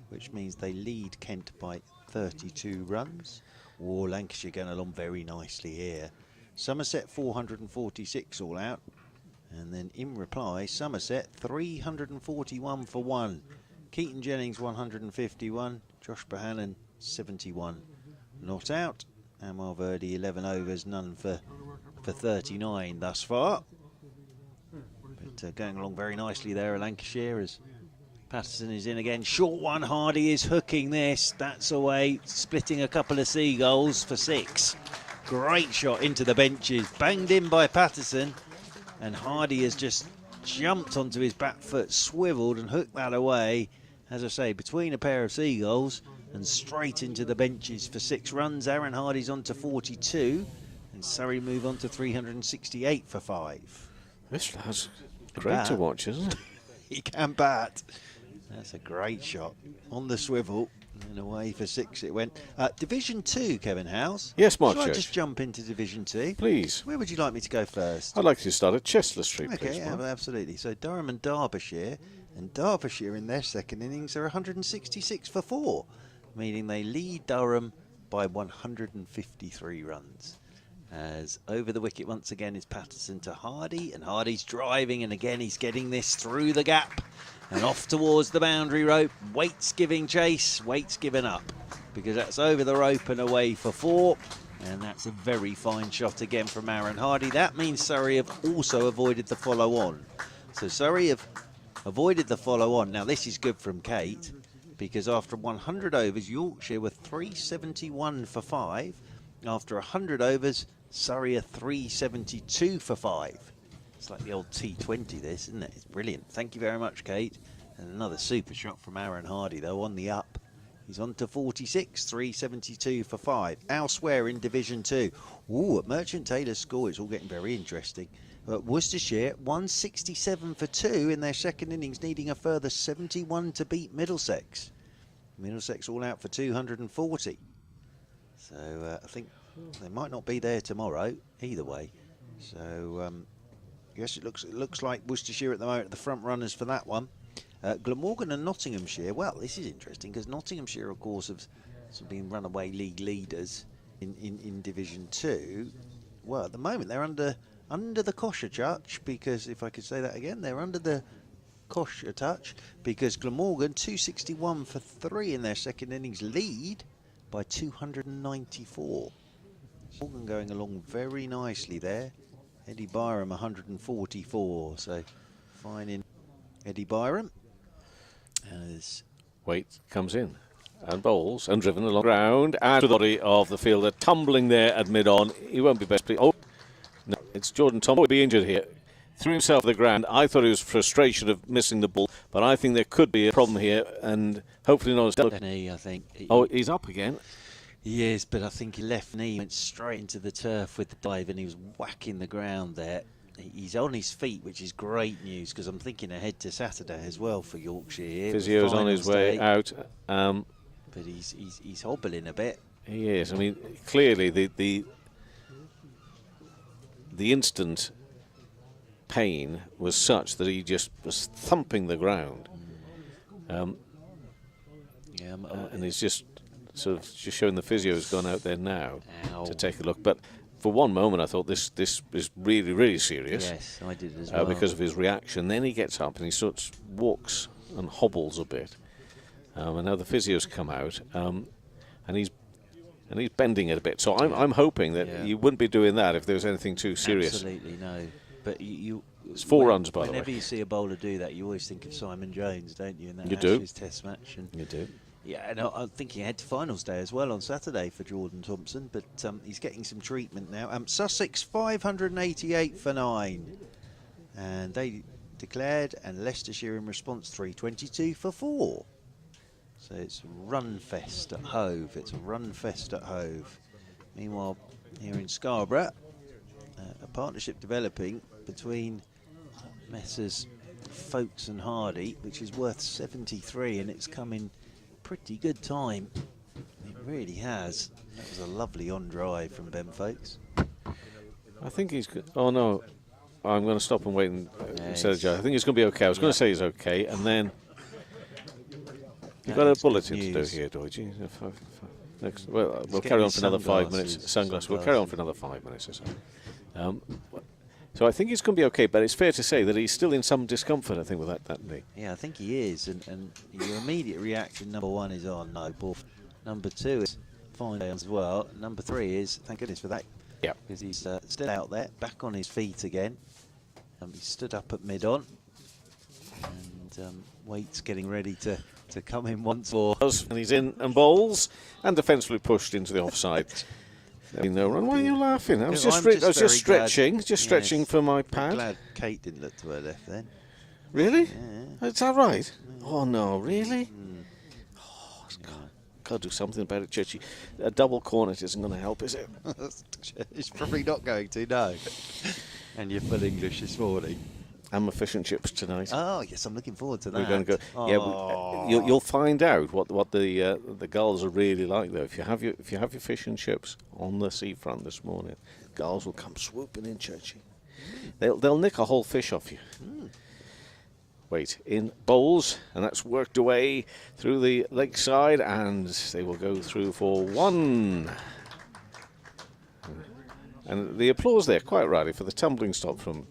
[SPEAKER 5] which means they lead Kent by 32 runs. Lancashire going along very nicely here. Somerset 446 all out, and then in reply Somerset 341 for 1. Keaton Jennings 151, Josh Bohannon 71 not out, Amar Verdi 11 overs, none for 39 thus far. But going along very nicely there at Lancashire as Patterson is in again. Short one, Hardy is hooking this. That's away, splitting a couple of seagulls for 6. Great shot into the benches, banged in by Patterson, and Hardy has just jumped onto his back foot, swiveled and hooked that away, as I say, between a pair of seagulls and straight into the benches for 6 runs. Aaron Hardy's on to 42, and Surrey move on to 368 for 5.
[SPEAKER 6] This lad's great to watch, isn't it?
[SPEAKER 5] He can bat. That's a great shot on the swivel, and away for 6 it went. Division 2, Kevin Howes.
[SPEAKER 6] Yes, Mark
[SPEAKER 5] Shall I
[SPEAKER 6] Church.
[SPEAKER 5] just jump into Division 2?
[SPEAKER 6] Please.
[SPEAKER 5] Where would you like me to go first?
[SPEAKER 6] I'd like to start at Chester Street,
[SPEAKER 5] Okay,
[SPEAKER 6] please.
[SPEAKER 5] yeah,
[SPEAKER 6] Mark.
[SPEAKER 5] well, absolutely. So Durham and Derbyshire in their second innings are 166 for 4, meaning they lead Durham by 153 runs. As over the wicket once again is Patterson to Hardy, and Hardy's driving, and again he's getting this through the gap and off towards the boundary rope. Waits giving chase, Waits giving up, because that's over the rope and away for 4. And that's a very fine shot again from Aaron Hardy. That means Surrey have also avoided the follow-on. So Surrey have avoided the follow-on. Now this is good from Kate, because after 100 overs, Yorkshire were 371 for 5. After 100 overs, Surrey are 372 for 5. It's like the old T20 this, isn't it? It's brilliant. Thank you very much, Kate. And another super shot from Aaron Hardy, though, on the up. He's on to 46, 372 for 5. Elsewhere in Division 2. Ooh, at Merchant Taylor's score, it's all getting very interesting. Worcestershire, 167 for 2 in their second innings, needing a further 71 to beat Middlesex. Middlesex all out for 240. So I think they might not be there tomorrow, either way. So yes, it looks like Worcestershire at the moment are the front runners for that one. Glamorgan and Nottinghamshire, well, this is interesting because Nottinghamshire, of course, have sort of been runaway league leaders in Division 2. Well, at the moment they're under the kosher touch, because, if I could say that again, they're under the kosher touch, because Glamorgan 261 for 3 in their second innings, lead by 294. Morgan going along very nicely there. Eddie Byram 144, so fine in Eddie Byram. As
[SPEAKER 6] Waite comes in and bowls and driven along the ground, and to the body of the fielder, tumbling there at mid-on. He won't be best pleased. Oh, no, it's Jordan Tom. Will be injured here. Threw himself to the ground. I thought it was frustration of missing the ball, but I think there could be a problem here, and hopefully not as
[SPEAKER 5] knee, I think.
[SPEAKER 6] Oh, he's up again.
[SPEAKER 5] He is, but I think he left knee went straight into the turf with the dive, and he was whacking the ground there. He's on his feet, which is great news, because I'm thinking ahead to Saturday as well for Yorkshire here.
[SPEAKER 6] Physio's on his way out.
[SPEAKER 5] But he's hobbling a bit.
[SPEAKER 6] He is. I mean, clearly the instant pain was such that he just was thumping the ground. And he's just sort of just showing the physio has gone out there now to take a look. But for one moment, I thought this is really, really serious.
[SPEAKER 5] Yes, I did as well.
[SPEAKER 6] Because of his reaction. Then he gets up and he sort of walks and hobbles a bit. And now the physio's come out, and he's bending it a bit. So I'm hoping that you wouldn't be doing that if there was anything too serious.
[SPEAKER 5] Absolutely no. But
[SPEAKER 6] it's 4 runs, by the way.
[SPEAKER 5] Whenever you see a bowler do that, you always think of Simon Jones, don't you? In that Ashes Test match. And
[SPEAKER 6] you do.
[SPEAKER 5] Yeah, and I'm thinking ahead to finals day as well on Saturday for Jordan Thompson, but he's getting some treatment now. Sussex 588 for 9, and they declared, and Leicestershire in response 322 for 4. So it's run fest at Hove. It's a run fest at Hove. Meanwhile, here in Scarborough, a partnership developing between Messrs Folkes and Hardy, which is worth 73, and it's come in pretty good time. It really has. That was a lovely on drive from Ben Folkes.
[SPEAKER 6] I think he's good. Oh no, I'm going to stop and wait instead of Joe. I think he's going to be okay. I was going to say he's okay, and then you've got a bulletin to do here, Doige. Well, we'll carry on for another 5 minutes. Sunglasses. We'll carry on for another 5 minutes or so. So I think he's going to be okay, but it's fair to say that he's still in some discomfort, I think, with that knee.
[SPEAKER 5] Yeah, I think he is, and your immediate reaction, number 1 is, oh no, poor. Number 2 is fine as well. Number 3 is, thank goodness for that.
[SPEAKER 6] Yeah.
[SPEAKER 5] Because he's still out there, back on his feet again. He stood up at mid-on, and Waite's getting ready to come in once more.
[SPEAKER 6] And he's in and bowls, and defensively pushed into the offside. No run. Why are you laughing? I was just stretching, stretching for my pad.
[SPEAKER 5] I'm glad Kate didn't look to her left then.
[SPEAKER 6] Really?
[SPEAKER 5] Yeah.
[SPEAKER 6] Is that right? Oh no, really? Oh, got to do something about it, Churchy. A double cornet isn't going to help, is it?
[SPEAKER 5] It's probably not going to, no. And you're full English this morning.
[SPEAKER 6] And my fish and chips tonight.
[SPEAKER 5] Oh yes, I'm looking forward to that.
[SPEAKER 6] We're going to go. Oh. Yeah, you'll find out what the gulls are really like though. If you have your fish and chips on the seafront this morning, gulls will come swooping in, Churchy. They'll nick a whole fish off you. Wait, in bowls, and that's worked away through the lakeside, and they will go through for 1. And the applause there, quite rightly, for the tumbling stop from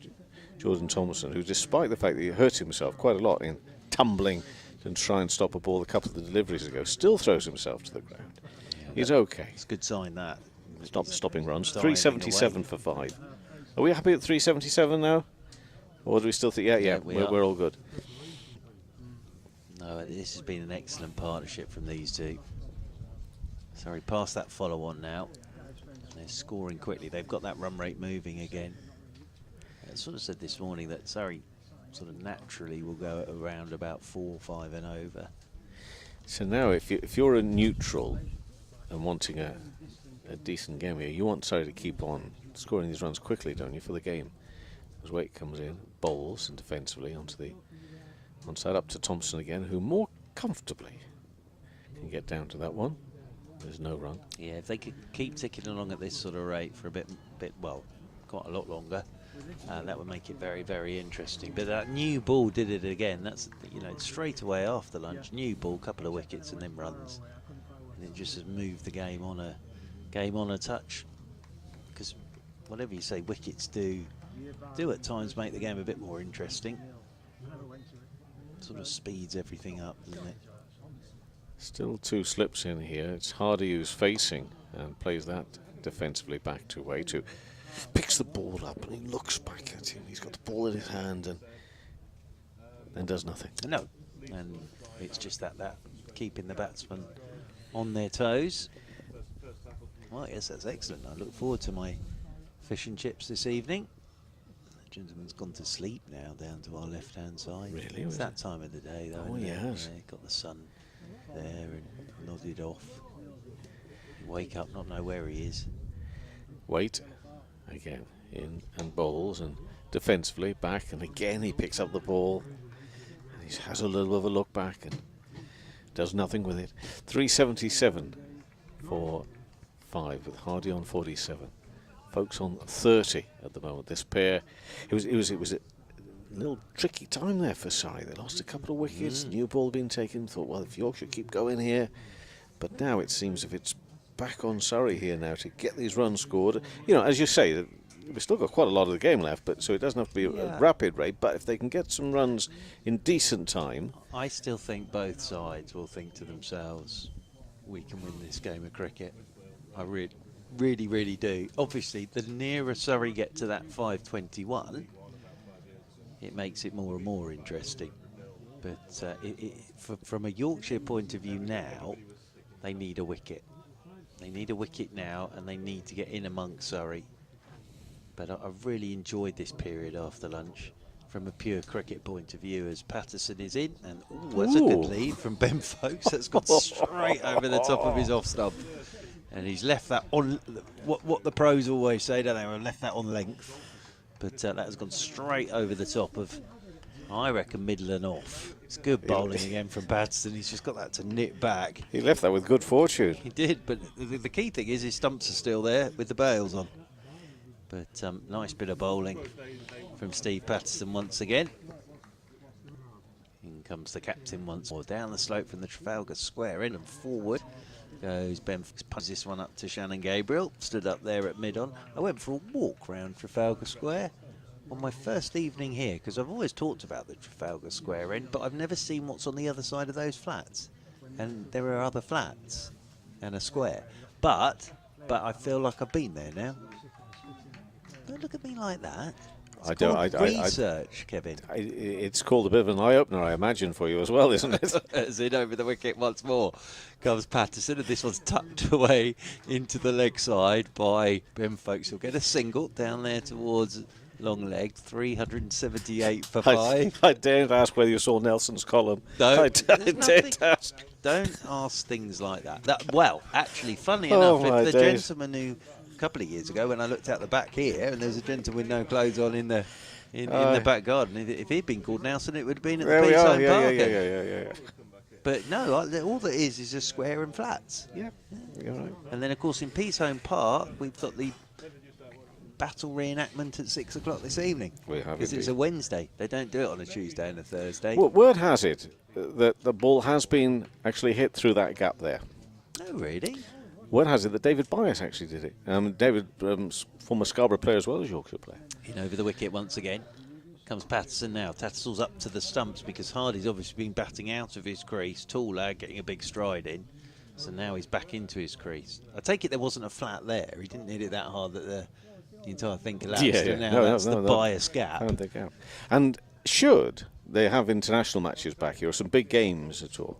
[SPEAKER 6] Jordan Thompson, who, despite the fact that he hurt himself quite a lot in tumbling and try and stop a ball a couple of the deliveries ago, still throws himself to the ground. He's okay.
[SPEAKER 5] It's a good sign that.
[SPEAKER 6] Stopping runs.
[SPEAKER 5] Diving
[SPEAKER 6] 377 for 5. Are we happy at 377 now? Or do we still think, we're all good?
[SPEAKER 5] No, this has been an excellent partnership from these two. Sorry, past that follow-on now. They're scoring quickly. They've got that run rate moving again. I sort of said this morning that Surrey sort of naturally will go at around about 4, 5 and over.
[SPEAKER 6] So now if you're a neutral and wanting a decent game here, you want Surrey to keep on scoring these runs quickly, don't you, for the game? As Waite comes in, bowls, and defensively onto the onside, up to Thompson again, who more comfortably can get down to that one. There's no run. Yeah,
[SPEAKER 5] if they could keep ticking along at this sort of rate for a bit, well, quite a lot longer, that would make it very, very interesting. But that new ball did it again. That's, you know, straight away after lunch, new ball, couple of wickets and then runs, and it just has moved the game on a touch. Because whatever you say, wickets do at times make the game a bit more interesting. Sort of speeds everything up, doesn't it?
[SPEAKER 6] Still 2 slips in here. It's Hardy who's facing and plays that defensively back to Waite, who picks the ball up and he looks back at him. He's got the ball in his hand and then does nothing.
[SPEAKER 5] No, and it's just that keeping the batsmen on their toes. Well, yes, that's excellent. I look forward to my fish and chips this evening. The gentleman's gone to sleep now down to our left-hand side.
[SPEAKER 6] Really?
[SPEAKER 5] It's that time of the day, though.
[SPEAKER 6] Oh, yes.
[SPEAKER 5] Yeah, got the sun there and nodded off. You wake up, not know where he is.
[SPEAKER 6] Waite again in and bowls and defensively back, and again he picks up the ball and he has a little bit of a look back and does nothing with it. 377 for 5 with Hardy on 47. Folks on 30 at the moment. This pair, it was a little tricky time there for Surrey. They lost a couple of wickets. New ball being taken. Thought, well, if Yorkshire keep going here, but now it seems if it's back on Surrey here now to get these runs scored. You know, as you say, we've still got quite a lot of the game left, but so it doesn't have to be a rapid rate. But if they can get some runs in decent time,
[SPEAKER 5] I still think both sides will think to themselves, we can win this game of cricket. I really, really do. Obviously, the nearer Surrey get to that 521, it makes it more and more interesting. But from a Yorkshire point of view now, they need a wicket. They need a wicket now, and they need to get in amongst Surrey. But I've really enjoyed this period after lunch from a pure cricket point of view, as Patterson is in, and that's a good lead from Ben Folkes. That's gone straight over the top of his off stump. And he's left that on, what the pros always say, don't they? We've left that on length. But that has gone straight over the top of, I reckon, middle and off. It's good bowling again from Patterson. He's just got that to nip back.
[SPEAKER 6] He left that with good fortune.
[SPEAKER 5] He did, but the key thing is his stumps are still there with the bails on. But nice bit of bowling from Steve Patterson once again. In comes the captain once more. Down the slope from the Trafalgar Square, in and forward goes Ben. Punches this one up to Shannon Gabriel. Stood up there at mid-on. I went for a walk round Trafalgar Square on my first evening here, because I've always talked about the Trafalgar Square end, but I've never seen what's on the other side of those flats. And there are other flats and a square. But I feel like I've been there now. Don't look at me like that. Research, Kevin.
[SPEAKER 6] It's called a bit of an eye-opener, I imagine, for you as well, isn't it?
[SPEAKER 5] As in over the wicket once more comes Patterson, and this one's tucked away into the leg side by Ben Folkes. He'll get a single down there towards long leg. 378 for 5.
[SPEAKER 6] I daren't ask whether you saw Nelson's column.
[SPEAKER 5] No,
[SPEAKER 6] I daren't ask.
[SPEAKER 5] Don't ask things like that. Well, actually, funnily enough, if the gentleman who a couple of years ago when I looked out the back here and there's a gentleman with no clothes on in the back garden, if he'd been called Nelson, it would have been at the Peace Home Park.
[SPEAKER 6] Yeah.
[SPEAKER 5] But no, all that is a square and flats.
[SPEAKER 6] Yeah, you're right.
[SPEAKER 5] And then, of course, in Peace Home Park, we've got the battle reenactment at 6 o'clock this evening.
[SPEAKER 6] We have,
[SPEAKER 5] because it's a Wednesday. They don't do it on a Tuesday and a Thursday.
[SPEAKER 6] Well, word has it that the ball has been actually hit through that gap there.
[SPEAKER 5] Oh, really?
[SPEAKER 6] word has it that David Byas actually did it. David, former Scarborough player as well as Yorkshire player.
[SPEAKER 5] In over the wicket once again. Comes Patterson now. Tattersal's up to the stumps because Hardy's obviously been batting out of his crease. Tall lad getting a big stride in. So now he's back into his crease. I take it there wasn't a flat there. He didn't hit it that hard that the entire thing collapsed. And now that's the bias gap.
[SPEAKER 6] And should they have international matches back here or some big games at all,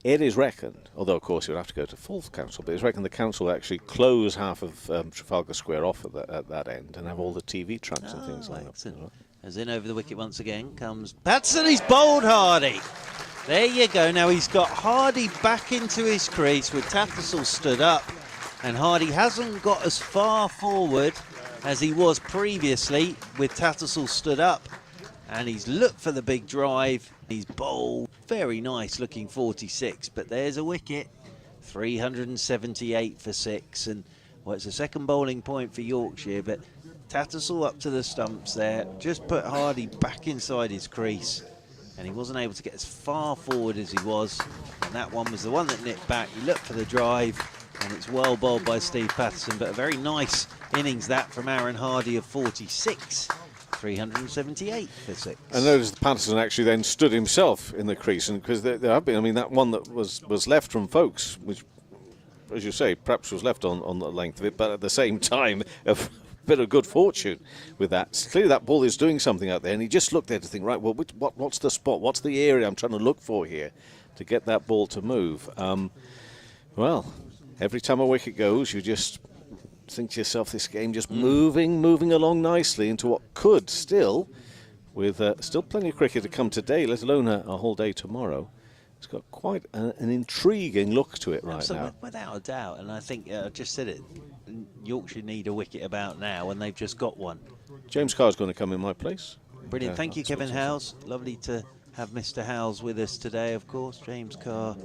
[SPEAKER 6] it is reckoned, although of course it would have to go to full council, but it's reckoned the council will actually close half of Trafalgar Square off at that end and have all the TV tracks and things like that.
[SPEAKER 5] As in over the wicket once again comes Patterson. He's bowled Hardy. There you go. Now he's got Hardy back into his crease with Tattersall stood up, and Hardy hasn't got as far forward as he was previously with Tattersall stood up, and he's looked for the big drive. He's bowled very nice looking 46, but there's a wicket. 378 for 6, and well, it's a second bowling point for Yorkshire, but Tattersall up to the stumps there, just put Hardy back inside his crease, and he wasn't able to get as far forward as he was, and that one was the one that nipped back. He looked for the drive, and it's well bowled by Steve Patterson, but a very nice innings that from Aaron Hardy of 46. 378 for 6.
[SPEAKER 6] I noticed Patterson actually then stood himself in the crease, and because there have been, I mean, that one that was left from Folkes, which, as you say, perhaps was left on the length of it, but at the same time, a bit of good fortune with that. So clearly that ball is doing something out there, and he just looked there to think, right, well, what's the spot? What's the area I'm trying to look for here to get that ball to move? Well, every time a wicket goes, you just think to yourself, this game just moving along nicely into what could still, with still plenty of cricket to come today, let alone a whole day tomorrow. It's got quite an intriguing look to it right now.
[SPEAKER 5] Without a doubt, and I think I just said it, Yorkshire need a wicket about now, and they've just got one.
[SPEAKER 6] James Carr's going to come in my place.
[SPEAKER 5] Brilliant, thank you, Kevin Howes. Lovely to have Mr. Howes with us today, of course. James Carr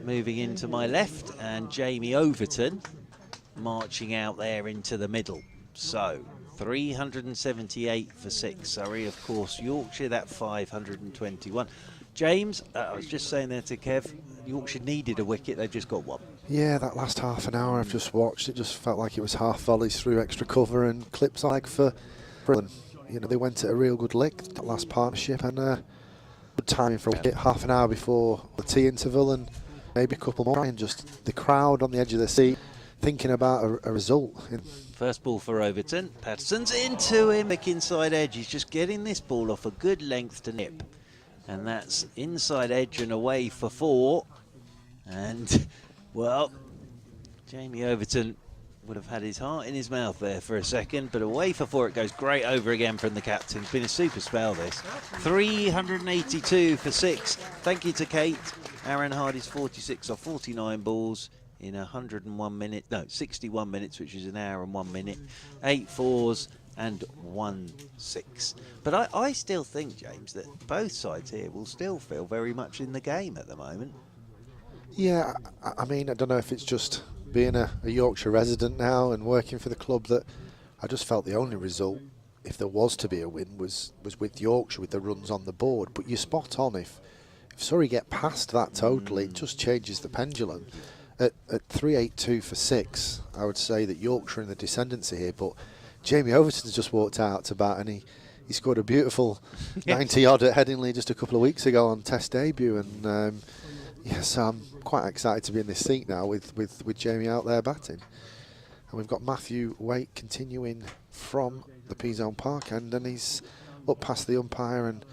[SPEAKER 5] moving into my left, and Jamie Overton marching out there into the middle. So 378 for 6. Surrey, of course, Yorkshire that 521. James, I was just saying there to Kev, Yorkshire needed a wicket, they've just got one.
[SPEAKER 3] Yeah, that last half an hour I've just watched, it just felt like it was half volleys through extra cover and clips like for Britain. You know, they went at a real good lick, that last partnership, and good timing for a wicket, half an hour before the tea interval, and maybe a couple more, and just the crowd on the edge of the seat thinking about a result.
[SPEAKER 5] First ball for Overton. Patterson's into him, back inside edge. He's just getting this ball off a good length to nip. And that's inside edge and away for 4. And, well, Jamie Overton would have had his heart in his mouth there for a second, but away for 4 it goes. Great over again from the captain. It's been a super spell, this. 382 for 6. Thank you to Kate. Aaron Hardy's 46 off 49 balls in 101 minutes, no, 61 minutes, which is an hour and 1 minute. 8 fours and 1 6. But I still think, James, that both sides here will still feel very much in the game at the moment.
[SPEAKER 3] Yeah, I mean, I don't know if it's just being a Yorkshire resident now and working for the club, that I just felt the only result, if there was to be a win, was with Yorkshire, with the runs on the board. But you're spot on, if Surrey get past that totally, it just changes the pendulum. At 382 for 6, I would say that Yorkshire in the descendancy here, but Jamie Overton's just walked out to bat, and he scored a beautiful 90-odd at Headingley just a couple of weeks ago on Test debut, and yes, I'm quite excited to be in this seat now with Jamie out there batting. And we've got Matthew Waite continuing from the P-Zone Park end, and he's up past the umpire, and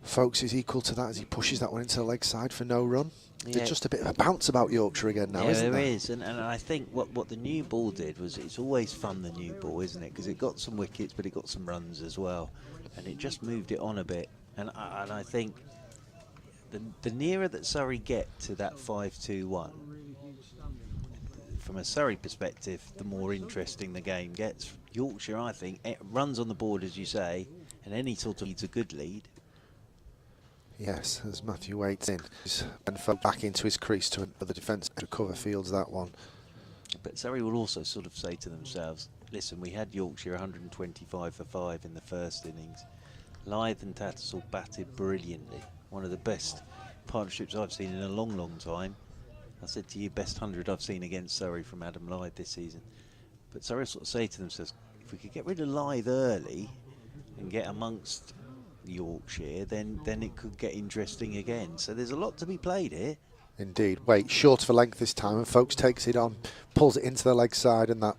[SPEAKER 3] Folkes is equal to that as he pushes that one into the leg side for no run. Yeah. There's just a bit of a bounce about Yorkshire again now, isn't there?
[SPEAKER 5] There is, and I think what the new ball did was, it's always fun, the new ball, isn't it? Because it got some wickets, but it got some runs as well, and it just moved it on a bit. And I think the nearer that Surrey get to that 5-2-1, from a Surrey perspective, the more interesting the game gets. Yorkshire, I think, it runs on the board, as you say, and any sort of lead's a good lead.
[SPEAKER 3] Yes, as Matthew Waite's in and fell back into his crease to the defence to cover fields that one.
[SPEAKER 5] But Surrey will also sort of say to themselves, listen, we had Yorkshire 125 for 5 in the first innings. Lyth and Tattersall batted brilliantly. One of the best partnerships I've seen in a long, long time. I said to you, best 100 I've seen against Surrey from Adam Lythe this season. But Surrey sort of say to themselves, if we could get rid of Lythe early and get amongst Yorkshire, then it could get interesting again. So there's a lot to be played here.
[SPEAKER 3] Indeed. Wait, short for length this time, and Folkes takes it on, pulls it into the leg side, and that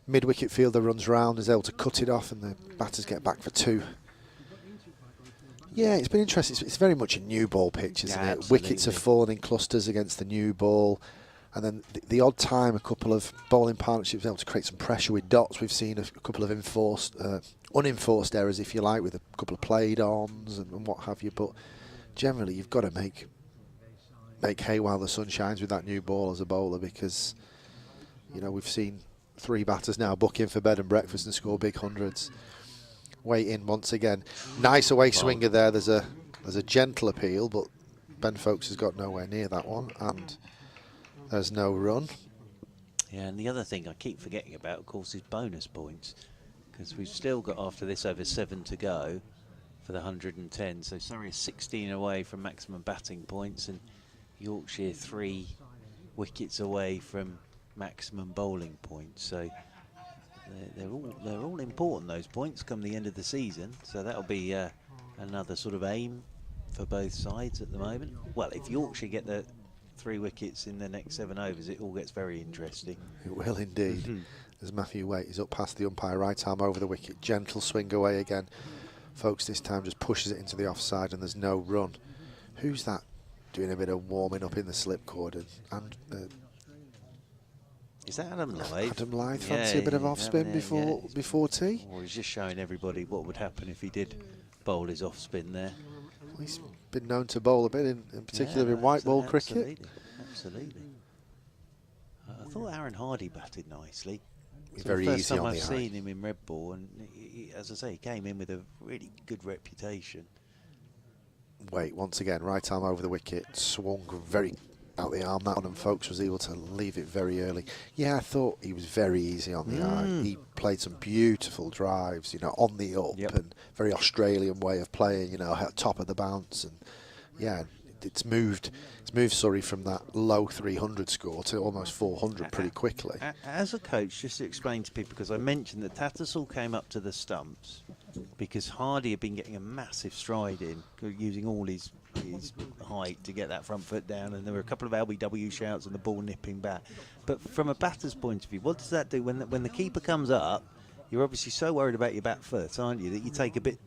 [SPEAKER 3] mid-wicket fielder runs round, is able to cut it off, and the batters get back for 2. Yeah, it's been interesting. It's very much a new ball pitch, isn't it?
[SPEAKER 5] Absolutely.
[SPEAKER 3] Wickets have fallen in clusters against the new ball, and then the odd time a couple of bowling partnerships able to create some pressure with dots. We've seen a couple of unenforced errors, if you like, with a couple of played-ons and what have you, but generally you've got to make hay while the sun shines with that new ball as a bowler, because we've seen 3 batters now book in for bed and breakfast and score big hundreds. Way in once again. Nice away swinger there. There's a gentle appeal, but Ben Folkes has got nowhere near that one, and there's no run.
[SPEAKER 5] Yeah, and the other thing I keep forgetting about, of course, is bonus points, because we've still got, after this, over 7 to go for the 110. So Surrey is 16 away from maximum batting points, and Yorkshire 3 wickets away from maximum bowling points. So they're all important, those points, come the end of the season. So that'll be another sort of aim for both sides at the moment. Well, if Yorkshire get the 3 wickets in the next 7 overs, it all gets very interesting.
[SPEAKER 3] It will indeed. As Matthew Waite is up past the umpire, right arm over the wicket, gentle swing away again. Folkes this time just pushes it into the offside, and there's no run. Who's that doing a bit of warming up in the slip cord? And
[SPEAKER 5] is that Adam Lythe?
[SPEAKER 3] Adam Lythe, fancy a bit of off spin before tea?
[SPEAKER 5] Or he's just showing everybody what would happen if he did bowl his off spin there.
[SPEAKER 3] Well, he's been known to bowl a bit, in particular in white ball cricket.
[SPEAKER 5] Absolutely. I thought Aaron Hardy batted nicely.
[SPEAKER 3] Very easy on the eye.
[SPEAKER 5] First time I've seen him in red ball, and he, as I say, he came in with a really good reputation.
[SPEAKER 3] Wait, once again, right arm over the wicket, swung very out the arm, that one, and Folkes was able to leave it very early. Yeah, I thought he was very easy on the eye. He played some beautiful drives, on the up, and very Australian way of playing, at top of the bounce, and yeah, it's moved Surrey from that low 300 score to almost 400 pretty quickly.
[SPEAKER 5] As a coach, just to explain to people, because I mentioned that Tattersall came up to the stumps because Hardy had been getting a massive stride in, using all his height to get that front foot down, and there were a couple of LBW shouts and the ball nipping back. But from a batter's point of view, what does that do when the keeper comes up? You're obviously so worried about your back foot, aren't you, that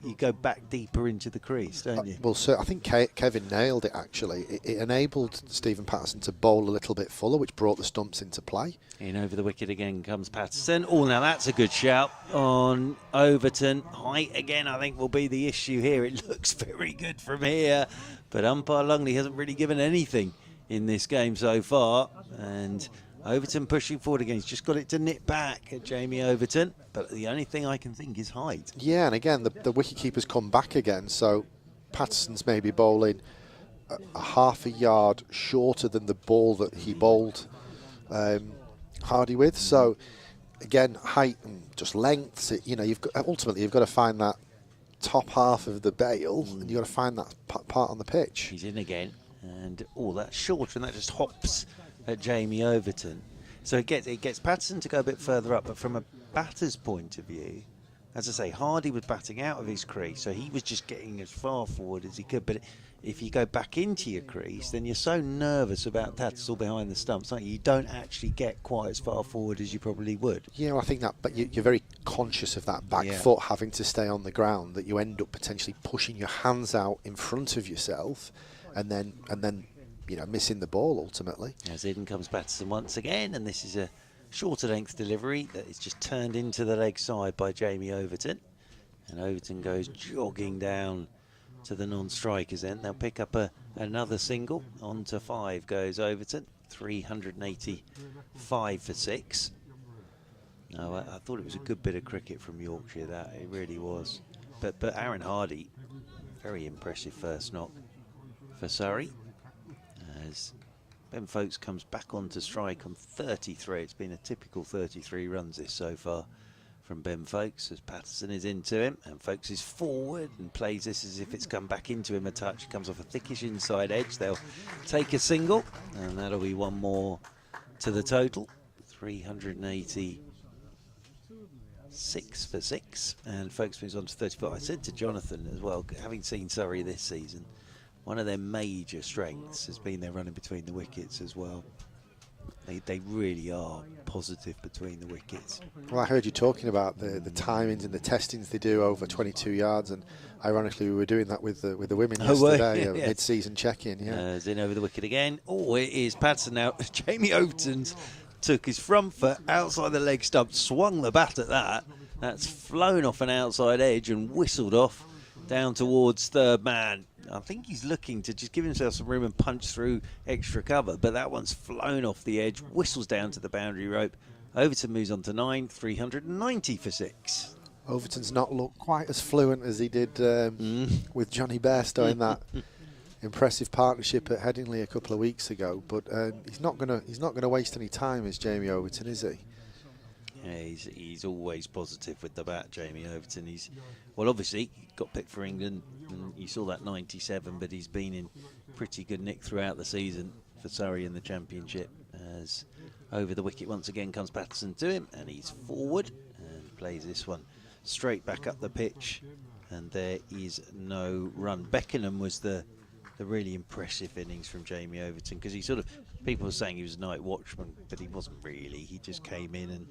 [SPEAKER 5] you go back deeper into the crease, don't you?
[SPEAKER 3] Well, I think Kevin nailed it, actually. It enabled Stephen Patterson to bowl a little bit fuller, which brought the stumps into play.
[SPEAKER 5] In over the wicket again comes Patterson. Oh, now that's a good shout on Overton. Height again, I think, will be the issue here. It looks very good from here, but umpire Lungley hasn't really given anything in this game so far, and Overton pushing forward again. He's just got it to nip back at Jamie Overton, but the only thing I can think is height.
[SPEAKER 3] Yeah, and again, the wicketkeeper's come back again, so Patterson's maybe bowling a half a yard shorter than the ball that he bowled Hardy with. So again, height and just lengths. Ultimately you've got to find that top half of the bail, and you've got to find that part on the pitch.
[SPEAKER 5] He's in again, and that's shorter, and that just hops at Jamie Overton. So it gets Patterson to go a bit further up, but from a batter's point of view, as I say, Hardy was batting out of his crease, so he was just getting as far forward as he could. But if you go back into your crease, then you're so nervous about Tattersall behind the stumps, aren't you? You don't actually get quite as far forward as you probably would.
[SPEAKER 3] Yeah, well, I think that, but you're very conscious of that back foot having to stay on the ground, that you end up potentially pushing your hands out in front of yourself, and then missing the ball ultimately.
[SPEAKER 5] As in comes Patterson once again, and this is a shorter length delivery that is just turned into the leg side by Jamie Overton, and Overton goes jogging down to the non-strikers. Then they'll pick up another single. On to 5 goes Overton, 385 for 6. No, I thought it was a good bit of cricket from Yorkshire, that it really was. But Aaron Hardy, very impressive first knock for Surrey, as Ben Folkes comes back onto strike on 33. It's been a typical 33 runs this so far from Ben Folkes as Patterson is into him, and Folkes is forward and plays this as if it's come back into him a touch. Comes off a thickish inside edge. They'll take a single, and that'll be one more to the total. 386 for 6, and Folkes moves on to 34. I said to Jonathan as well, having seen Surrey this season, one of their major strengths has been their running between the wickets as well. They really are positive between the wickets.
[SPEAKER 3] Well, I heard you talking about the timings and the testings they do over 22 yards, and ironically we were doing that with the women yesterday,
[SPEAKER 5] yeah.
[SPEAKER 3] mid-season check-in.
[SPEAKER 5] Is in over the wicket again. Oh, it is Patterson now. Jamie Overton's took his front foot outside the leg stump, swung the bat at that. That's flown off an outside edge and whistled off down towards third man. I think he's looking to just give himself some room and punch through extra cover, but that one's flown off the edge, whistles down to the boundary rope. Overton moves on to 9, 390 for 6.
[SPEAKER 3] Overton's not looked quite as fluent as he did with Johnny Bairstow in that impressive partnership at Headingley a couple of weeks ago, but he's not gonna waste any time, is Jamie Overton, is he?
[SPEAKER 5] Yeah, he's always positive with the bat, Jamie Overton. He's, well, obviously got picked for England, and you saw that 97, but he's been in pretty good nick throughout the season for Surrey in the Championship. As over the wicket once again comes Patterson to him, and he's forward and plays this one straight back up the pitch, and there is no run. Beckenham was the really impressive innings from Jamie Overton, because he sort of, people were saying he was a night watchman, but he wasn't really. He just came in, and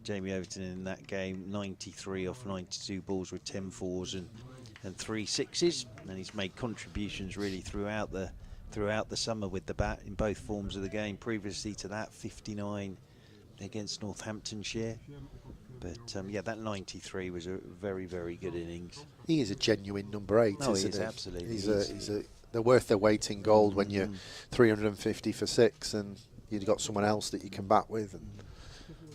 [SPEAKER 5] Jamie Overton in that game, 93 off 92 balls with 10 fours and 3 sixes, and he's made contributions really throughout the summer with the bat in both forms of the game. Previously to that, 59 against Northamptonshire. But yeah, that 93 was a very, very good innings.
[SPEAKER 3] He is a genuine number 8,
[SPEAKER 5] oh,
[SPEAKER 3] isn't
[SPEAKER 5] he?
[SPEAKER 3] he?
[SPEAKER 5] Absolutely.
[SPEAKER 3] They're worth their weight in gold when you're 350 for 6 and you've got someone else that you can bat with. And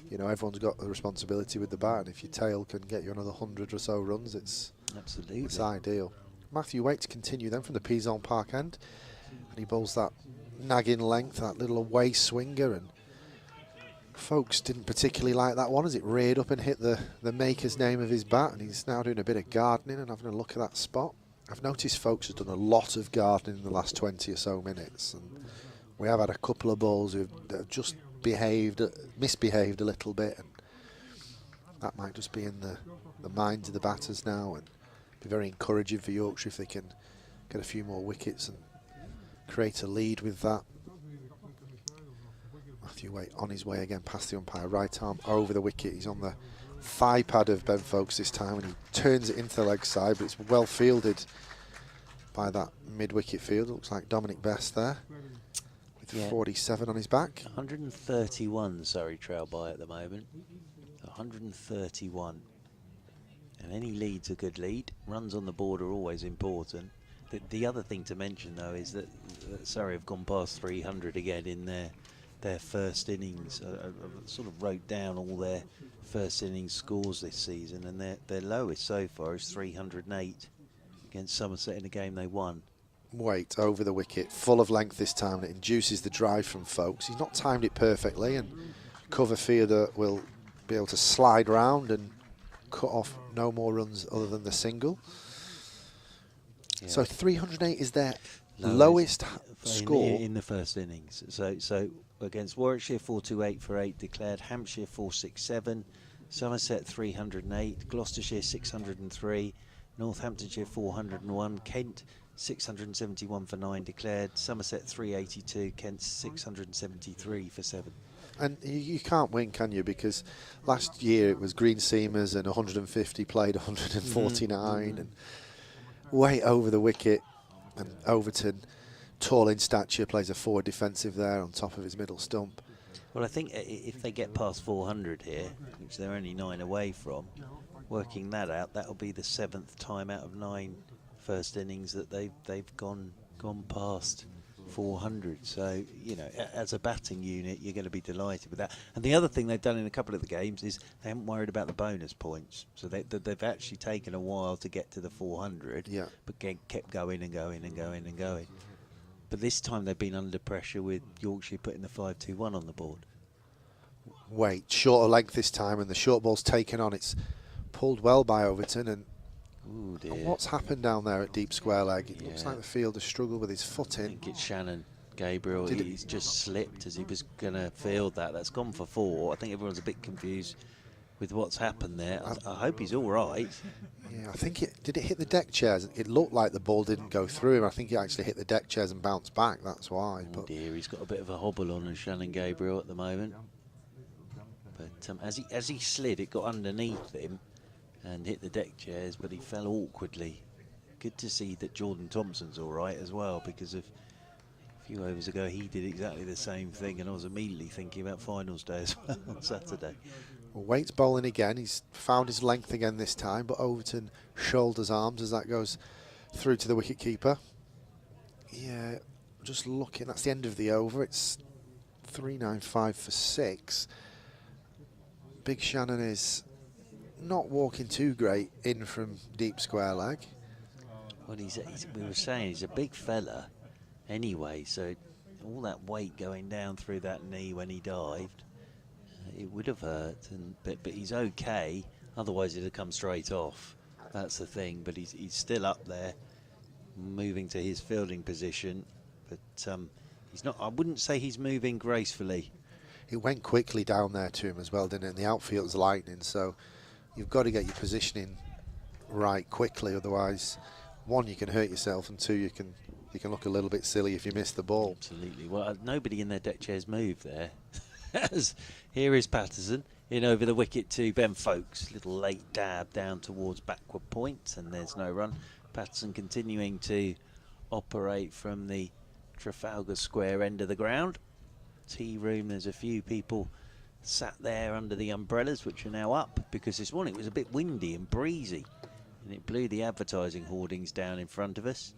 [SPEAKER 3] you know, everyone's got a responsibility with the bat, and if your tail can get you another 100 or so runs, it's ideal. Matthew Waite to continue then from the Peas-on Park end, and he bowls that nagging length, that little away swinger, and Folkes didn't particularly like that one as it reared up and hit the maker's name of his bat, and he's now doing a bit of gardening and having a look at that spot. I've noticed Folkes has done a lot of gardening in the last 20 or so minutes, and we have had a couple of balls who have just misbehaved a little bit, and that might just be in the minds of the batters now, and be very encouraging for Yorkshire if they can get a few more wickets and create a lead with that. Matthew Waite on his way again past the umpire, right arm over the wicket. He's on the thigh pad of Ben Folkes this time, and he turns it into the leg side, but it's well fielded by that mid-wicket fielder. Looks like Dominic Best there. 47 on his back.
[SPEAKER 5] 131 Surrey trail by at the moment. 131. And any lead's a good lead. Runs on the board are always important. The other thing to mention, though, is that Surrey have gone past 300 again in their first innings. I sort of wrote down all their first innings scores this season, and their lowest so far is 308 against Somerset in a game they won.
[SPEAKER 3] Waite over the wicket, full of length this time. It induces the drive from Folkes. He's not timed it perfectly, and cover fielder will be able to slide round and cut off no more runs other than the single. Yeah. So 308 is their lowest score
[SPEAKER 5] in the first innings. So against Warwickshire 428 for 8 declared, Hampshire 467, Somerset 308, Gloucestershire 603, Northamptonshire 401, Kent 671 for 9 declared, Somerset 382, Kent 673 for 7.
[SPEAKER 3] And you can't win, can you? Because last year it was green seamers and 150 played 149, and way over the wicket. And Overton, tall in stature, plays a forward defensive there on top of his middle stump.
[SPEAKER 5] Well, I think if they get past 400 here, which they're only 9 away from, working that out, that'll be the 7th time out of 9 first innings that they've gone past 400. So, you know, as a batting unit, you're going to be delighted with that. And the other thing they've done in a couple of the games is they haven't worried about the bonus points. So they've actually taken a while to get to the 400, but kept going and going and going and going. But this time they've been under pressure with Yorkshire putting the 5-2-1 on the board.
[SPEAKER 3] weight, shorter length this time, and the short ball's taken on. It's pulled well by Overton, and
[SPEAKER 5] Ooh, dear.
[SPEAKER 3] what's happened down there at deep square leg? It looks like the fielder struggled with his foot in.
[SPEAKER 5] I think it's Shannon Gabriel. He's just slipped as he was going to field that. That's gone for 4. I think everyone's a bit confused with what's happened there. I hope he's all right.
[SPEAKER 3] Yeah, I think did it hit the deck chairs? It looked like the ball didn't go through him. I think it actually hit the deck chairs and bounced back. That's why.
[SPEAKER 5] Oh dear, he's got a bit of a hobble on Shannon Gabriel at the moment. But as he slid, it got underneath him and hit the deck chairs, but he fell awkwardly. Good to see that Jordan Thompson's all right as well, because a few overs ago he did exactly the same thing, and I was immediately thinking about finals day as well on Saturday.
[SPEAKER 3] Well, Waite's bowling again. He's found his length again this time, but Overton shoulders arms as that goes through to the wicketkeeper. Yeah, just looking. That's the end of the over. It's 395 for 6. Big Shannon is not walking too great in from deep square leg.
[SPEAKER 5] Well, we were saying he's a big fella anyway, so all that weight going down through that knee when he dived, it would have hurt. But he's okay. Otherwise, it'd have come straight off. That's the thing. But he's still up there, moving to his fielding position. But he's not. I wouldn't say he's moving gracefully.
[SPEAKER 3] It went quickly down there to him as well, didn't it? And the outfield's lightning, so you've got to get your positioning right quickly. Otherwise, 1, you can hurt yourself, and 2, you can look a little bit silly if you miss the ball.
[SPEAKER 5] Absolutely. Well, nobody in their deck chairs moved there. Here is Patterson in over the wicket to Ben Folkes. Little late dab down towards backward point, and there's no run. Patterson continuing to operate from the Trafalgar Square end of the ground. Tea room, there's a few people sat there under the umbrellas, which are now up because this morning it was a bit windy and breezy, and it blew the advertising hoardings down in front of us.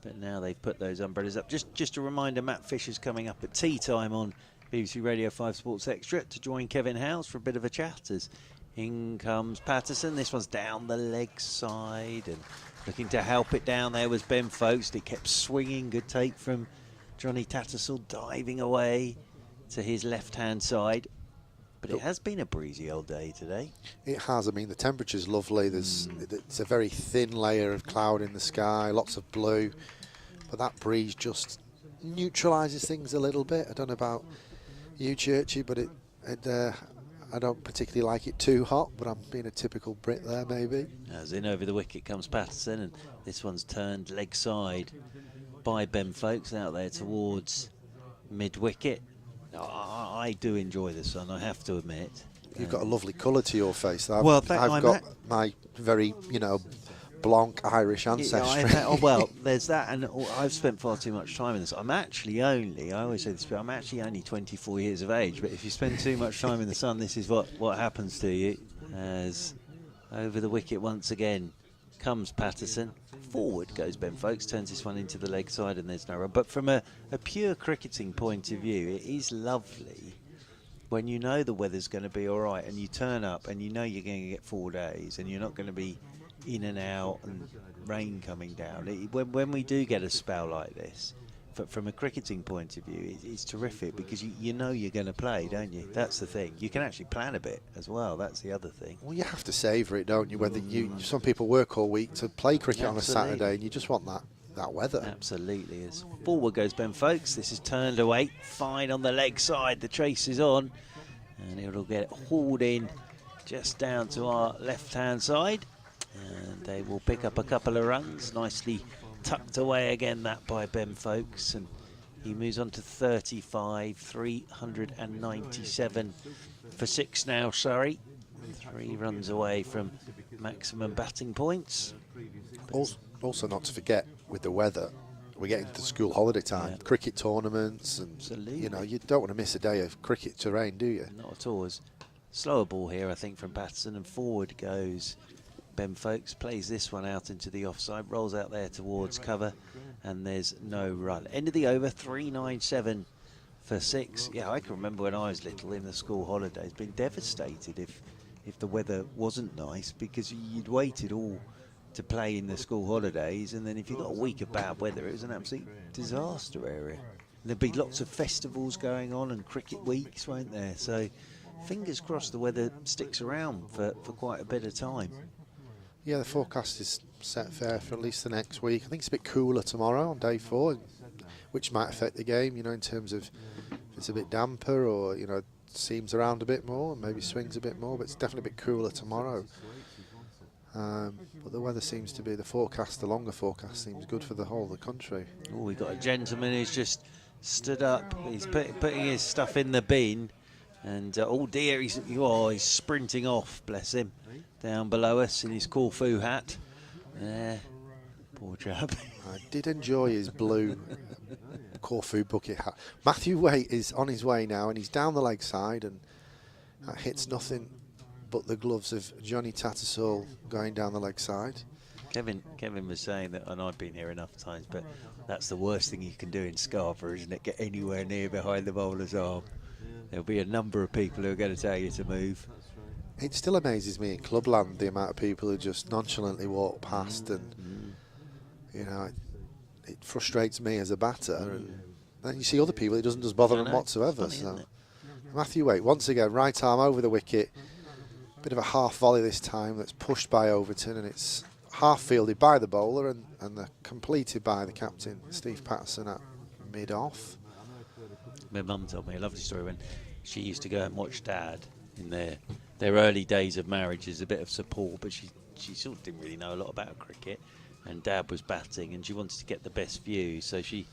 [SPEAKER 5] But now they've put those umbrellas up. Just a reminder, Matt Fisher's coming up at tea time on BBC Radio 5 Sports Extra to join Kevin Howes for a bit of a chat. As in comes Patterson. This one's down the leg side, and looking to help it down there was Ben Folkes. It kept swinging. Good take from Johnny Tattersall, diving away to his left-hand side. But it has been a breezy old day today.
[SPEAKER 3] It has. I mean, the temperature's lovely. It's a very thin layer of cloud in the sky, lots of blue. But that breeze just neutralises things a little bit. I don't know about you, Churchy, but I don't particularly like it too hot, but I'm being a typical Brit there, maybe.
[SPEAKER 5] As in over the wicket comes Patterson, and this one's turned leg side by Ben Folkes out there towards mid-wicket. I do enjoy the sun, I have to admit.
[SPEAKER 3] You've got a lovely colour to your face. I've got my very, Blanc Irish ancestry.
[SPEAKER 5] Well, there's that, and I've spent far too much time in this. I always say this, but I'm actually only 24 years of age, but if you spend too much time in the sun, this is what happens to you. As over the wicket once again comes Patterson. Forward goes Ben Folkes, turns this one into the leg side, and there's no run. But from a pure cricketing point of view, it is lovely when you know the weather's going to be all right, and you turn up and you know you're going to get 4 days, and you're not going to be in and out and rain coming down. When we do get a spell like this, from a cricketing point of view, it's terrific because you know you're going to play, don't you? That's the thing. You can actually plan a bit as well. That's the other thing.
[SPEAKER 3] Well, you have to savour it, don't you? Whether some people work all week to play cricket on a Saturday, and you just want that weather.
[SPEAKER 5] Absolutely. As forward goes Ben Folkes. This is turned away. Fine on the leg side. The chase is on, and it'll get hauled in just down to our left-hand side, and they will pick up a couple of runs. Nicely tucked away again, that by Ben Folkes, and he moves on to 35, 397 for 6 now, Surrey. 3 runs away from maximum batting points.
[SPEAKER 3] Also not to forget, with the weather, we're getting to school holiday time, cricket tournaments, and you don't want to miss a day of cricket to rain, do you?
[SPEAKER 5] Not at all. Slower ball here, I think, from Patterson, and forward goes Ben Folkes. Plays this one out into the offside, rolls out there towards cover, and there's no run. End of the over, 397 for 6. Yeah, I can remember when I was little in the school holidays, being devastated if the weather wasn't nice, because you'd waited all to play in the school holidays, and then if you got a week of bad weather, it was an absolute disaster area. And there'd be lots of festivals going on and cricket weeks, weren't there? So fingers crossed the weather sticks around for quite a bit of time.
[SPEAKER 3] Yeah, the forecast is set fair for at least the next week. I think it's a bit cooler tomorrow on day 4, which might affect the game, you know, in terms of if it's a bit damper or, you know, seams around a bit more, maybe swings a bit more, but it's definitely a bit cooler tomorrow. But the weather seems to be, the longer forecast seems good for the whole of the country.
[SPEAKER 5] Oh, we've got a gentleman who's just stood up. He's putting his stuff in the bin. And oh dear, he's sprinting off, bless him, down below us in his Corfu hat. Poor chap.
[SPEAKER 3] I did enjoy his blue Corfu bucket hat. Matthew Waite is on his way now, and he's down the leg side, and that hits nothing but the gloves of Johnny Tattersall going down the leg side.
[SPEAKER 5] Kevin was saying that, and I've been here enough times, but that's the worst thing you can do in Scarborough, isn't it? Get anywhere near behind the bowler's arm. There'll be a number of people who are going to tell you to move.
[SPEAKER 3] It still amazes me in clubland the amount of people who just nonchalantly walk past, and you know, it frustrates me as a batter. And then you see other people, it doesn't just bother them whatsoever.
[SPEAKER 5] Funny,
[SPEAKER 3] Matthew Waite, once again, right arm over the wicket. Bit of a half volley this time that's pushed by Overton, and it's half fielded by the bowler and completed by the captain, Steve Patterson, at mid-off.
[SPEAKER 5] My mum told me a lovely story when she used to go and watch Dad in their early days of marriage as a bit of support, but she sort of didn't really know a lot about cricket, and Dad was batting and she wanted to get the best view, so she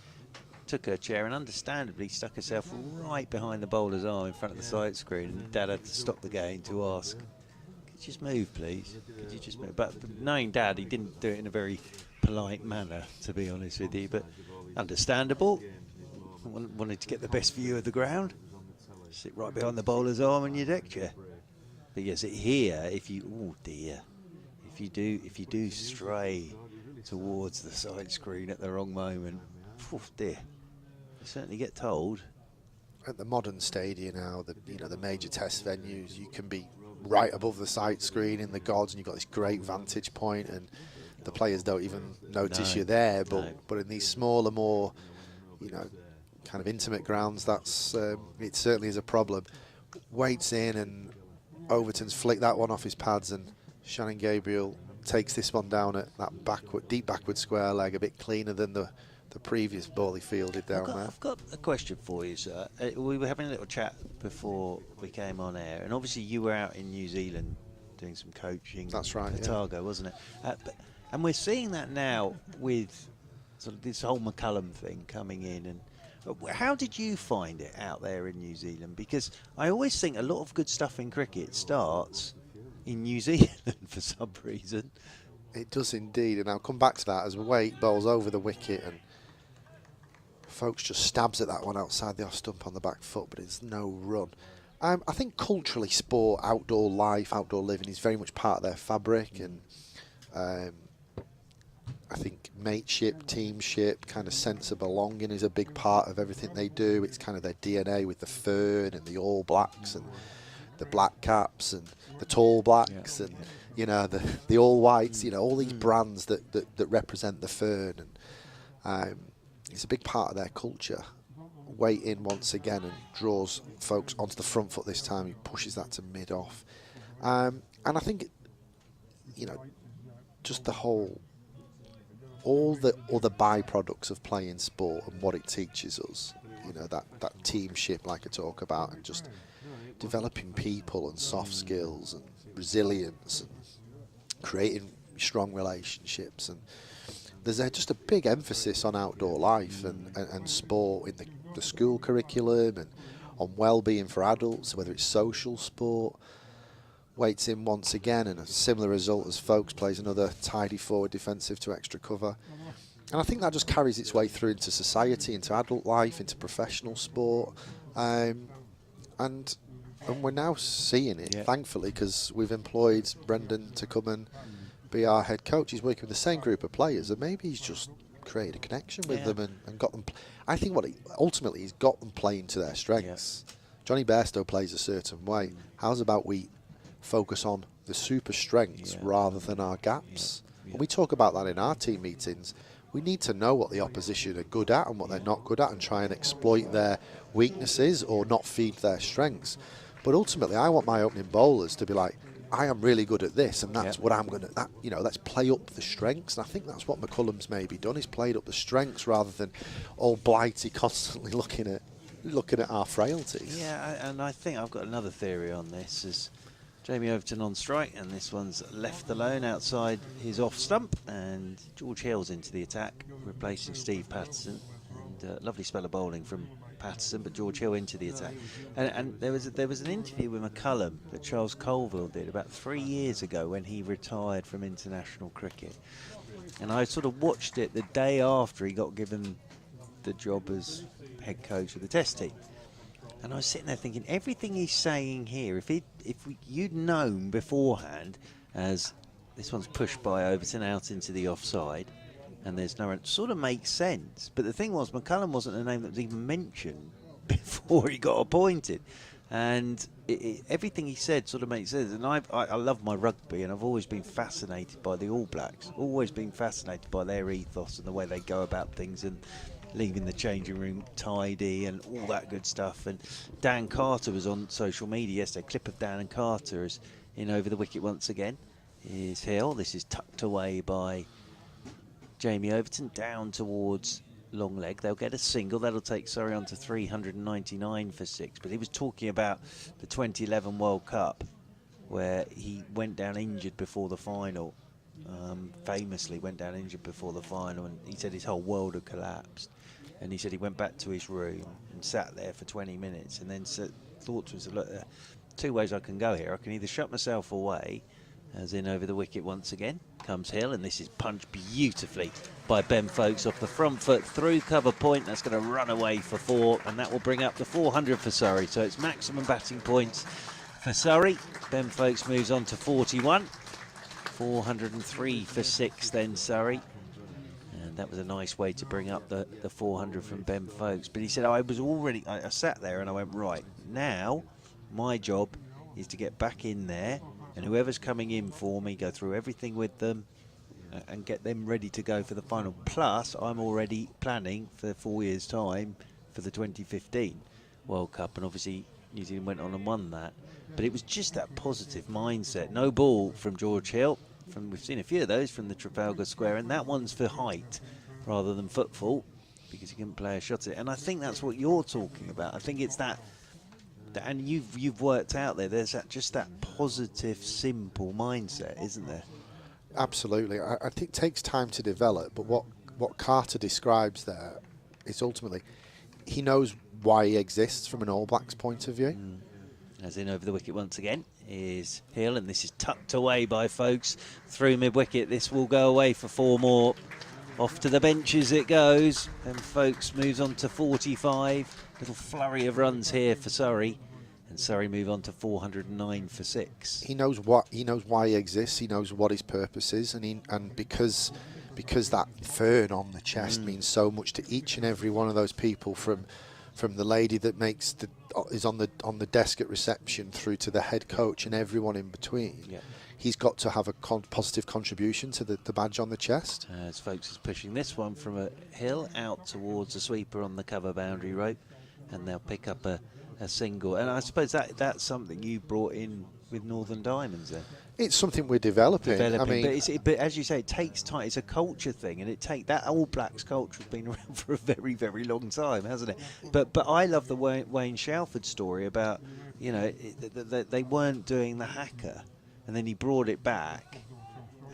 [SPEAKER 5] took her chair and understandably stuck herself right behind the bowler's arm in front of the side screen, and Dad had to stop the game to ask, could you just move please, could you just move? But knowing Dad, he didn't do it in a very polite manner, to be honest with you, but understandable. Wanted to get the best view of the ground, sit right behind the bowler's arm in your deck chair. But yes, here, if you do stray towards the side screen at the wrong moment, oh dear, you certainly get told.
[SPEAKER 3] At the modern stadia now, the major test venues, you can be right above the side screen in the gods, and you've got this great vantage point, and the players don't even notice you're there. But in these smaller, more, you know, kind of intimate grounds, that's it certainly is a problem. Waits in, and Overton's flicked that one off his pads, and Shannon Gabriel takes this one down at that deep backward square leg, a bit cleaner than the previous ball he fielded down there.
[SPEAKER 5] I've got a question for you, sir. We were having a little chat before we came on air, and obviously you were out in New Zealand doing some coaching.
[SPEAKER 3] That's right,
[SPEAKER 5] Otago, wasn't it? And we're seeing that now with sort of this whole McCullum thing coming in. And how did you find it out there in New Zealand? Because I always think a lot of good stuff in cricket starts in New Zealand for some reason.
[SPEAKER 3] It does indeed, and I'll come back to that as Waite bowls over the wicket, and folks just stabs at that one outside the off stump on the back foot, but it's no run. I think culturally, sport, outdoor life, outdoor living is very much part of their fabric, and I think mateship, teamship, kind of sense of belonging is a big part of everything they do. It's kind of their DNA with the Fern and the All Blacks and the Black Caps and the Tall Blacks and, you know, the All Whites, you know, all these brands that represent the Fern. And it's a big part of their culture. Waite in once again and draws folks onto the front foot this time. He pushes that to mid-off. And I think, you know, just all the other byproducts of playing sport and what it teaches us, you know, that teamship like I talk about, and just developing people and soft skills and resilience and creating strong relationships. And there's just a big emphasis on outdoor life and sport in the school curriculum, and on well-being for adults, whether it's social sport. Waits in once again, and a similar result as Folkes plays another tidy forward defensive to extra cover. And I think that just carries its way through into society, into adult life, into professional sport. And we're now seeing it, thankfully, because we've employed Brendan to come and be our head coach. He's working with the same group of players, and maybe he's just created a connection with them and got them. I think ultimately he's got them playing to their strengths. Johnny Bairstow plays a certain way. How's about we focus on the super strengths rather than our gaps? When we talk about that in our team meetings, we need to know what the opposition are good at and what they're not good at, and try and exploit their weaknesses or not feed their strengths. But ultimately, I want my opening bowlers to be like, I am really good at this, and that's what I'm going to, let's play up the strengths. And I think that's what McCullum's maybe done. He's played up the strengths rather than all Blighty constantly looking at our frailties.
[SPEAKER 5] Yeah, and I think I've got another theory on this. Is Jamie Overton on strike, and this one's left alone outside his off stump, and George Hill's into the attack, replacing Steve Patterson. And lovely spell of bowling from Patterson, but George Hill into the attack. And there was an interview with McCullum that Charles Colville did about 3 years ago when he retired from international cricket. And I sort of watched it the day after he got given the job as head coach of the Test team. And I was sitting there thinking, everything he's saying here, if you'd known beforehand, as this one's pushed by Overton out into the offside, and there's no, it sort of makes sense. But the thing was, McCullum wasn't a name that was even mentioned before he got appointed. And everything he said sort of makes sense. And I love my rugby, and I've always been fascinated by the All Blacks. Always been fascinated by their ethos and the way they go about things, and leaving the changing room tidy and all that good stuff. And Dan Carter was on social media yesterday. A clip of Dan and Carter is in over the wicket once again. Is Hill. This is tucked away by Jamie Overton down towards long leg. They'll get a single. That'll take Surrey on to 399 for 6. But he was talking about the 2011 World Cup, where he went down injured before the final. Famously went down injured before the final, and he said his whole world had collapsed. And he said he went back to his room and sat there for 20 minutes and then thought to himself, look, there are 2 ways I can go here. I can either shut myself away, as in over the wicket once again comes Hill, and this is punched beautifully by Ben Folkes off the front foot through cover point. That's going to run away for 4, and that will bring up the 400 for Surrey. So it's maximum batting points for Surrey. Ben Folkes moves on to 41. 403 for 6 then Surrey. And that was a nice way to bring up the 400 from Ben Folkes. But he said, I sat there and I went, right, now my job is to get back in there, and whoever's coming in for me, go through everything with them and get them ready to go for the final. Plus, I'm already planning for 4 years' time for the 2015 World Cup, and obviously New Zealand went on and won that. But it was just that positive mindset. No ball from George Hill. We've seen a few of those from the Trafalgar Square, and that one's for height rather than footfall, because he couldn't play a shot at it. And I think that's what you're talking about. I think it's that and you've worked out there's just that positive, simple mindset, isn't there?
[SPEAKER 3] Absolutely. I think it takes time to develop, but what Carter describes there is ultimately he knows why he exists from an All Blacks point of view.
[SPEAKER 5] As in over the wicket once again is Hill, and this is tucked away by Folkes through mid-wicket. This will go away for 4 more. Off to the benches it goes. Then Folkes moves on to 45. Little flurry of runs here for Surrey, and Surrey move on to 409 for 6.
[SPEAKER 3] He knows why he exists. He knows what his purpose is, and because that fern on the chest means so much to each and every one of those people, from the lady that is on the desk at reception through to the head coach and everyone in between. Yeah. He's got to have a positive contribution to the badge on the chest.
[SPEAKER 5] As Folkes is pushing this one from a Hill out towards a sweeper on the cover boundary rope, and they'll pick up a single. And I suppose that's something you brought in with Northern Diamonds then.
[SPEAKER 3] It's something we're developing. I mean,
[SPEAKER 5] but as you say, it takes time. It's a culture thing, and that All Blacks culture has been around for a very, very long time, hasn't it? But I love the Wayne Shalford story about, they weren't doing the haka, and then he brought it back,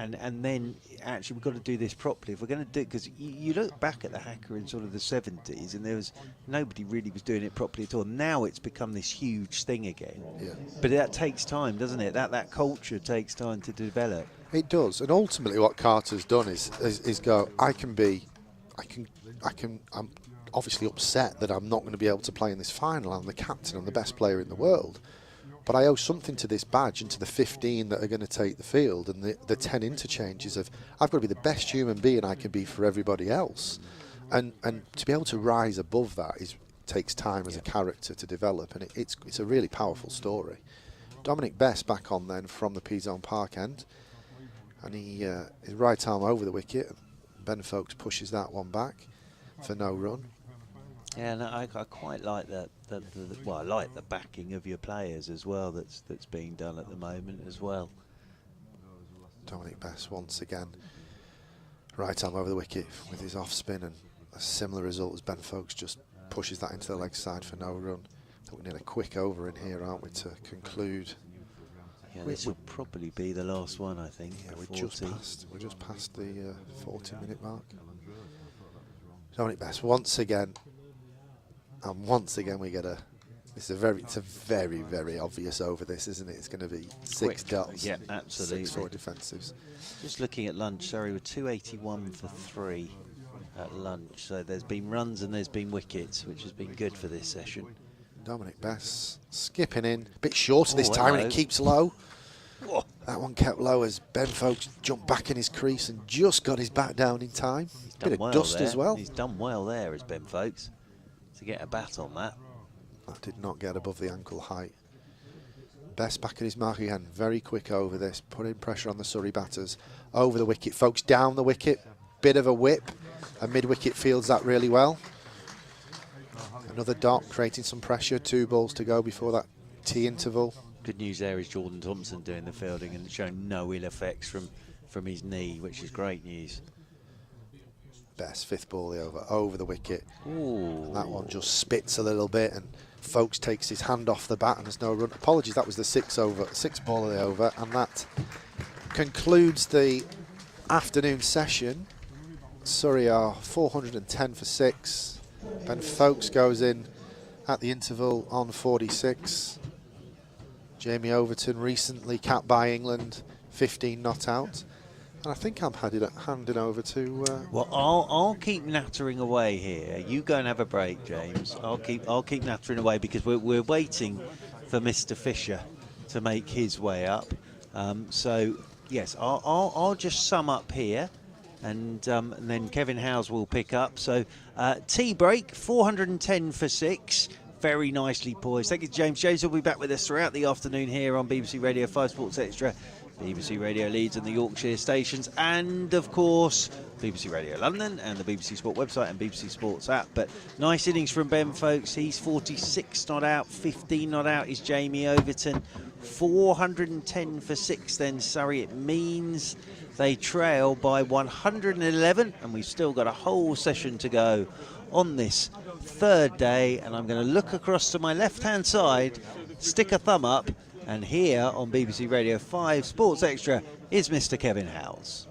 [SPEAKER 5] and then actually we've got to do this properly if we're going to do it, because you look back at the haka in sort of the 70s, and nobody really was doing it properly at all. Now it's become this huge thing again. Yeah. But that takes time, doesn't it? That culture takes time to develop.
[SPEAKER 3] It does, and ultimately what Carter's done is go, I'm obviously upset that I'm not going to be able to play in this final. I'm the captain, I'm the best player in the world. But I owe something to this badge and to the 15 that are going to take the field, and the 10 interchanges of I've got to be the best human being I can be for everybody else. And to be able to rise above that takes time as a character to develop, and it's a really powerful story. Dominic Best back on then from the P-Zone Park end, and his right arm over the wicket. Ben Folkes pushes that one back for no run.
[SPEAKER 5] Yeah, no, I quite like that. Well, I like the backing of your players as well. That's being done at the moment as well.
[SPEAKER 3] Dominic Bess once again, right arm over the wicket with his off spin, and a similar result as Ben Folkes just pushes that into the leg side for no run. I think we need a quick over in here, aren't we, to conclude?
[SPEAKER 5] Yeah, this will probably be the last one, I think.
[SPEAKER 3] Yeah, we're just past the 40-minute mark. Dominic Bess once again, and once again we get a. It's a very, very obvious over this, isn't it? It's going to be 6 dots.
[SPEAKER 5] Yeah, absolutely.
[SPEAKER 3] 6 for defensives.
[SPEAKER 5] Just looking at lunch, Surrey were 281 for 3 at lunch. So there's been runs and there's been wickets, which has been good for this session.
[SPEAKER 3] Dominic Bess skipping in, a bit shorter this time, and it keeps low.
[SPEAKER 5] Whoa.
[SPEAKER 3] That one kept low as Ben Folkes jumped back in his crease and just got his bat down in time.
[SPEAKER 5] He's
[SPEAKER 3] Bit
[SPEAKER 5] done
[SPEAKER 3] of
[SPEAKER 5] well
[SPEAKER 3] dust
[SPEAKER 5] there.
[SPEAKER 3] as well.
[SPEAKER 5] He's done well there as Ben Folkes to get a bat on that.
[SPEAKER 3] That did not get above the ankle height. Best back at his mark again. Very quick over this, putting pressure on the Surrey batters. Over the wicket, Folkes down the wicket. Bit of a whip. And mid-wicket fields that really well. Another dot, creating some pressure. 2 balls to go before that tea interval.
[SPEAKER 5] Good news there is Jordan Thompson doing the fielding and showing no ill effects from his knee, which is great news.
[SPEAKER 3] Best 5th ball over the wicket.
[SPEAKER 5] Ooh.
[SPEAKER 3] That one just spits a little bit, and Folkes takes his hand off the bat and there's no run. Apologies, that was the 6th ball of the over, and that concludes the afternoon session. Surrey are 410 for 6. Ben Folkes goes in at the interval on 46. Jamie Overton, recently capped by England, 15 not out. And I think I'm handing over to.
[SPEAKER 5] Well, I'll keep nattering away here. You go and have a break, James. I'll keep nattering away because we're waiting for Mr. Fisher to make his way up. So yes, I'll just sum up here, and then Kevin Howes will pick up. So tea break, 410 for 6. Very nicely poised. Thank you, James. James will be back with us throughout the afternoon here on BBC Radio 5 Sports Extra, BBC Radio Leeds and the Yorkshire stations, and of course BBC Radio London and the BBC Sport website and BBC Sports app. But nice innings from Ben Folkes. He's 46 not out, 15 not out is Jamie Overton. 410 for 6 then Surrey. It means they trail by 111, and we've still got a whole session to go on this 3rd day. And I'm going to look across to my left-hand side, stick a thumb up, and here on BBC Radio 5 Sports Extra is Mr. Kevin Howes.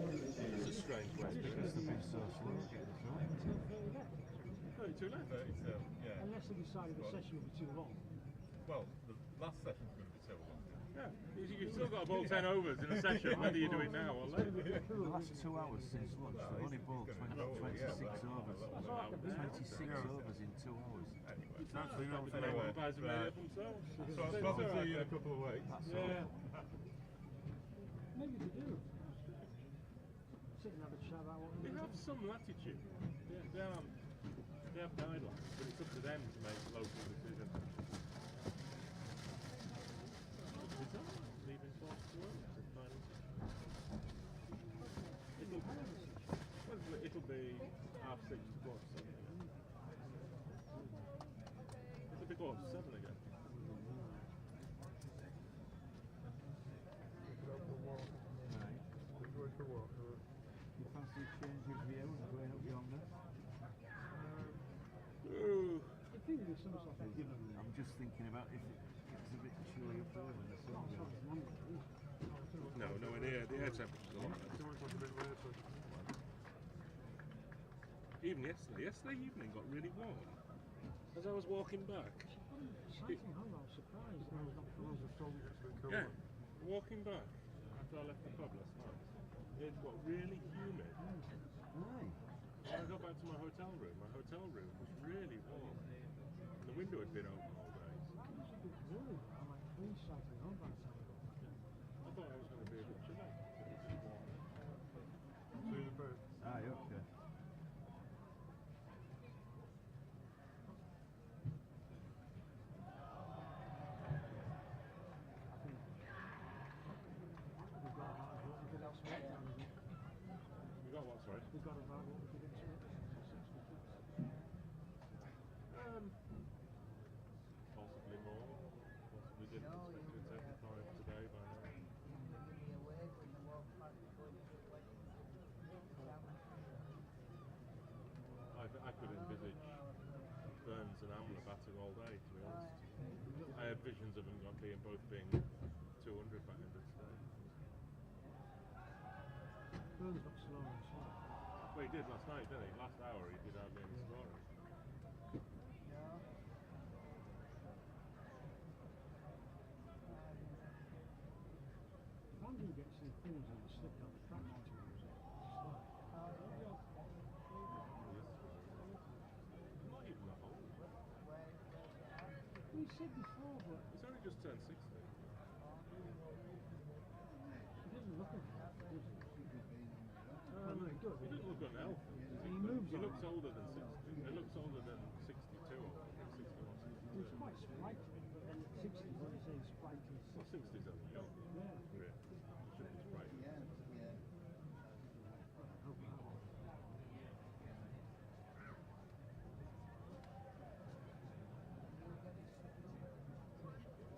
[SPEAKER 1] Unless they decided the session would be too long.
[SPEAKER 10] Well, the last session's going to be too long.
[SPEAKER 7] Yeah, you've still got to bowl 10 overs in a session, whether you do it now or later.
[SPEAKER 14] The last 2 hours since lunch, they've only bowled 26 overs. 26 overs in 2 hours.
[SPEAKER 7] Actually, not the umpires have made it up themselves.
[SPEAKER 10] So I'll probably see you in a couple of weeks.
[SPEAKER 7] Yeah.
[SPEAKER 1] Maybe they do. Sit and have a chat about what
[SPEAKER 7] They have some latitude. They have guidelines, but it's up to them to make local decisions. Leaving for it'll be 6:30 to 7. It'll be 7 again.
[SPEAKER 14] You fancy a change of view and going up yonder? I'm just thinking about if it's a bit chilly up there in the sun.
[SPEAKER 7] No, nowhere near. The air temperature's a lot better. Even yesterday evening got really warm. As I was walking back. Yeah, walking back after I left the pub last night. It got really humid. When I got back to my hotel room was really warm. And the window had been open all day. I thought I was going to be a bit chilly.
[SPEAKER 14] Aye, okay.
[SPEAKER 7] You got what, sorry? didn't expect to hit 75 today by now. I could envisage Burns and Amla batting all day, to be honest. I had visions of them both being 200 back ended today.
[SPEAKER 1] Burns got slower and slower.
[SPEAKER 7] Well, he did last night, didn't he? Last hour he did hardly any scoring.
[SPEAKER 1] Andrew gets some things in the slip down the track sometimes.
[SPEAKER 7] Not even that old.
[SPEAKER 1] He said before, but
[SPEAKER 7] He's only just turned 60.
[SPEAKER 1] he doesn't look at that, does he? No, he does.
[SPEAKER 7] He doesn't look unhealthy.
[SPEAKER 1] He moves
[SPEAKER 7] He
[SPEAKER 1] on.
[SPEAKER 7] looks older than 60. He looks older than 62 or 61.
[SPEAKER 1] He's quite sprightly. 60s, when you say sprightly.
[SPEAKER 7] Well, 60s are young.
[SPEAKER 1] Yeah.
[SPEAKER 7] Really. Should be sprightly.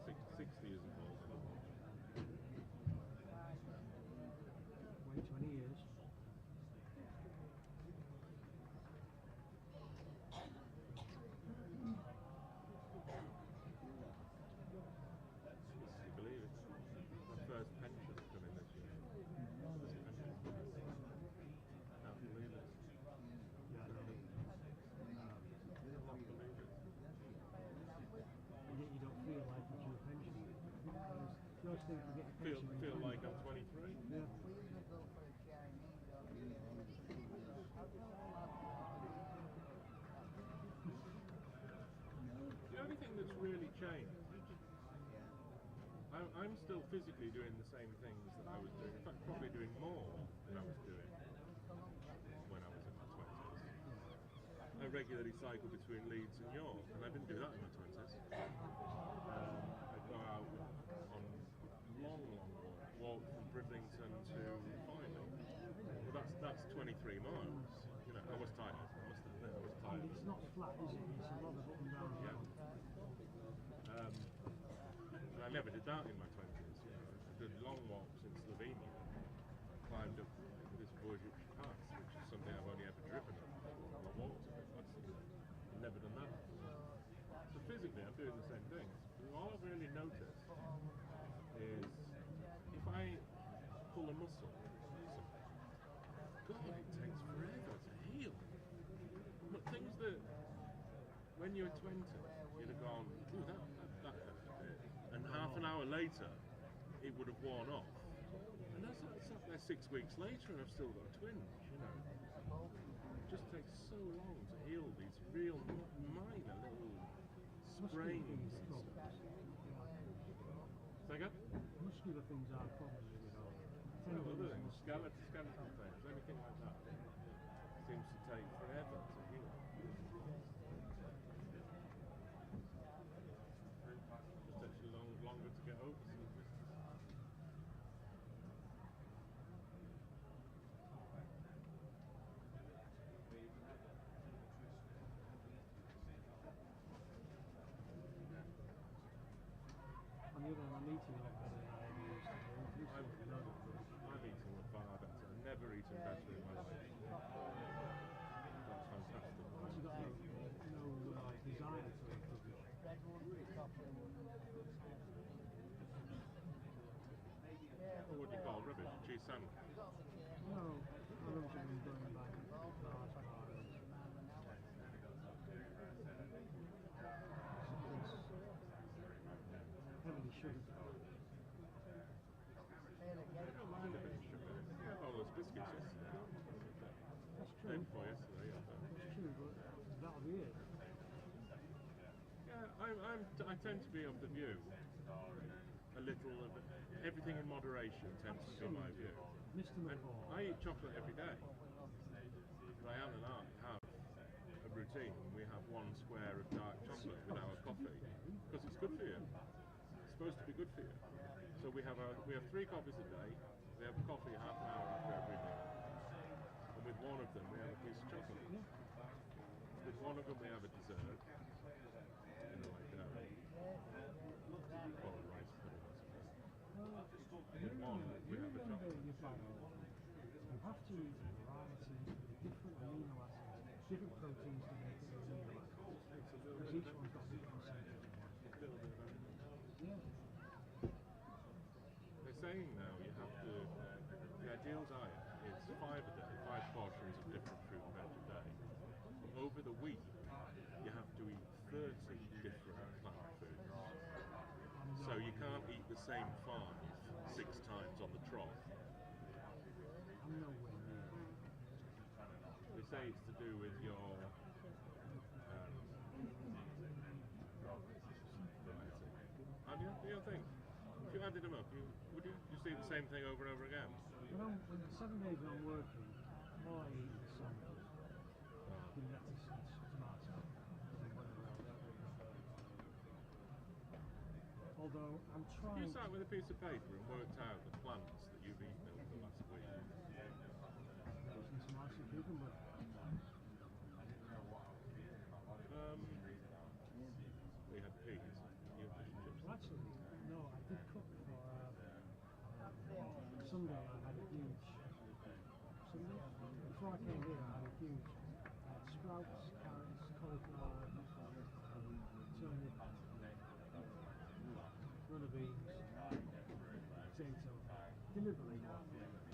[SPEAKER 7] Six, 60 isn't old anymore.
[SPEAKER 1] Wait 20 years.
[SPEAKER 7] You believe it? My first pension coming this year. First pension. Can't believe it.
[SPEAKER 1] Yeah, no.
[SPEAKER 7] Cannot believe it.
[SPEAKER 1] And yet you don't feel like it's your pension. Those things you get a
[SPEAKER 7] Feel
[SPEAKER 1] pension.
[SPEAKER 7] like I'm 23.
[SPEAKER 1] Yeah.
[SPEAKER 7] The only thing that's really changed, I'm still physically doing the same things that I was doing. In fact, probably doing more than I was doing when I was in my 20s. I regularly cycle between Leeds and York, and I didn't do that in my 20s. I'd go out on long walk from Bridlington to Filey. Well, that's 23 miles. You know, I was tired. I must admit, I was tired.
[SPEAKER 1] And it's not flat, is it? It's a lot of up and down.
[SPEAKER 7] Yeah. And I never did that in my 20s. You know, I did long walks in Slovenia, climbed up this Božič pass, which is something I've only ever driven on. I walked it. I've never done that. So physically, I'm doing the same things. But all I've really noticed is if I pull a muscle, God, it takes forever to heal. But things that, when you're 20, you'd have gone, ooh, that hurt a bit. And half an hour later, it would have worn off. And that's sat there 6 weeks later and I've still got a twinge, you know. It just takes so long to heal these real minor little sprains. Second?
[SPEAKER 1] Muscular things are probably, you know.
[SPEAKER 7] No, other things, skeletal things, anything like that, seems to take forever to heal. Just takes you longer to get over some business.
[SPEAKER 1] On the other hand, I'm eating a lot better than I ever used to do.
[SPEAKER 7] I'm eating far better. I've never eaten better in my life. That's fantastic.
[SPEAKER 1] Has got no desire to improve it?
[SPEAKER 7] What do you call rubbish? Cheese sandwich?
[SPEAKER 1] No, I love something going back to bars, heavily sugared.
[SPEAKER 7] I don't mind a bit of sugar. I had all those biscuits yesterday.
[SPEAKER 1] That's
[SPEAKER 7] Day
[SPEAKER 1] true.
[SPEAKER 7] before yesterday, yeah.
[SPEAKER 1] That's true, but that'll be it.
[SPEAKER 7] Yeah, I tend to be of the view, a little of everything in moderation tends to be my view.
[SPEAKER 1] Mr.
[SPEAKER 7] And
[SPEAKER 1] McCall.
[SPEAKER 7] I eat chocolate every day. Diane and I have a routine. We have 1 square of dark chocolate with our coffee because it's good for you. It's supposed to be good for you. So we have 3 coffees a day. We have coffee half an hour after every meal. And with one of them we have a piece of chocolate. With one of them we have a dessert. You know, like what do you call it?
[SPEAKER 1] actually needs a variety of different amino acids, different proteins to make the amino acids. Because each one's got different percentage. Yeah.
[SPEAKER 7] They're saying now you have to, the ideal diet is 5 a day, 5 portions of different fruit and veg a day. Over the week, you have to eat 30 different plant foods. So you can't eat the same 5 6 times on the trot.
[SPEAKER 1] I'm nowhere near.
[SPEAKER 7] They say it's to do with your and the other thing, if you added them up, would you just eat the same thing over and over again?
[SPEAKER 1] When the 7 days when I'm working, all I eat is salmon, lettuce and tomato, and whatever else. Although I'm trying.
[SPEAKER 7] You sat with a piece of paper and worked out the plants that you've eaten over the last week.
[SPEAKER 1] Some ice cucumber.
[SPEAKER 7] We had peas. You had chips.
[SPEAKER 1] Well, actually, no, I did cook for Sunday. I had a huge Sunday. Before I came here, I had a huge sprouts, carrots, cauliflower, turnip, runner beans, potato. Deliberately,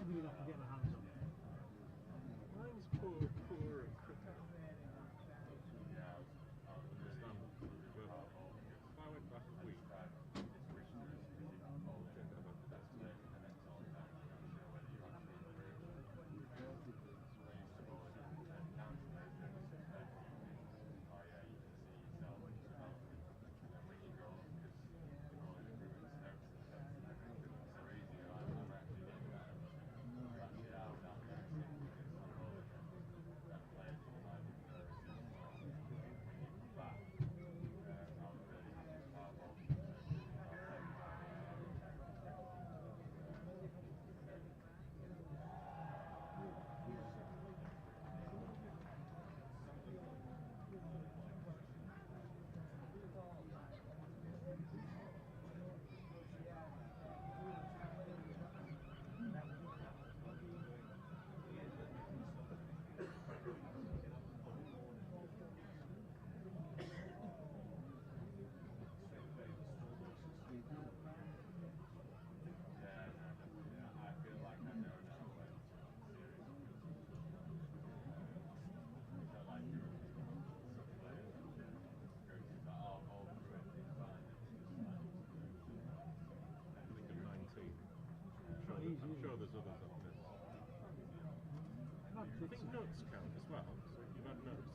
[SPEAKER 1] everything I can get my hands on.
[SPEAKER 7] Mine's poor and crooked. If I went back a week, I'm sure there's others on this. I think nuts count as well. So you've had nuts.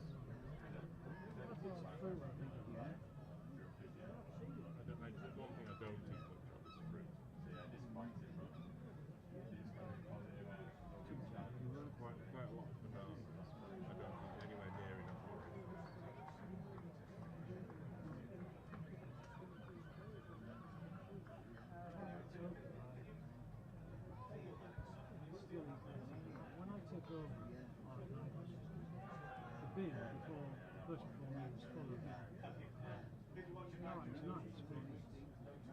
[SPEAKER 7] There's one thing I don't eat much of is fruit. Quite a lot of bananas. I don't eat anywhere near enough of it.
[SPEAKER 1] When I took over the bin before the first 4 years full of now it's nice, but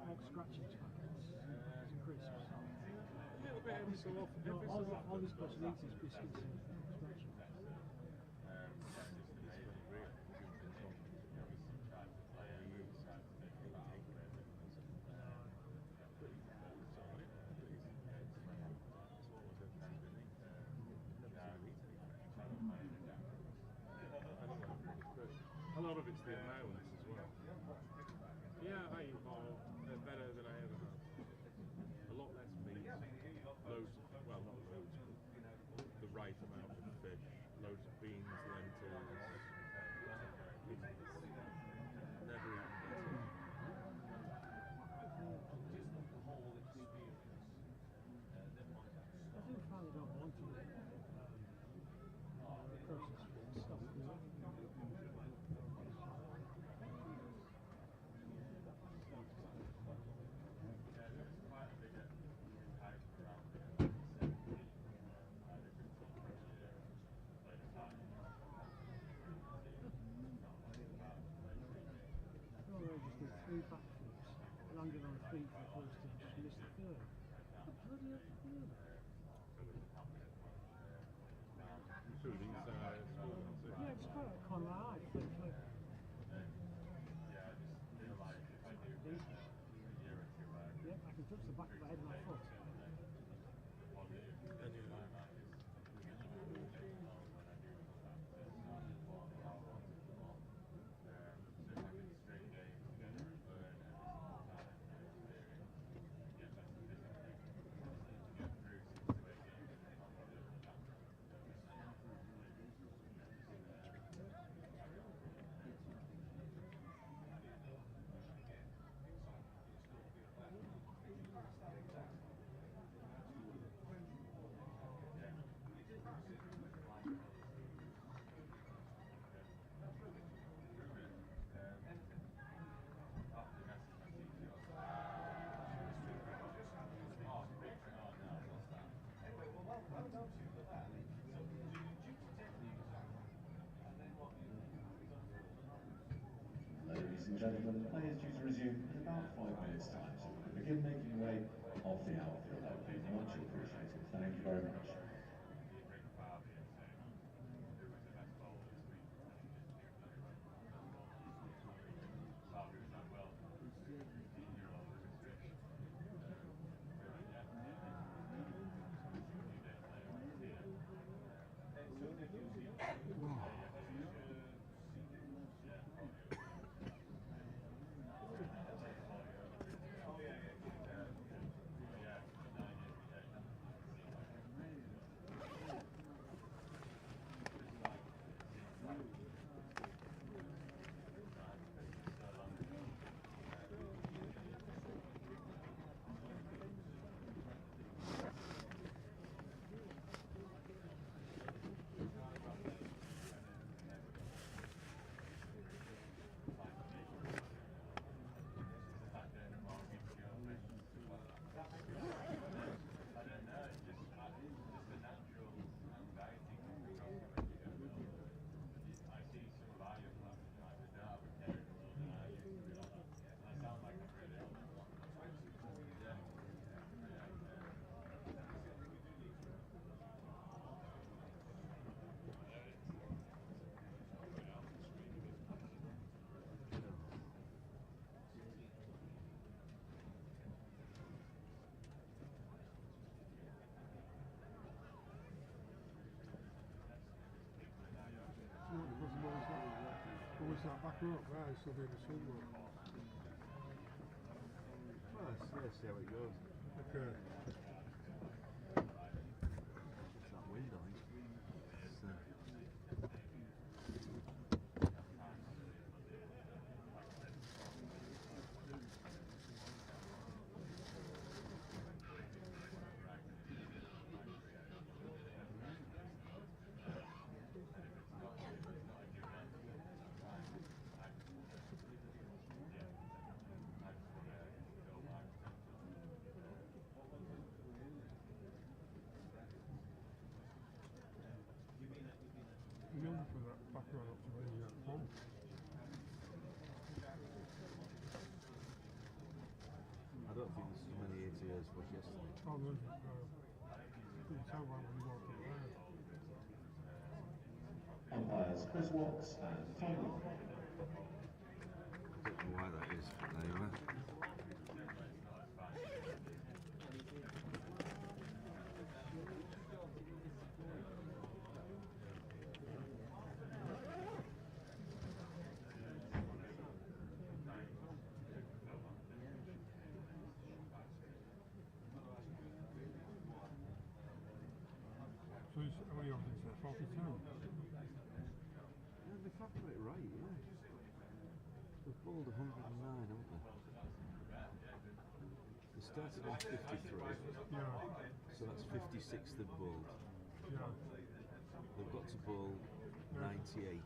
[SPEAKER 1] all scratching packets and crisps. All this person eats is biscuits and scratching.
[SPEAKER 7] A lot of it's the allowance as well. Yeah, I eat more, better than I ever have. A lot less meat, loads of, well not loads, but the right amount of fish, loads of beans, lentils. It's never eaten better.
[SPEAKER 1] I do find I don't want to eat processed stuff. Three backflips, landed on feet for the first and just missed the third. What bloody hell did you do that?
[SPEAKER 7] through these schools, is it?
[SPEAKER 1] Yeah, it's quite a con line. Yeah, I can touch the back of the head of my foot.
[SPEAKER 9] Ladies and gentlemen, play is due to resume in about 5 minutes' time, so we can begin making way off the outfield. That would be much appreciated. Thank you very much.
[SPEAKER 8] Always that back row up there, still doing the swing work.
[SPEAKER 14] Well, let's see how it goes.
[SPEAKER 8] Okay.
[SPEAKER 14] It's that wind, I think.
[SPEAKER 8] Young for that back row up to the pump.
[SPEAKER 14] I don't think there's as many ATOs as was yesterday.
[SPEAKER 8] Oh, no. You can tell that when you walk up there.
[SPEAKER 9] Umpires Chris Watts and Tony.
[SPEAKER 14] I don't know why that is, but there you are.
[SPEAKER 8] So how many overs is there? 42?
[SPEAKER 14] Yeah, they've got it right, yeah. They've bowled 109, haven't they? They started on 53.
[SPEAKER 8] Yeah.
[SPEAKER 14] So that's 56 they've bowled.
[SPEAKER 8] Yeah.
[SPEAKER 14] They've got to bowl 98.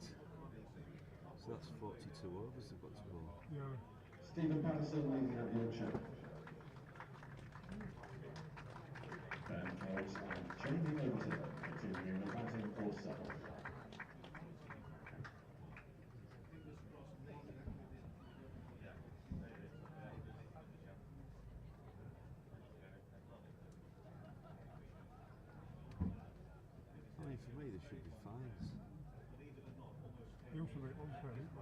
[SPEAKER 14] So that's 42 overs they've got to bowl.
[SPEAKER 8] Yeah.
[SPEAKER 9] Stephen Patterson leading out Yorkshire. Ben Carroll's and changing over to them, continuing the batting for Surrey.
[SPEAKER 14] I mean, for me, they should be fines.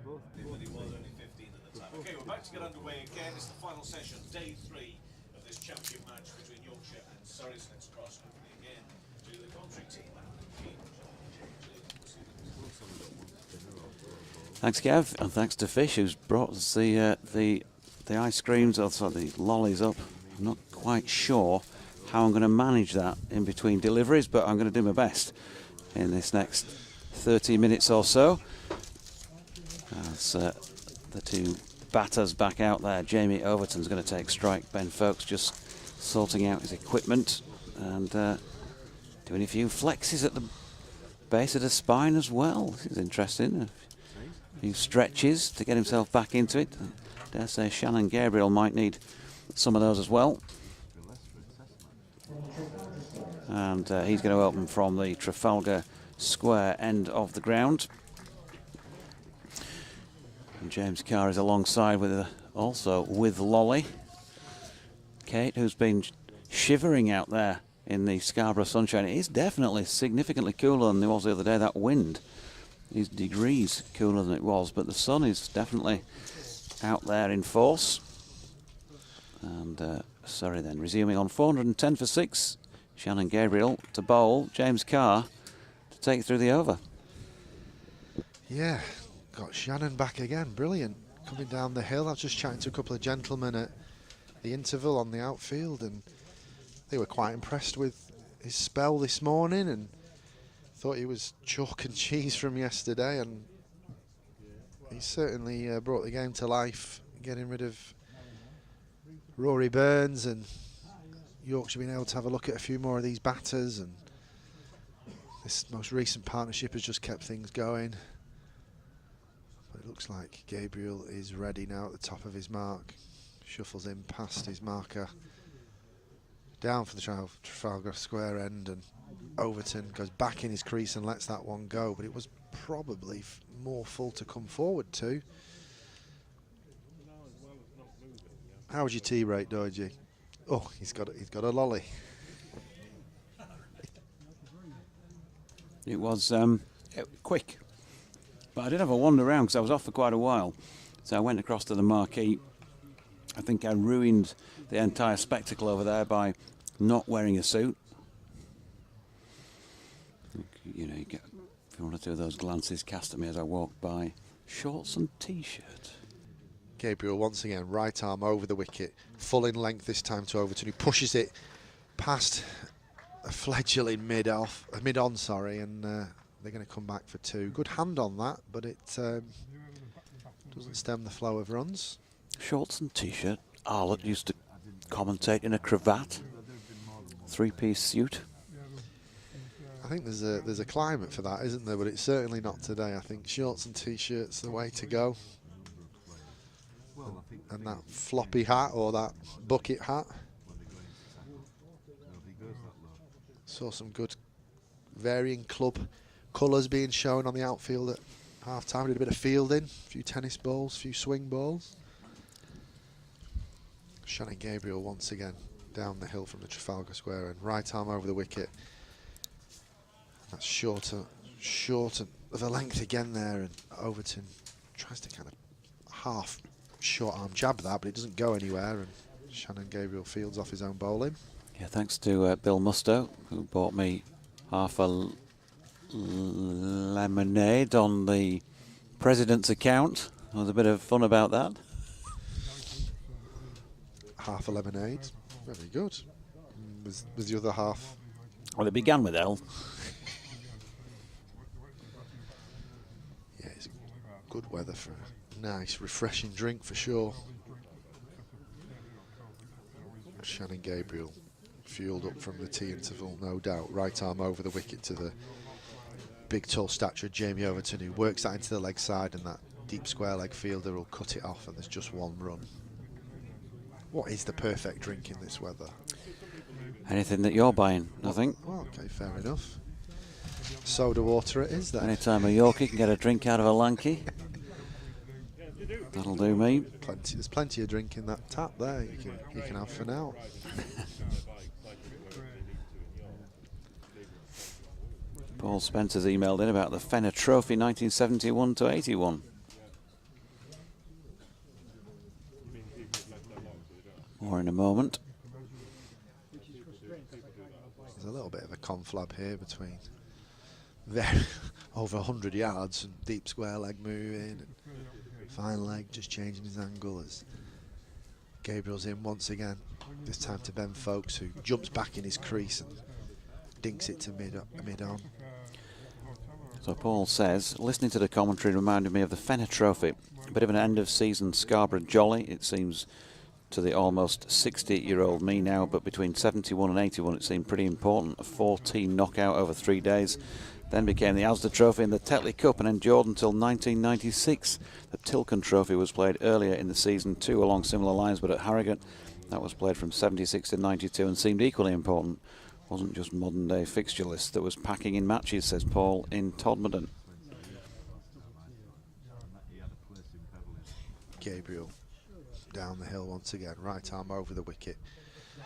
[SPEAKER 14] Both.
[SPEAKER 15] It was only 15 at the time. Okay, we're about to get underway again. It's the final session, day 3 of this championship match between Yorkshire and Surrey. So let's cross quickly again to the commentary team.
[SPEAKER 4] Thanks, Gav, and thanks to Fish, who's brought us the ice creams, or sorry, the lollies up. I'm not quite sure how I'm going to manage that in between deliveries, but I'm going to do my best in this next 30 minutes or so. As the two batters back out there, Jamie Overton's going to take strike. Ben Folkes just sorting out his equipment and doing a few flexes at the base of the spine as well. This is interesting. A few stretches to get himself back into it. I dare say Shannon Gabriel might need some of those as well. And he's going to open from the Trafalgar Square end of the ground. And James Carr is alongside with also with Lolly. Kate, who's been shivering out there in the Scarborough sunshine. It is definitely significantly cooler than it was the other day. That wind is degrees cooler than it was, but the sun is definitely out there in force. And Surrey then resuming on 410 for 6. Shannon Gabriel to bowl. James Carr to take through the over.
[SPEAKER 3] Yeah, got Shannon back again. Brilliant. Coming down the hill. I was just chatting to a couple of gentlemen at the interval on the outfield, and they were quite impressed with his spell this morning and thought he was chalk and cheese from yesterday, and he certainly brought the game to life, getting rid of Rory Burns, and Yorkshire being able to have a look at a few more of these batters, and this most recent partnership has just kept things going. But it looks like Gabriel is ready now at the top of his mark. Shuffles in past his marker, down for the Trafalgar Square end, and Overton goes back in his crease and lets that one go, but it was probably more full to come forward to. How was your tea rate, Doji? Oh, he's got a lolly.
[SPEAKER 4] It was quick, but I did have a wander around because I was off for quite a while. So I went across to the marquee. I think I ruined the entire spectacle over there by not wearing a suit. You know, if you want to do those glances cast at me as I walked by, shorts and t-shirt.
[SPEAKER 3] Gabriel once again, right arm over the wicket, full in length this time to Overton, who pushes it past a fledgling mid-on, and they're going to come back for 2. Good hand on that, but it doesn't stem the flow of runs.
[SPEAKER 4] Shorts and t-shirt. Arlott used to commentate in a cravat, 3-piece suit.
[SPEAKER 3] I think there's a climate for that, isn't there? But it's certainly not today. I think shorts and t-shirts the way to go. And that floppy hat or that bucket hat. Saw some good varying club colours being shown on the outfield at half-time. Did a bit of fielding, a few tennis balls, a few swing balls. Shannon Gabriel once again down the hill from the Trafalgar Square and right arm over the wicket. That's short of a length again there, and Overton tries to kind of half short arm jab that, but it doesn't go anywhere, and Shannon Gabriel fields off his own bowling.
[SPEAKER 4] Yeah, thanks to Bill Musto, who bought me half a lemonade on the president's account. There was a bit of fun about that.
[SPEAKER 3] Half a lemonade, very good. Was the other half?
[SPEAKER 4] Well, it began with L.
[SPEAKER 3] Yeah, it's good weather for a nice, refreshing drink for sure. Shannon Gabriel fueled up from the tea interval, no doubt. Right arm over the wicket to the big, tall stature Jamie Overton, who works that into the leg side, and that deep square leg fielder will cut it off, and there's just one run. What is the perfect drink in this weather?
[SPEAKER 4] Anything that you're buying, I think.
[SPEAKER 3] Well, okay, fair enough. Soda water it is then.
[SPEAKER 4] Anytime a Yorkie can get a drink out of a lanky, that'll do me.
[SPEAKER 3] There's plenty of drink in that tap there. You can have for now.
[SPEAKER 4] Paul Spencer's emailed in about the Fenner Trophy 1971 to 81. More in a moment.
[SPEAKER 3] There's a little bit of a conflab here between over 100 yards and deep square leg moving and fine leg just changing his angle as Gabriel's in once again, this time to Ben Folkes, who jumps back in his crease and dinks it to mid-on.
[SPEAKER 4] So Paul says, listening to the commentary reminded me of the Fenner Trophy. A bit of an end-of-season Scarborough jolly, it seems, to the almost 60-year-old me now, but between 71 and 81 it seemed pretty important. A 14 knockout over 3 days. Then became the Asda Trophy and the Tetley Cup and endured until 1996. The Tilken Trophy was played earlier in the season too, along similar lines, but at Harrogate that was played from 76 to 92 and seemed equally important. Wasn't just modern day fixture list that was packing in matches, says Paul in Todmorden.
[SPEAKER 3] Gabriel down the hill once again, right arm over the wicket.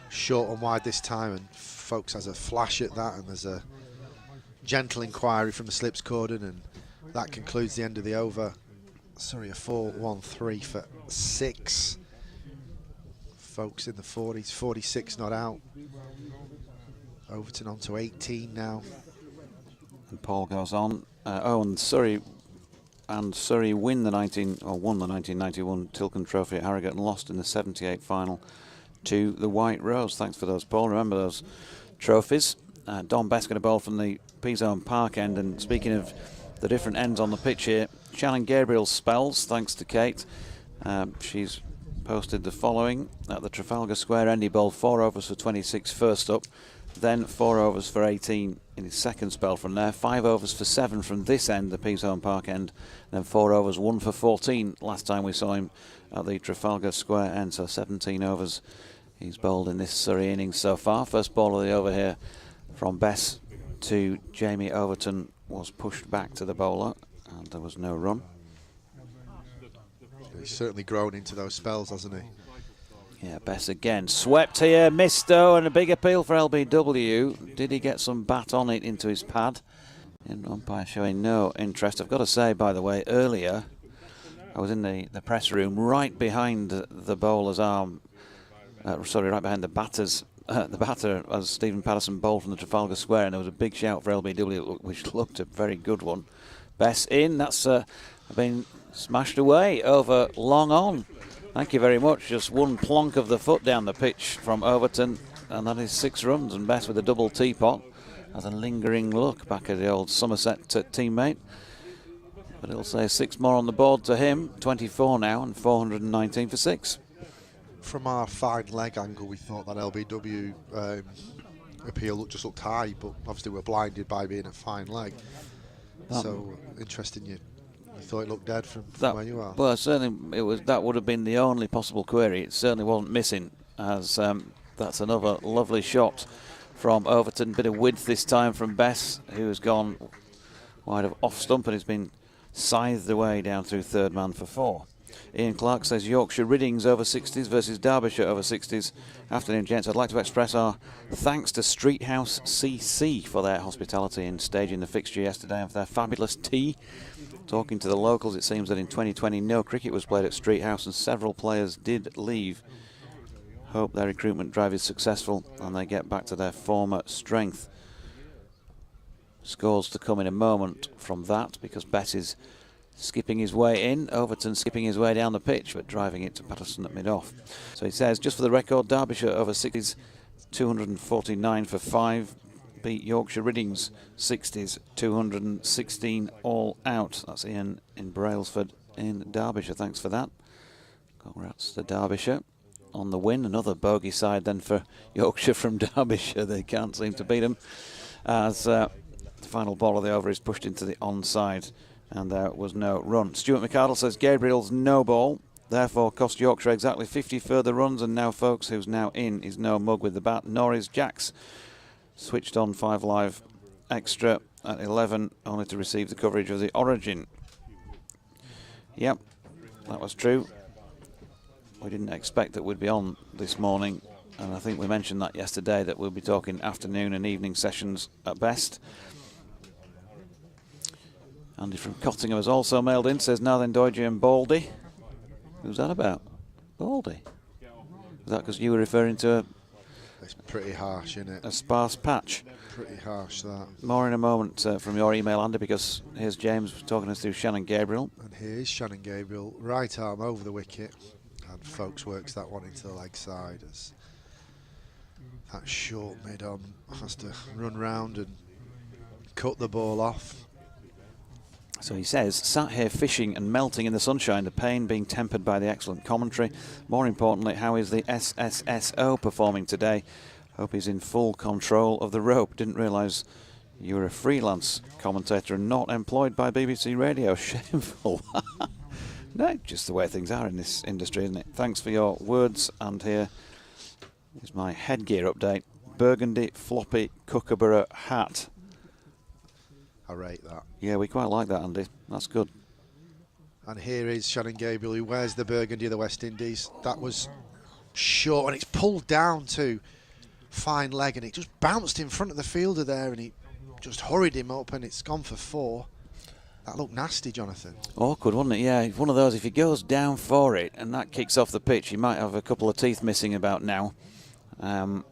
[SPEAKER 3] Short and wide this time, and Folkes has a flash at that, and there's a gentle inquiry from the slips cordon, and that concludes the end of the over. Surrey a 4-1-3 for 6. Folkes in the 40s, 46 not out. Overton on to 18 now.
[SPEAKER 4] And Paul goes on. And Surrey won the 1991 Tilken Trophy at Harrogate and lost in the 78 final to the White Rose. Thanks for those, Paul. Remember those trophies. Don Best going to bowl from the P-Zone Park end, and speaking of the different ends on the pitch here, Shannon Gabriel's spells, thanks to Kate. She's posted the following. At the Trafalgar Square end, he bowled 4 overs for 26 first up, then 4 overs for 18 in his second spell from there, 5 overs for 7 from this end, the P-Zone Park end, then 4 overs, 1 for 14 last time we saw him at the Trafalgar Square end, so 17 overs he's bowled in this Surrey innings so far. First ball of the over here from Bess to Jamie Overton was pushed back to the bowler, and there was no run.
[SPEAKER 3] He's certainly grown into those spells, hasn't he?
[SPEAKER 4] Yeah, Bess again. Swept here, missed though, and a big appeal for LBW. Did he get some bat on it into his pad? And umpire showing no interest. I've got to say, by the way, earlier I was in the press room right behind the bowler's arm. Right behind the batter's. The batter, as Stephen Patterson bowled from the Trafalgar Square, and there was a big shout for LBW, which looked a very good one. Bess in, that's been smashed away over long on. Thank you very much. Just one plonk of the foot down the pitch from Overton, and that is 6 runs. And Bess with a double teapot has a lingering look back at the old Somerset teammate. But it'll say 6 more on the board to him. 24 now and 419 for 6.
[SPEAKER 3] From our fine leg angle, we thought that LBW appeal just looked high, but obviously we're blinded by being a fine leg. So interesting, you thought it looked dead from where you are.
[SPEAKER 4] Well, certainly that would have been the only possible query. It certainly wasn't missing, as that's another lovely shot from Overton. Bit of width this time from Bess, who has gone wide of off stump and has been scythed away down through third man for 4. Ian Clark says Yorkshire Riddings over 60s versus Derbyshire over 60s. Afternoon, gents. I'd like to express our thanks to Street House CC for their hospitality in staging the fixture yesterday and for their fabulous tea. Talking to the locals, it seems that in 2020 no cricket was played at Street House and several players did leave. Hope their recruitment drive is successful and they get back to their former strength. Scores to come in a moment from that, because Bess is skipping his way in, Overton skipping his way down the pitch, but driving it to Patterson at mid-off. So he says, just for the record, Derbyshire over 60s, 249 for 5, beat Yorkshire Riddings 60s, 216 all out. That's Ian in Brailsford in Derbyshire. Thanks for that. Congrats to Derbyshire on the win. Another bogey side then for Yorkshire from Derbyshire. They can't seem to beat them, as the final ball of the over is pushed into the onside, and there was no run. Stuart McArdle says Gabriel's no ball, therefore cost Yorkshire exactly 50 further runs, and now Folkes, who's now in, is no mug with the bat, nor is Jacks. Switched on 5 live extra at 11, only to receive the coverage of the Origin. Yep, that was true. We didn't expect that we'd be on this morning, and I think we mentioned that yesterday, that we'll be talking afternoon and evening sessions at best. Andy from Cottingham has also mailed in, says now then Doidge and Baldy. Who's that about? Baldy? Is that because you were referring to
[SPEAKER 3] It's pretty harsh, isn't it?
[SPEAKER 4] a sparse patch?
[SPEAKER 3] Pretty harsh, that.
[SPEAKER 4] More in a moment from your email, Andy, because here's James talking us through Shannon Gabriel.
[SPEAKER 3] And here's Shannon Gabriel, right arm over the wicket, and Folks works that one into the leg side as that short mid-on has to run round and cut the ball off.
[SPEAKER 4] So he says, sat here fishing and melting in the sunshine, the pain being tempered by the excellent commentary. More importantly, how is the SSSO performing today? Hope he's in full control of the rope. Didn't realise you were a freelance commentator and not employed by BBC Radio. Shameful. No, just the way things are in this industry, isn't it? Thanks for your words, and here is my headgear update. Burgundy floppy kookaburra hat.
[SPEAKER 3] I rate that.
[SPEAKER 4] Yeah, we quite like that, Andy. That's good.
[SPEAKER 3] And here is Shannon Gabriel, who wears the burgundy of the West Indies. That was short, and it's pulled down to fine leg, and it just bounced in front of the fielder there, and he just hurried him up, and it's gone for 4. That looked nasty, Jonathan.
[SPEAKER 4] Awkward, wasn't it? Yeah, one of those, if he goes down for it and that kicks off the pitch, he might have a couple of teeth missing about now. And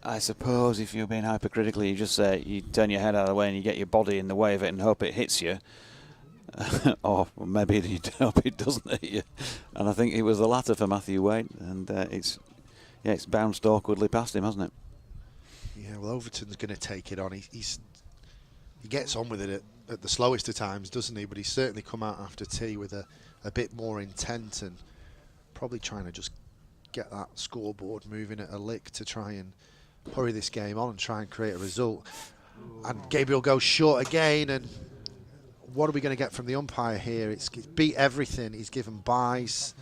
[SPEAKER 4] I suppose if you're being hypercritical, you just say, you turn your head out of the way and you get your body in the way of it and hope it hits you. Or maybe you hope it doesn't hit you. And I think it was the latter for Matthew Wade, and it's bounced awkwardly past him, hasn't it?
[SPEAKER 3] Yeah, well, Overton's going to take it on. He gets on with it at the slowest of times, doesn't he? But he's certainly come out after tea with a bit more intent and probably trying to just get that scoreboard moving at a lick to try and hurry this game on and try and create a result. And Gabriel goes short again, and what are we going to get from the umpire here? It's beat everything. He's given byes.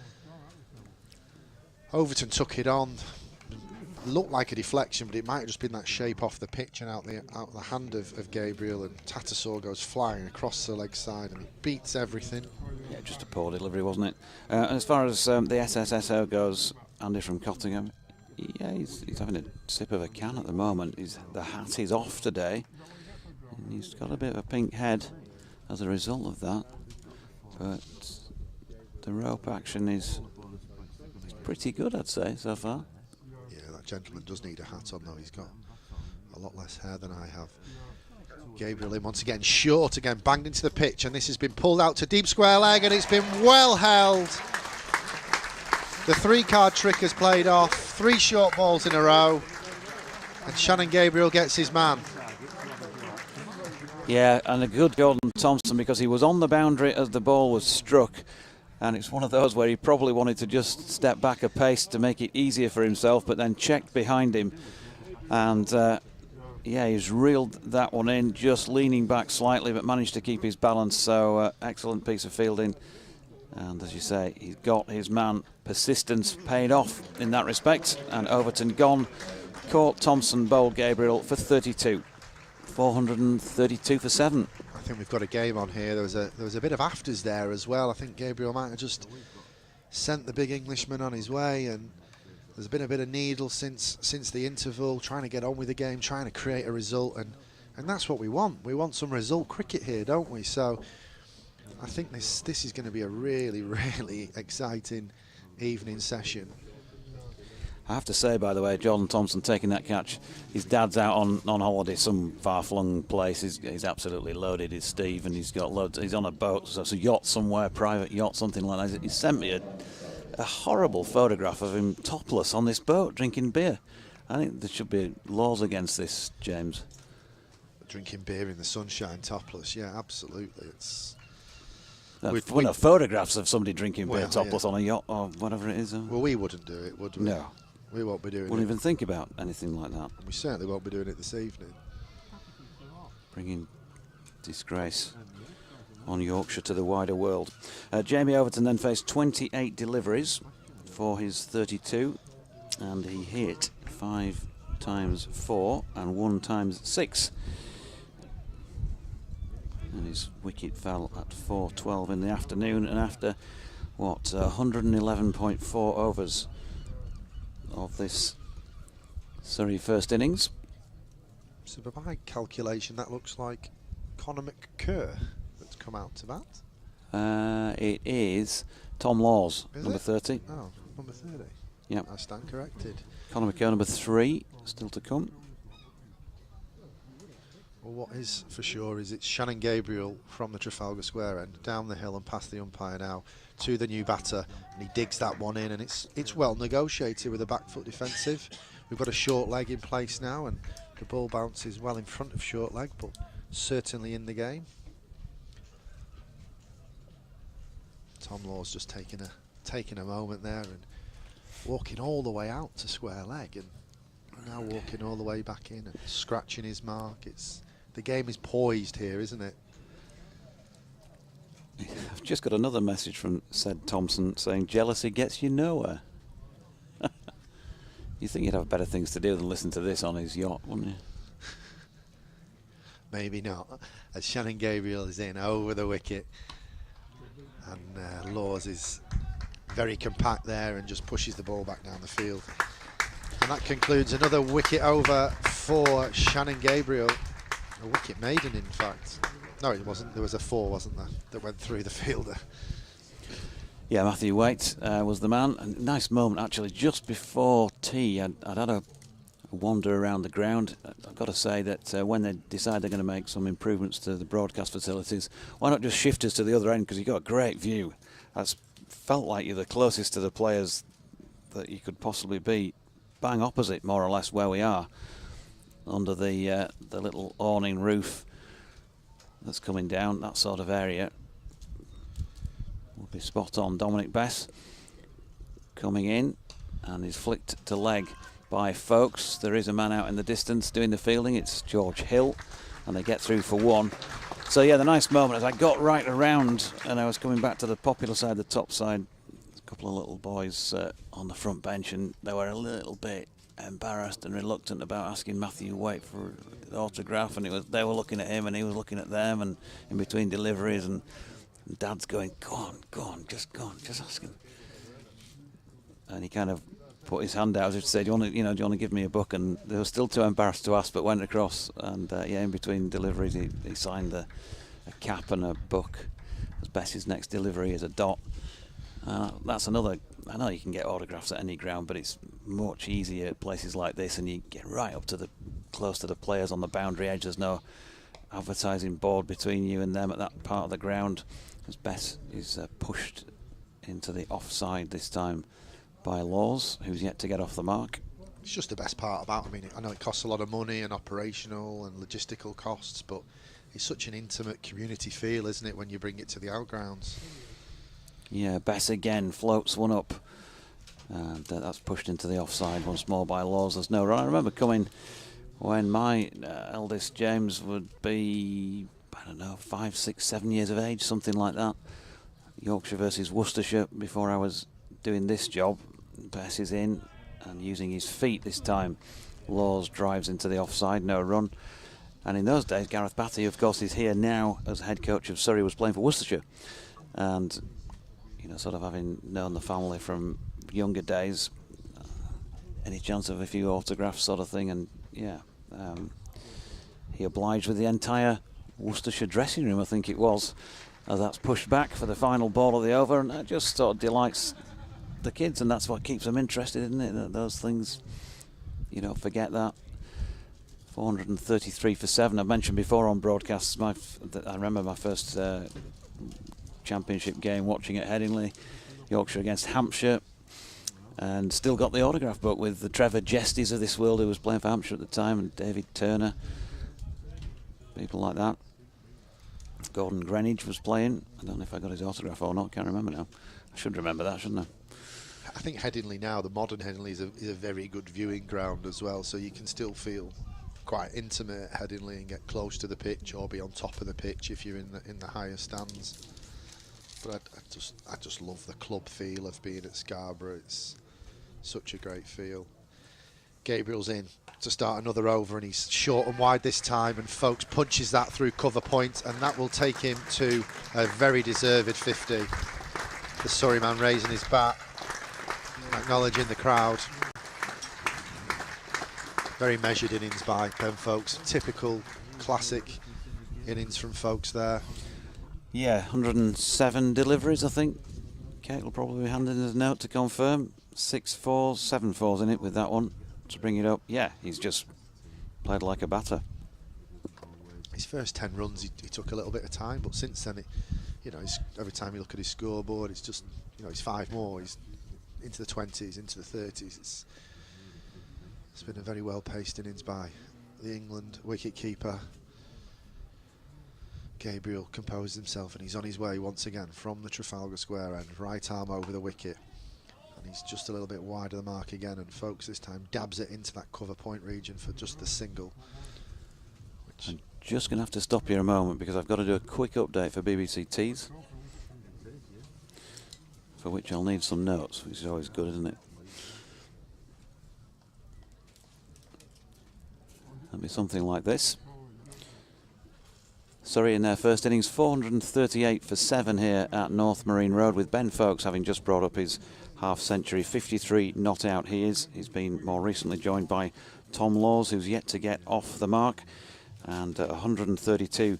[SPEAKER 3] Overton took it on. Looked like a deflection, but it might have just been that shape off the pitch and out the hand of Gabriel, and Tattersall goes flying across the leg side and it beats everything.
[SPEAKER 4] Yeah, just a poor delivery, wasn't it? And as far as the SSSO goes, Andy from Cottingham, yeah, he's having a sip of a can at the moment. The hat is off today, and he's got a bit of a pink head as a result of that. But the rope action is pretty good, I'd say, so far.
[SPEAKER 3] Yeah, that gentleman does need a hat on, though. He's got a lot less hair than I have. Gabriel in once again, short again, banged into the pitch, and this has been pulled out to deep square leg, and it's been well held. The 3-card trick has played off, 3 short balls in a row, and Shannon Gabriel gets his man.
[SPEAKER 4] Yeah, and a good Gordon Thompson, because he was on the boundary as the ball was struck, and it's one of those where he probably wanted to just step back a pace to make it easier for himself, but then checked behind him, and yeah, he's reeled that one in, just leaning back slightly, but managed to keep his balance. So excellent piece of fielding, and as you say, he's got his man. Persistence paid off in that respect, and Overton gone. Caught Thompson, bowled Gabriel for 32, 432 for 7.
[SPEAKER 3] I think we've got a game on here. There was a bit of afters there as well. I think Gabriel might have just sent the big Englishman on his way, and there's been a bit of needle since the interval, trying to get on with the game, trying to create a result, and that's what we want. We want some result cricket here, don't we? So I think this is going to be a really, really exciting evening session.
[SPEAKER 4] I have to say, by the way, Jordan Thompson taking that catch, his dad's out on holiday, some far-flung place. He's absolutely loaded, is Steve, and he's got loads. He's on a boat, so it's a yacht somewhere, private yacht, something like that. He sent me a horrible photograph of him topless on this boat drinking beer. I think there should be laws against this, James.
[SPEAKER 3] Drinking beer in the sunshine, topless, yeah, absolutely. It's
[SPEAKER 4] photographs of somebody drinking beer topless on a yacht or whatever it is.
[SPEAKER 3] Well, we wouldn't do it, would we?
[SPEAKER 4] No.
[SPEAKER 3] We won't be doing it.
[SPEAKER 4] Wouldn't even think about anything like that.
[SPEAKER 3] We certainly won't be doing it this evening.
[SPEAKER 4] Bringing disgrace on Yorkshire to the wider world. Jamie Overton then faced 28 deliveries for his 32, and he hit 5 times 4 and 1 times 6. And his wicket fell at 4:12 in the afternoon, and after 111.4 overs of this Surrey first innings.
[SPEAKER 3] So by my calculation, that looks like Conor McCurr that's come out to bat?
[SPEAKER 4] It is Tom Laws,
[SPEAKER 3] Is
[SPEAKER 4] number
[SPEAKER 3] it?
[SPEAKER 4] 30.
[SPEAKER 3] Oh, number 30.
[SPEAKER 4] Yep.
[SPEAKER 3] I stand corrected.
[SPEAKER 4] Conor McCurr, number 3, still to come.
[SPEAKER 3] Well, what is for sure is it's Shannon Gabriel from the Trafalgar Square end, down the hill and past the umpire now to the new batter, and he digs that one in, and it's well negotiated with a back foot defensive. We've got a short leg in place now, and the ball bounces well in front of short leg, but certainly in the game. Tom Law's just taking a moment there and walking all the way out to square leg, and now walking all the way back in and scratching his mark. The game is poised here, isn't it?
[SPEAKER 4] I've just got another message from Said Thompson saying jealousy gets you nowhere. You think you'd have better things to do than listen to this on his yacht, wouldn't you?
[SPEAKER 3] Maybe not. As Shannon Gabriel is in over the wicket, and Laws is very compact there and just pushes the ball back down the field. And that concludes another wicket over for Shannon Gabriel. A wicket maiden, in fact. No, it wasn't. There was a 4, wasn't there, that went through the fielder.
[SPEAKER 4] Yeah, Matthew Waite was the man. A nice moment, actually, just before tea. I'd had a wander around the ground. I've got to say that when they decide they're going to make some improvements to the broadcast facilities, why not just shift us to the other end, because you've got a great view. That's felt like you're the closest to the players that you could possibly be, bang opposite, more or less, where we are, under the little awning roof that's coming down, that sort of area. Will be spot on. Dominic Bess coming in, and he's flicked to leg by Folkes. There is a man out in the distance doing the fielding. It's George Hill, and they get through for 1. So yeah, the nice moment as I got right around and I was coming back to the popular side, the top side, a couple of little boys on the front bench, and they were a little bit embarrassed and reluctant about asking Matthew Waite for the autograph, and they were looking at him and he was looking at them, and in between deliveries, and Dad's going, go on, just ask him. And he kind of put his hand out as if to say, do you want to give me a book? And they were still too embarrassed to ask, but went across, and yeah, in between deliveries he signed a cap and a book. As Bess's next delivery is a dot. That's another. I know you can get autographs at any ground, but it's much easier at places like this, and you get right up to close to the players on the boundary edge. There's no advertising board between you and them at that part of the ground. As Bess is pushed into the offside this time by Laws, who's yet to get off the mark.
[SPEAKER 3] It's just the best part about it. I mean, I know it costs a lot of money and operational and logistical costs, but it's such an intimate community feel, isn't it, when you bring it to the outgrounds? Yeah,
[SPEAKER 4] Bess again floats one up, and that's pushed into the offside once more by Laws. There's no run. I remember coming when my eldest James would be, I don't know, 5, 6, 7 years of age, something like that. Yorkshire versus Worcestershire, before I was doing this job. Bess is in and using his feet this time. Laws drives into the offside, no run. And in those days, Gareth Batty, of course, is here now as head coach of Surrey, was playing for Worcestershire. And, sort of having known the family from younger days, any chance of a few autographs sort of thing. And, yeah, he obliged with the entire Worcestershire dressing room, I think it was, as that's pushed back for the final ball of the over. And that just sort of delights the kids, and that's what keeps them interested, isn't it? Those things, you don't forget that. 433 for 7. I've mentioned before on broadcasts, I remember my first championship game watching at Headingley, Yorkshire against Hampshire, and still got the autograph book with the Trevor Jestys of this world, who was playing for Hampshire at the time, and David Turner, people like that. Gordon Greenwich was playing. I don't know if I got his autograph or not, can't remember now. I should remember that, shouldn't I?
[SPEAKER 3] I think Headingley now, the modern Headingley, is a very good viewing ground as well, so you can still feel quite intimate at Headingley and get close to the pitch or be on top of the pitch if you're in the higher stands. But I just love the club feel of being at Scarborough. It's such a great feel. Gabriel's in to start another over, and he's short and wide this time, and Folkes punches that through cover point, and that will take him to a very deserved 50. The Surrey man raising his bat, acknowledging the crowd. Very measured innings by Ben Folkes. Typical, classic innings from folks there.
[SPEAKER 4] Yeah, 107 deliveries, I think. Kate will probably be handing us a note to confirm. 6 fours, 7 fours in it with that one to bring it up. Yeah, he's just played like a batter.
[SPEAKER 3] His first 10 runs, he took a little bit of time, but since then, every time you look at his scoreboard, it's just, he's 5 more. He's into the 20s, into the 30s. It's been a very well-paced innings by the England wicket-keeper. Gabriel composed himself, and he's on his way once again from the Trafalgar Square end, right arm over the wicket, and he's just a little bit wide of the mark again, and folks this time dabs it into that cover point region for just the single.
[SPEAKER 4] I'm just going to have to stop here a moment because I've got to do a quick update for BBC Tees, for which I'll need some notes, which is always good, isn't it? That'll be something like this. Surrey in their first innings, 438 for 7 here at North Marine Road, with Ben Foakes having just brought up his half-century, 53 not out he is. He's been more recently joined by Tom Laws, who's yet to get off the mark, and 132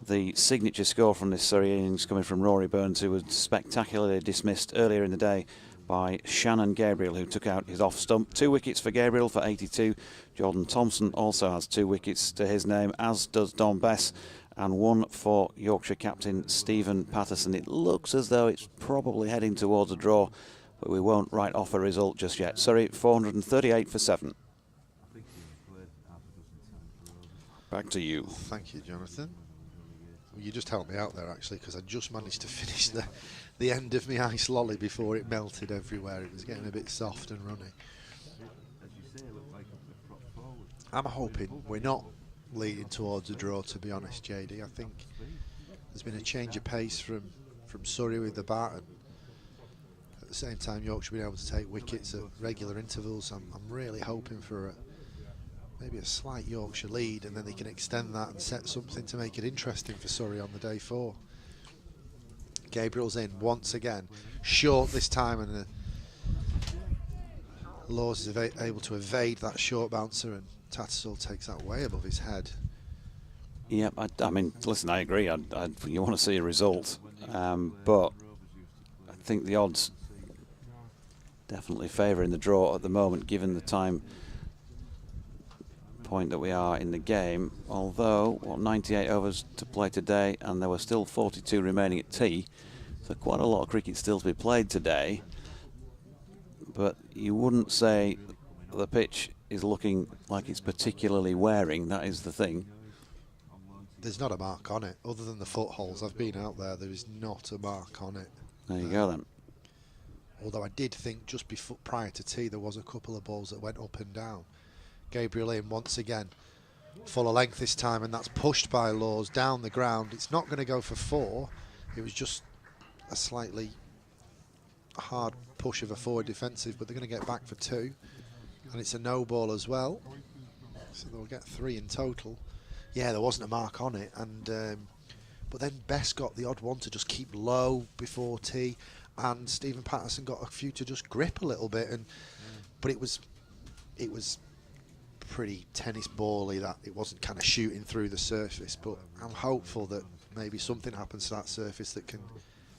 [SPEAKER 4] the signature score from this Surrey innings, coming from Rory Burns, who was spectacularly dismissed earlier in the day by Shannon Gabriel, who took out his off stump. 2 wickets for Gabriel for 82. Jordan Thompson also has 2 wickets to his name, as does Don Bess, and 1 for Yorkshire captain Stephen Patterson. It looks as though it's probably heading towards a draw, but we won't write off a result just yet. Surrey 438 for 7. Back to you.
[SPEAKER 3] Thank you, Jonathan. Well, you just helped me out there, actually, because I just managed to finish the end of my ice lolly before it melted everywhere. It was getting a bit soft and runny. I'm hoping we're not leading towards a draw, to be honest, JD. I think there's been a change of pace from Surrey with the bat, and at the same time Yorkshire being able to take wickets at regular intervals. I'm really hoping for maybe a slight Yorkshire lead, and then they can extend that and set something to make it interesting for Surrey on the day 4. Gabriel's in once again, short this time, and Laws is able to evade that short bouncer, and Tattersall takes that way above his head.
[SPEAKER 4] Yeah, I mean, listen, I agree. You want to see a result, but I think the odds definitely favouring the draw at the moment, given the time point that we are in the game. Although, 98 overs to play today, and there were still 42 remaining at tea, so quite a lot of cricket still to be played today. But you wouldn't say the pitch is looking like it's particularly wearing. That is the thing.
[SPEAKER 3] There's not a mark on it, other than the footholes. I've been out there. There is not a mark on it.
[SPEAKER 4] There you go then.
[SPEAKER 3] Although I did think just before, prior to tea, there was a couple of balls that went up and down. Gabriel in once again, full of length this time, and that's pushed by Laws down the ground. It's not going to go for 4. It was just a slightly hard push of a forward defensive, but they're going to get back for 2. And it's a no ball as well, so they'll get 3 in total. Yeah, there wasn't a mark on it, and but then Bess got the odd one to just keep low before tea, and Stephen Patterson got a few to just grip a little bit, and but it was pretty tennis bally, that it wasn't kind of shooting through the surface. But I'm hopeful that maybe something happens to that surface that can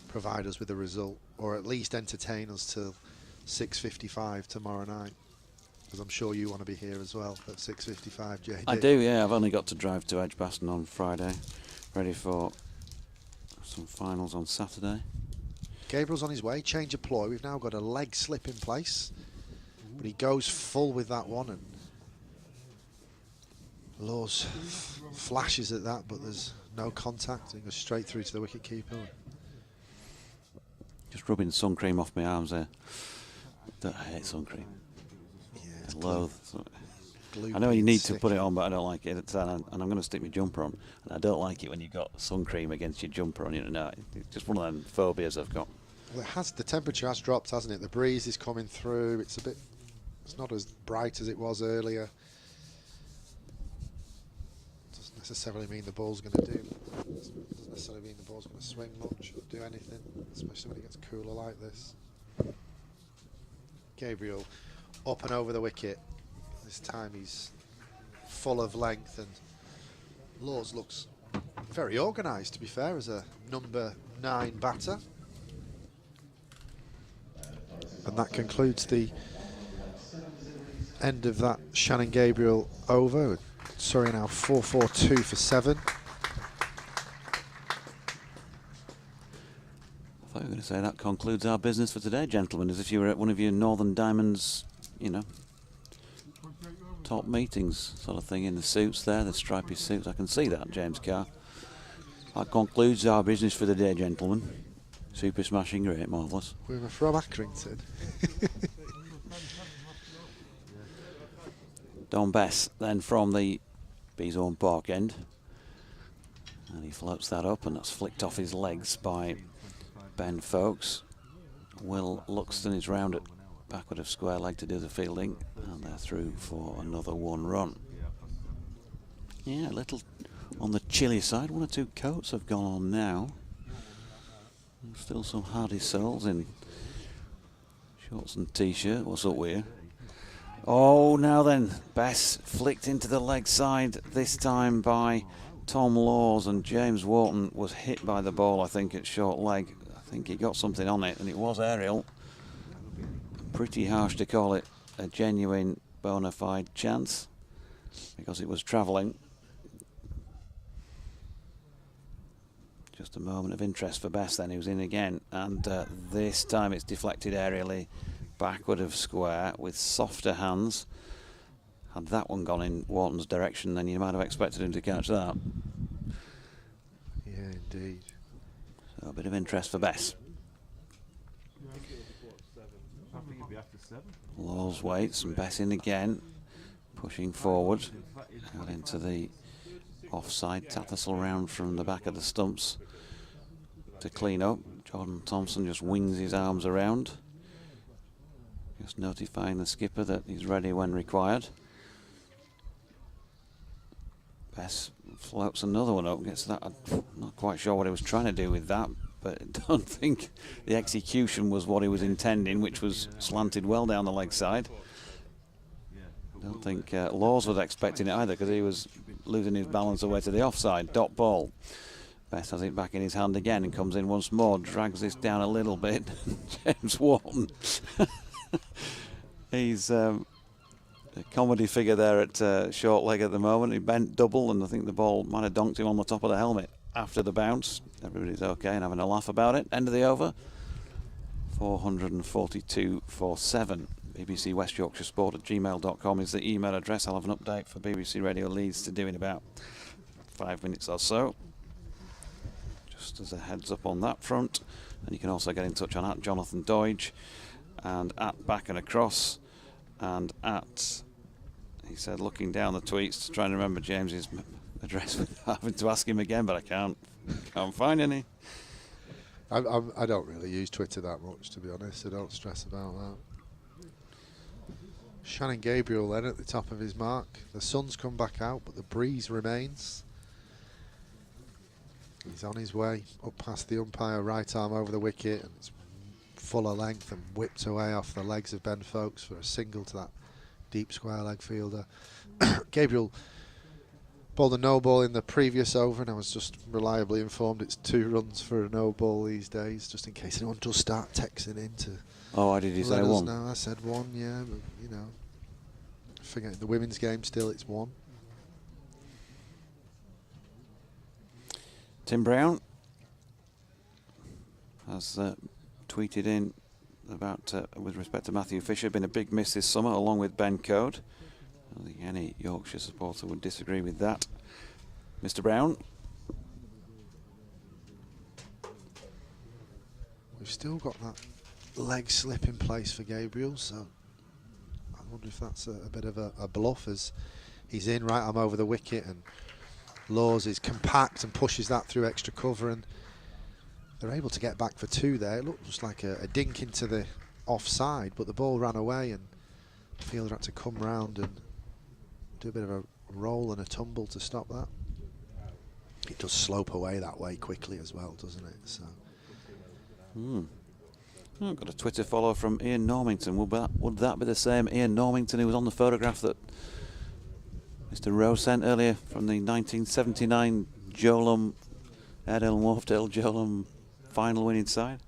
[SPEAKER 3] provide us with a result, or at least entertain us till 6:55 tomorrow night. Because I'm sure you want to be here as well at 6:55, JD.
[SPEAKER 4] I do, yeah. I've only got to drive to Edgbaston on Friday, ready for some finals on Saturday.
[SPEAKER 3] Gabriel's on his way, change of ploy. We've now got a leg slip in place, but he goes full with that one, and Laws flashes at that, but there's no contact. He goes straight through to the wicket keeper.
[SPEAKER 4] Just rubbing sun cream off my arms there. I hate sun cream. It's loathe. I know you need to put it on, but I don't like it. And I'm going to stick my jumper on, and I don't like it when you've got sun cream against your jumper on. No, it's just one of them phobias I've got.
[SPEAKER 3] Well, the temperature has dropped, hasn't it? The breeze is coming through. It's not as bright as it was earlier. Doesn't necessarily mean the ball's going to doesn't necessarily mean the ball's going to swing much or do anything, especially when it gets cooler like this. Gabriel up and over the wicket. This time he's full of length, and Laws looks very organised, to be fair, as a number 9 batter. And that concludes the end of that Shannon Gabriel over. Surrey now 4-4-2 for 7.
[SPEAKER 4] I thought you were going to say that concludes our business for today, gentlemen, as if you were at one of your Northern Diamonds, you know, top meetings sort of thing, in the suits there, the stripy suits. I can see that, James Carr. That concludes our business for the day, gentlemen. Super smashing great, marvellous.
[SPEAKER 3] We were from Accrington.
[SPEAKER 4] Don Bess then from the Beeshorn Park end. And he floats that up, and that's flicked off his legs by Ben Folkes. Will Luxton is round at backward of square leg to do the fielding, and they're through for another 1 run. Yeah, a little on the chilly side. 1 or 2 coats have gone on now. Still some hardy souls in shorts and t-shirt. What's up with you? Oh, now then, Bess flicked into the leg side, this time by Tom Laws, and James Wharton was hit by the ball, I think, at short leg. I think he got something on it, and it was aerial. Pretty harsh to call it a genuine bona fide chance, because it was travelling. Just a moment of interest for Bess then, he was in again, and this time it's deflected aerially backward of square with softer hands. Had that one gone in Wharton's direction, then you might have expected him to catch that.
[SPEAKER 3] Yeah, indeed.
[SPEAKER 4] So a bit of interest for Bess. Laws waits and Bess in again, pushing forward out into the offside. Tattersall round from the back of the stumps to clean up. Jordan Thompson just wings his arms around, just notifying the skipper that he's ready when required. Bess floats another one up, gets that. I'm not quite sure what he was trying to do with that, but I don't think the execution was what he was intending, which was slanted well down the leg side. I don't think Laws was expecting it either, because he was losing his balance away to the offside. Dot ball. Bess has it back in his hand again and comes in once more, drags this down a little bit. James Wharton. He's a comedy figure there at short leg at the moment. He bent double, and I think the ball might have donked him on the top of the helmet after the bounce. Everybody's okay and having a laugh about it. End of the over. 442 for 7. BBC West Yorkshire Sport at gmail.com is the email address. I'll have an update for BBC Radio Leeds to do in about 5 minutes or so. Just as a heads up on that front. And you can also get in touch on at Jonathan Doidge and at Back and Across and at, he said, looking down the tweets, trying to remember James's address without having to ask him again, but I can't find any.
[SPEAKER 3] I don't really use Twitter that much, to be honest. I don't stress about that. Shannon Gabriel then at the top of his mark. The sun's come back out, but the breeze remains. He's on his way up past the umpire, right arm over the wicket, and it's fuller length and whipped away off the legs of Ben Folkes for a single to that deep square leg fielder. Gabriel bowled a no ball in the previous over, and I was just reliably informed it's 2 runs for a no ball these days, just in case anyone does start texting in to.
[SPEAKER 4] Oh, why did you say 1?
[SPEAKER 3] No, I said 1, yeah, but, you know, forgetting the women's game still, it's 1.
[SPEAKER 4] Tim Brown has tweeted in about, with respect to Matthew Fisher, been a big miss this summer, along with Ben Code. I don't think any Yorkshire supporter would disagree with that. Mr. Brown.
[SPEAKER 3] We've still got that leg slip in place for Gabriel, so I wonder if that's a bit of a bluff, as he's in right arm over the wicket, and Laws is compact and pushes that through extra cover, and they're able to get back for 2 there. It looked just like a dink into the offside, but the ball ran away, and the fielder had to come round and do a bit of a roll and a tumble to stop that. It does slope away that way quickly as well, doesn't it? So.
[SPEAKER 4] I've got a Twitter follow from Ian Normington. Would that be the same Ian Normington who was on the photograph that Mr. Rowe sent earlier from the 1979 Jolum Airedale and Wharfdale, Joel final winning side.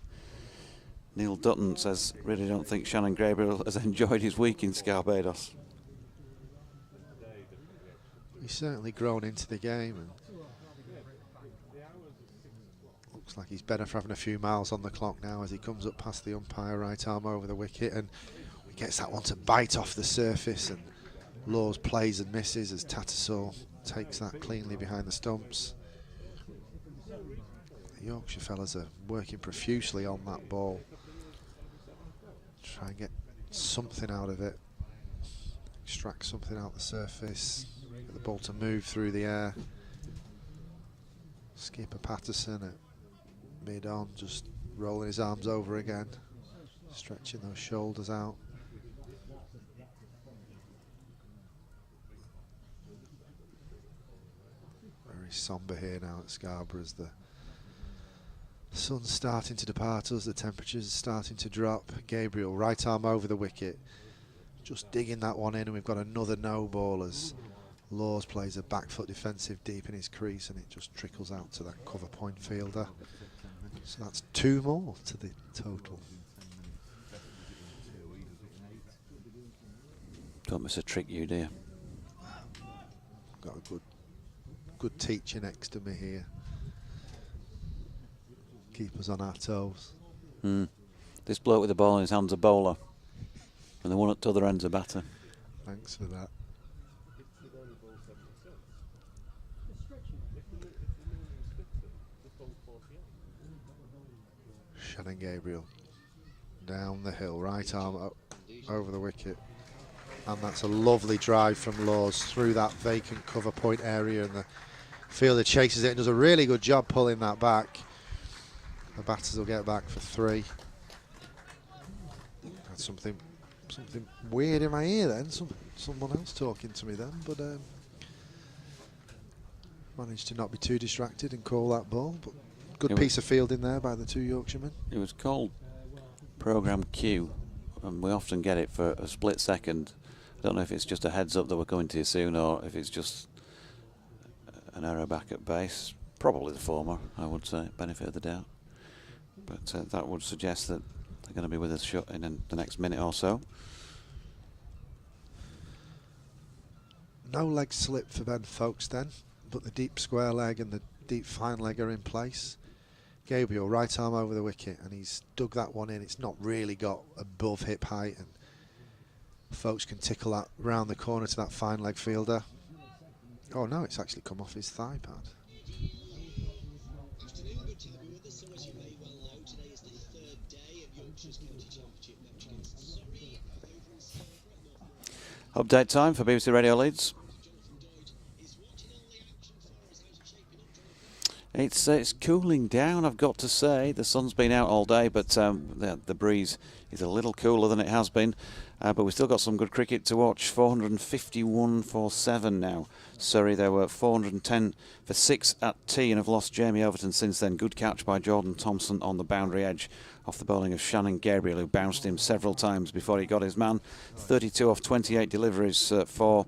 [SPEAKER 4] Neil Dutton says, really don't think Shannon Gabriel has enjoyed his week in Scarbados.
[SPEAKER 3] He's certainly grown into the game, and looks like he's better for having a few miles on the clock now as he comes up past the umpire, right arm over the wicket, and he gets that one to bite off the surface, and Laws plays and misses as Tattersall takes that cleanly behind the stumps. The Yorkshire fellas are working profusely on that ball. Try and get something out of it. Extract something out the surface. Get the ball to move through the air. Skipper Patterson at mid-on, just rolling his arms over again. Stretching those shoulders out. Very sombre here now at Scarborough as the sun's starting to depart us, the temperatures are starting to drop. Gabriel, right arm over the wicket, just digging that one in, and we've got another no ball as Laws plays a back foot defensive deep in his crease, and it just trickles out to that cover point fielder. So that's 2 more to the total.
[SPEAKER 4] Don't miss a trick, you dear.
[SPEAKER 3] Got a good teacher next to me here. Keep us on our toes.
[SPEAKER 4] This bloke with the ball in his hand's a bowler, and the one at the other end's a batter.
[SPEAKER 3] Thanks for that. Shannon Gabriel down the hill, right arm up over the wicket, and that's a lovely drive from Laws through that vacant cover point area, and the fielder chases it and does a really good job pulling that back. The batters will get back for 3. Had something weird in my ear then, someone else talking to me then, but managed to not be too distracted and call that ball. But good piece of fielding there by the 2 Yorkshiremen.
[SPEAKER 4] It was called Programme Q, and we often get it for a split second. I don't know if it's just a heads up that we're coming to you soon, or if it's just an error back at base. Probably the former, I would say, benefit of the doubt. But that would suggest that they're going to be with us in the next minute or so.
[SPEAKER 3] No leg slip for Ben Folkes then, but the deep square leg and the deep fine leg are in place. Gabriel, right arm over the wicket, and he's dug that one in. It's not really got above hip height, and Folkes can tickle that round the corner to that fine leg fielder. Oh no, it's actually come off his thigh pad.
[SPEAKER 4] Update time for BBC Radio Leeds. It's cooling down, I've got to say. The sun's been out all day, but the breeze is a little cooler than it has been. But we've still got some good cricket to watch. 451 for 7 now. Surrey, they were 410 for 6 at tea and have lost Jamie Overton since then. Good catch by Jordan Thompson on the boundary edge off the bowling of Shannon Gabriel, who bounced him several times before he got his man. 32 off 28 deliveries for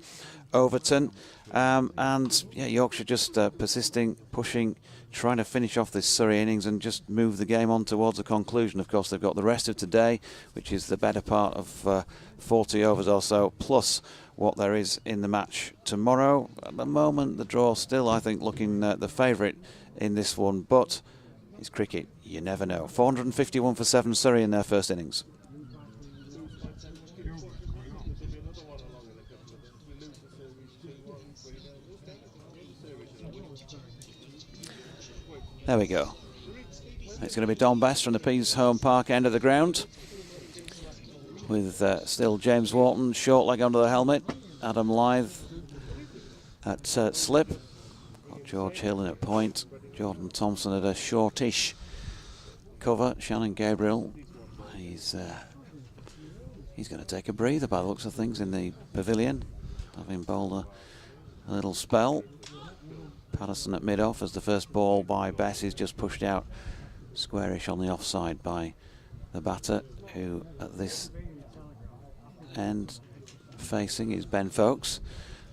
[SPEAKER 4] Overton. And yeah, Yorkshire just persisting, pushing, trying to finish off this Surrey innings and just move the game on towards a conclusion. Of course, they've got the rest of today, which is the better part of 40 overs or so, plus what there is in the match tomorrow. At the moment, the draw still, I think, looking the favourite in this one, but it's cricket. You never know. 451 for 7, Surrey in their first innings. There we go. It's going to be Don Best from the Pease Home Park end of the ground, with still James Wharton, short leg under the helmet, Adam Lythe at slip, got George Hill in at point, Jordan Thompson at a shortish cover, Shannon Gabriel, he's going to take a breather by the looks of things in the pavilion, having bowled a little spell. Patterson at mid-off as the first ball by Bess is just pushed out squarish on the offside by the batter, who at this end facing is Ben Folkes.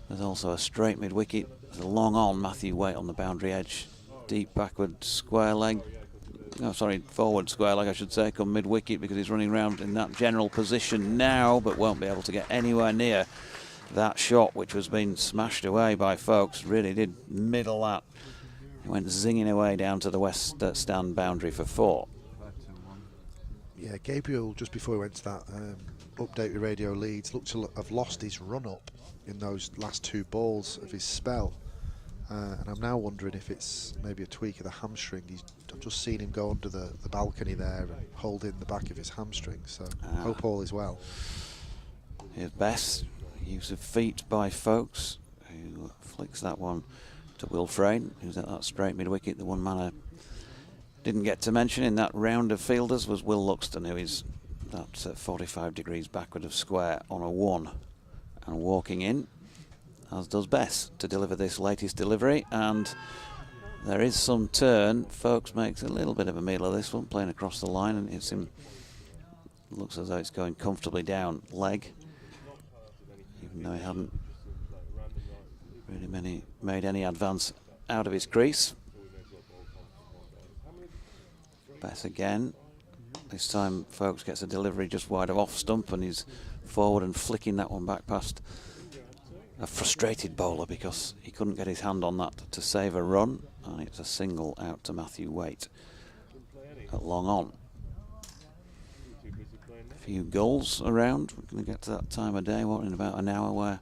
[SPEAKER 4] There's also a straight mid-wicket. There's a long on Matthew Waite on the boundary edge. deep backward square leg. No, sorry, forward square leg, I should say, come mid-wicket, because he's running around in that general position now, but won't be able to get anywhere near that shot, which was being smashed away by Folkes. Really did middle that. He went zinging away down to the west stand boundary for 4.
[SPEAKER 3] Yeah, Gabriel, just before he went to that update with Radio Leeds, looked to have lost his run-up in those last 2 balls of his spell. And I'm now wondering if it's maybe a tweak of the hamstring. I've just seen him go under the balcony there and hold in the back of his hamstring, so hope all is well.
[SPEAKER 4] Here's Bess, use of feet by Folkes, who flicks that one to Will Frayne, who's at that straight mid-wicket. The one man I didn't get to mention in that round of fielders was Will Luxton, who is that 45 degrees backward of square on a 1 and walking in, as does Bess, to deliver this latest delivery. And there is some turn. Folkes makes a little bit of a meal of this one, playing across the line, and it's him. Looks as though it's going comfortably down leg, even though he hadn't really made any advance out of his crease. Bess again. This time Folkes gets a delivery just wide of off stump, and he's forward and flicking that one back past a frustrated bowler because he couldn't get his hand on that to save a run, and it's a single out to Matthew Waite at long on. A few gulls around. We're going to get to that time of day, what, in about an hour, where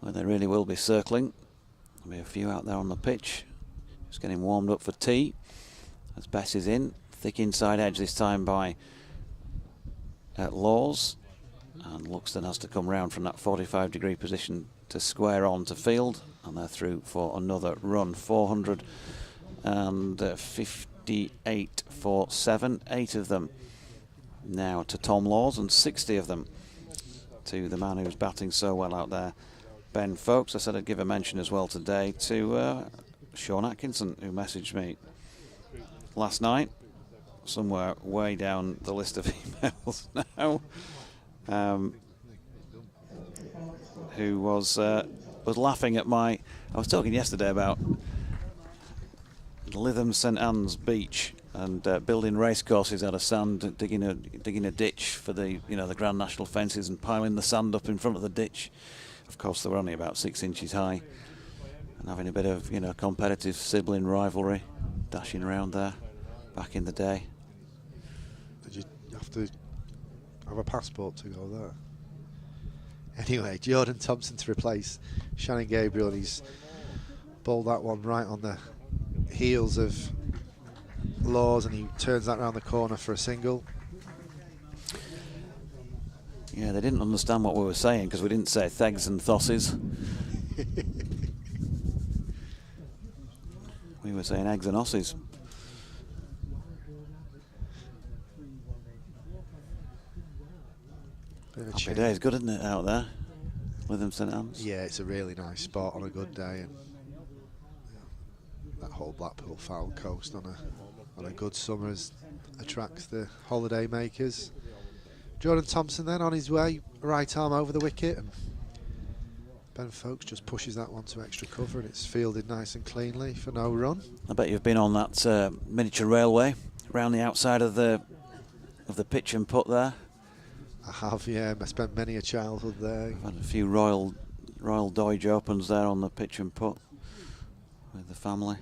[SPEAKER 4] they really will be circling. There'll be a few out there on the pitch, just getting warmed up for tea as Bess is in. Thick inside edge this time by Laws, and Luxton has to come round from that 45 degree position to square on to field, and they're through for another run. 458 for 7, 8 of them now to Tom Laws, and 60 of them to the man who's batting so well out there, Ben Folkes. I said I'd give a mention as well today to Sean Atkinson, who messaged me last night, somewhere way down the list of emails now, who was laughing at my. I was talking yesterday about Lytham St Anne's Beach and building racecourses out of sand, digging a ditch for the the Grand National fences and piling the sand up in front of the ditch. Of course, they were only about 6 inches high, and having a bit of competitive sibling rivalry, dashing around there back in the day.
[SPEAKER 3] Did you have to have a passport to go there? Anyway, Jordan Thompson to replace Shannon Gabriel, and he's bowled that one right on the heels of Laws, and he turns that round the corner for a single.
[SPEAKER 4] Yeah, they didn't understand what we were saying because we didn't say thegs and thosses. We were saying eggs and osses. Happy days, good, isn't it, out there? Lytham St Anne's.
[SPEAKER 3] Yeah, it's a really nice spot on a good day, and that whole Blackpool Foul Coast on a good summer attracts the holiday makers. Jordan Thompson then on his way, right arm over the wicket, and Ben Folkes just pushes that one to extra cover, and it's fielded nice and cleanly for no run.
[SPEAKER 4] I bet you've been on that miniature railway around the outside of the pitch and put there.
[SPEAKER 3] I have, yeah. I spent many a childhood there.
[SPEAKER 4] I've had a few Royal Doige Opens there on the pitch and put with the family.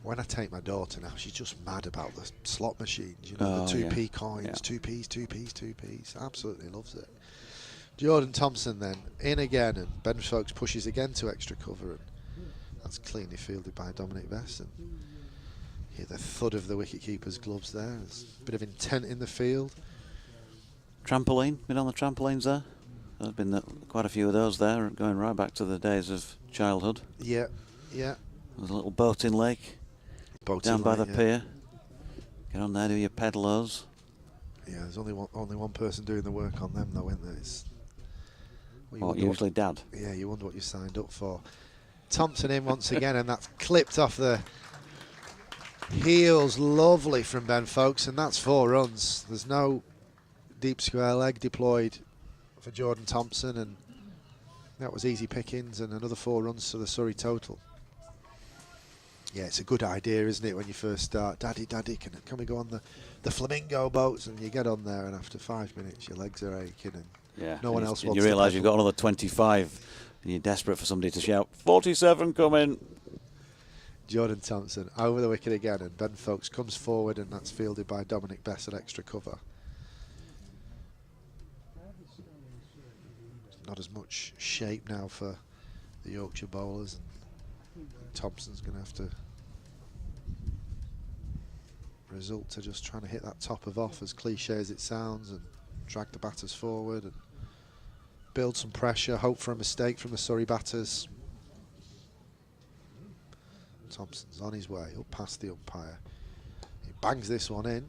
[SPEAKER 3] When I take my daughter now, she's just mad about the slot machines. The 2p coins, 2p's. Absolutely loves it. Jordan Thompson then in again, and Ben Folkes pushes again to extra cover, and that's cleanly fielded by Dominic Bess. And hear the thud of the wicketkeeper's gloves there. There's a bit of intent in the field.
[SPEAKER 4] Trampoline, been on the trampolines there? There's been quite a few of those there, going right back to the days of childhood.
[SPEAKER 3] Yeah.
[SPEAKER 4] There's a little boating lake down by the pier. Get on there, do your pedals.
[SPEAKER 3] Yeah, there's only one person doing the work on them though, isn't there?
[SPEAKER 4] Usually Dad.
[SPEAKER 3] Yeah, you wonder what you signed up for. Thompson in once again, and that's clipped off the heels. Lovely from Ben Folkes, and that's 4 runs. There's no deep square leg deployed for Jordan Thompson, and that was easy pickings, and another 4 runs to the Surrey total. Yeah, it's a good idea, isn't it, when you first start? Daddy, can we go on the flamingo boats? And you get on there, and after 5 minutes, your legs are aching, and no one else wants
[SPEAKER 4] you
[SPEAKER 3] to
[SPEAKER 4] realise
[SPEAKER 3] pedal.
[SPEAKER 4] you've got another 25, and you're desperate for somebody to shout, 47 coming.
[SPEAKER 3] Jordan Thompson over the wicket again, and Ben Folkes comes forward, and that's fielded by Dominic Bess at extra cover. Not as much shape now for the Yorkshire bowlers. And Thompson's going to have to result to just trying to hit that top of off, as cliche as it sounds, and drag the batters forward and build some pressure, hope for a mistake from the Surrey batters. Thompson's on his way up past the umpire. He bangs this one in.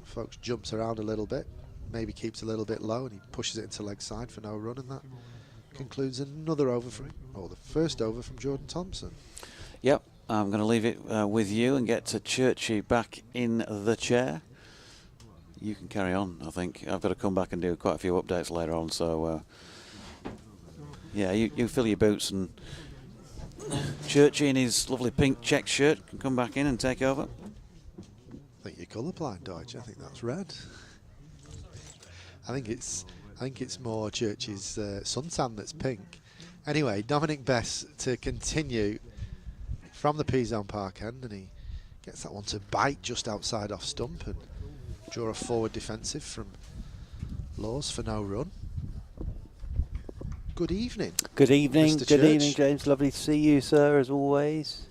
[SPEAKER 3] Folkes jumps around a little bit, maybe keeps a little bit low, and he pushes it into leg side for no run, and that concludes another over for him. Oh, the first over from Jordan Thompson.
[SPEAKER 4] Yep, I'm going to leave it with you and get to Churchy back in the chair. You can carry on, I think. I've got to come back and do quite a few updates later on, so yeah, you fill your boots, and Churchy in his lovely pink check shirt can come back in and take over.
[SPEAKER 3] I think you're colourblind, Deutsch. I think that's red. I think it's more Church's suntan that's pink. Anyway, Dominic Bess to continue from the P-zone park end, and he gets that one to bite just outside off stump and draw a forward defensive from Laws for no run. Good evening.
[SPEAKER 5] Good evening.
[SPEAKER 3] Mr.
[SPEAKER 5] Good
[SPEAKER 3] Church.
[SPEAKER 5] evening, James. Lovely to see you, sir, as always.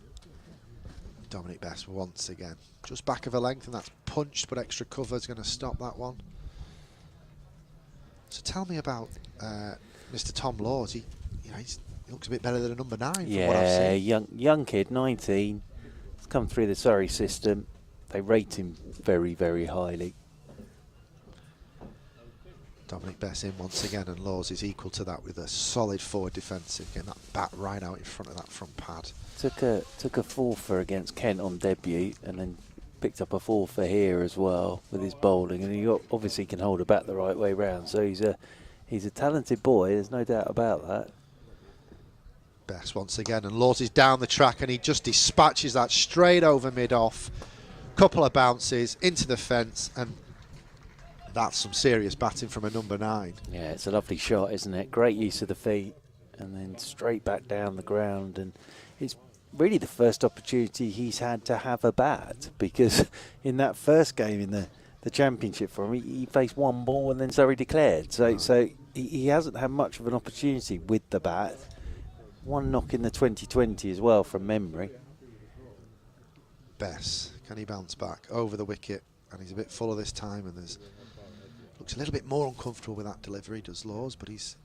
[SPEAKER 3] Dominic Bess once again. Just back of a length, and that's punched, but extra cover is going to stop that one. So tell me about Mr. Tom Laws. He looks a bit better than a number 9 from what I've
[SPEAKER 5] Yeah,
[SPEAKER 3] seen.
[SPEAKER 5] young kid, 19. He's come through the Surrey system. They rate him very, very highly.
[SPEAKER 3] Dominic Bess in once again, and Laws is equal to that with a solid forward defensive, getting that bat right out in front of that front pad.
[SPEAKER 5] Took a fourfer against Kent on debut, and then picked up a fourfer here as well with his bowling, and he obviously can hold a bat the right way round. So he's a talented boy. There's no doubt about that.
[SPEAKER 3] Bess once again, and Laws is down the track, and he just dispatches that straight over mid-off. Couple of bounces into the fence, and that's some serious batting from a number 9.
[SPEAKER 5] Yeah, it's a lovely shot, isn't it? Great use of the feet, and then straight back down the ground. And it's really the first opportunity he's had to have a bat, because in that first game in the championship for him, he faced one ball and then Surrey declared. So he hasn't had much of an opportunity with the bat. One knock in the 2020 as well from memory.
[SPEAKER 3] Bess, can he bounce back over the wicket? And he's a bit fuller this time, and looks a little bit more uncomfortable with that delivery, does Laws, but he's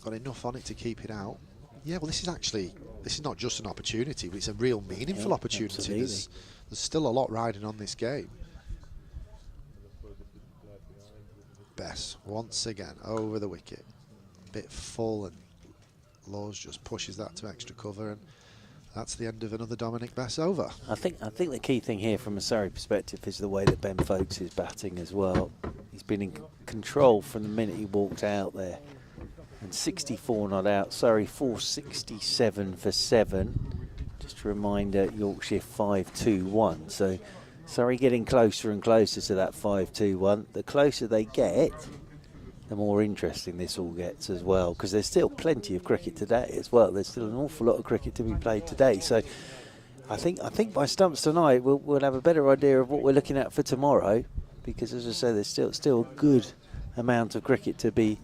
[SPEAKER 3] got enough on it to keep it out. Yeah, well, this is not just an opportunity, but it's a real meaningful opportunity. There's still a lot riding on this game. Bess once again over the wicket, bit full, and Laws just pushes that to extra cover, and that's the end of another Dominic Bess over.
[SPEAKER 5] I think the key thing here from a Surrey perspective is the way that Ben Folkes is batting as well. He's been in control from the minute he walked out there. And 64 not out. Surrey 467 for 7. Just a reminder, Yorkshire 5-2-1. So Surrey getting closer and closer to that 5-2-1. The closer they get, the more interesting this all gets as well, because there's still plenty of cricket today as well. There's still an awful lot of cricket to be played today. So I think by stumps tonight we'll have a better idea of what we're looking at for tomorrow, because as I say, there's still a good amount of cricket to be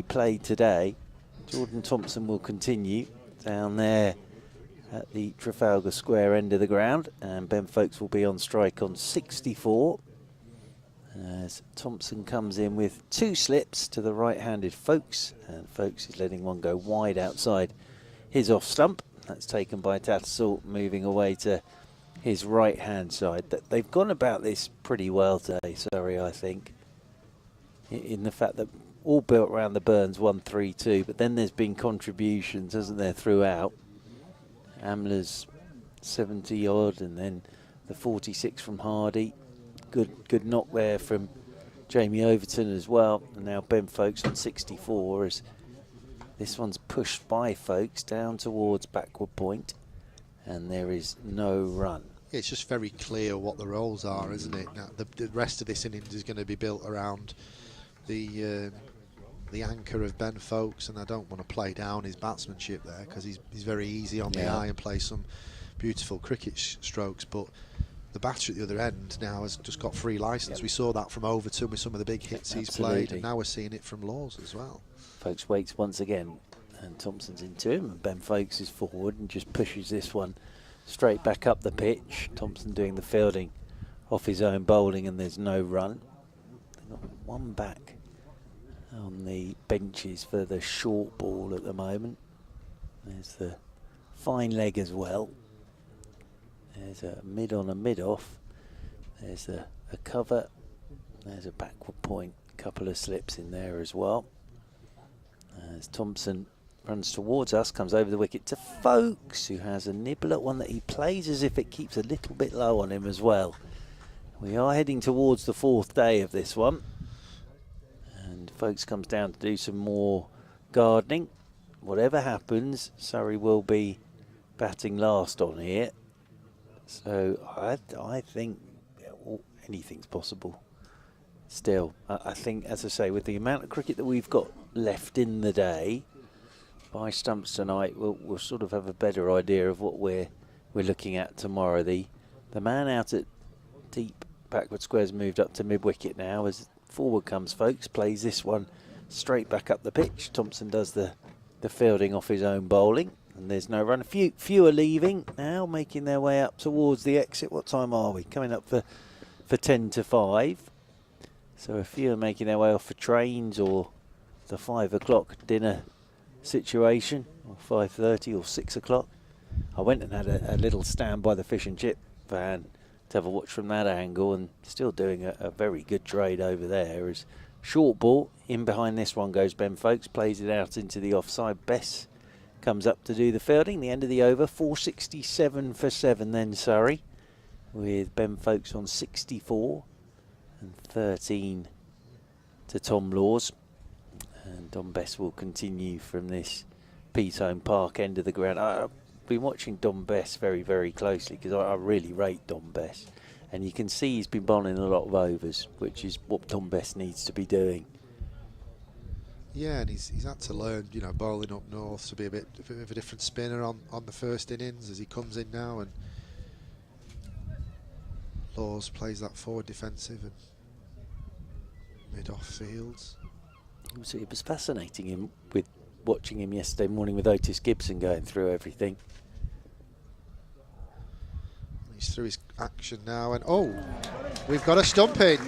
[SPEAKER 5] played today. Jordan Thompson will continue down there at the Trafalgar Square end of the ground, and Ben Folkes will be on strike on 64. As Thompson comes in with 2 slips to the right-handed Folkes, and Folkes is letting one go wide outside his off stump. That's taken by Tattersall, moving away to his right-hand side. They've gone about this pretty well today, Surrey, I think, in the fact that all built around the Burns 1-3-2, but then there's been contributions, hasn't there, throughout. Amla's 70 odd, and then the 46 from Hardy. Good knock there from Jamie Overton as well, and now Ben Folkes on 64 as this one's pushed by Folkes down towards backward point, and there is no run.
[SPEAKER 3] It's just very clear what the roles are, isn't it? Now, the rest of this innings is going to be built around the anchor of Ben Folkes, and I don't want to play down his batsmanship there because he's very easy on the eye and plays some beautiful cricket strokes, but the batter at the other end now has just got free licence. We saw that from Overton with some of the big hits he's played, and now we're seeing it from Laws as well.
[SPEAKER 5] Folkes waits once again, and Thompson's into him, and Ben Folkes is forward and just pushes this one straight back up the pitch. Thompson doing the fielding off his own bowling, and there's no run. They've got one back on the benches for the short ball at the moment. There's the fine leg as well. There's a mid on a mid off. There's a cover. There's a backward point. Couple of slips in there as well. As Thompson runs towards us, comes over the wicket to Folkes, who has a nibble at one that he plays as if it keeps a little bit low on him as well. We are heading towards the 4th day of this one. And Folkes comes down to do some more gardening. Whatever happens, Surrey will be batting last on here. So I think anything's possible. Still, I think, as I say, with the amount of cricket that we've got left in the day, by stumps tonight, we'll sort of have a better idea of what we're looking at tomorrow. The man out at deep backward squares moved up to mid-wicket now. As forward comes Folkes, plays this one straight back up the pitch. Thompson does the fielding off his own bowling, and there's no run. A few are leaving now, making their way up towards the exit. What time are we? Coming up for 10 to 5. So a few are making their way off for trains or the 5 o'clock dinner situation, or 5:30 or 6 o'clock. I went and had a little stand by the fish and chip van to have a watch from that angle, and still doing a very good trade over there. As short ball in behind this one goes Ben Folkes, plays it out into the offside. Bess comes up to do the fielding. The end of the over, 467 for 7 then Surrey, with Ben Folkes on 64 and 13 to Tom Laws. And Dom Bess will continue from this Peatone Park end of the ground. I've been watching Dom Bess very, very closely because I really rate Dom Bess. And you can see he's been bowling a lot of overs, which is what Dom Bess needs to be doing.
[SPEAKER 3] Yeah, and he's had to learn, you know, bowling up north to be a bit of a different spinner on the first innings as he comes in now. And Laws plays that forward defensive and mid-off fields.
[SPEAKER 5] So it was fascinating him with watching him yesterday morning with Otis Gibson going through everything.
[SPEAKER 3] He's through his action now, and we've got a stumping.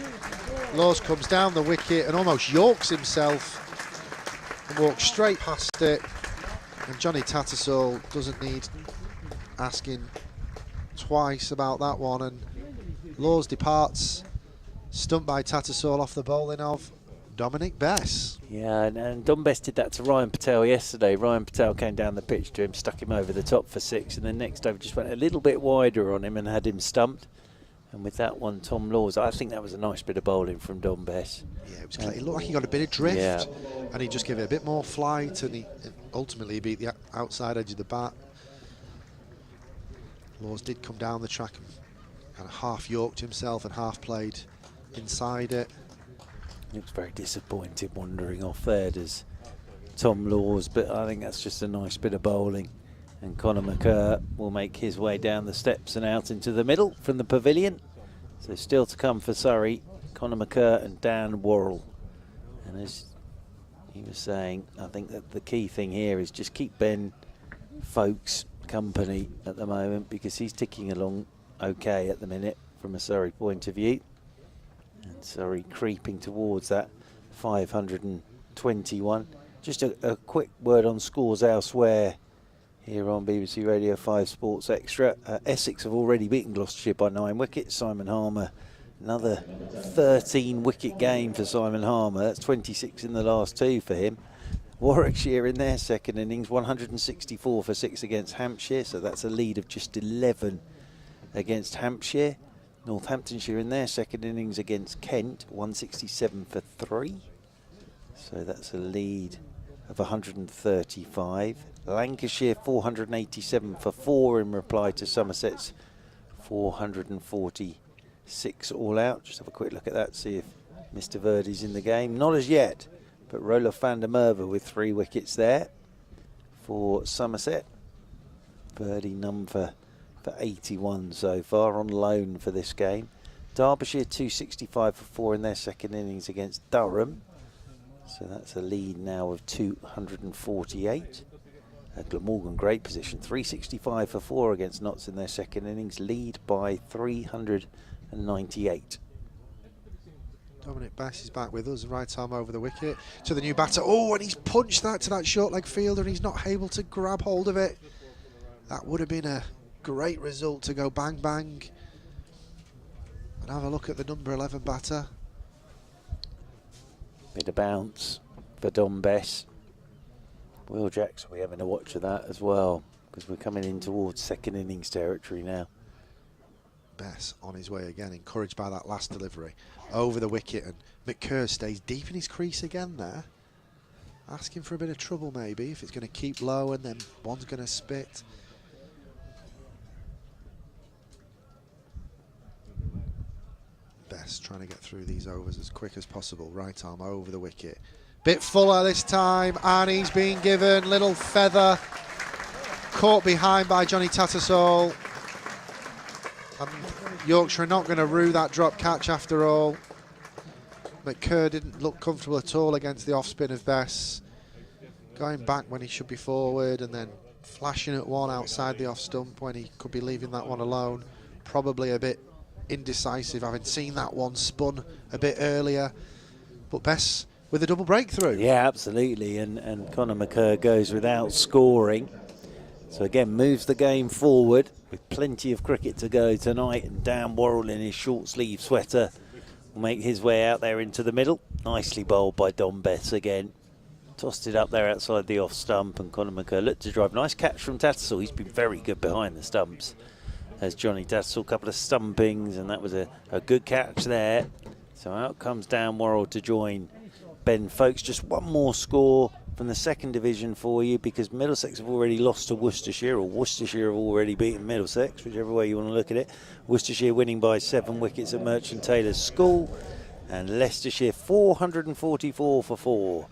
[SPEAKER 3] Laws comes down the wicket and almost yorks himself and walks straight past it. And Johnny Tattersall doesn't need asking twice about that one. And Laws departs, stumped by Tattersall off the bowling of Dominic Bess.
[SPEAKER 5] Yeah, and Dom Bess did that to Ryan Patel yesterday. Ryan Patel came down the pitch to him, stuck him over the top for 6, and then next over just went a little bit wider on him and had him stumped. And with that one, Tom Laws, I think that was a nice bit of bowling from Dom Bess.
[SPEAKER 3] Yeah, it was clear. It looked like he got a bit of drift, and he just gave it a bit more flight, and ultimately beat the outside edge of the bat. Laws did come down the track and kind of half yorked himself and half played inside it.
[SPEAKER 5] Looks very disappointed wandering off there, does Tom Laws, but I think that's just a nice bit of bowling. And Conor McCurr will make his way down the steps and out into the middle from the pavilion. So still to come for Surrey, Conor McCurr and Dan Worrell. And as he was saying, I think that the key thing here is just keep Ben Folkes company at the moment, because he's ticking along okay at the minute from a Surrey point of view. And Surrey creeping towards that 521. Just a quick word on scores elsewhere here on BBC Radio 5 Sports Extra. Essex have already beaten Gloucestershire by 9 wickets. Simon Harmer, another 13-wicket game for Simon Harmer. That's 26 in the last 2 for him. Warwickshire in their second innings, 164 for 6 against Hampshire, so that's a lead of just 11 against Hampshire. Northamptonshire in their second innings against Kent, 167 for 3. So that's a lead of 135. Lancashire 487 for 4 in reply to Somerset's 446 all out. Just have a quick look at that, see if Mr. Verdi's in the game. Not as yet, but Roloff van der Merwe with 3 wickets there for Somerset. Verdi none for 81 so far, on loan for this game. Derbyshire 265 for 4 in their second innings against Durham. So that's a lead now of 248. Glamorgan, great position, 365 for 4 against Notts in their second innings, lead by 398.
[SPEAKER 3] Dominic Bess is back with us, right arm over the wicket to the new batter. Oh, and he's punched that to that short leg fielder, and he's not able to grab hold of it. That would have been a great result to go bang bang. And have a look at the number 11 batter.
[SPEAKER 5] Bit of bounce for Dom Bess. Will Jackson will be having a watch of that as well, because we're coming in towards second innings territory now.
[SPEAKER 3] Bess on his way again, encouraged by that last delivery over the wicket, and McCurr stays deep in his crease again there, asking for a bit of trouble maybe, if it's going to keep low and then one's going to spit. Bess trying to get through these overs as quick as possible, right arm over the wicket. Bit fuller this time, and he's been given little feather, caught behind by Johnny Tattersall. And Yorkshire are not going to rue that drop catch after all. McCurr didn't look comfortable at all against the off spin of Bess, going back when he should be forward, and then flashing at one outside the off stump when he could be leaving that one alone. Probably a bit indecisive, having seen that one spun a bit earlier. But Bess with a double breakthrough.
[SPEAKER 5] Yeah, absolutely, and Conor McCurr goes without scoring. So again, moves the game forward with plenty of cricket to go tonight, and Dan Worrell in his short sleeve sweater will make his way out there into the middle. Nicely bowled by Dom Bess again. Tossed it up there outside the off stump, and Conor McCurr looked to drive. Nice catch from Tattersall. He's been very good behind the stumps. As Johnny Tattersall, a couple of stumpings, and that was a good catch there. So out comes Dan Worrell to join Ben Folkes. Just one more score from the second division for you, because Middlesex have already lost to Worcestershire, or Worcestershire have already beaten Middlesex, whichever way you want to look at it. Worcestershire winning by 7 wickets at Merchant Taylor's School, and Leicestershire 444 for 4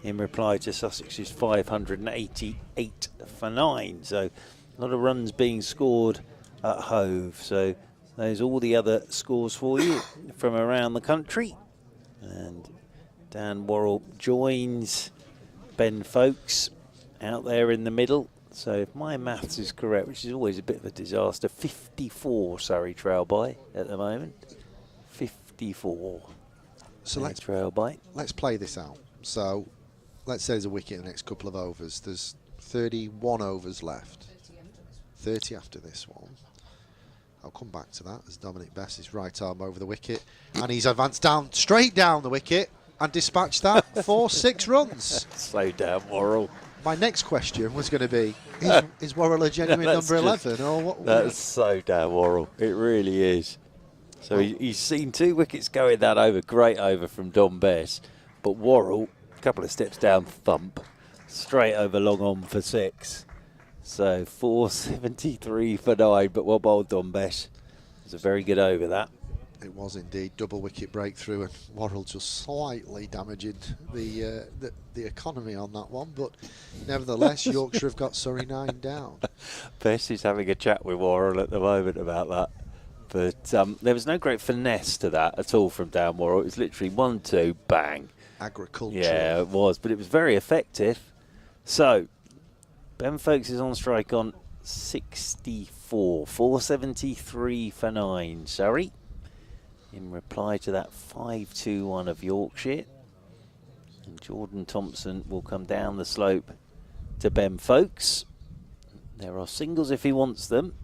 [SPEAKER 5] in reply to Sussex's 588 for 9. So a lot of runs being scored at Hove. So those are all the other scores for you from around the country. And Dan Worrell joins Ben Folkes out there in the middle. So if my maths is correct, which is always a bit of a disaster, 54 Surrey trail by at the moment. 54.
[SPEAKER 3] So let's
[SPEAKER 5] trail by.
[SPEAKER 3] Let's play this out. So let's say there's a wicket in the next couple of overs. There's 31 overs left. 30 after this one. I'll come back to that as Dominic Bess is right arm over the wicket, and he's advanced down, straight down the wicket, and dispatched that for 6 runs.
[SPEAKER 5] Slow down, Worrell.
[SPEAKER 3] My next question was going to be, is Worrell a genuine number 11? Or what?
[SPEAKER 5] That's so damn Worrell. It really is. So he's seen 2 wickets go in that over. Great over from Dom Bess. But Worrell, a couple of steps down, thump. Straight over long on for 6. So 473 for 9, but well bowled Dom Bess. It was a very good over that.
[SPEAKER 3] It was indeed. Double wicket breakthrough, and Worrell just slightly damaging the economy on that one. But nevertheless, Yorkshire have got Surrey 9 down.
[SPEAKER 5] Bess is having a chat with Worrell at the moment about that. But there was no great finesse to that at all from Dan Worrell. It was literally 1-2, bang.
[SPEAKER 3] Agriculture.
[SPEAKER 5] Yeah, it was, but it was very effective. So Ben Folkes is on strike on 64. 473 for 9, Surrey. In reply to that 5-2-1 of Yorkshire. And Jordan Thompson will come down the slope to Ben Folkes. There are singles if he wants them.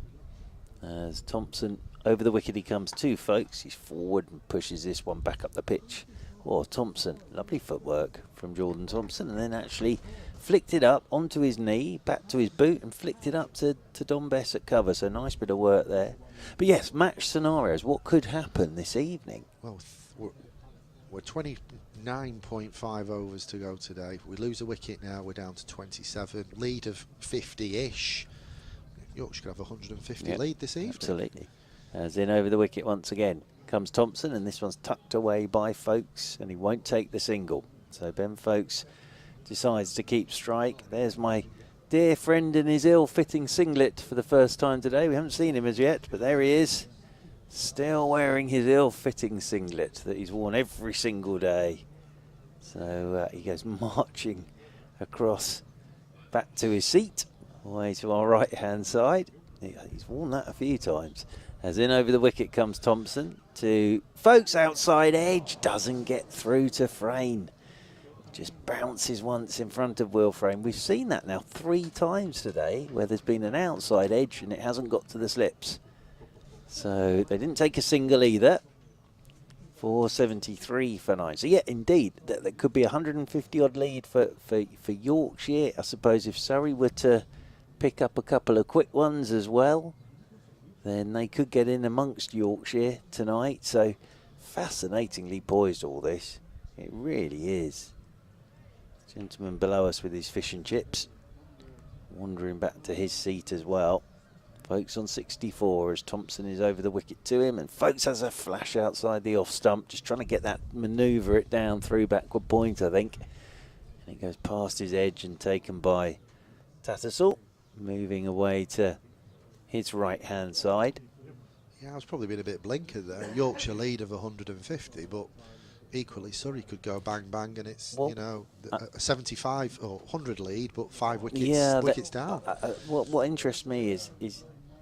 [SPEAKER 5] As Thompson over the wicket he comes to Folkes. He's forward and pushes this one back up the pitch. Oh, Thompson, lovely footwork from Jordan Thompson, and then actually flicked it up onto his knee, back to his boot, and flicked it up to Dom Bess at cover. So nice bit of work there. But yes, match scenarios. What could happen this evening?
[SPEAKER 3] Well, We're 29.5 overs to go today. We lose a wicket now, we're down to 27. Lead of 50-ish. Yorkshire could have a 150 lead this evening.
[SPEAKER 5] Absolutely. As in over the wicket once again comes Thompson, and this one's tucked away by Folkes, and he won't take the single. So Ben Folkes decides to keep strike. There's my dear friend in his ill-fitting singlet for the first time today. We haven't seen him as yet, but there he is, still wearing his ill-fitting singlet that he's worn every single day. So he goes marching across back to his seat, away to our right-hand side. He's worn that a few times. As in over the wicket comes Thompson to Folkes outside edge, doesn't get through to Frayne. Just bounces once in front of Will Frayne. We've seen that now 3 times today where there's been an outside edge and it hasn't got to the slips. So they didn't take a single either. 473 for 9. So yeah, indeed, that could be a 150 odd lead for Yorkshire. I suppose if Surrey were to pick up a couple of quick ones as well, then they could get in amongst Yorkshire tonight. So fascinatingly poised, all this. It really is. Gentleman below us with his fish and chips, wandering back to his seat as well. Folkes on 64 as Thompson is over the wicket to him, and Folkes has a flash outside the off stump, just trying to get that manoeuvre it down through backward point, I think. And it goes past his edge and taken by Tattersall, moving away to his right hand side.
[SPEAKER 3] Yeah, I was probably being a bit blinkered there. Yorkshire lead of 150, but equally Surrey could go bang bang, and it's, you know, a 75 or 100 lead, but 5 wickets, wickets down.
[SPEAKER 5] What interests me is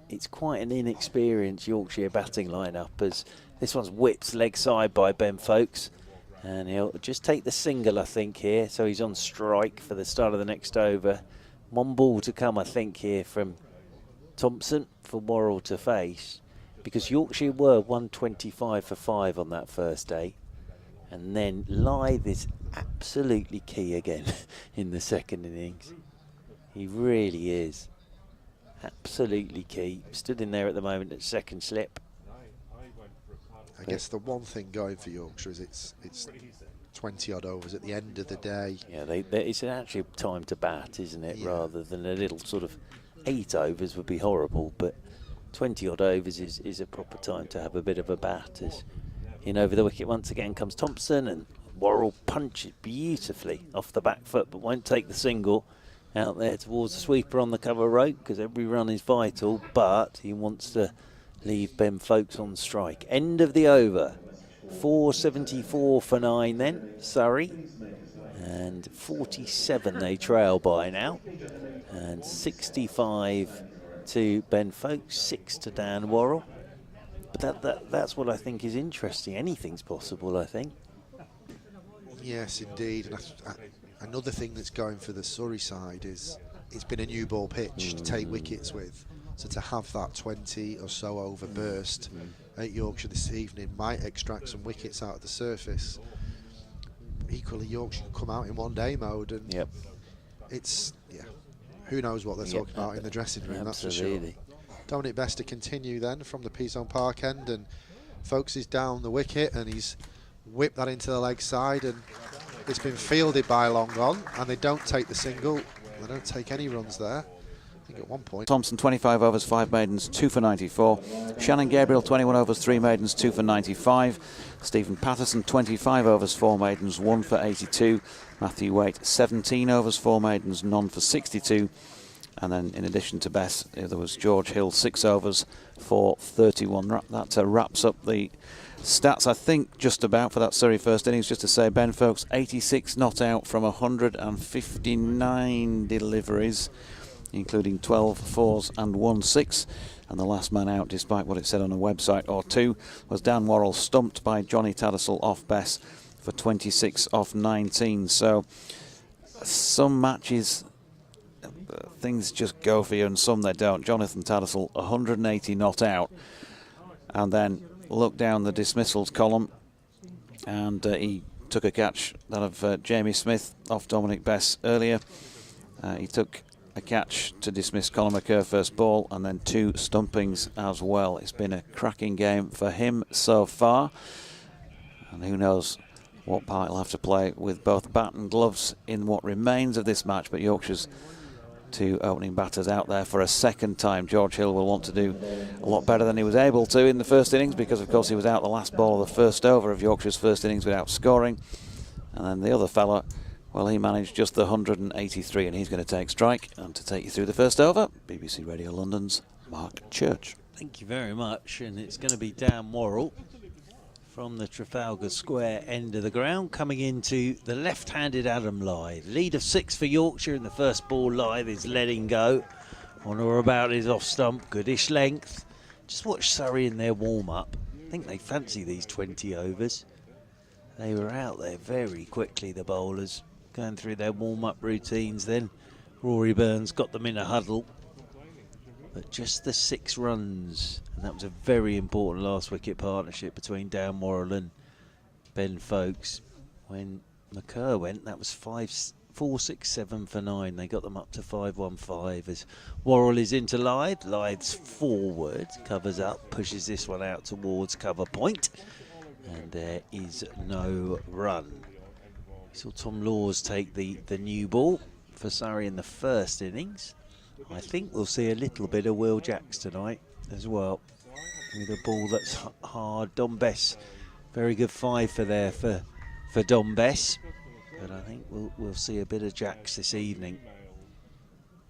[SPEAKER 5] it's quite an inexperienced Yorkshire batting lineup, as this one's whipped leg side by Ben Folkes, and he'll just take the single, I think, here. So he's on strike for the start of the next over. 1 ball to come, I think, here from Thompson for Worrell to face, because Yorkshire were 125 for 5 on that first day. And then Lyth is absolutely key again in the second innings. He really is. Absolutely key. Stood in there at the moment at second slip.
[SPEAKER 3] I guess the one thing going for Yorkshire is it's 20 odd overs at the end of the day.
[SPEAKER 5] Yeah, it's actually time to bat, isn't it? Yeah. Rather than a little sort of 8 overs would be horrible, but 20 odd overs is a proper time to have a bit of a bat. As in over the wicket once again comes Thompson, and Worrell punches beautifully off the back foot, but won't take the single out there towards the sweeper on the cover rope, because every run is vital, but he wants to leave Ben Folkes on strike. End of the over. 474 for 9 then, Surrey. And 47 they trail by now. And 65 to Ben Folkes, 6 to Dan Worrell. But that's what I think is interesting. Anything's possible, I think.
[SPEAKER 3] Yes, indeed. And another thing that's going for the Surrey side is it's been a new ball pitch to take wickets with. So to have that 20 or so over burst at Yorkshire this evening might extract some wickets out of the surface. Equally, Yorkshire can come out in one-day mode, and it's, who knows what they're talking about in the dressing room, that's for sure. Dominic Best to continue then from the Peace-on Park end, and Folkes is down the wicket, and he's whipped that into the leg side, and it's been fielded by long on, and they don't take the single. They don't take any runs there. I think at one point.
[SPEAKER 4] Thompson 25 overs, 5 maidens, 2 for 94. Shannon Gabriel 21 overs, 3 maidens, 2 for 95. Stephen Patterson 25 overs, 4 maidens, 1 for 82. Matthew Waite 17 overs, 4 maidens, none for 62. And then in addition to Bess, there was George Hill 6 overs for 31. That wraps up the stats, I think, just about for that Surrey first innings. Just to say, Ben Folkes 86 not out from 159 deliveries, including 12 fours and 1 6. And the last man out, despite what it said on a website or two, was Dan Worrell, stumped by Johnny Tattersall off Bess for 26 off 19. So some matches, things just go for you, and some they don't. Jonathan Tattersall 180 not out, and then look down the dismissals column, and he took a catch, that of Jamie Smith off Dominic Bess earlier. He took a catch to dismiss Colin McCurr first ball, and then 2 stumpings as well. It's been a cracking game for him so far, and who knows what part he'll have to play with both bat and gloves in what remains of this match. But Yorkshire's 2 opening batters out there for a second time. George Hill will want to do a lot better than he was able to in the first innings, because of course he was out the last ball of the first over of Yorkshire's first innings without scoring. And then the other fella, well, he managed just the 183, and he's going to take strike. And to take you through the first over, BBC Radio London's Mark Church.
[SPEAKER 5] Thank you very much. And it's going to be Dan Worrell from the Trafalgar Square end of the ground, coming into the left-handed Adam Lythe. Lead of 6 for Yorkshire in the first ball. Lythe is letting go on or about his off-stump, goodish length. Just watch Surrey in their warm-up. I think they fancy these 20 overs. They were out there very quickly, the bowlers, going through their warm-up routines. Then Rory Burns got them in a huddle. But just the 6 runs, and that was a very important last wicket partnership between Dan Worrell and Ben Folkes. When McCurr went, that was 4, 6, 7 for 9. They got them up to 5-1-5 as Worrell is into Lythe. Lythe's forward, covers up, pushes this one out towards cover point, and there is no run. We saw Tom Laws take the new ball for Surrey in the first innings. I think we'll see a little bit of Will Jacks tonight as well, with a ball that's hard. Dom Bess, very good 5 for Dom Bess, but I think we'll see a bit of Jacks this evening,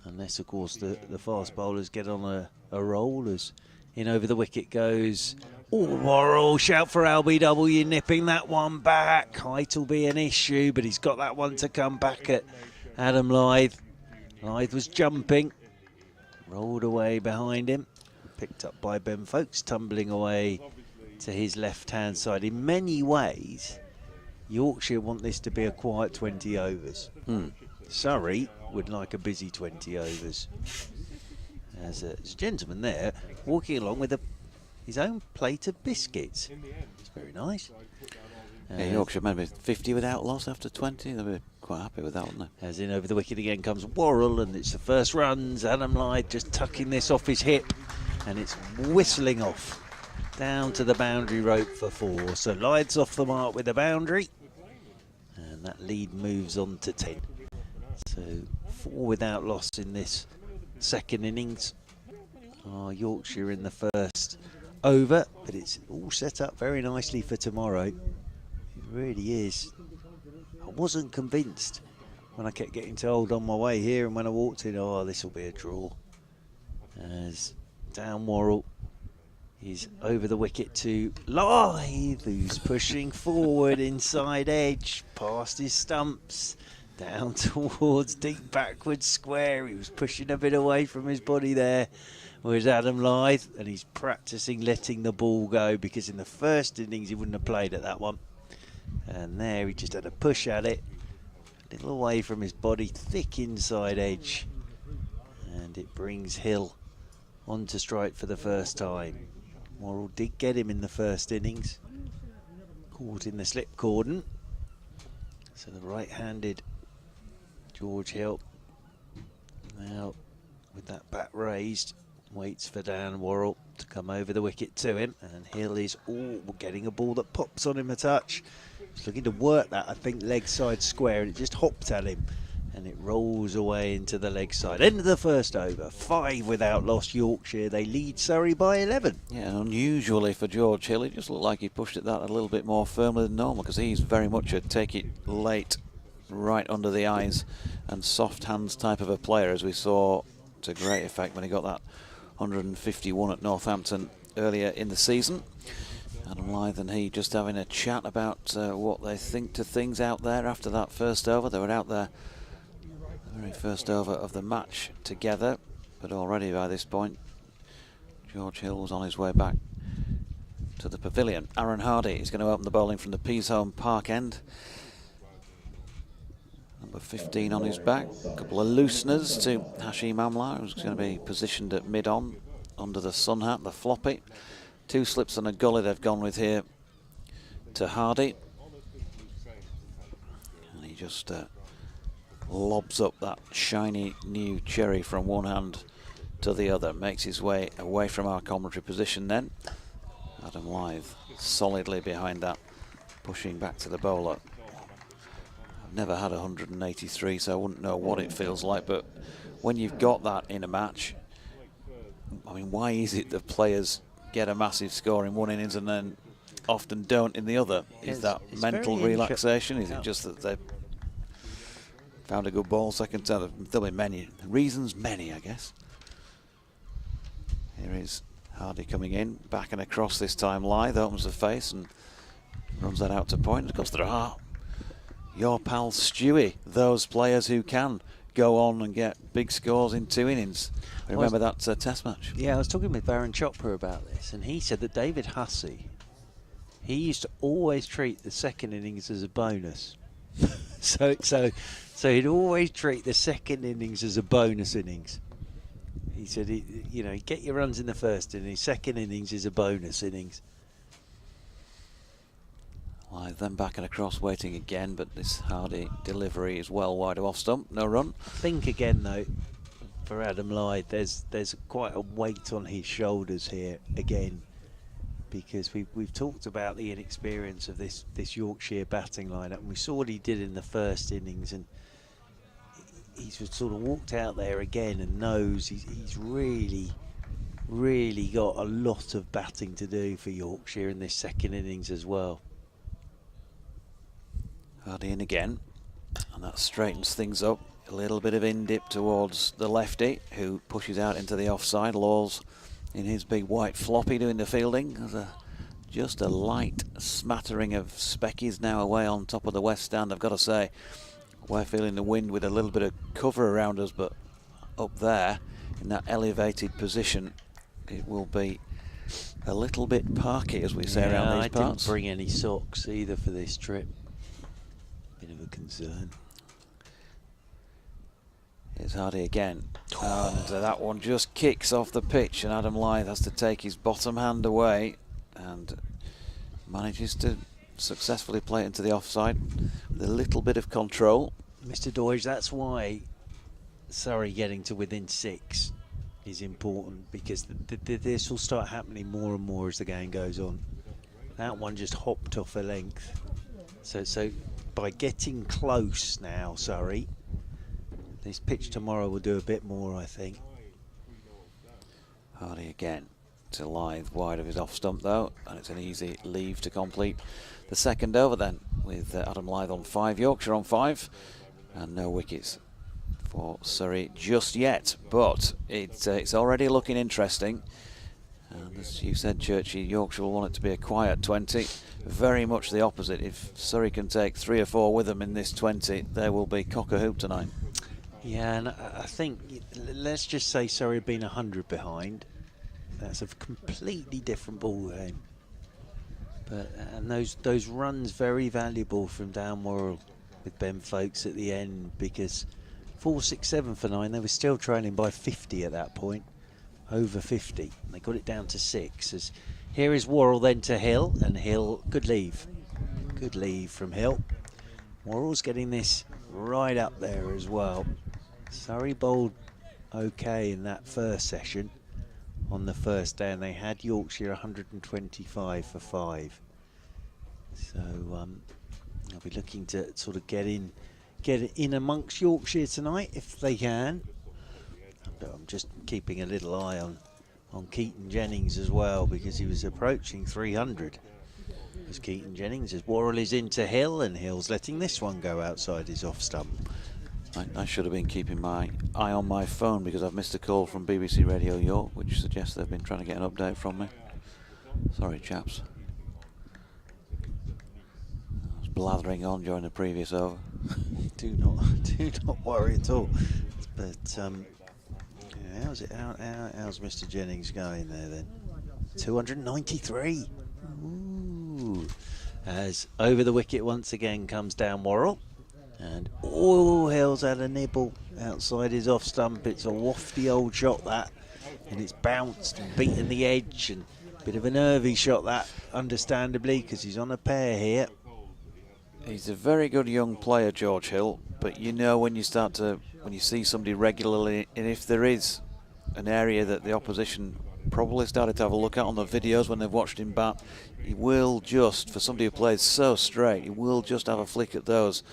[SPEAKER 5] unless of course the fast bowlers get on a roll. As in over the wicket goes Worrell. Shout for LBW, nipping that one back. Height will be an issue, but he's got that one to come back at Adam Lythe. Lythe was jumping, rolled away behind him, picked up by Ben Folkes, tumbling away to his left-hand side. In many ways, Yorkshire want this to be a quiet 20 overs. Surrey would like a busy 20 overs. There's a gentleman there walking along with his own plate of biscuits. It's very nice.
[SPEAKER 4] Yeah, Yorkshire maybe 50 without loss after 20. They'll be quite happy with that, wouldn't they?
[SPEAKER 5] As in over the wicket again comes Worrell, and it's the first runs. Adam Lythe just tucking this off his hip, and it's whistling off down to the boundary rope for 4. So Lythe's off the mark with the boundary, and that lead moves on to 10. So 4 without loss in this second innings. Yorkshire in the first over, but it's all set up very nicely for tomorrow. It really is. I wasn't convinced when I kept getting told on my way here, and when I walked in, this will be a draw. As Dan Worrell is over the wicket to Lythe, who's pushing forward inside edge, past his stumps, down towards deep backward square. He was pushing a bit away from his body there. Whereas Adam Lythe, and he's practicing letting the ball go, because in the first innings he wouldn't have played at that one. And there he just had a push at it, a little away from his body, thick inside edge, and it brings Hill on to strike for the first time. Worrell did get him in the first innings, caught in the slip cordon. So the right-handed George Hill now with that bat raised waits for Dan Worrell to come over the wicket to him, and Hill is getting a ball that pops on him a touch. He's looking to work that, I think, leg side square, and it just hopped at him, and it rolls away into the leg side. End of the first over, 5 without loss. Yorkshire, they lead Surrey by 11.
[SPEAKER 4] Yeah, unusually for George Hill, it just looked like he pushed it that a little bit more firmly than normal, because he's very much a take it late, right under the eyes and soft hands type of a player, as we saw to great effect when he got that 151 at Northampton earlier in the season. Adam Lythe and he just having a chat about what they think to things out there after that first over. They were out there the very first over of the match together, but already by this point George Hill was on his way back to the pavilion. Aaron Hardy is going to open the bowling from the Peasholm Park end. Number 15 on his back. A couple of looseners to Hashim Amla, who's going to be positioned at mid-on under the sun hat, the floppy. 2 slips and a gully they've gone with here to Hardy. And he just lobs up that shiny new cherry from one hand to the other. Makes his way away from our commentary position then. Adam Lythe solidly behind that pushing back to the bowler. I've never had 183, so I wouldn't know what it feels like, but when you've got that in a match, I mean, why is it that players get a massive score in one innings and then often don't in the other? Is that mental relaxation? Is it just that they've found a good ball second time? There'll be many reasons, I guess. Here is Hardy coming in, back and across this time. Lyth opens the face and runs that out to point. Of course, there are your pal Stewie, those players who can go on and get big scores in 2 innings. Remember that test match?
[SPEAKER 5] Yeah, I was talking with Baron Chopra about this, and he said that David Hussey, he used to always treat the second innings as a bonus. so he'd always treat the second innings as a bonus innings. He said, you know, get your runs in the first innings, second innings is a bonus innings.
[SPEAKER 4] Lyth then back and across, waiting again, but this Hardy delivery is well wide of off stump, no run.
[SPEAKER 5] Think again though, for Adam Lyth, there's quite a weight on his shoulders here again, because we've talked about the inexperience of this Yorkshire batting lineup, and we saw what he did in the first innings, and he's sort of walked out there again and knows he's really got a lot of batting to do for Yorkshire in this second innings as well.
[SPEAKER 4] Hardy in again, and that straightens things up. A little bit of in-dip towards the lefty, who pushes out into the offside. Laws in his big white floppy doing the fielding. There's just a light smattering of speckies now away on top of the west stand. I've got to say, we're feeling the wind with a little bit of cover around us, but up there in that elevated position, it will be a little bit parky, as we say around these parts.
[SPEAKER 5] I didn't bring any socks either for this trip. Bit of a concern.
[SPEAKER 4] Here's Hardy again, and that one just kicks off the pitch, and Adam Lyth has to take his bottom hand away and manages to successfully play it into the offside with a little bit of control.
[SPEAKER 5] Mr. Doige, that's why Surrey getting to within 6 is important, because this will start happening more and more as the game goes on. That one just hopped off a length. So by getting close now, Surrey, this pitch tomorrow will do a bit more, I think.
[SPEAKER 4] Hardy again to Lyth, wide of his off stump though, and it's an easy leave to complete the second over then, with Adam Lyth on 5, Yorkshire on 5, and no wickets for Surrey just yet, but it's already looking interesting. And as you said, Churchy, Yorkshire will want it to be a quiet 20. Very much the opposite. If Surrey can take 3 or 4 with them in this 20, there will be cock-a-hoop tonight.
[SPEAKER 5] Yeah, and I think, let's just say Surrey have been 100 behind. That's a completely different ball game. And those runs very valuable from Dan Worrell with Ben Folkes at the end, because 4, 6, 7 for 9, they were still trailing by 50 at that point, over 50. They got it down to 6. Here is Worrell then to Hill, and Hill, good leave from Hill. Worrell's getting this right up there as well. Surrey bowled okay in that first session on the first day, and they had Yorkshire 125 for 5. So they'll be looking to sort of get in amongst Yorkshire tonight if they can. I'm just keeping a little eye on Keaton Jennings as well, because he was approaching 300. As Keaton Jennings, as Worrell is into Hill, and Hill's letting this one go outside his off stump.
[SPEAKER 4] I should have been keeping my eye on my phone, because I've missed a call from BBC Radio York, which suggests they've been trying to get an update from me. Sorry, chaps. I was blathering on during the previous over.
[SPEAKER 5] do not worry at all. But how's Mr. Jennings going there then? 293. Ooh. As over the wicket once again comes down Worrell. And Hill's had a nibble outside his off stump. It's a wafty old shot, that, and it's bounced and beaten the edge, and a bit of a nervy shot, that, understandably, because he's on a pair here.
[SPEAKER 4] He's a very good young player, George Hill, but you know when you see somebody regularly, and if there is an area that the opposition probably started to have a look at on the videos when they've watched him bat. He will just, for somebody who plays so straight, he will just have a flick at those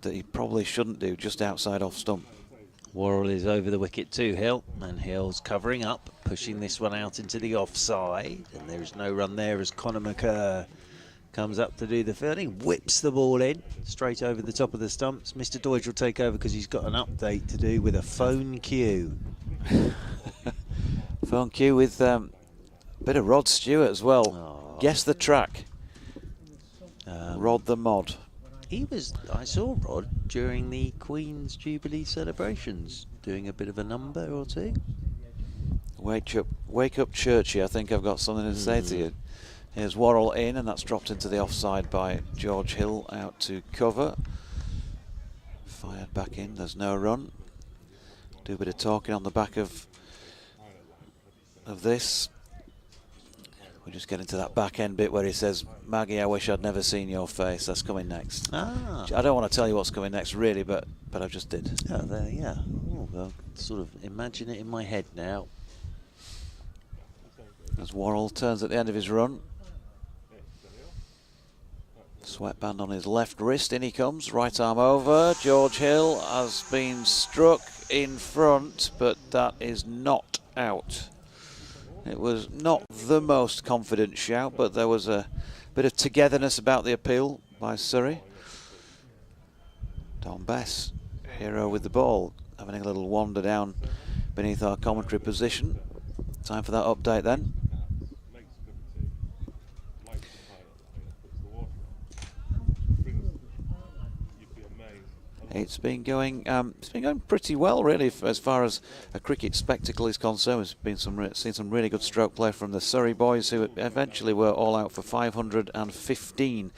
[SPEAKER 4] that he probably shouldn't do, just outside off stump.
[SPEAKER 5] Worrell is over the wicket to Hill, and Hill's covering up, pushing this one out into the offside, and there is no run there as Conor McCurr comes up to do the fielding, whips the ball in straight over the top of the stumps. Mr. Deutsch will take over because he's got an update to do with a phone cue.
[SPEAKER 4] Phone cue with a bit of Rod Stewart as well.
[SPEAKER 5] Oh.
[SPEAKER 4] Guess the track. Rod the Mod.
[SPEAKER 5] I saw Rod during the Queen's Jubilee celebrations doing a bit of a number or two.
[SPEAKER 4] Wake up Churchy, I think I've got something to say to you. Here's Worrell in, and that's dropped into the offside by George Hill out to cover. Fired back in, there's no run. Do a bit of talking on the back of this. We're just getting to that back end bit where he says, Maggie, I wish I'd never seen your face. That's coming next.
[SPEAKER 5] Ah.
[SPEAKER 4] I don't want to tell you what's coming next, really, but I just did.
[SPEAKER 5] Oh, there, yeah. Oh, well, sort of imagine it in my head now.
[SPEAKER 4] As Worrell turns at the end of his run. Sweatband on his left wrist, in he comes, right arm over. George Hill has been struck in front, but that is not out. It was not the most confident shout, but there was a bit of togetherness about the appeal by Surrey. Don Bess, hero with the ball, having a little wander down beneath our commentary position. Time for that update then. It's been going pretty well, really, as far as a cricket spectacle is concerned. There's been seen some really good stroke play from the Surrey boys, who eventually were all out for 515.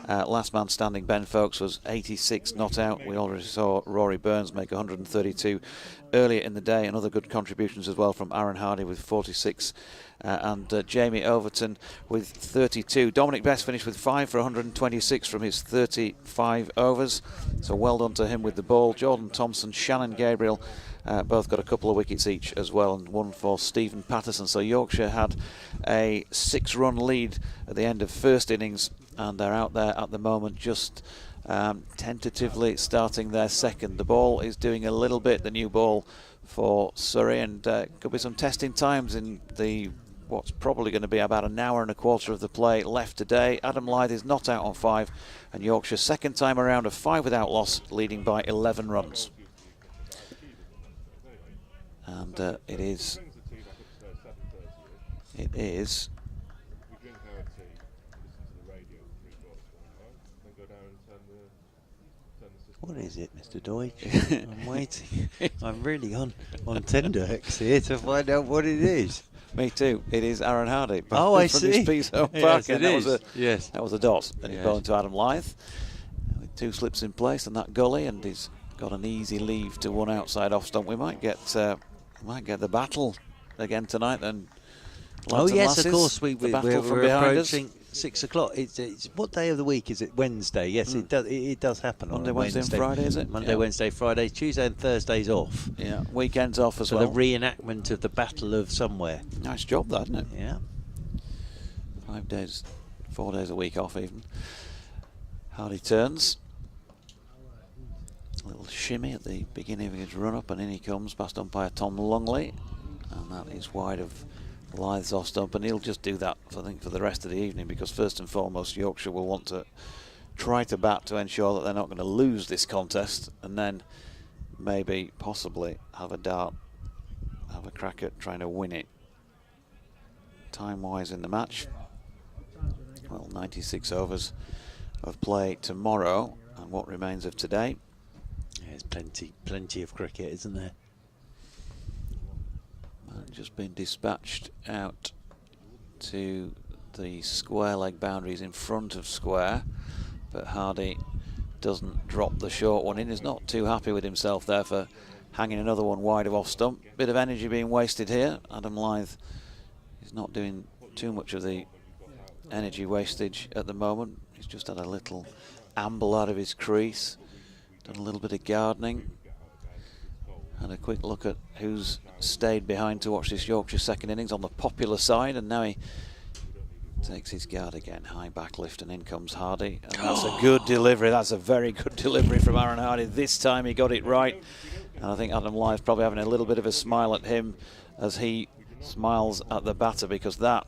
[SPEAKER 4] Last man standing, Ben Folkes, was 86 not out. We already saw Rory Burns make 132 earlier in the day, and other good contributions as well from Aaron Hardy with 46 and Jamie Overton with 32. Dominic Best finished with 5 for 126 from his 35 overs, so well done to him with the ball. Jordan Thompson, Shannon Gabriel both got a couple of wickets each as well, and one for Stephen Patterson. So Yorkshire had a 6-run lead at the end of first innings, and they're out there at the moment just tentatively starting their second. The ball is doing a little bit, the new ball for Surrey, and could be some testing times in the what's probably going to be about an hour and a quarter of the play left today. Adam Lyth is not out on 5, and Yorkshire second time around of 5 without loss, leading by 11 runs. And it is
[SPEAKER 5] What is it, Mr. Deutsch? I'm waiting. I'm really on tenterhooks here to find out what it is.
[SPEAKER 4] Me too. It is Aaron Hardy.
[SPEAKER 5] Oh, I
[SPEAKER 4] from
[SPEAKER 5] see.
[SPEAKER 4] His piece of
[SPEAKER 5] Yes,
[SPEAKER 4] that was a dot. And he's bowling to Adam Lyth with 2 slips in place and that gully, and he's got an easy leave to one outside off stump. We might get the battle again tonight then.
[SPEAKER 5] Oh yes, of course. We're
[SPEAKER 4] approaching
[SPEAKER 5] 6 o'clock. It's what day of the week is it? Wednesday. Yes, it does happen.
[SPEAKER 4] Monday,
[SPEAKER 5] on
[SPEAKER 4] Wednesday, and Friday, is it?
[SPEAKER 5] Monday, Wednesday, Friday, Tuesday, and Thursday's off.
[SPEAKER 4] Yeah, weekends off as well.
[SPEAKER 5] For the reenactment of the Battle of somewhere.
[SPEAKER 4] Nice job, that, isn't it?
[SPEAKER 5] Yeah.
[SPEAKER 4] 5 days, 4 days a week off even. Hardy turns. A little shimmy at the beginning of his run up, and in he comes, past umpire Tom Longley, and that is wide of Lyth's off stump, and he'll just do that, I think, for the rest of the evening, because first and foremost Yorkshire will want to try to bat to ensure that they're not going to lose this contest, and then maybe possibly have a crack at trying to win it. Time-wise in the match, well, 96 overs of play tomorrow, and what remains of today.
[SPEAKER 5] There's plenty of cricket, isn't there?
[SPEAKER 4] Just been dispatched out to the square leg boundaries in front of square, but Hardy doesn't drop the short one in. He's not too happy with himself there for hanging another one wide of off stump. Bit of energy being wasted here. Adam Lyth is not doing too much of the energy wastage at the moment. He's just had a little amble out of his crease, done a little bit of gardening, And a quick look at who's stayed behind to watch this Yorkshire second innings on the popular side, and now he takes his guard again. High back lift, and in comes Hardy. And that's a good delivery. That's a very good delivery from Aaron Hardy. This time he got it right. And I think Adam Lythe's probably having a little bit of a smile at him as he smiles at the batter, because that,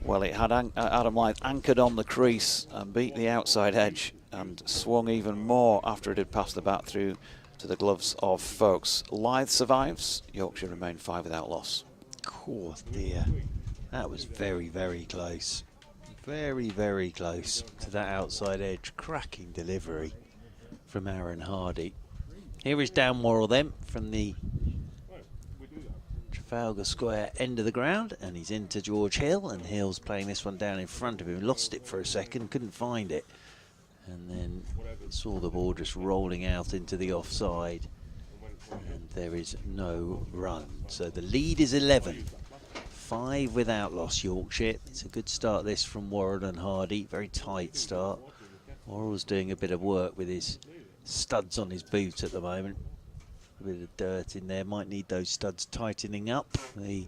[SPEAKER 4] well, it had Adam Lythe anchored on the crease and beat the outside edge and swung even more after it had passed the bat through to the gloves of Folkes. Lythe survives. Yorkshire remain 5 without loss.
[SPEAKER 5] Oh dear. That was very, very close. Very, very close to that outside edge. Cracking delivery from Aaron Hardy. Here is Dan Worrell then from the Trafalgar Square end of the ground, and he's into George Hill, and Hill's playing this one down in front of him. Lost it for a second, couldn't find it, and then saw the ball just rolling out into the offside, and there is no run. So the lead is 11. 5 without loss, Yorkshire. It's a good start this from Worrell and Hardy. Very tight start. Worrell's doing a bit of work with his studs on his boot at the moment. A bit of dirt in there. Might need those studs tightening up. The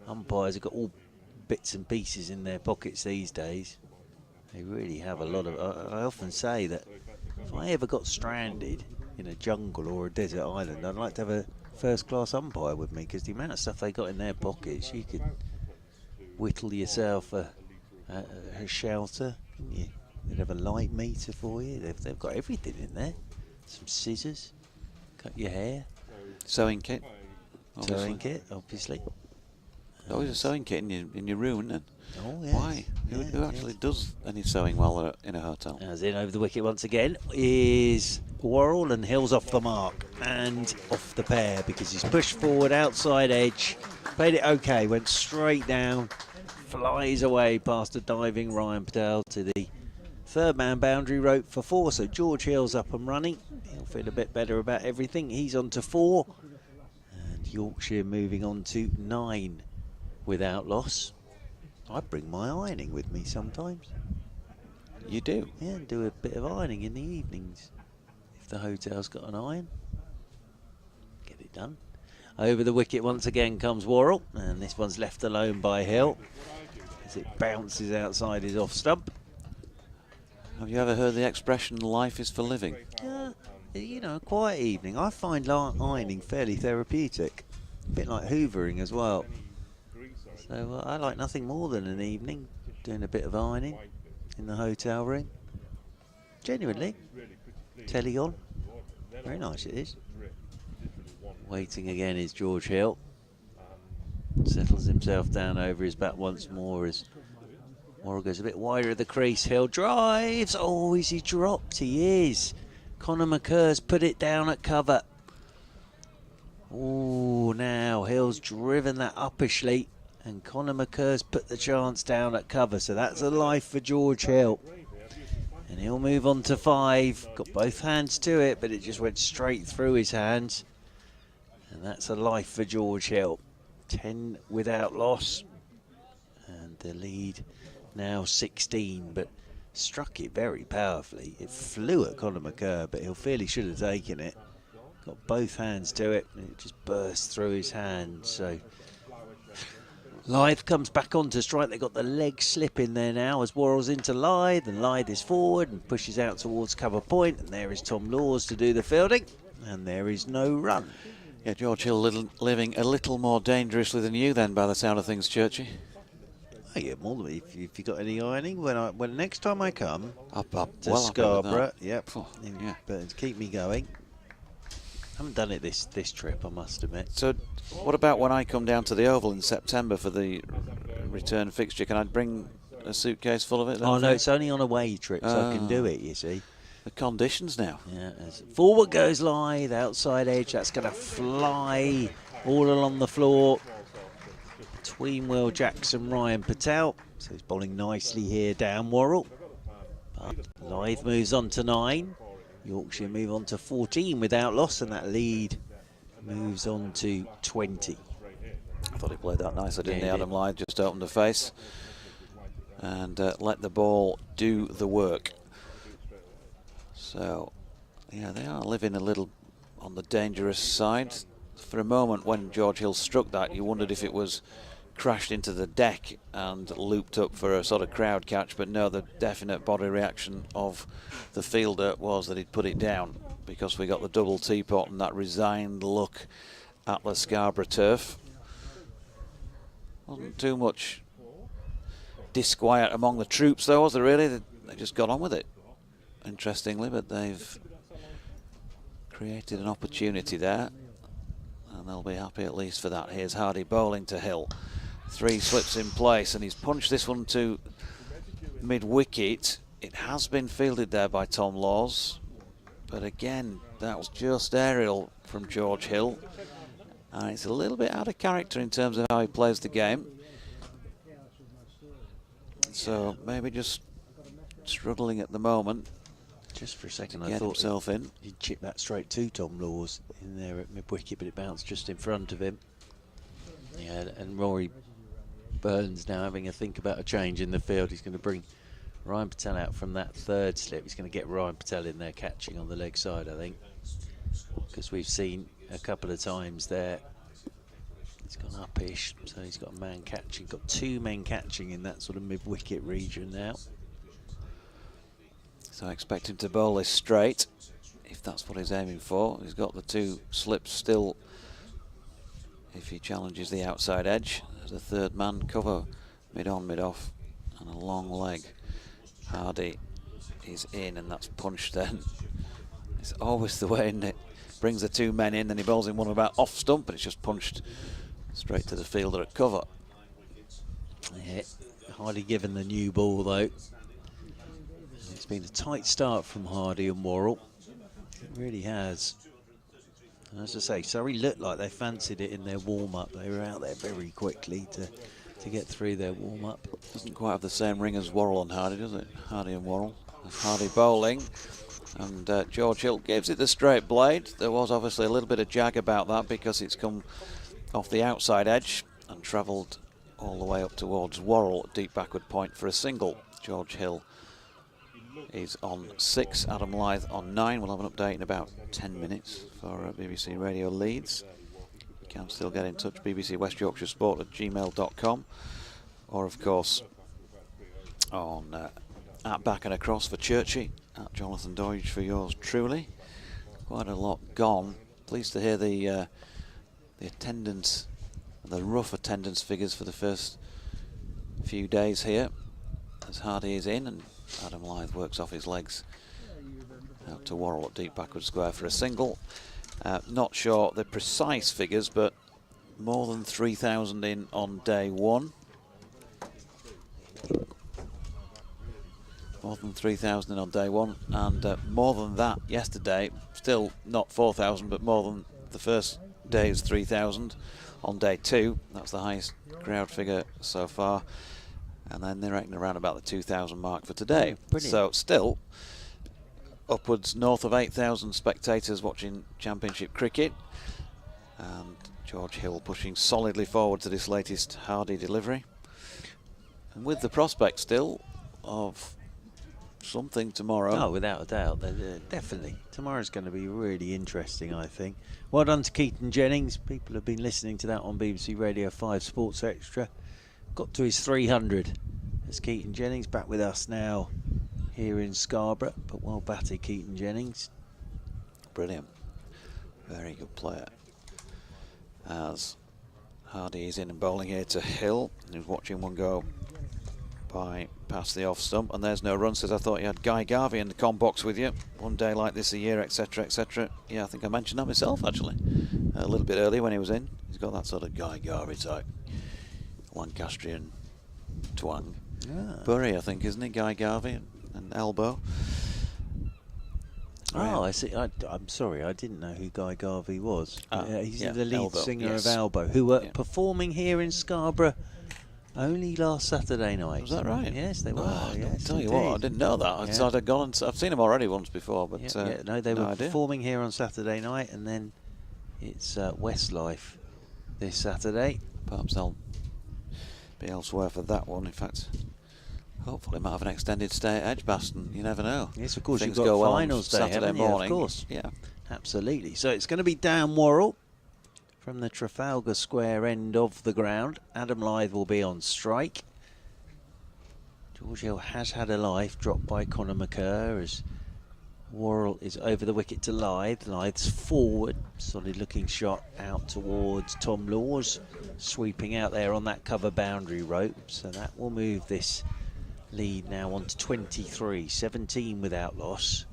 [SPEAKER 5] umpires have got all bits and pieces in their pockets these days. They really have a lot of... I often say that if I ever got stranded in a jungle or a desert island, I'd like to have a first-class umpire with me, because the amount of stuff they got in their pockets, you could whittle yourself a shelter, couldn't you? They'd have a light meter for you. They've got everything in there. Some scissors, cut your hair.
[SPEAKER 4] Sewing kit. Obviously.
[SPEAKER 5] Sewing kit, obviously.
[SPEAKER 4] Always a sewing kit in your room, isn't it?
[SPEAKER 5] Oh, yes.
[SPEAKER 4] Why? Who actually does any sewing while they're in a hotel?
[SPEAKER 5] As in over the wicket once again is Worrell, and Hill's off the mark and off the pair because he's pushed forward outside edge, played it okay, went straight down, flies away past a diving Ryan Patel to the third man boundary rope for 4. So George Hill's up and running. He'll feel a bit better about everything. He's on to 4, and Yorkshire moving on to 9 without loss. I bring my ironing with me sometimes.
[SPEAKER 4] You do?
[SPEAKER 5] Yeah, do a bit of ironing in the evenings. If the hotel's got an iron, get it done. Over the wicket once again comes Worrell, and this one's left alone by Hill as it bounces outside his off stump.
[SPEAKER 4] Have you ever heard the expression, life is for living?
[SPEAKER 5] You know, a quiet evening. I find ironing fairly therapeutic. A bit like hoovering as well. So I like nothing more than an evening doing a bit of ironing in the hotel room. Genuinely. Telly on. Very nice it is. Waiting again is George Hill. Settles himself down over his bat once more as Worrell goes a bit wider of the crease. Hill drives. Oh, is he dropped? He is. Connor McCurr's put it down at cover. Oh, now Hill's driven that uppishly, and Connor McCurr's put the chance down at cover. So that's a life for George Hill. And he'll move on to 5. Got both hands to it, but it just went straight through his hands. And that's a life for George Hill. 10 without loss. And the lead now 16, but struck it very powerfully. It flew at Connor McCurr, but he'll feel he should have taken it. Got both hands to it, and it just burst through his hands. So Lythe comes back on to strike. They've got the leg slip in there now as Worrell's into Lythe, and Lythe is forward and pushes out towards cover point, and there is Tom Laws to do the fielding, and there is no run.
[SPEAKER 4] Yeah, George Hill living a little more dangerously than you then, by the sound of things, Churchy.
[SPEAKER 5] Oh, yeah, more than me. If you got any ironing, when next time I come
[SPEAKER 4] up
[SPEAKER 5] to
[SPEAKER 4] well
[SPEAKER 5] Scarborough,
[SPEAKER 4] yep,
[SPEAKER 5] yeah, but keep me going. Haven't done it this trip, I must admit.
[SPEAKER 4] So, what about when I come down to the Oval in September for the return fixture? Can I bring a suitcase full of it?
[SPEAKER 5] Oh no, it's only on away trips. I can do it. You see,
[SPEAKER 4] the conditions now.
[SPEAKER 5] Yeah, as forward goes Lythe, outside edge. That's going to fly all along the floor. Between Will Jackson, Ryan Patel. So he's bowling nicely here down Worrell. But Lythe moves on to 9. Yorkshire move on to 14 without loss, and that lead moves on to 20.
[SPEAKER 4] I thought he played that nicely, didn't he? Adam Lythe just opened the face and let the ball do the work. So, yeah, they are living a little on on the dangerous side. For a moment when George Hill struck that, you wondered if it was crashed into the deck and looped up for a sort of crowd catch, but no, the definite body reaction of the fielder was that he'd put it down, because we got the double teapot and that resigned look at the Scarborough turf. Wasn't too much disquiet among the troops though, was there really? They just got on with it, interestingly, but they've created an opportunity there, and they'll be happy at least for that. Here's Hardy bowling to Hill. 3 slips in place, and he's punched this one to mid-wicket. It has been fielded there by Tom Laws, but again, that was just aerial from George Hill, and it's a little bit out of character in terms of how he plays the game. So maybe just struggling at the moment.
[SPEAKER 5] Just for a second,
[SPEAKER 4] I thought
[SPEAKER 5] himself in. He'd chip that straight to Tom Laws in there at mid-wicket, but it bounced just in front of him. Yeah, and Rory Burns now having a think about a change in the field. He's going to bring Ryan Patel out from that 3rd slip. He's going to get Ryan Patel in there catching on the leg side, I think, because we've seen a couple of times there he's gone up-ish, so he's got a man catching, got 2 men catching in that sort of mid-wicket region now.
[SPEAKER 4] So I expect him to bowl this straight, if that's what he's aiming for. He's got the 2 slips still if he challenges the outside edge. There's a 3rd man, cover mid-on, mid-off, and a long leg. Hardy is in, and that's punched then. It's always the way, isn't it? Brings the 2 men in, then he bowls in one about off stump, but it's just punched straight to the fielder at cover.
[SPEAKER 5] Yeah, Hardy given the new ball though. It's been a tight start from Hardy and Worrell. It really has. And as I say, Surrey looked like they fancied it in their warm-up. They were out there very quickly to get through their warm-up.
[SPEAKER 4] Doesn't quite have the same ring as Worrell and Hardy, does it? Hardy and Worrell. Hardy bowling, and George Hill gives it the straight blade. There was obviously a little bit of jag about that because it's come off the outside edge and travelled all the way up towards Worrell, deep backward point for a single. George Hill is on 6, Adam Lyth on 9. We'll have an update in about 10 minutes for BBC Radio Leeds. You can still get in touch, BBC West Yorkshire Sport at gmail.com, or of course on at Back and Across for Churchy, at Jonathan Doidge for yours truly. Quite a lot gone. Pleased to hear the attendance, the rough attendance figures for the first few days here, as Hardy is in and Adam Lyth works off his legs out to Worrell at deep backward square for a single. Not sure the precise figures, but more than 3,000 in on day 1. More than 3,000 in on day 1, and more than that yesterday. Still not 4,000, but more than the first day's 3,000 on day 2. That's the highest crowd figure so far. And then they reckon around about the 2,000 mark for today.
[SPEAKER 5] Brilliant.
[SPEAKER 4] So still upwards north of 8,000 spectators watching Championship cricket. And George Hill pushing solidly forward to this latest Hardy delivery. And with the prospect still of something tomorrow.
[SPEAKER 5] Oh, without a doubt, definitely. Tomorrow's going to be really interesting, I think. Well done to Keaton Jennings. People have been listening to that on BBC Radio 5 Sports Extra. Got to his 300. As Keaton Jennings back with us now here in Scarborough. But well batted, Keaton Jennings.
[SPEAKER 4] Brilliant. Very good player. As Hardy is in and bowling here to Hill. He was watching one go by past the off stump, and there's no run. Says, I thought you had Guy Garvey in the com box with you. One day like this a year, etc, etc. Yeah, I think I mentioned that myself actually a little bit earlier when he was in. He's got that sort of Guy Garvey type Lancastrian twang. Bury, I think, isn't he? Guy Garvey and elbow.
[SPEAKER 5] Oh, I see. I'm sorry, I didn't know who Guy Garvey was. He's the lead
[SPEAKER 4] Elbow,
[SPEAKER 5] singer
[SPEAKER 4] yes.
[SPEAKER 5] of Elbow, who were performing here in Scarborough only last Saturday night.
[SPEAKER 4] Was that right?
[SPEAKER 5] Yes, they were.
[SPEAKER 4] Oh,
[SPEAKER 5] yes,
[SPEAKER 4] tell you what, I didn't know that.
[SPEAKER 5] Yeah.
[SPEAKER 4] I'd gone and I've seen them already once before, but
[SPEAKER 5] no, they were
[SPEAKER 4] idea.
[SPEAKER 5] performing here on Saturday night, and then it's Westlife this Saturday.
[SPEAKER 4] Perhaps they'll be elsewhere for that one. In fact, hopefully might have an extended stay at Edgbaston. You never know.
[SPEAKER 5] Yes, of course.
[SPEAKER 4] Things
[SPEAKER 5] You've got
[SPEAKER 4] go well
[SPEAKER 5] finals
[SPEAKER 4] on
[SPEAKER 5] day,
[SPEAKER 4] Saturday
[SPEAKER 5] haven't you?
[SPEAKER 4] morning.
[SPEAKER 5] Of course.
[SPEAKER 4] Yeah.
[SPEAKER 5] Absolutely. So it's going to be Dan Worrell from the Trafalgar Square end of the ground. Adam Lyth will be on strike. George Hill has had a life dropped by Conor McCurr as Worrell is over the wicket to Lyth. Lyth's forward, solid looking shot out towards Tom Laws, sweeping out there on that cover boundary rope. So that will move this lead now on to 23, 17 without loss.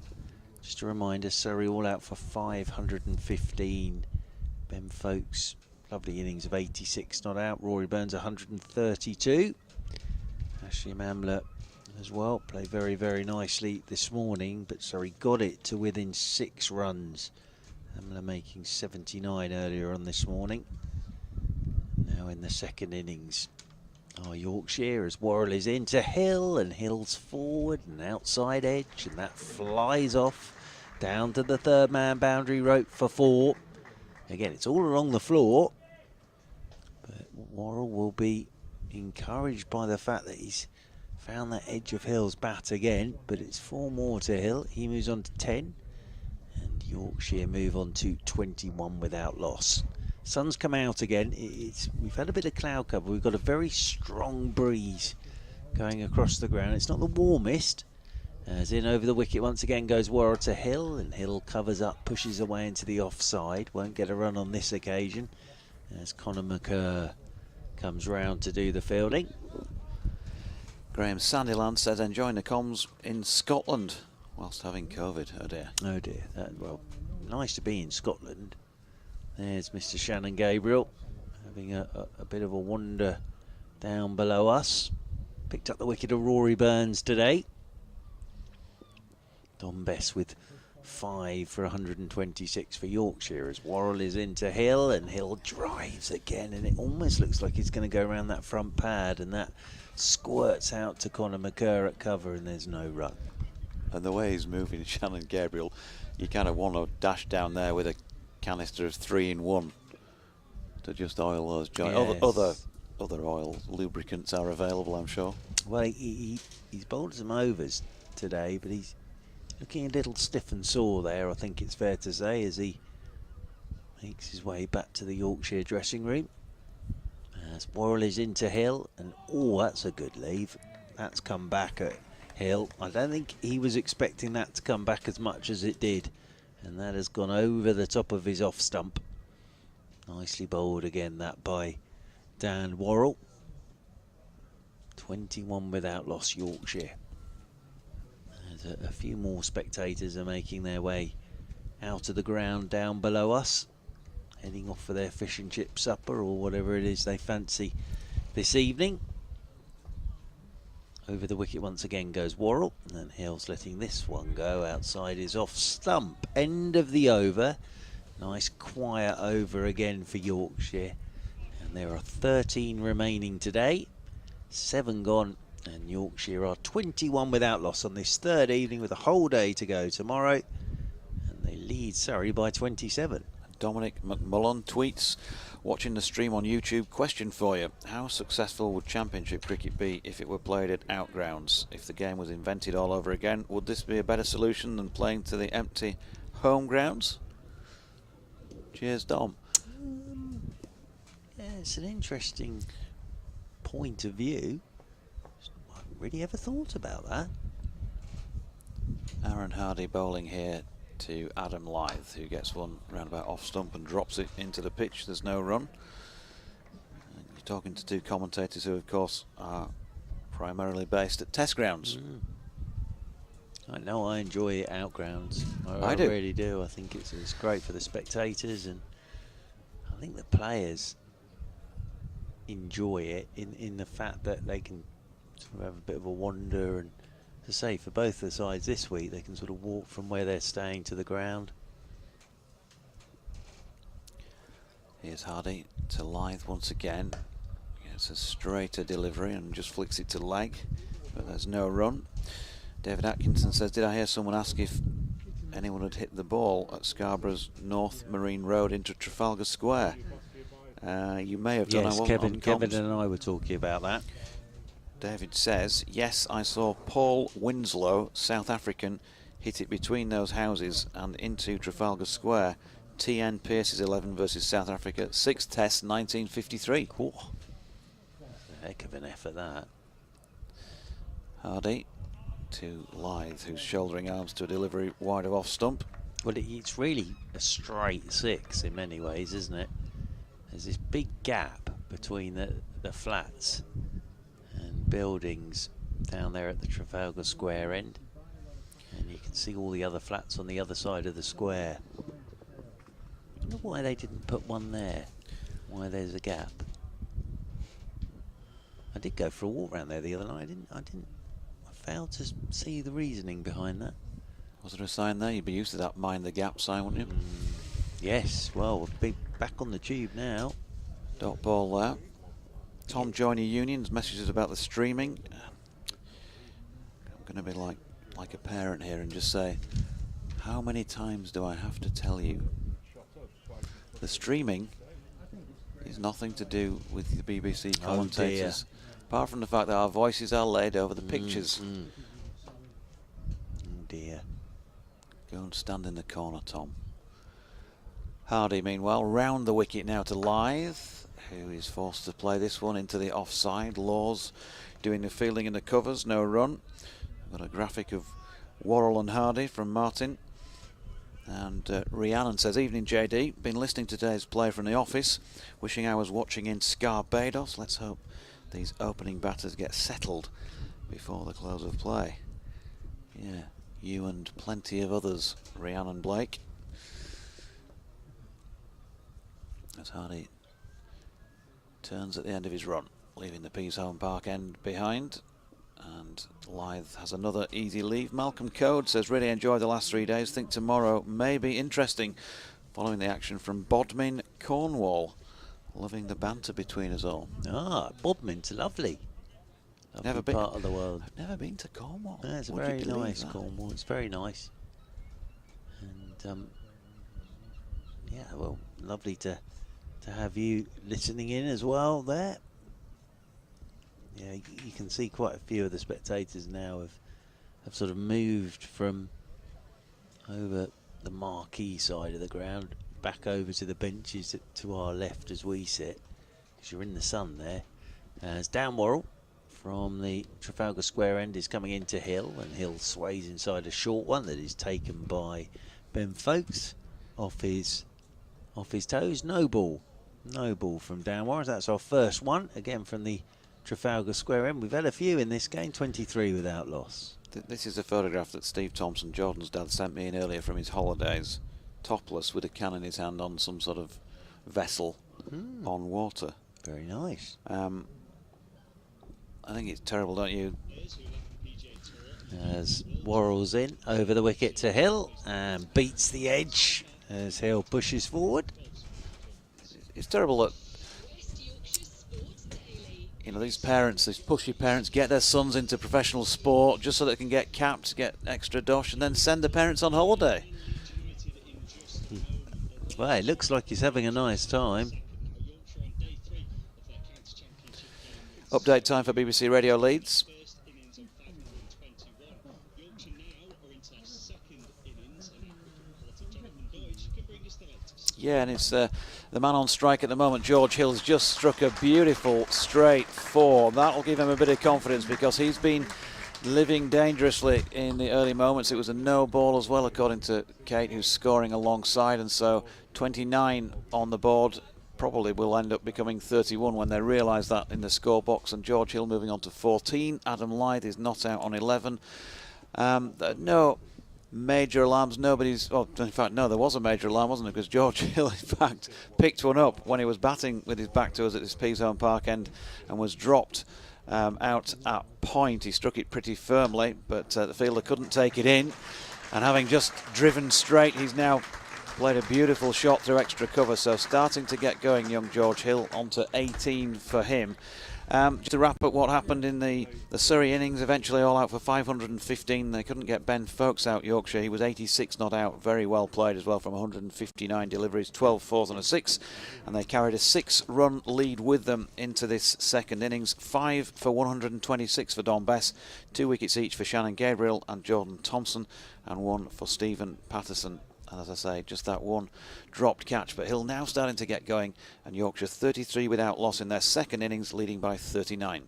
[SPEAKER 5] Just a reminder, Surrey all out for 515. Ben Folkes, lovely innings of 86 not out. Rory Burns 132. Ashley Amla as well, played very, very nicely this morning, but Surrey got it to within 6 runs. Amla making 79 earlier on this morning. Now in the second innings, Yorkshire as Worrell is into Hill, and Hill's forward and outside edge, and that flies off down to the third man boundary rope for 4. Again, it's all along the floor, but Worrell will be encouraged by the fact that he's found that edge of Hill's bat again, but it's 4 more to Hill. He moves on to 10, and Yorkshire move on to 21 without loss. Sun's come out again. We've had a bit of cloud cover. We've got a very strong breeze going across the ground. It's not the warmest. As in over the wicket once again goes Worrell to Hill, and Hill covers up, pushes away into the offside. Won't get a run on this occasion as Conor McCurr comes round to do the fielding.
[SPEAKER 16] Graham Sandiland says enjoying the comms in Scotland whilst having COVID. Oh dear.
[SPEAKER 5] Oh dear. Well, nice to be in Scotland. There's Mr. Shannon Gabriel having a bit of a wander down below us. Picked up the wicket of Rory Burns today. Don Bess with 5 for 126 for Yorkshire as Worrell is into Hill, and Hill drives again, and it almost looks like he's going to go around that front pad, and that squirts out to Conor McCurr at cover, and there's no run.
[SPEAKER 16] And the way he's moving, Shannon Gabriel, you kind of want to dash down there with a canister of 3-in-1 to just oil those joints.
[SPEAKER 5] Yes.
[SPEAKER 16] Other oil lubricants are available, I'm sure.
[SPEAKER 5] Well, he's bowled some overs today, but he's looking a little stiff and sore there, I think it's fair to say, as he makes his way back to the Yorkshire dressing room. As Worrell is into Hill, and that's a good leave. That's come back at Hill. I don't think he was expecting that to come back as much as it did, and that has gone over the top of his off stump. Nicely bowled again, that by Dan Worrell. 21 without loss, Yorkshire. A few more spectators are making their way out of the ground down below us, heading off for their fish and chip supper or whatever it is they fancy this evening. Over the wicket once again goes Worrell, and then Hill's letting this one go outside his off stump. End of the over. Nice quiet over again for Yorkshire, and there are 13 remaining today, 7 gone. And Yorkshire are 21 without loss on this third evening with a whole day to go tomorrow. And they lead Surrey by 27.
[SPEAKER 16] Dominic McMullen tweets, watching the stream on YouTube, question for you. How successful would Championship cricket be if it were played at outgrounds? If the game was invented all over again, would this be a better solution than playing to the empty home grounds? Cheers, Dom.
[SPEAKER 5] Yeah, it's an interesting point of view. Really ever thought about that.
[SPEAKER 16] Aaron Hardy bowling here to Adam Lyth, who gets one roundabout off stump and drops it into the pitch. There's no run. And you're talking to 2 commentators who, of course, are primarily based at test grounds.
[SPEAKER 5] I know I enjoy outgrounds. I
[SPEAKER 16] do.
[SPEAKER 5] Really do. I think it's great for the spectators, and I think the players enjoy it in the fact that they can sort of have a bit of a wander, and to say for both the sides this week they can sort of walk from where they're staying to the ground.
[SPEAKER 16] Here's Hardy to Lyth once again. Gets a straighter delivery and just flicks it to leg, but there's no run. David Atkinson says, did I hear someone ask if anyone had hit the ball at Scarborough's North Marine Road into Trafalgar Square? You may have done.
[SPEAKER 5] Yes, Kevin and I were talking about that.
[SPEAKER 16] David says, yes, I saw Paul Winslow, South African, hit it between those houses and into Trafalgar Square. TN Pearce's 11 versus South Africa, 6th Test, 1953.
[SPEAKER 5] Cool. A heck of an effort, that.
[SPEAKER 16] Hardy to Lyth, who's shouldering arms to a delivery wide of off stump.
[SPEAKER 5] Well, it's really a straight 6 in many ways, isn't it? There's this big gap between the flats and buildings down there at the Trafalgar Square end. And you can see all the other flats on the other side of the square. I wonder why they didn't put one there, why there's a gap. I did go for a walk around there the other night. I failed to see the reasoning behind that.
[SPEAKER 16] Was there a sign there? You'd be used to that mind the gap sign, wouldn't you?
[SPEAKER 5] Yes, well, we'll be back on the tube now.
[SPEAKER 16] Dot ball there. Tom Joyner Union's messages about the streaming. I'm going to be like a parent here and just say, how many times do I have to tell you? The streaming is nothing to do with the BBC commentators, apart from the fact that our voices are laid over the pictures.
[SPEAKER 5] Oh dear.
[SPEAKER 16] Go and stand in the corner, Tom. Hardy, meanwhile, round the wicket now to Lyth, who is forced to play this one into the offside. Laws doing the fielding in the covers, no run. Got a graphic of Worrell and Hardy from Martin. And Rhiannon says, evening JD, been listening to today's play from the office, wishing I was watching in Scarborough. Let's hope these opening batters get settled before the close of play. Yeah, you and plenty of others, Rhiannon Blake. As Hardy turns at the end of his run, leaving the Peashone Park end behind. And Lyth has another easy leave. Malcolm Code says, really enjoyed the last 3 days. Think tomorrow may be interesting. Following the action from Bodmin, Cornwall. Loving the banter between us all.
[SPEAKER 5] Ah, Bodmin's lovely.
[SPEAKER 16] Never been
[SPEAKER 5] part of the world.
[SPEAKER 16] I've never been to Cornwall.
[SPEAKER 5] Yeah, it's very nice, Cornwall. It's very nice. And yeah, well, lovely to have you listening in as well there. Yeah, you can see quite a few of the spectators now have sort of moved from over the marquee side of the ground back over to the benches to our left as we sit, because you're in the sun there. As Dan Worrell from the Trafalgar Square end is coming into Hill, and Hill sways inside a short one that is taken by Ben Folkes off his toes. No ball from Dan Worrell. That's our first one, again from the Trafalgar Square end. We've had a few in this game, 23 without loss.
[SPEAKER 16] This is a photograph that Steve Thompson, Jordan's dad, sent me in earlier from his holidays, topless with a can in his hand on some sort of vessel on water.
[SPEAKER 5] Very nice.
[SPEAKER 16] I think it's terrible, don't you?
[SPEAKER 5] As Worrell's in over the wicket to Hill and beats the edge as Hill pushes forward.
[SPEAKER 16] It's terrible that, you know, these parents, these pushy parents, get their sons into professional sport just so they can get capped, get extra dosh, and then send the parents on holiday.
[SPEAKER 5] Well, it looks like he's having a nice time.
[SPEAKER 16] Update time for BBC Radio Leeds. Yeah, and it's the man on strike at the moment, George Hill's just struck a beautiful straight 4. That'll give him a bit of confidence because he's been living dangerously in the early moments. It was a no ball as well, according to Kate, who's scoring alongside, and so 29 on the board probably will end up becoming 31 when they realise that in the score box. And George Hill moving on to 14. Adam Lyth is not out on 11. No major alarms. Nobody's. Oh, in fact, no, there was a major alarm, wasn't there? Because George Hill, in fact, picked one up when he was batting with his back to us at his Peashone Park end and was dropped out at point. He struck it pretty firmly, but the fielder couldn't take it in. And having just driven straight, he's now played a beautiful shot through extra cover. So starting to get going, young George Hill, onto 18 for him. Just to wrap up what happened in the Surrey innings, eventually all out for 515. They couldn't get Ben Foakes out, Yorkshire. He was 86 not out. Very well played as well from 159 deliveries, 12 fours and a 6. And they carried a 6-run lead with them into this second innings. 5 for 126 for Don Bess. 2 wickets each for Shannon Gabriel and Jordan Thompson. And 1 for Stephen Patterson. And as I say, just that one dropped catch. But Hill now starting to get going. And Yorkshire 33 without loss in their second innings, leading by 39.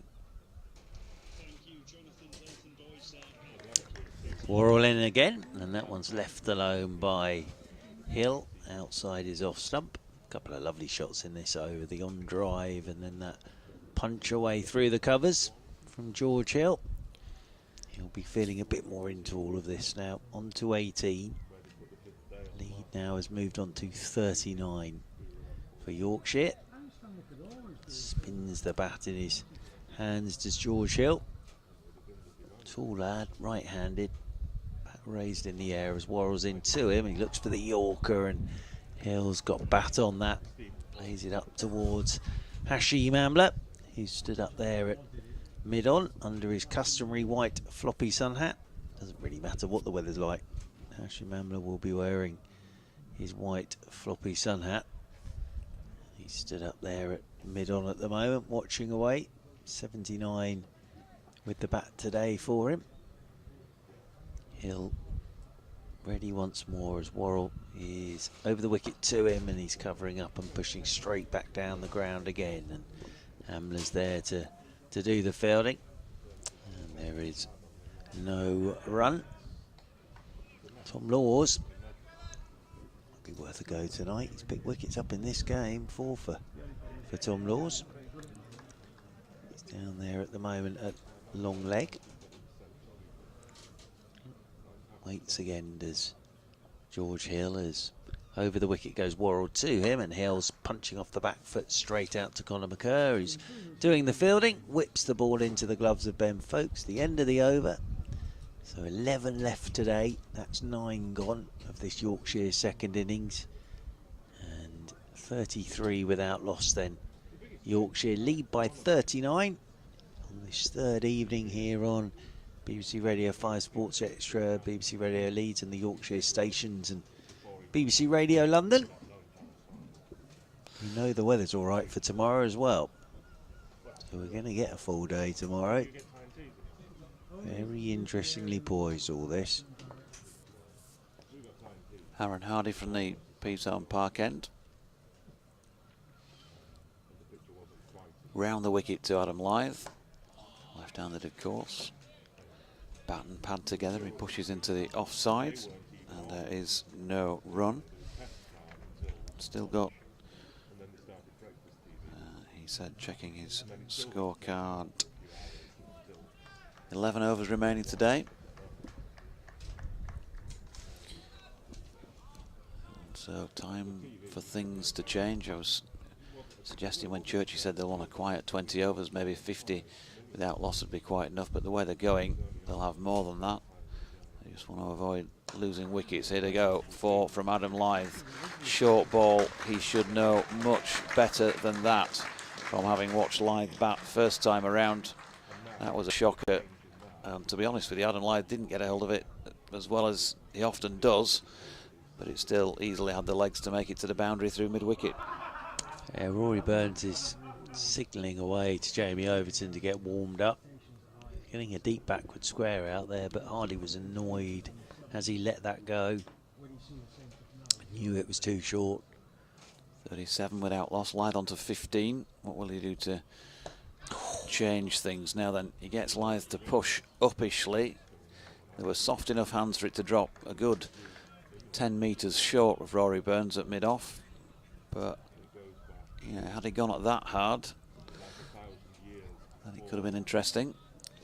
[SPEAKER 5] Worrell in again, and that one's left alone by Hill. Outside his off stump. A couple of lovely shots in this over, the on drive and then that punch away through the covers from George Hill. He'll be feeling a bit more into all of this now. On to 18. Lead now has moved on to 39 for Yorkshire. Spins the bat in his hands, does George Hill. Tall lad, right-handed. Bat raised in the air as Worrell's in to him. He looks for the Yorker and Hill's got bat on that. Plays it up towards Hashim Amla, who stood up there at mid-on under his customary white floppy sun hat. Doesn't really matter what the weather's like. Hashim Amla will be wearing his white floppy sun hat. He stood up there at mid-on at the moment, watching away. 79 with the bat today for him. Hill ready once more as Worrell is over the wicket to him, and he's covering up and pushing straight back down the ground again. And Amla's there to do the fielding. And there is no run. Tom Laws might be worth a go tonight. He's picked wickets up in this game. 4 for Tom Laws. He's down there at the moment at long leg. Waits again does George Hill as over the wicket goes Worrell to him, and Hill's punching off the back foot straight out to Conor McCurr, who's doing the fielding, whips the ball into the gloves of Ben Foakes. The end of the over. So 11 left today. That's 9 gone of this Yorkshire second innings. And 33 without loss then. Yorkshire lead by 39 on this third evening here on BBC Radio 5 Sports Extra, BBC Radio Leeds and the Yorkshire stations, and BBC Radio London. You know the weather's all right for tomorrow as well. So we're going to get a full day tomorrow. Very interestingly poised, all this.
[SPEAKER 16] Aaron Hardy from the P-Zone Park end. Round the wicket to Adam Lythe. Left-handed, of course. Bat and pad together. He pushes into the offside. And there is no run. Still got... he said checking his scorecard. 11 overs remaining today. So time for things to change. I was suggesting when Churchy said they'll want a quiet 20 overs, maybe 50 without loss would be quite enough, but the way they're going, they'll have more than that. They just want to avoid losing wickets. Here they go, 4 from Adam Lythe. Short ball, he should know much better than that from having watched Lythe bat first time around. That was a shocker. To be honest with you, Adam Lythe didn't get a hold of it as well as he often does, but it still easily had the legs to make it to the boundary through mid-wicket.
[SPEAKER 5] Yeah, Rory Burns is signalling away to Jamie Overton to get warmed up. Getting a deep backward square out there, but Hardy was annoyed as he let that go. Knew it was too short.
[SPEAKER 16] 37 without loss. Lythe on to 15. What will he do to change things now then? He gets Lythe to push uppishly. There were soft enough hands for it to drop a good 10 metres short of Rory Burns at mid-off, but yeah, had he gone at that hard, then it could have been interesting.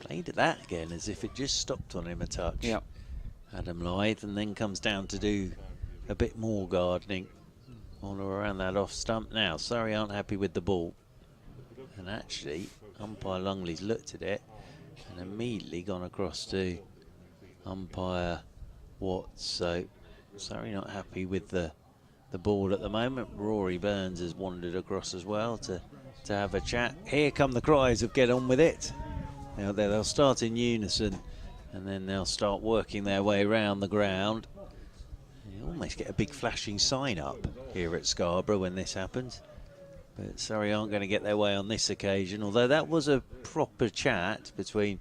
[SPEAKER 5] Played at that again as if it just stopped on him a touch.
[SPEAKER 16] Yeah,
[SPEAKER 5] Adam Lythe, and then comes down to do a bit more gardening on or around that off stump. Now Surrey aren't happy with the ball, and actually umpire Lungley's looked at it and immediately gone across to umpire Watts. So Surrey not happy with the the ball at the moment. Rory Burns has wandered across as well to have a chat. Here come the cries of get on with it. Now they'll start in unison and then they'll start working their way around the ground. You almost get a big flashing sign up here at Scarborough when this happens. But Surrey aren't going to get their way on this occasion, although that was a proper chat between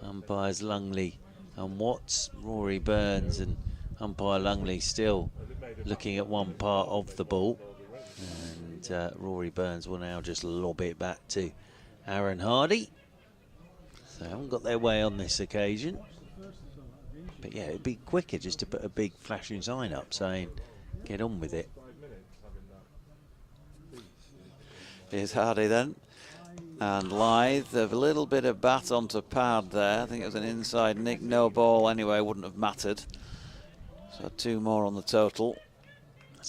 [SPEAKER 5] umpires Lungley and Watts. Rory Burns and umpire Lungley still looking at one part of the ball. And Rory Burns will now just lob it back to Aaron Hardy. So they haven't got their way on this occasion. But yeah, it'd be quicker just to put a big flashing sign up saying, get on with it.
[SPEAKER 16] Here's Hardy then. And Lythe, a little bit of bat onto pad there. I think it was an inside nick, no ball anyway, wouldn't have mattered. So 2 more on the total.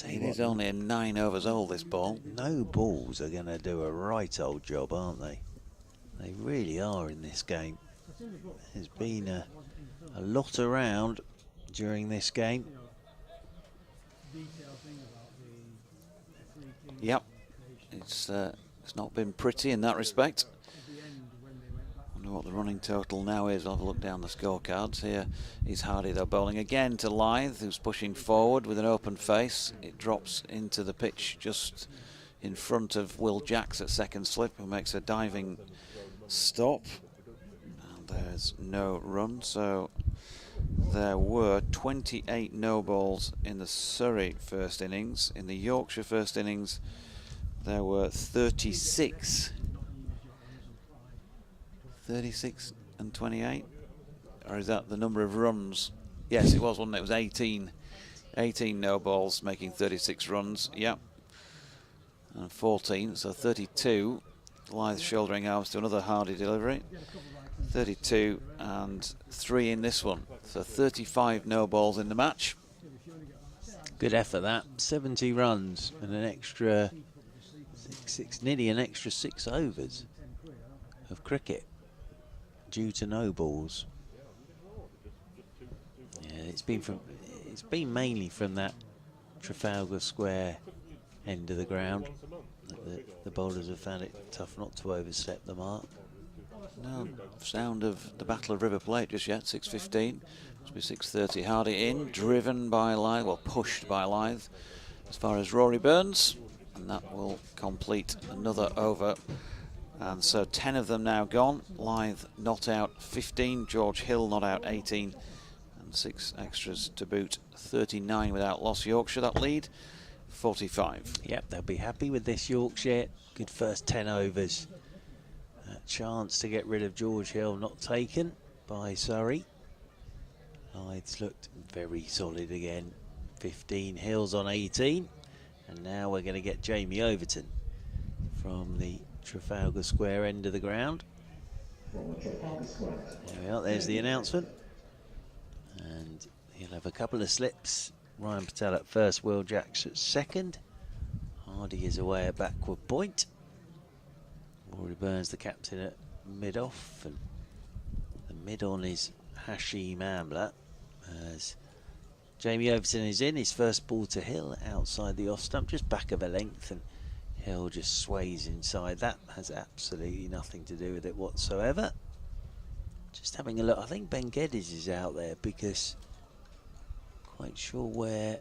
[SPEAKER 16] It is only 9 overs old, this ball.
[SPEAKER 5] No balls are going to do a right old job, aren't they? They really are in this game. There's been a lot around during this game.
[SPEAKER 16] Yep, it's not been pretty in that respect. I wonder what the running total now is. I'll have a look down the scorecards. Here is Hardy though, bowling again to Lythe, who's pushing forward with an open face. It drops into the pitch just in front of Will Jacks at second slip, who makes a diving stop. And there's no run, so there were 28 no balls in the Surrey first innings. In the Yorkshire first innings, there were 36. 36 and 28? Or is that the number of runs? Yes, it was, wasn't it? It was 18. 18 no balls, making 36 runs. Yep. And 14, so 32. Lythe shouldering arms to another Hardy delivery. 32 and 3 in this one. So 35 no balls in the match.
[SPEAKER 5] Good effort that. 70 runs and an extra nearly an extra 6 overs of cricket due to no balls. Yeah, it's been mainly from that Trafalgar Square end of the ground. The bowlers have found it tough not to overstep the mark.
[SPEAKER 16] No sound of the Battle of River Plate just yet. 6:15. Must be 6:30. Hardy in, driven by Lythe, well, pushed by Lythe as far as Rory Burns, and that will complete another over. And so 10 of them now gone. Lythe not out 15, George Hill not out 18, and 6 extras to boot. 39 without loss. Yorkshire that lead 45.
[SPEAKER 5] Yep, they'll be happy with this Yorkshire. Good first 10 overs. A chance to get rid of George Hill not taken by Surrey. Lythe's looked very solid again. 15, Hill's on 18. And now we're going to get Jamie Overton from the Trafalgar Square end of the ground. There we are, there's the announcement. And he'll have a couple of slips. Ryan Patel at first, Will Jacks at second. Hardy is away at backward point. Rory Burns, the captain, at mid-off. And the mid-on is Hashim Amla. As Jamie Overton is in, his first ball to Hill outside the off stump, just back of a length, and Hill just sways inside. That has absolutely nothing to do with it whatsoever. Just having a look, I think Ben Geddes is out there because quite sure where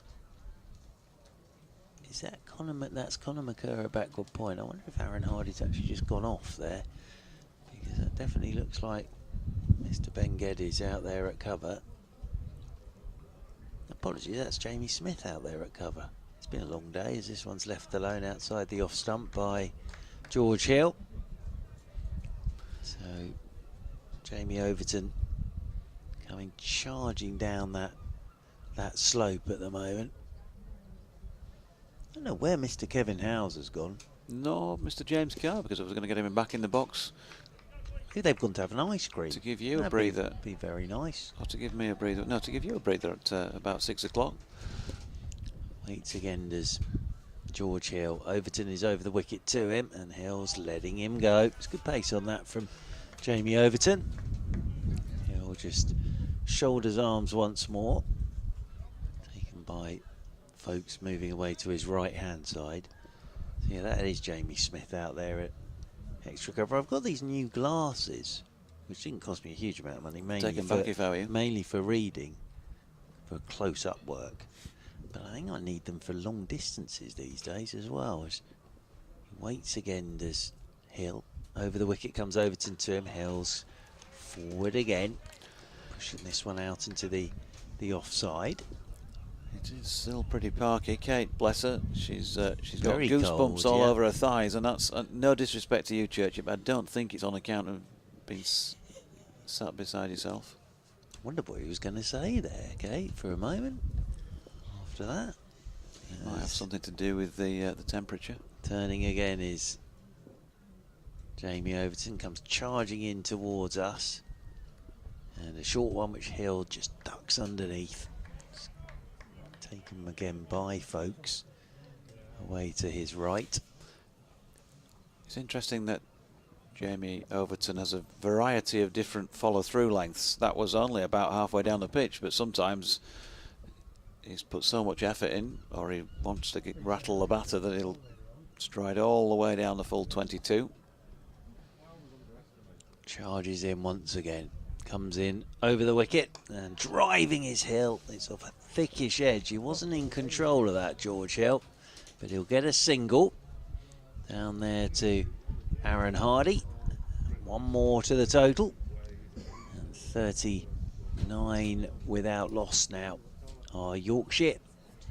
[SPEAKER 5] is that. That's Conor McCurr at backward point. I wonder if Aaron Hardy's actually just gone off there, because that definitely looks like Mr. Ben Geddes out there at cover. Apologies, that's Jamie Smith out there at cover. It's been a long day as this one's left alone outside the off stump by George Hill. So Jamie Overton coming charging down that slope at the moment. I don't know where Mr. Kevin Howes has gone.
[SPEAKER 16] No, Mr. James Carr, because I was going to get him back in the box.
[SPEAKER 5] They've gone to have an ice cream.
[SPEAKER 16] To give you a breather.
[SPEAKER 5] Be very nice.
[SPEAKER 16] Or to give me a breather. No, to give you a breather at about 6 o'clock.
[SPEAKER 5] Waits again does George Hill. Overton is over the wicket to him, and Hill's letting him go. It's good pace on that from Jamie Overton. Hill just shoulders arms once more. Taken by folks moving away to his right-hand side. So yeah, that is Jamie Smith out there at extra cover. I've got these new glasses, which didn't cost me a huge amount of money, mainly for reading, for close-up work. But I think I need them for long distances these days as well. As he waits again, does Hill. Over the wicket comes Overton to him. Hill's forward again, pushing this one out into the offside.
[SPEAKER 16] It is still pretty parky. Kate, bless her, she's got
[SPEAKER 5] Very
[SPEAKER 16] goosebumps
[SPEAKER 5] cold,
[SPEAKER 16] all
[SPEAKER 5] yeah.
[SPEAKER 16] over her thighs, and that's no disrespect to you, Churchy, but I don't think it's on account of being sat beside yourself.
[SPEAKER 5] Wonder what he was going to say there, Kate, for a moment. After that,
[SPEAKER 16] Might have something to do with the temperature.
[SPEAKER 5] Turning again is Jamie Overton, comes charging in towards us, and a short one which Hill just ducks underneath. Taken again by folks away to his right.
[SPEAKER 16] It's interesting that Jamie Overton has a variety of different follow-through lengths. That was only about halfway down the pitch, but sometimes he's put so much effort in, or he wants to rattle the batter, that he'll stride all the way down the full 22.
[SPEAKER 5] Charges in once again, comes in over the wicket and driving his Hill. It's off a thickish edge. He wasn't in control of that, George Hill, but he'll get a single down there to Aaron Hardy. One more to the total, and 39 without loss now are Yorkshire.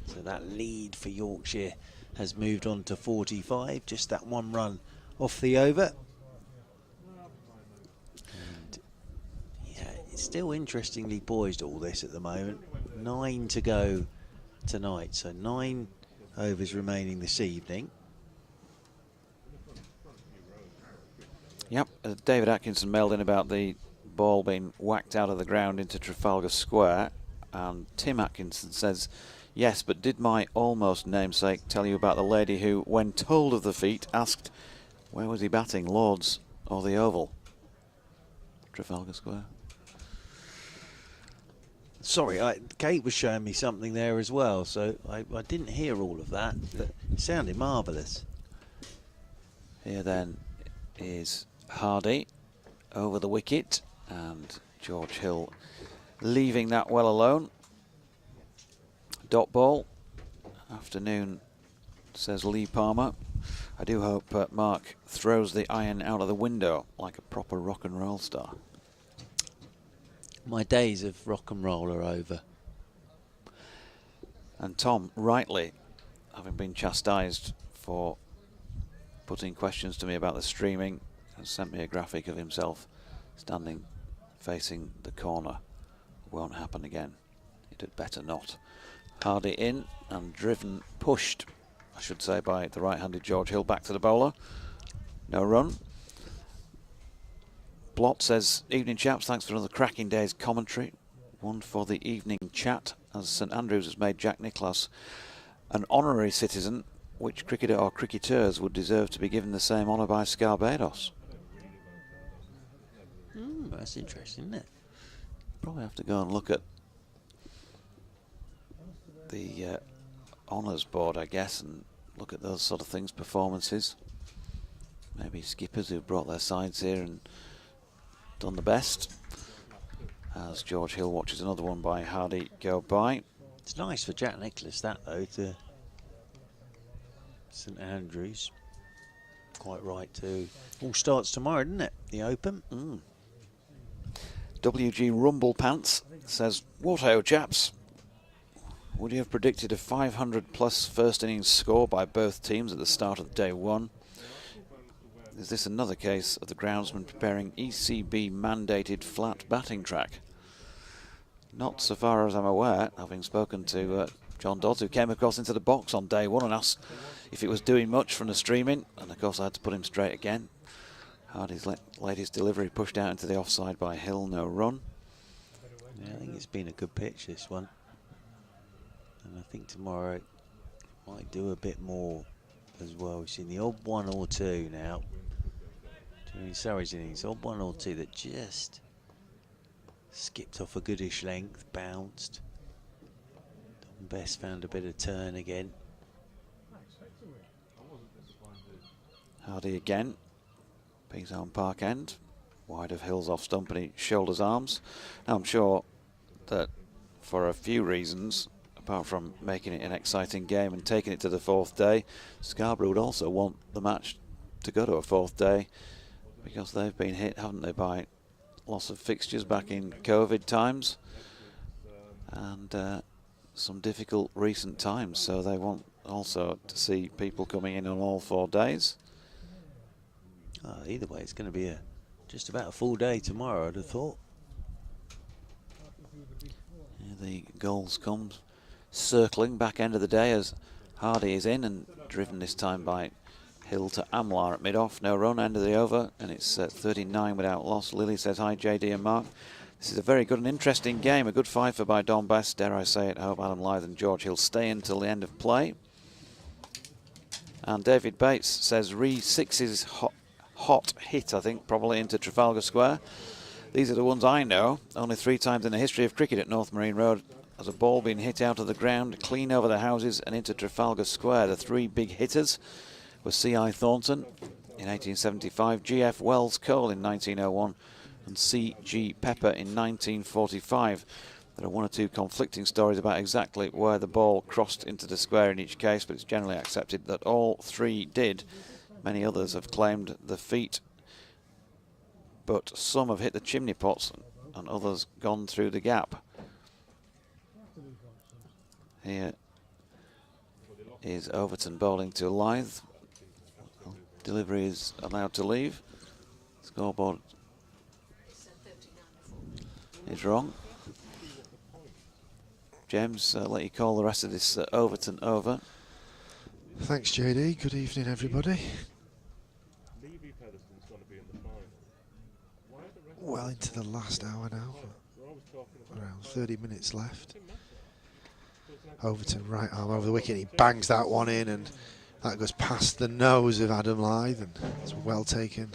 [SPEAKER 5] So that lead for Yorkshire has moved on to 45, just that one run off the over. And yeah, it's still interestingly poised, all this at the moment. 9 to go tonight, so 9 overs remaining this evening.
[SPEAKER 16] Yep, David Atkinson mailed in about the ball being whacked out of the ground into Trafalgar Square, and Tim Atkinson says, yes, but did my almost namesake tell you about the lady who, when told of the feat, asked where was he batting, Lords or the Oval? Trafalgar Square.
[SPEAKER 5] Sorry, Kate was showing me something there as well, so I didn't hear all of that, but it sounded marvellous.
[SPEAKER 16] Here then is Hardy over the wicket, and George Hill leaving that well alone. Dot ball. Afternoon, says Lee Palmer. I do hope Mark throws the iron out of the window like a proper rock and roll star.
[SPEAKER 5] My days of rock and roll are over.
[SPEAKER 16] And Tom, rightly, having been chastised for putting questions to me about the streaming, has sent me a graphic of himself standing facing the corner. Won't happen again. It had better not. Hardy in and driven, pushed, I should say, by the right-handed George Hill back to the bowler. No run. Blott says, evening chaps, thanks for another cracking day's commentary. One for the evening chat, as St Andrews has made Jack Nicklaus an honorary citizen. Which cricketer or cricketers would deserve to be given the same honour by Scarborough?
[SPEAKER 5] That's interesting, isn't it?
[SPEAKER 16] Probably have to go and look at the honours board, I guess, and look at those sort of things, performances. Maybe skippers who brought their sides here and done the best. As George Hill watches another one by Hardy go by.
[SPEAKER 5] It's nice for Jack Nicklaus, that though, to St Andrews. Quite right too. All starts tomorrow, doesn't it? The Open.
[SPEAKER 16] WG Rumble Pants says, what ho chaps? Would you have predicted a 500 plus first innings score by both teams at the start of day one? Is this another case of the groundsman preparing ECB mandated flat batting track? Not so far as I'm aware, having spoken to John Dodds, who came across into the box on day one and asked if it was doing much from the streaming, and of course I had to put him straight again. Hardy's latest delivery pushed out into the offside by Hill, no run.
[SPEAKER 5] Yeah, I think it's been a good pitch, this one. And I think tomorrow it might do a bit more as well. We've seen the odd one or two now during Surrey's innings, odd one or two that just skipped off a goodish length, bounced. Best found a bit of turn again.
[SPEAKER 16] Hardy again. Peasholm Park end. Wide of Hills off stump and he shoulders arms. Now I'm sure that for a few reasons, apart from making it an exciting game and taking it to the 4th day, Scarborough would also want the match to go to a 4th day, because they've been hit, haven't they, by loss of fixtures back in COVID times and some difficult recent times, so they want also to see people coming in on all 4 days.
[SPEAKER 5] Either way, it's going to be just about a full day tomorrow, I'd have thought.
[SPEAKER 16] Here the goals come circling back end of the day as Hardy is in and driven this time by Hill to Amla at mid-off. No run, end of the over, and it's 39 without loss. Lily says hi, JD and Mark. This is a very good and interesting game. A good fifer by Don Best, dare I say it. I hope Adam Lyth and George Hill stay until the end of play. And David Bates says Re6's hot hit, I think, probably into Trafalgar Square. These are the ones I know. Only 3 times in the history of cricket at North Marine Road has a ball been hit out of the ground, clean over the houses and into Trafalgar Square. The 3 big hitters were C.I. Thornton in 1875, G.F. Wells Cole in 1901 and C.G. Pepper in 1945. There are 1 or 2 conflicting stories about exactly where the ball crossed into the square in each case, but it's generally accepted that all 3 did. Many others have claimed the feet, but some have hit the chimney pots and others gone through the gap. Here is Overton bowling to Lyth. Delivery is allowed to leave. Scoreboard is wrong. James, I'll let you call the rest of this Overton over.
[SPEAKER 3] Thanks, JD. Good evening, everybody. Well into the last hour now. Around 30 minutes left. Overton right arm over the wicket. He bangs that one in, and that goes past the nose of Adam Lyth, and it's well taken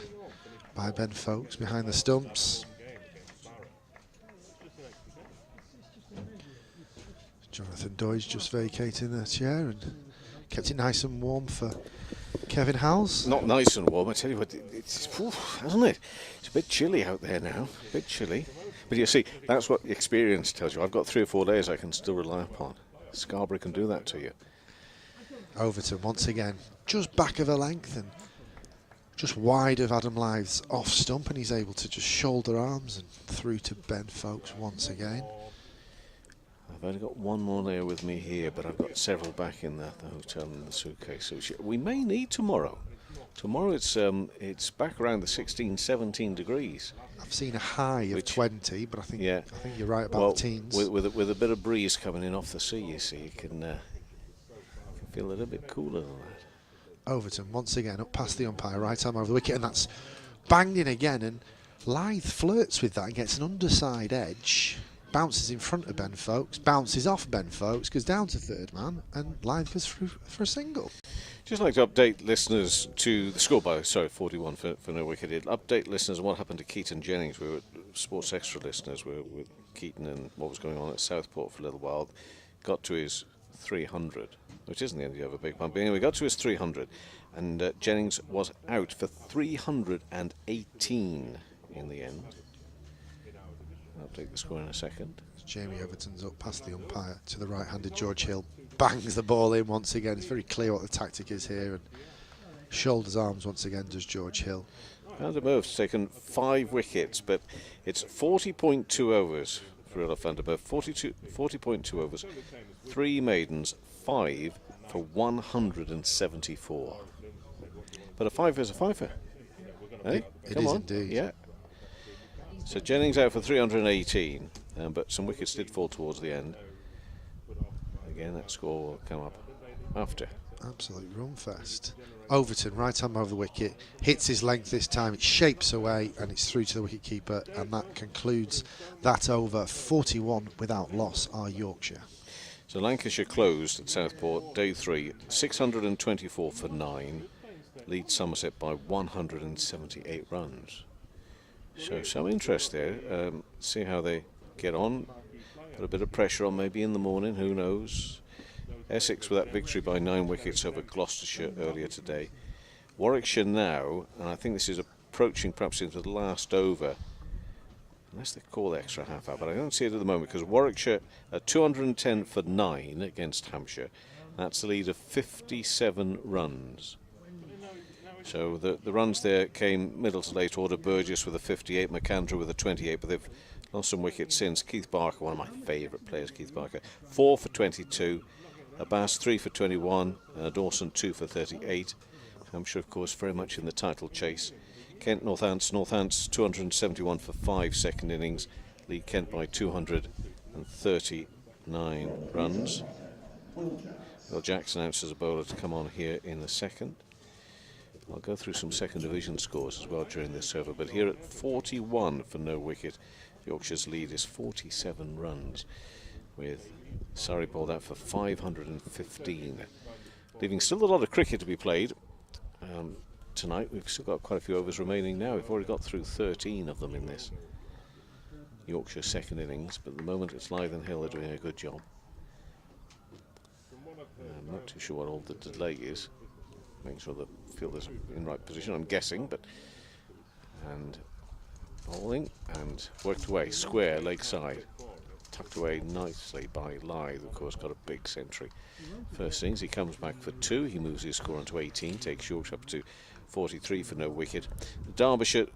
[SPEAKER 3] by Ben Folkes behind the stumps. Jonathan Doyle's just vacating the chair and kept it nice and warm for Kevin Howells.
[SPEAKER 6] Not nice and warm, I tell you what, it's, hasn't it? It's a bit chilly out there now, a bit chilly. But you see, that's what the experience tells you. I've got 3 or 4 days I can still rely upon. Scarborough can do that to you.
[SPEAKER 3] Overton once again, just back of a length and just wide of Adam Lyth's off stump, and he's able to just shoulder arms and through to Ben Folkes once again.
[SPEAKER 6] I've only got 1 more layer with me here, but I've got several back in the hotel in the suitcase, which we may need tomorrow. Tomorrow it's back around the 16, 17 degrees.
[SPEAKER 3] I've seen a high of 20, but I think you're right about the teens.
[SPEAKER 6] With a bit of breeze coming in off the sea, you see, you can feel a little bit cooler than that.
[SPEAKER 3] Overton once again up past the umpire, right arm over the wicket, and that's banged in again, and Lyth flirts with that and gets an underside edge. Bounces in front of Ben Folkes, bounces off Ben Folkes, goes down to 3rd man, and Lyth goes through for a single.
[SPEAKER 6] Just like to update listeners to the score by 41 for no wicket. Update listeners on what happened to Keaton Jennings. We were Sports Extra listeners. We were with Keaton and what was going on at Southport for a little while. Got to his 300, which isn't the end of a big pump. But anyway, got to his 300, and Jennings was out for 318 in the end. I'll take the score in a second.
[SPEAKER 3] Jamie Overton's up past the umpire to the right-handed George Hill. Bangs the ball in once again. It's very clear what the tactic is here. And shoulders arms once again does George Hill.
[SPEAKER 6] Van der Merwe's taken 5 wickets, but it's 40.2 overs for Olaf van der Merwe. 40.2 overs. 3 maidens, 5 for 174. But a fiver is a fiver. Hey,
[SPEAKER 3] it is indeed.
[SPEAKER 6] Yeah. So Jennings out for 318, but some wickets did fall towards the end. Again, that score will come up after.
[SPEAKER 3] Absolute run fest. Overton, right arm over the wicket, hits his length this time, it shapes away and it's through to the wicket keeper, and that concludes that over. 41 without loss are Yorkshire.
[SPEAKER 6] So Lancashire closed at Southport, day 3, 624 for 9, leads Somerset by 178 runs. So some interest there. See how they get on. Put a bit of pressure on maybe in the morning, who knows. Essex with that victory by 9 wickets over Gloucestershire earlier today. Warwickshire now, and I think this is approaching perhaps into the last over, unless they call the extra half hour, but I don't see it at the moment because Warwickshire are 210 for 9 against Hampshire. That's the lead of 57 runs. So the runs there came middle to late order. Burgess with a 58, McAndrew with a 28, but they've lost some wickets since. Keith Barker, one of my favourite players, Keith Barker, 4 for 22. Abbas 3 for 21. Dawson 2 for 38. Hampshire, of course, very much in the title chase. Kent, Northants 271 for 5 second innings. Lead Kent by 239 runs. Will Jackson announced as a bowler to come on here in the second. I'll go through some second division scores as well during this over, but here at 41 for no wicket, Yorkshire's lead is 47 runs, with Surrey bowled out for 515. Leaving still a lot of cricket to be played tonight. We've still got quite a few overs remaining now. We've already got through 13 of them in this Yorkshire second innings, but at the moment it's Lythe and Hill are doing a good job. I'm not too sure what all the delay is. Make sure the fielder's in right position, I'm guessing, but and bowling and worked away, square, leg side, tucked away nicely by Lythe, of course, got a big century. First innings, he comes back for 2, he moves his score onto 18, takes Yorkshire up to 43 for no wicket. Derbyshire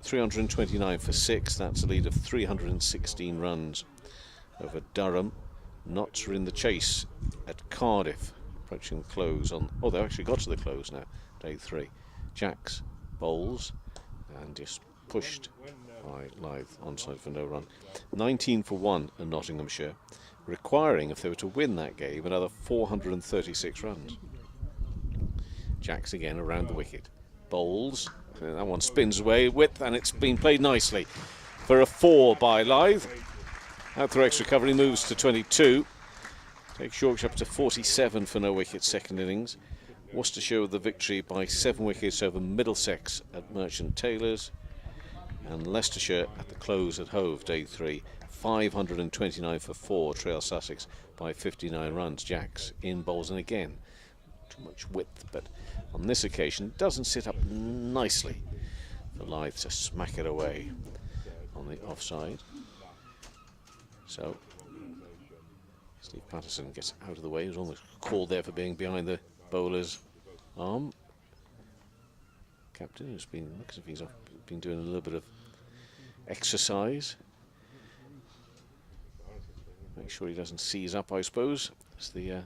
[SPEAKER 6] 329 for 6, that's a lead of 316 runs over Durham. Notts are in the chase at Cardiff, approaching the close on. Oh, they actually got to the close now. Day 3. Jacks bowls and just pushed by Lythe onside for no run. 19 for 1 at Nottinghamshire, requiring, if they were to win that game, another 436 runs. Jacks again around the wicket. Bowls. That one spins away width, and it's been played nicely for a 4 by Lythe. Out through extra cover, he moves to 22. Takes Yorkshire up to 47 for no wicket second innings. Worcestershire with the victory by 7 wickets over Middlesex at Merchant Taylors. And Leicestershire at the close at Hove, day 3. 529 for 4, trail Sussex by 59 runs. Jacks in bowls, and again, too much width, but on this occasion doesn't sit up nicely for Lythe to smack it away on the offside. So Steve Patterson gets out of the way. He was almost called there for being behind the bowler's arm. Captain, who's been, looks as if he's been doing a little bit of exercise. Make sure he doesn't seize up, I suppose, as the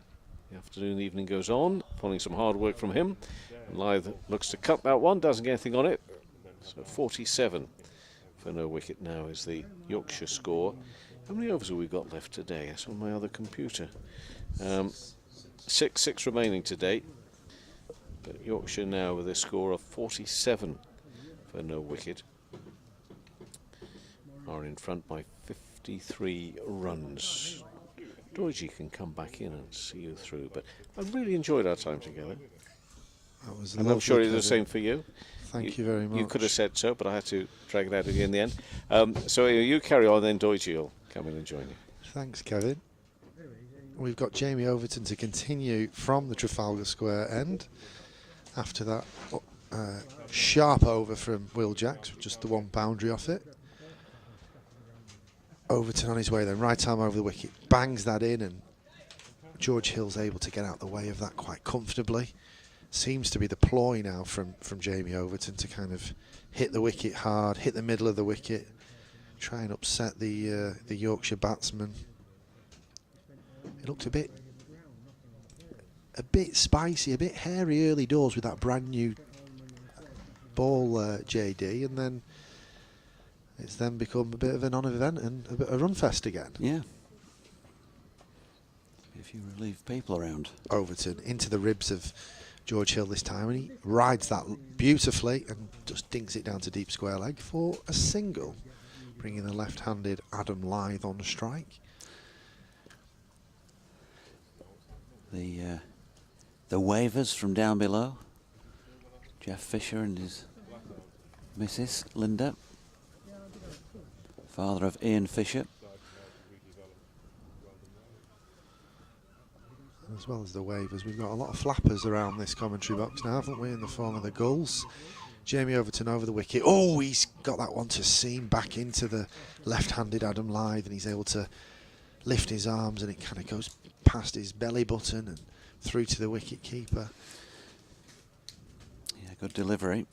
[SPEAKER 6] afternoon, evening goes on. Following some hard work from him. And Lythe looks to cut that one, doesn't get anything on it. So 47 for no wicket now is the Yorkshire score. How many overs have we got left today? That's on my other computer. 6 remaining today. But Yorkshire now with a score of 47 for no wicket are in front by 53 runs. Doidge can come back in and see you through, but I really enjoyed our time together.
[SPEAKER 3] That was
[SPEAKER 6] and I'm sure it's the same for you.
[SPEAKER 3] Thank you very much.
[SPEAKER 6] You could have said so, but I had to drag it out of you in the end. So you carry on, then Doidge will come in and join you.
[SPEAKER 3] Thanks, Kevin. We've got Jamie Overton to continue from the Trafalgar Square end after that sharp over from Will Jacks, just the one boundary off it. Overton on his way then, right arm over the wicket, bangs that in, and George Hill's able to get out the way of that quite comfortably. Seems to be the ploy now from Jamie Overton to kind of hit the wicket hard, hit the middle of the wicket, try and upset the Yorkshire batsman. It looked a bit spicy, a bit hairy early doors with that brand new ball, JD, and then it's then become a bit of a non-event and a bit of a run fest again.
[SPEAKER 16] Yeah. If you leave people around.
[SPEAKER 3] Overton into the ribs of George Hill this time, and he rides that beautifully and just dinks it down to deep square leg for a single, bringing the left-handed Adam Lythe on strike.
[SPEAKER 16] The waivers from down below. Jeff Fisher and his missus Linda, father of Ian Fisher.
[SPEAKER 3] as well as the wavers. We've got a lot of flappers around this commentary box now, haven't we, in the form of the gulls. Jamie Overton over the wicket. Oh, he's got that one to seam back into the left-handed Adam Lyth, and he's able to lift his arms, and it kind of goes past his belly button and through to the wicket keeper.
[SPEAKER 16] Yeah, good delivery.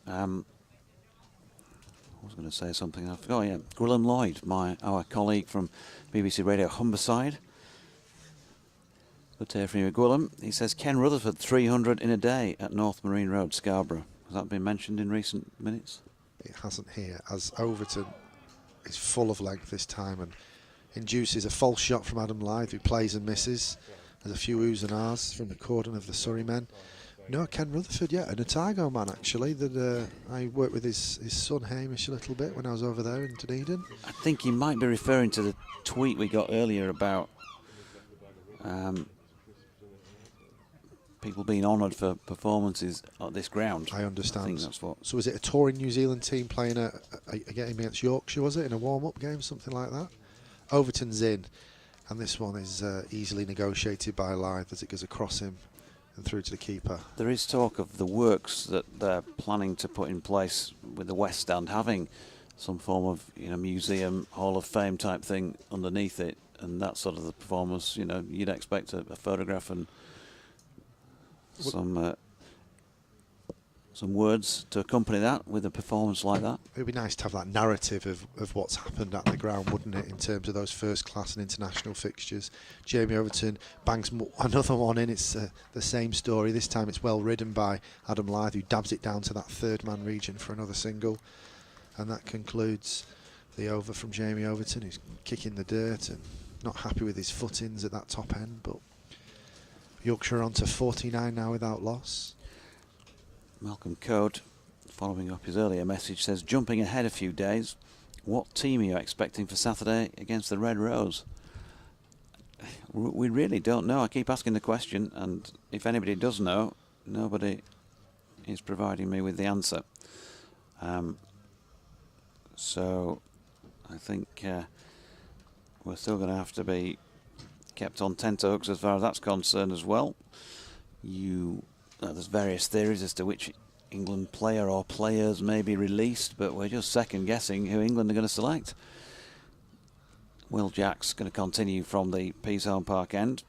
[SPEAKER 16] I was going to say something. I forgot. Yeah, Gwilym Lloyd, our colleague from BBC Radio Humberside. Good to hear from you, Gwilym. He says Ken Rutherford 300 in a day at North Marine Road, Scarborough. Has that been mentioned in recent minutes?
[SPEAKER 3] It hasn't here, as Overton is full of length this time and induces a false shot from Adam Lyth, who plays and misses. There's a few oohs and ahs from the cordon of the Surrey men. No, Ken Rutherford, yeah, an Otago man actually. That I worked with his son Hamish a little bit when I was over there in Dunedin.
[SPEAKER 16] I think he might be referring to the tweet we got earlier about people being honoured for performances at this ground.
[SPEAKER 3] I understand.
[SPEAKER 16] I think that's what.
[SPEAKER 3] So was it a touring New Zealand team playing a game against Yorkshire, was it, in a warm-up game, something like that? Overton's in, and this one is easily negotiated by Lyth as it goes across him and through to the keeper.
[SPEAKER 16] There is talk of the works that they're planning to put in place with the West Stand having some form of museum, Hall of Fame type thing underneath it, and that sort of the performance. You'd expect a photograph and some words to accompany that with a performance like that.
[SPEAKER 3] It would be nice to have that narrative of what's happened at the ground, wouldn't it, in terms of those first class and international fixtures. Jamie Overton bangs another one in. It's the same story. This time it's well ridden by Adam Lyth, who dabs it down to that third man region for another single. And that concludes the over from Jamie Overton, who's kicking the dirt and not happy with his footings at that top end. But Yorkshire on to 49 now without loss.
[SPEAKER 16] Malcolm Code, following up his earlier message, says, jumping ahead a few days, what team are you expecting for Saturday against the Red Rose? We really don't know. I keep asking the question, and if anybody does know, nobody is providing me with the answer. So I think we're still going to have to be kept on tenterhooks as far as that's concerned as well. There's various theories as to which England player or players may be released, but we're just second guessing who England are going to select. Will Jack's going to continue from the Peashorn Park end.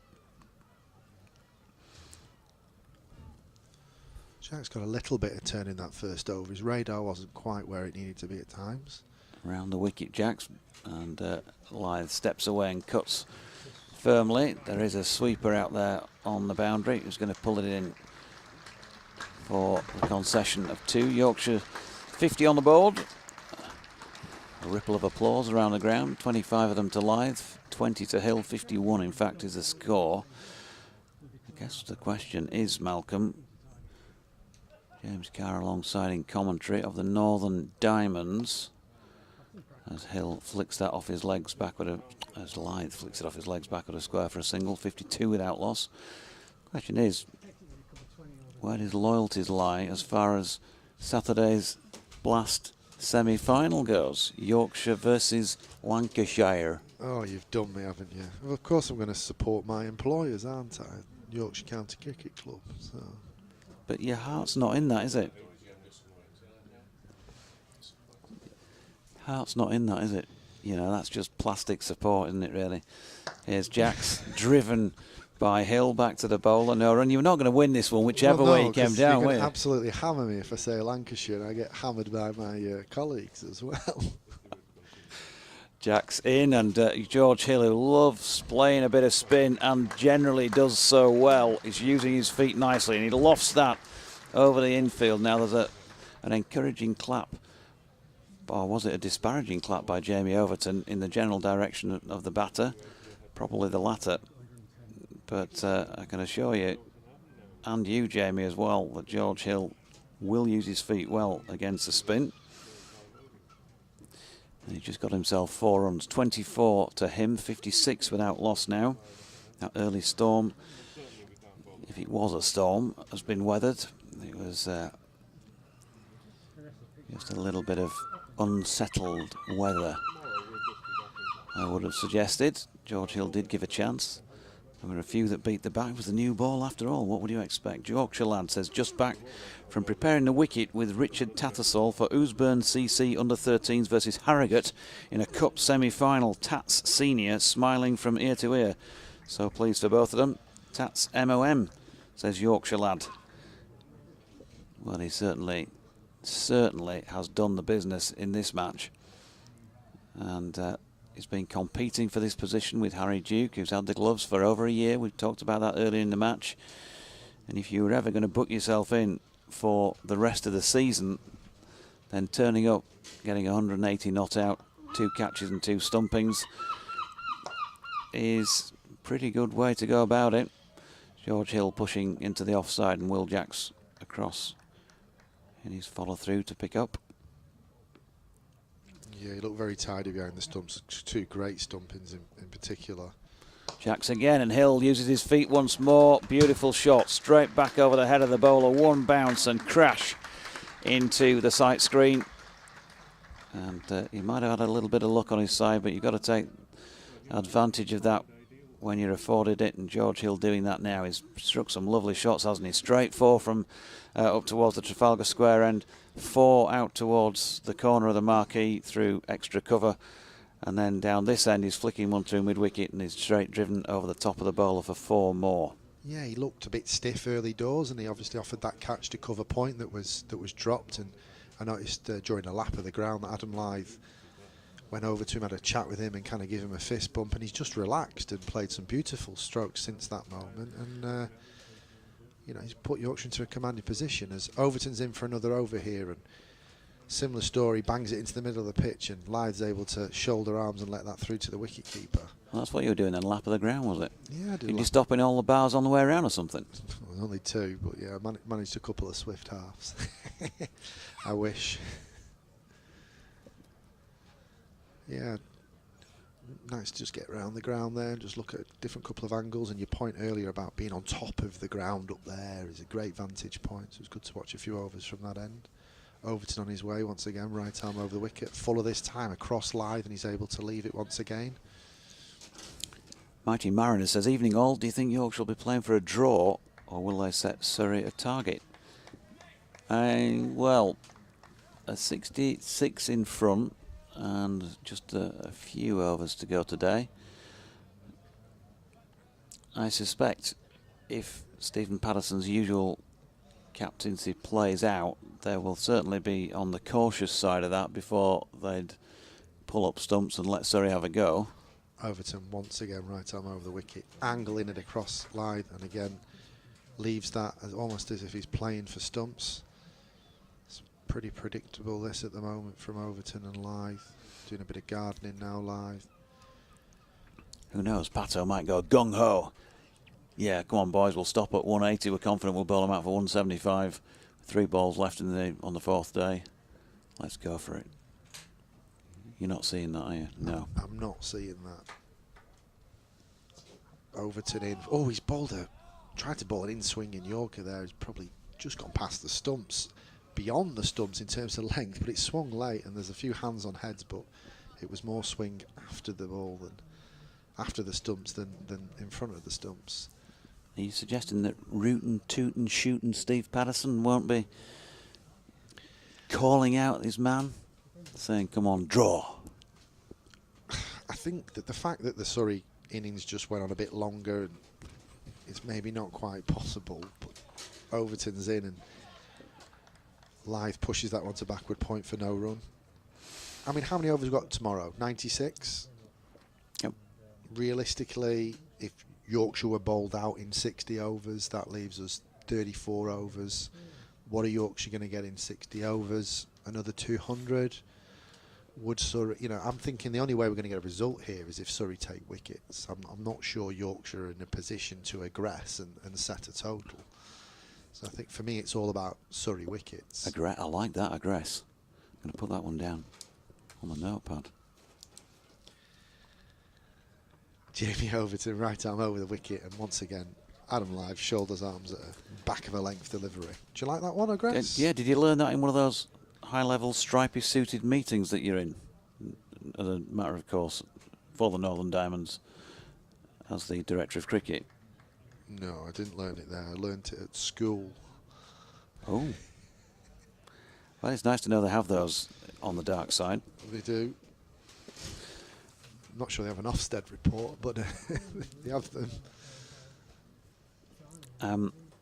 [SPEAKER 3] Jack's got a little bit of turn in that first over. His radar wasn't quite where it needed to be at times.
[SPEAKER 16] Around the wicket, Jack's, and Lyth steps away and cuts firmly. There is a sweeper out there on the boundary who's going to pull it in for the concession of 2. Yorkshire 50 on the board. A ripple of applause around the ground. 25 of them to Lyth, 20 to Hill, 51 in fact is the score. I guess the question is, Malcolm, James Carr alongside in commentary, of the Northern Diamonds, as Hill flicks that off his legs backward, as Lyth flicks it off his legs backward a square for a single, 52 without loss. Question is, where does loyalties lie as far as Saturday's Blast semi-final goes? Yorkshire versus Lancashire.
[SPEAKER 3] Oh, you've done me, haven't you? Well, of course I'm going to support my employers, aren't I? Yorkshire County Cricket Club. So.
[SPEAKER 16] But your heart's not in that, is it? Heart's not in that, is it? That's just plastic support, isn't it, really? Here's Jack's driven by Hill back to the bowler. No run. You're not going to win this one, whichever way you came down.
[SPEAKER 3] You're going to absolutely hammer me if I say Lancashire, and I get hammered by my colleagues as well.
[SPEAKER 16] Jack's in, and George Hill, who loves playing a bit of spin and generally does so well, is using his feet nicely, and he lofts that over the infield. Now there's an encouraging clap, or was it a disparaging clap by Jamie Overton in the general direction of the batter? Probably the latter. But I can assure you, and you, Jamie, as well, that George Hill will use his feet well against the spin. And he just got himself 4 runs, 24 to him, 56 without loss now. That early storm, if it was a storm, has been weathered. It was just a little bit of unsettled weather, I would have suggested. George Hill did give a chance. There were a few that beat the bat with the new ball after all. What would you expect? Yorkshire lad says, just back from preparing the wicket with Richard Tattersall for Ousburn CC under-13s versus Harrogate in a cup semi-final. Tats Senior smiling from ear to ear. So pleased for both of them. Tats MOM, says Yorkshire lad. Well, he certainly has done the business in this match. And he's been competing for this position with Harry Duke, who's had the gloves for over a year. We've talked about that earlier in the match. And if you were ever going to book yourself in for the rest of the season, then turning up, getting 180 not out, 2 catches and 2 stumpings is a pretty good way to go about it. George Hill pushing into the offside and Will Jacks across in his follow through to pick up.
[SPEAKER 3] Yeah, he looked very tidy behind the stumps. 2 great stumpings in particular.
[SPEAKER 16] Jacks again, and Hill uses his feet once more. Beautiful shot, straight back over the head of the bowler. 1 bounce and crash into the sight screen. And he might have had a little bit of luck on his side, but you've got to take advantage of that when you're afforded it. And George Hill doing that now. He's struck some lovely shots, hasn't he? Straight 4 from up towards the Trafalgar Square end. 4 out towards the corner of the marquee through extra cover. And then down this end, he's flicking one through mid-wicket and he's straight driven over the top of the bowler for 4 more.
[SPEAKER 3] Yeah, he looked a bit stiff early doors, and he obviously offered that catch to cover point that was dropped. And I noticed during a lap of the ground that Adam Lythe went over to him, had a chat with him and kind of gave him a fist bump, and he's just relaxed and played some beautiful strokes since that moment. And you know, he's put Yorkshire into a commanding position as Overton's in for another over here, and similar story, bangs it into the middle of the pitch, and Lythe's able to shoulder arms and let that through to the wicket-keeper.
[SPEAKER 16] Well, that's what you were doing then, lap of the ground, was it?
[SPEAKER 3] Yeah, I did.
[SPEAKER 16] Did you stop in all the bars on the way around or something?
[SPEAKER 3] Well, only 2, but yeah, I managed a couple of swift halves. I wish. Yeah, nice to just get around the ground there and just look at a different couple of angles. And your point earlier about being on top of the ground up there is a great vantage point. So it's good to watch a few overs from that end. Overton on his way once again, right arm over the wicket. Fuller this time across Lythe, and he's able to leave it once again.
[SPEAKER 16] Mighty Mariner says, evening all, do you think Yorkshire will be playing for a draw, or will they set Surrey a target? Well, a 66 in front and just a few overs to go today. I suspect if Stephen Patterson's usual captaincy plays out, they will certainly be on the cautious side of that before they'd pull up stumps and let Surrey have a go.
[SPEAKER 3] Overton once again, right arm over the wicket, angling it across Lythe, and again leaves that as almost as if he's playing for stumps. It's pretty predictable this at the moment from Overton and Lythe. Doing a bit of gardening now, Lythe.
[SPEAKER 16] Who knows, Pato might go gung-ho. Yeah, come on boys, we'll stop at 180. We're confident we'll bowl them out for 175. 3 balls left on the 4th day. Let's go for it. You're not seeing that, are you? No.
[SPEAKER 3] I'm not seeing that. Overton in. Oh, he's tried to bowl an in-swing in Yorker there. He's probably just gone past the stumps, beyond the stumps in terms of length, but it swung late and there's a few hands on heads, but it was more swing after the ball than after the stumps than in front of the stumps.
[SPEAKER 16] Are you suggesting that rootin', tootin', shootin' Steve Patterson won't be calling out his man, saying, come on, draw?
[SPEAKER 3] I think that the fact that the Surrey innings just went on a bit longer, it's maybe not quite possible, but Overton's in and Lythe pushes that one to backward point for no run. I mean, how many overs have we got tomorrow? 96?
[SPEAKER 16] Yep.
[SPEAKER 3] Realistically, if Yorkshire were bowled out in 60 overs, that leaves us 34 overs. What are Yorkshire going to get in 60 overs? Another 200? Would Surrey, you know, I'm thinking the only way we're going to get a result here is if Surrey take wickets. I'm not sure Yorkshire are in a position to aggress and set a total. So I think for me it's all about Surrey wickets.
[SPEAKER 16] I like that, aggress. I'm going to put that one down on the notepad.
[SPEAKER 3] Jamie Overton, right arm over the wicket, and once again, Adam Lythe, shoulders, arms at a back of a length delivery. Do you like that one, aggress?
[SPEAKER 16] Yeah, did you learn that in one of those high-level stripy suited meetings that you're in? As a matter of course, for the Northern Diamonds, as the director of cricket,
[SPEAKER 3] No, I didn't learn it there. I learnt it at school.
[SPEAKER 4] Oh. Well, it's nice to know they have those on the dark side.
[SPEAKER 3] They do. I'm not sure they have an Ofsted report, but they have them.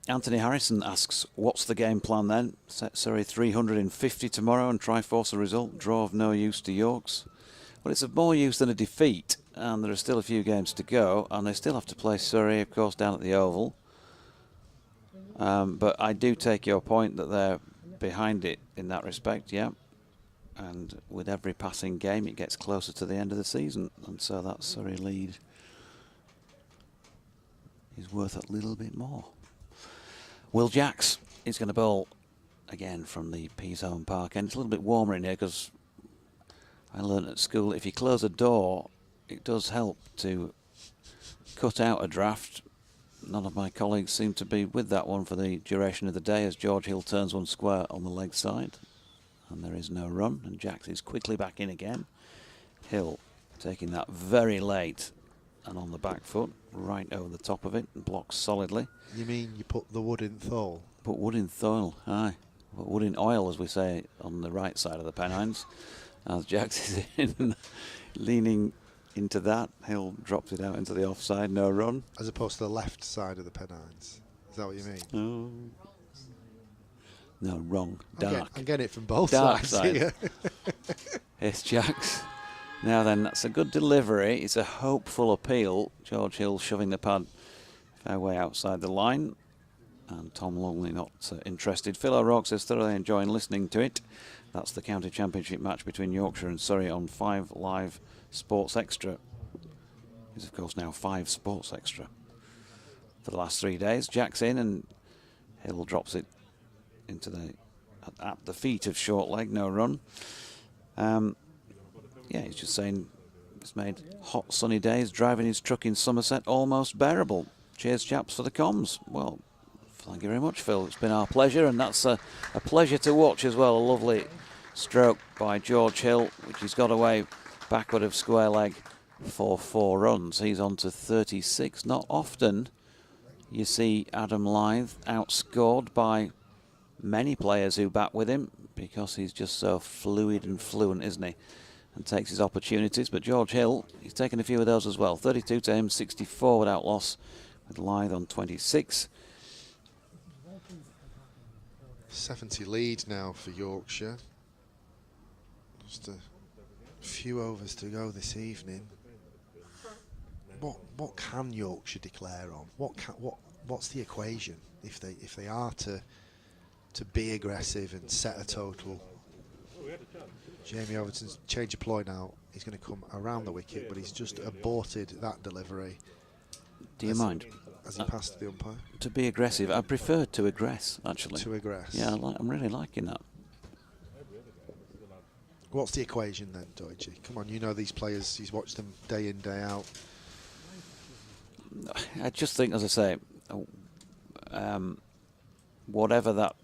[SPEAKER 4] Anthony Harrison asks, what's the game plan then? Set Surrey 350 tomorrow and try force a result. Draw of no use to Yorks. Well, it's of more use than a defeat, and there are still a few games to go, and they still have to play Surrey, of course, down at the Oval. But I do take your point that they're behind it in that respect, yeah. And with every passing game, it gets closer to the end of the season, and so that Surrey lead is worth a little bit more. Will Jacks is going to bowl again from the Pease-Home Park, and it's a little bit warmer in here because I learned at school if you close a door, it does help to cut out a draft. None of my colleagues seem to be with that one for the duration of the day as George Hill turns one square on the leg side. And there is no run, and Jacks is quickly back in again. Hill taking that very late and on the back foot, right over the top of it, and blocks solidly.
[SPEAKER 3] You mean you put the wood in thole?
[SPEAKER 4] Put wood in thole, aye. Put wood in oil, as we say, on the right side of the Pennines. As Jacks is in, leaning into that, Hill drops it out into the offside, no run.
[SPEAKER 3] As opposed to the left side of the Pennines. Is that what you mean?
[SPEAKER 4] Oh. No, wrong. Dark.
[SPEAKER 3] I'm getting it from both
[SPEAKER 4] Dark
[SPEAKER 3] sides
[SPEAKER 4] side.
[SPEAKER 3] here.
[SPEAKER 4] It's Jacks. Now then, that's a good delivery. It's a hopeful appeal. George Hill shoving the pad fair way outside the line. And Tom Longley not interested. Phil O'Rourke says thoroughly enjoying listening to it. That's the county championship match between Yorkshire and Surrey on 5 Live Sports Extra. It's of course now 5 Sports Extra. For the last 3 days, Jack's in and Hill drops it into the at the feet of short leg, no run. Yeah, he's just saying it's made hot sunny days driving his truck in Somerset almost bearable. Cheers chaps for the comms. Well, thank you very much, Phil. It's been our pleasure, and that's a pleasure to watch as well. A lovely stroke by George Hill, which he's got away backward of square leg for 4 runs. He's on to 36. Not often you see Adam Lyth outscored by many players who bat with him, because he's just so fluid and fluent, isn't he? And takes his opportunities. But George Hill, he's taken a few of those as well. 32 to him, 64 without loss, with Lyth on 26.
[SPEAKER 3] 70 lead now for Yorkshire. Just a few overs to go this evening. What can Yorkshire declare on? What's the equation if they are to be aggressive and set a total? Jamie Overton's change of ploy now. He's going to come around the wicket, but he's just aborted that delivery.
[SPEAKER 4] Do you mind?
[SPEAKER 3] As he passed the umpire.
[SPEAKER 4] To be aggressive. I prefer to aggress, actually.
[SPEAKER 3] To aggress.
[SPEAKER 4] Yeah, I'm really liking that.
[SPEAKER 3] What's the equation then, Deutsche? Come on, you know these players. He's watched them day in, day out.
[SPEAKER 4] I just think, as I say, whatever that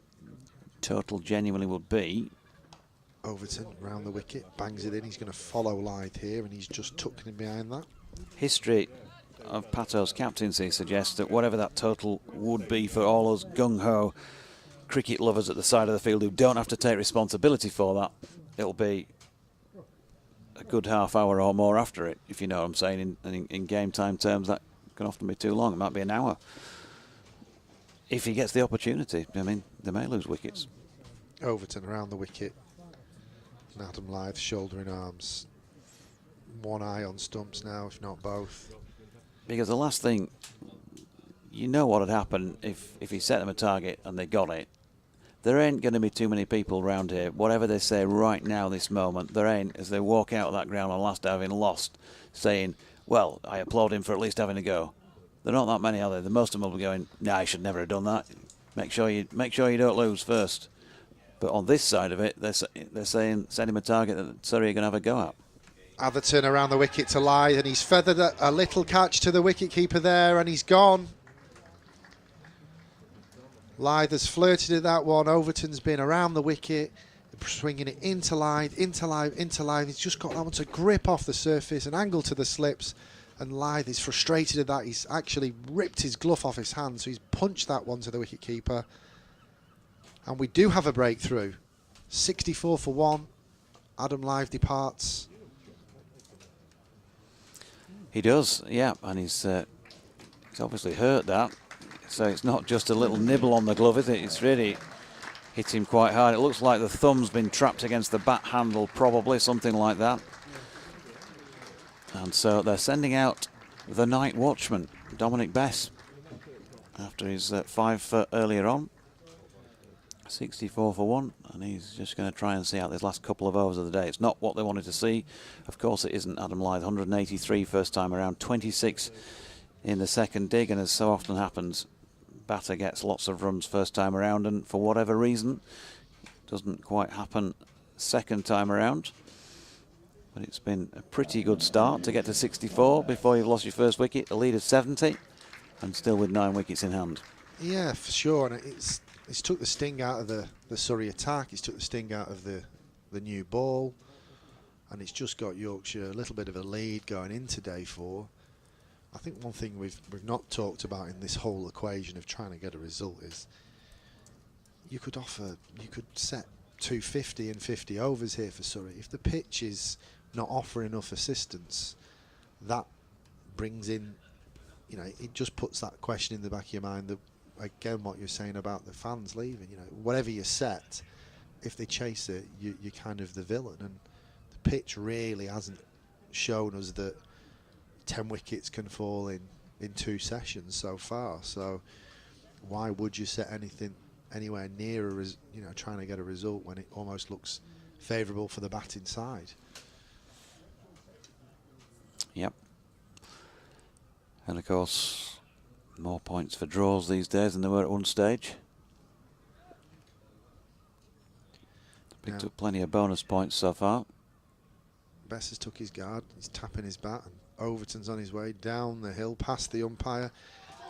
[SPEAKER 4] total genuinely would be.
[SPEAKER 3] Overton round the wicket, bangs it in. He's going to follow Lyth here, and he's just tucking him behind that.
[SPEAKER 4] History of Pato's captaincy suggests that whatever that total would be for all those gung-ho cricket lovers at the side of the field who don't have to take responsibility for that, it'll be a good half hour or more after it, if you know what I'm saying. In game time terms, that can often be too long. It might be an hour. If he gets the opportunity, I mean, they may lose wickets.
[SPEAKER 3] Overton around the wicket. And Adam Lyth shouldering arms. One eye on stumps now, if not both.
[SPEAKER 4] Because the last thing, you know what would happen if he set them a target and they got it. There ain't going to be too many people around here, whatever they say right now, this moment, there ain't, as they walk out of that ground on last having lost, saying, well, I applaud him for at least having a go. There are not that many, are there? Most of them will be going, nah, I should never have done that. Make sure you don't lose first. But on this side of it, they're saying, send him a target that Surrey are going to have a go at.
[SPEAKER 3] Atherton around the wicket to Lyth, and he's feathered a little catch to the wicketkeeper there, and he's gone. Lyth has flirted at that one. Overton's been around the wicket, swinging it into Lyth, into Lyth, into Lyth. He's just got that one to grip off the surface, an angle to the slips, And Lyth is frustrated at that. He's actually ripped his glove off his hand, so he's punched that one to the wicket-keeper. And we do have a breakthrough. 64 for 1. Adam Lyth departs.
[SPEAKER 16] He does, yeah, and he's obviously hurt that. So it's not just a little nibble on the glove, is it? It's really hit him quite hard. It looks like the thumb's been trapped against the bat handle, probably, something like that. And so they're sending out the night watchman, Dominic Bess, after his 5 for earlier on. 64 for 1, and he's just going to try and see out this last couple of overs of the day. It's not what they wanted to see. Of course it isn't. Adam Lyth, 183 first time around, 26 in the second dig, and as so often happens, batter gets lots of runs first time around, and for whatever reason, doesn't quite happen second time around. But it's been a pretty good start to get to 64 before you've lost your first wicket, a lead of 70, and still with 9 wickets in hand.
[SPEAKER 3] Yeah, for sure, and it's took the sting out of the Surrey attack. It's took the sting out of the new ball, and it's just got Yorkshire a little bit of a lead going into day 4. I think one thing we've not talked about in this whole equation of trying to get a result is you could set 250 and 50 overs here for Surrey. If the pitch is not offering enough assistance, that brings in, it just puts that question in the back of your mind that, again, what you're saying about the fans leaving, whatever you set, if they chase it, you're kind of the villain. And the pitch really hasn't shown us that 10 wickets can fall in 2 sessions so far. So why would you set anything anywhere near trying to get a result when it almost looks favourable for the batting side?
[SPEAKER 16] Yep. And of course, more points for draws these days than there were at one stage. Picked up plenty of bonus points so far.
[SPEAKER 3] Bess has took his guard. He's tapping his bat, and Overton's on his way down the hill past the umpire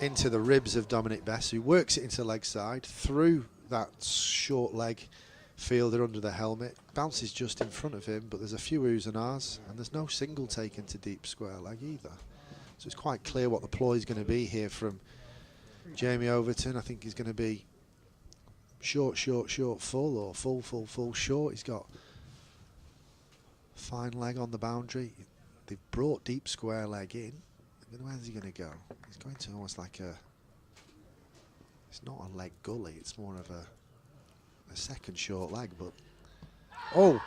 [SPEAKER 3] into the ribs of Dominic Bess, who works it into leg side through that short leg fielder under the helmet. Bounces just in front of him, but there's a few oohs and ahs, and there's no single taken to deep square leg either. So it's quite clear what the ploy is going to be here from Jamie Overton. I think he's going to be short, short, short, full, or full, full, full, short. He's got fine leg on the boundary. They've brought deep square leg in. Where's he going to go? He's going to almost like it's not a leg gully, it's more of a second short leg, but oh,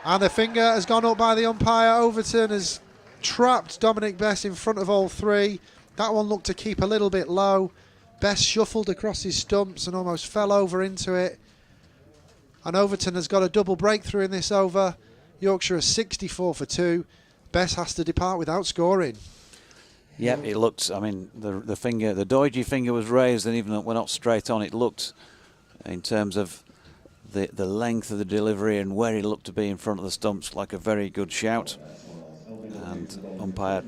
[SPEAKER 3] and the finger has gone up by the umpire. Overton has trapped Dominic Bess in front of all 3. That one looked to keep a little bit low. Bess shuffled across his stumps and almost fell over into it, and Overton has got a double breakthrough in this over. Yorkshire is 64 for 2. Bess has to depart without scoring.
[SPEAKER 16] Yep, it looked, I mean, the finger, the dodgy finger was raised, and even though it went not straight on, it looked, in terms of the length of the delivery and where he looked to be in front of the stumps, like a very good shout. And umpire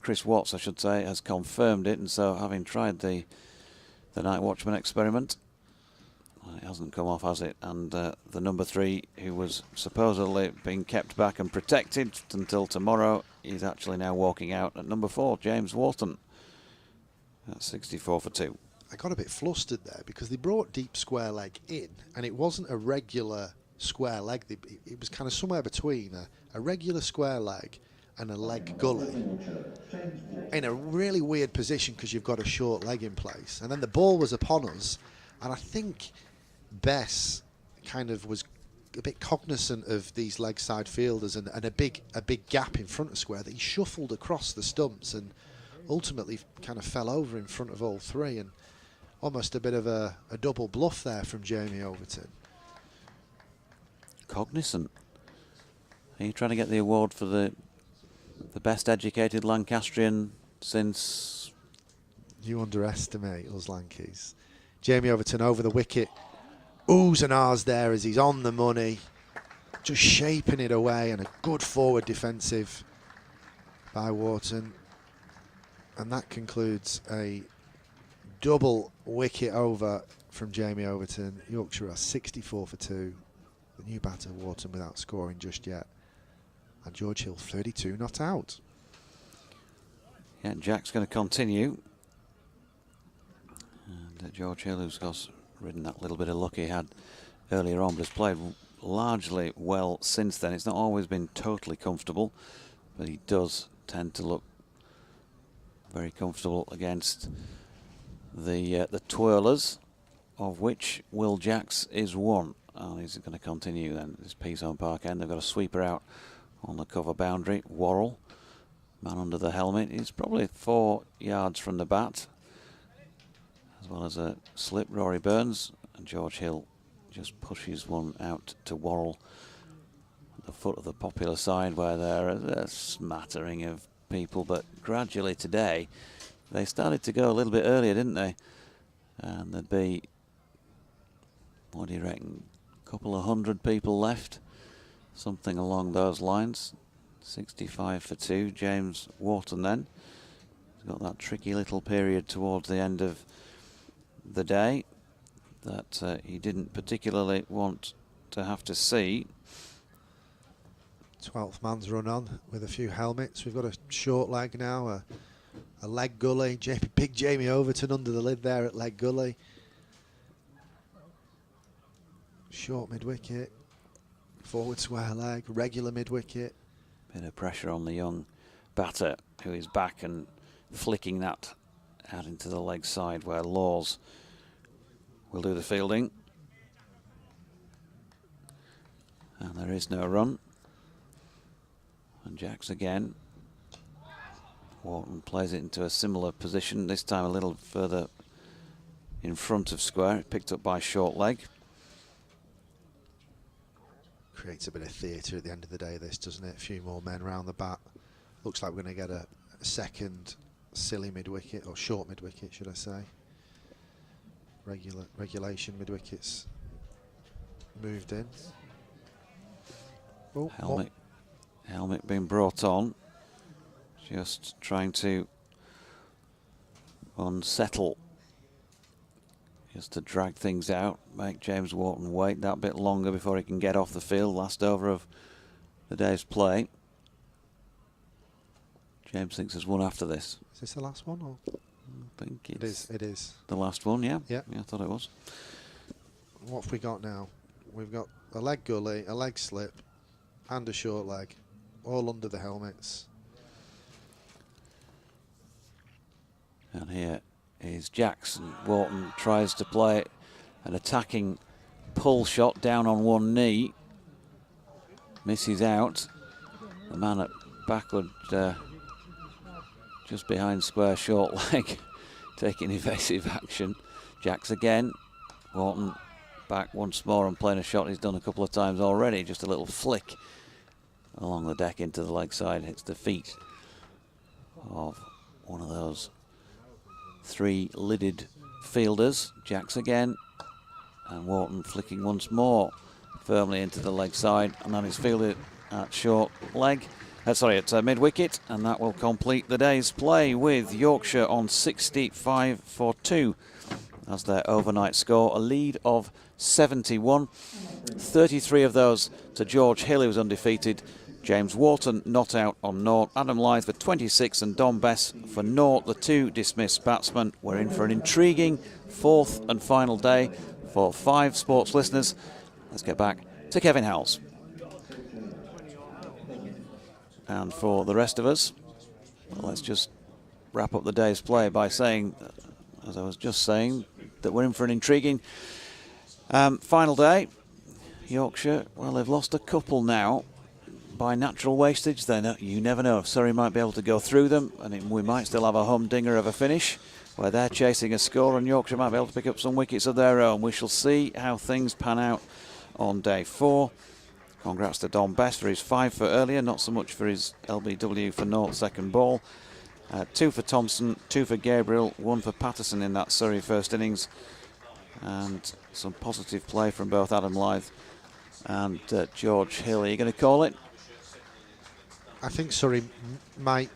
[SPEAKER 16] Chris Watts, I should say, has confirmed it, and so having tried the night watchman experiment, it hasn't come off, has it? And the number 3, who was supposedly being kept back and protected until tomorrow, is actually now walking out at number 4, James Wharton. That's 64 for 2.
[SPEAKER 3] I got a bit flustered there because they brought deep square leg in, and it wasn't a regular square leg. It was kind of somewhere between a regular square leg and a leg gully, in a really weird position because you've got a short leg in place. And then the ball was upon us, and I think Bess kind of was a bit cognizant of these leg side fielders and a big gap in front of square that he shuffled across the stumps and ultimately kind of fell over in front of all 3, and almost a bit of a double bluff there from Jamie Overton.
[SPEAKER 16] Cognizant. Are you trying to get the award for the best educated Lancastrian since?
[SPEAKER 3] You underestimate us Lankies. Jamie Overton over the wicket. Oohs and ahs there as he's on the money. Just shaping it away, and a good forward defensive by Wharton. And that concludes a double wicket over from Jamie Overton. Yorkshire are 64 for 2. The new batter, Wharton, without scoring just yet. And George Hill 32 not out.
[SPEAKER 16] Yeah, Jack's going to continue. And George Hill, who's got ridden that little bit of luck he had earlier on, but has played largely well since then. It's not always been totally comfortable, but he does tend to look very comfortable against the twirlers, of which Will Jacks is one. And he's going to continue then. This piece on Park End. They've got a sweeper out on the cover boundary. Worrell, man under the helmet. He's probably 4 yards from the bat, as well as a slip. Rory Burns, and George Hill just pushes one out to Worrell at the foot of the popular side, where there are a smattering of people. But gradually today, they started to go a little bit earlier, didn't they? And there'd be, what do you reckon, a couple of 100 people left, something along those lines. 65 for 2. James Wharton then. He's got that tricky little period towards the end of the day that he didn't particularly want to have to see.
[SPEAKER 3] 12th man's run on with a few helmets. We've got a short leg now, a leg gully. Big Jamie Overton under the lid there at leg gully. Short mid-wicket, forward square leg, regular mid-wicket.
[SPEAKER 16] Bit of pressure on the young batter, who is back and flicking that out into the leg side, where Laws will do the fielding. And there is no run. And Jacks again. Wharton plays it into a similar position, this time a little further in front of square, picked up by short leg.
[SPEAKER 3] Creates a bit of theatre at the end of the day, this, doesn't it? A few more men round the bat. Looks like we're going to get a second silly mid-wicket, or short mid-wicket, should I say. Regulation mid-wickets moved in. Oh,
[SPEAKER 16] Helmet being brought on. Just trying to unsettle, just to drag things out, make James Wharton wait that bit longer before he can get off the field. Last over of the day's play. James thinks there's one after this.
[SPEAKER 3] Is this the last one? Or?
[SPEAKER 16] I think it's
[SPEAKER 3] it is.
[SPEAKER 16] The last one, yeah.
[SPEAKER 3] Yeah,
[SPEAKER 16] I thought it was.
[SPEAKER 3] What have we got now? We've got a leg gully, a leg slip, and a short leg, all under the helmets.
[SPEAKER 16] And here is Jackson. Wharton tries to play an attacking pull shot down on one knee. Misses out. The man at backward, just behind square, short leg, taking evasive action. Jacks again. Wharton back once more and playing a shot he's done a couple of times already. Just a little flick along the deck into the leg side. Hits the feet of one of those 3 lidded fielders. Jacks again, and Wharton flicking once more firmly into the leg side, and then it's fielded at short leg. At mid wicket, and that will complete the day's play, with Yorkshire on 65 for 2 as their overnight score. A lead of 71, 33 of those to George Hill, who's undefeated. James Wharton not out on naught. Adam Lyth for 26 and Dom Bess for naught. The 2 dismissed batsmen. We're in for an intriguing 4th and final day for 5 sports listeners. Let's get back to Kevin Howells. And for the rest of us, well, let's just wrap up the day's play by saying, as I was just saying, that we're in for an intriguing final day. Yorkshire, well, they've lost a couple now by natural wastage. You never know. Surrey might be able to go through them, and we might still have a humdinger of a finish where they're chasing a score, and Yorkshire might be able to pick up some wickets of their own. We shall see how things pan out on day 4. Congrats to Dom Bess for his 5 for earlier, not so much for his LBW for naught second ball. 2 for Thompson, 2 for Gabriel, 1 for Patterson in that Surrey first innings, and some positive play from both Adam Lyth and George Hill. Are you going to call it?
[SPEAKER 3] I think Surrey might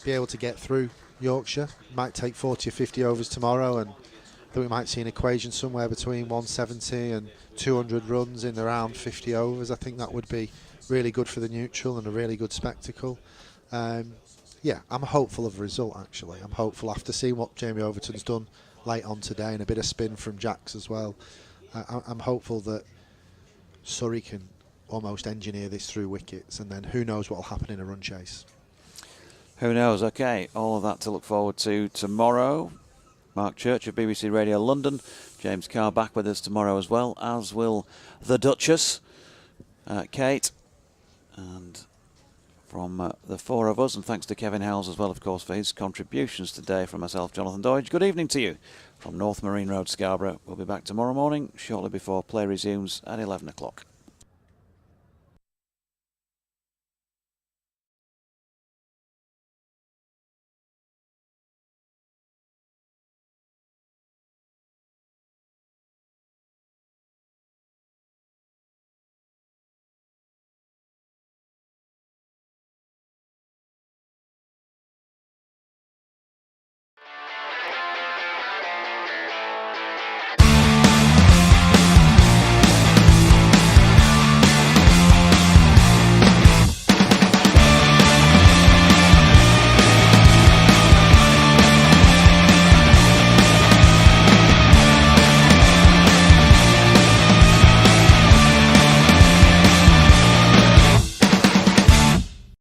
[SPEAKER 3] be able to get through Yorkshire. Might take 40 or 50 overs tomorrow, and I think we might see an equation somewhere between 170 and 200 runs in around 50 overs. I think that would be really good for the neutral and a really good spectacle. Yeah, I'm hopeful of the result, actually. I'm hopeful after seeing what Jamie Overton's done late on today and a bit of spin from Jacks as well. I'm hopeful that Surrey can almost engineer this through wickets, and then who knows what will happen in a run chase.
[SPEAKER 16] Who knows? Okay, all of that to look forward to tomorrow. Mark Church of BBC Radio London. James Carr back with us tomorrow as well, as will the Duchess, Kate, and from the four of us, and thanks to Kevin Howells as well, of course, for his contributions today, from myself, Jonathan Doidge. Good evening to you from North Marine Road, Scarborough. We'll be back tomorrow morning, shortly before play resumes at 11 o'clock.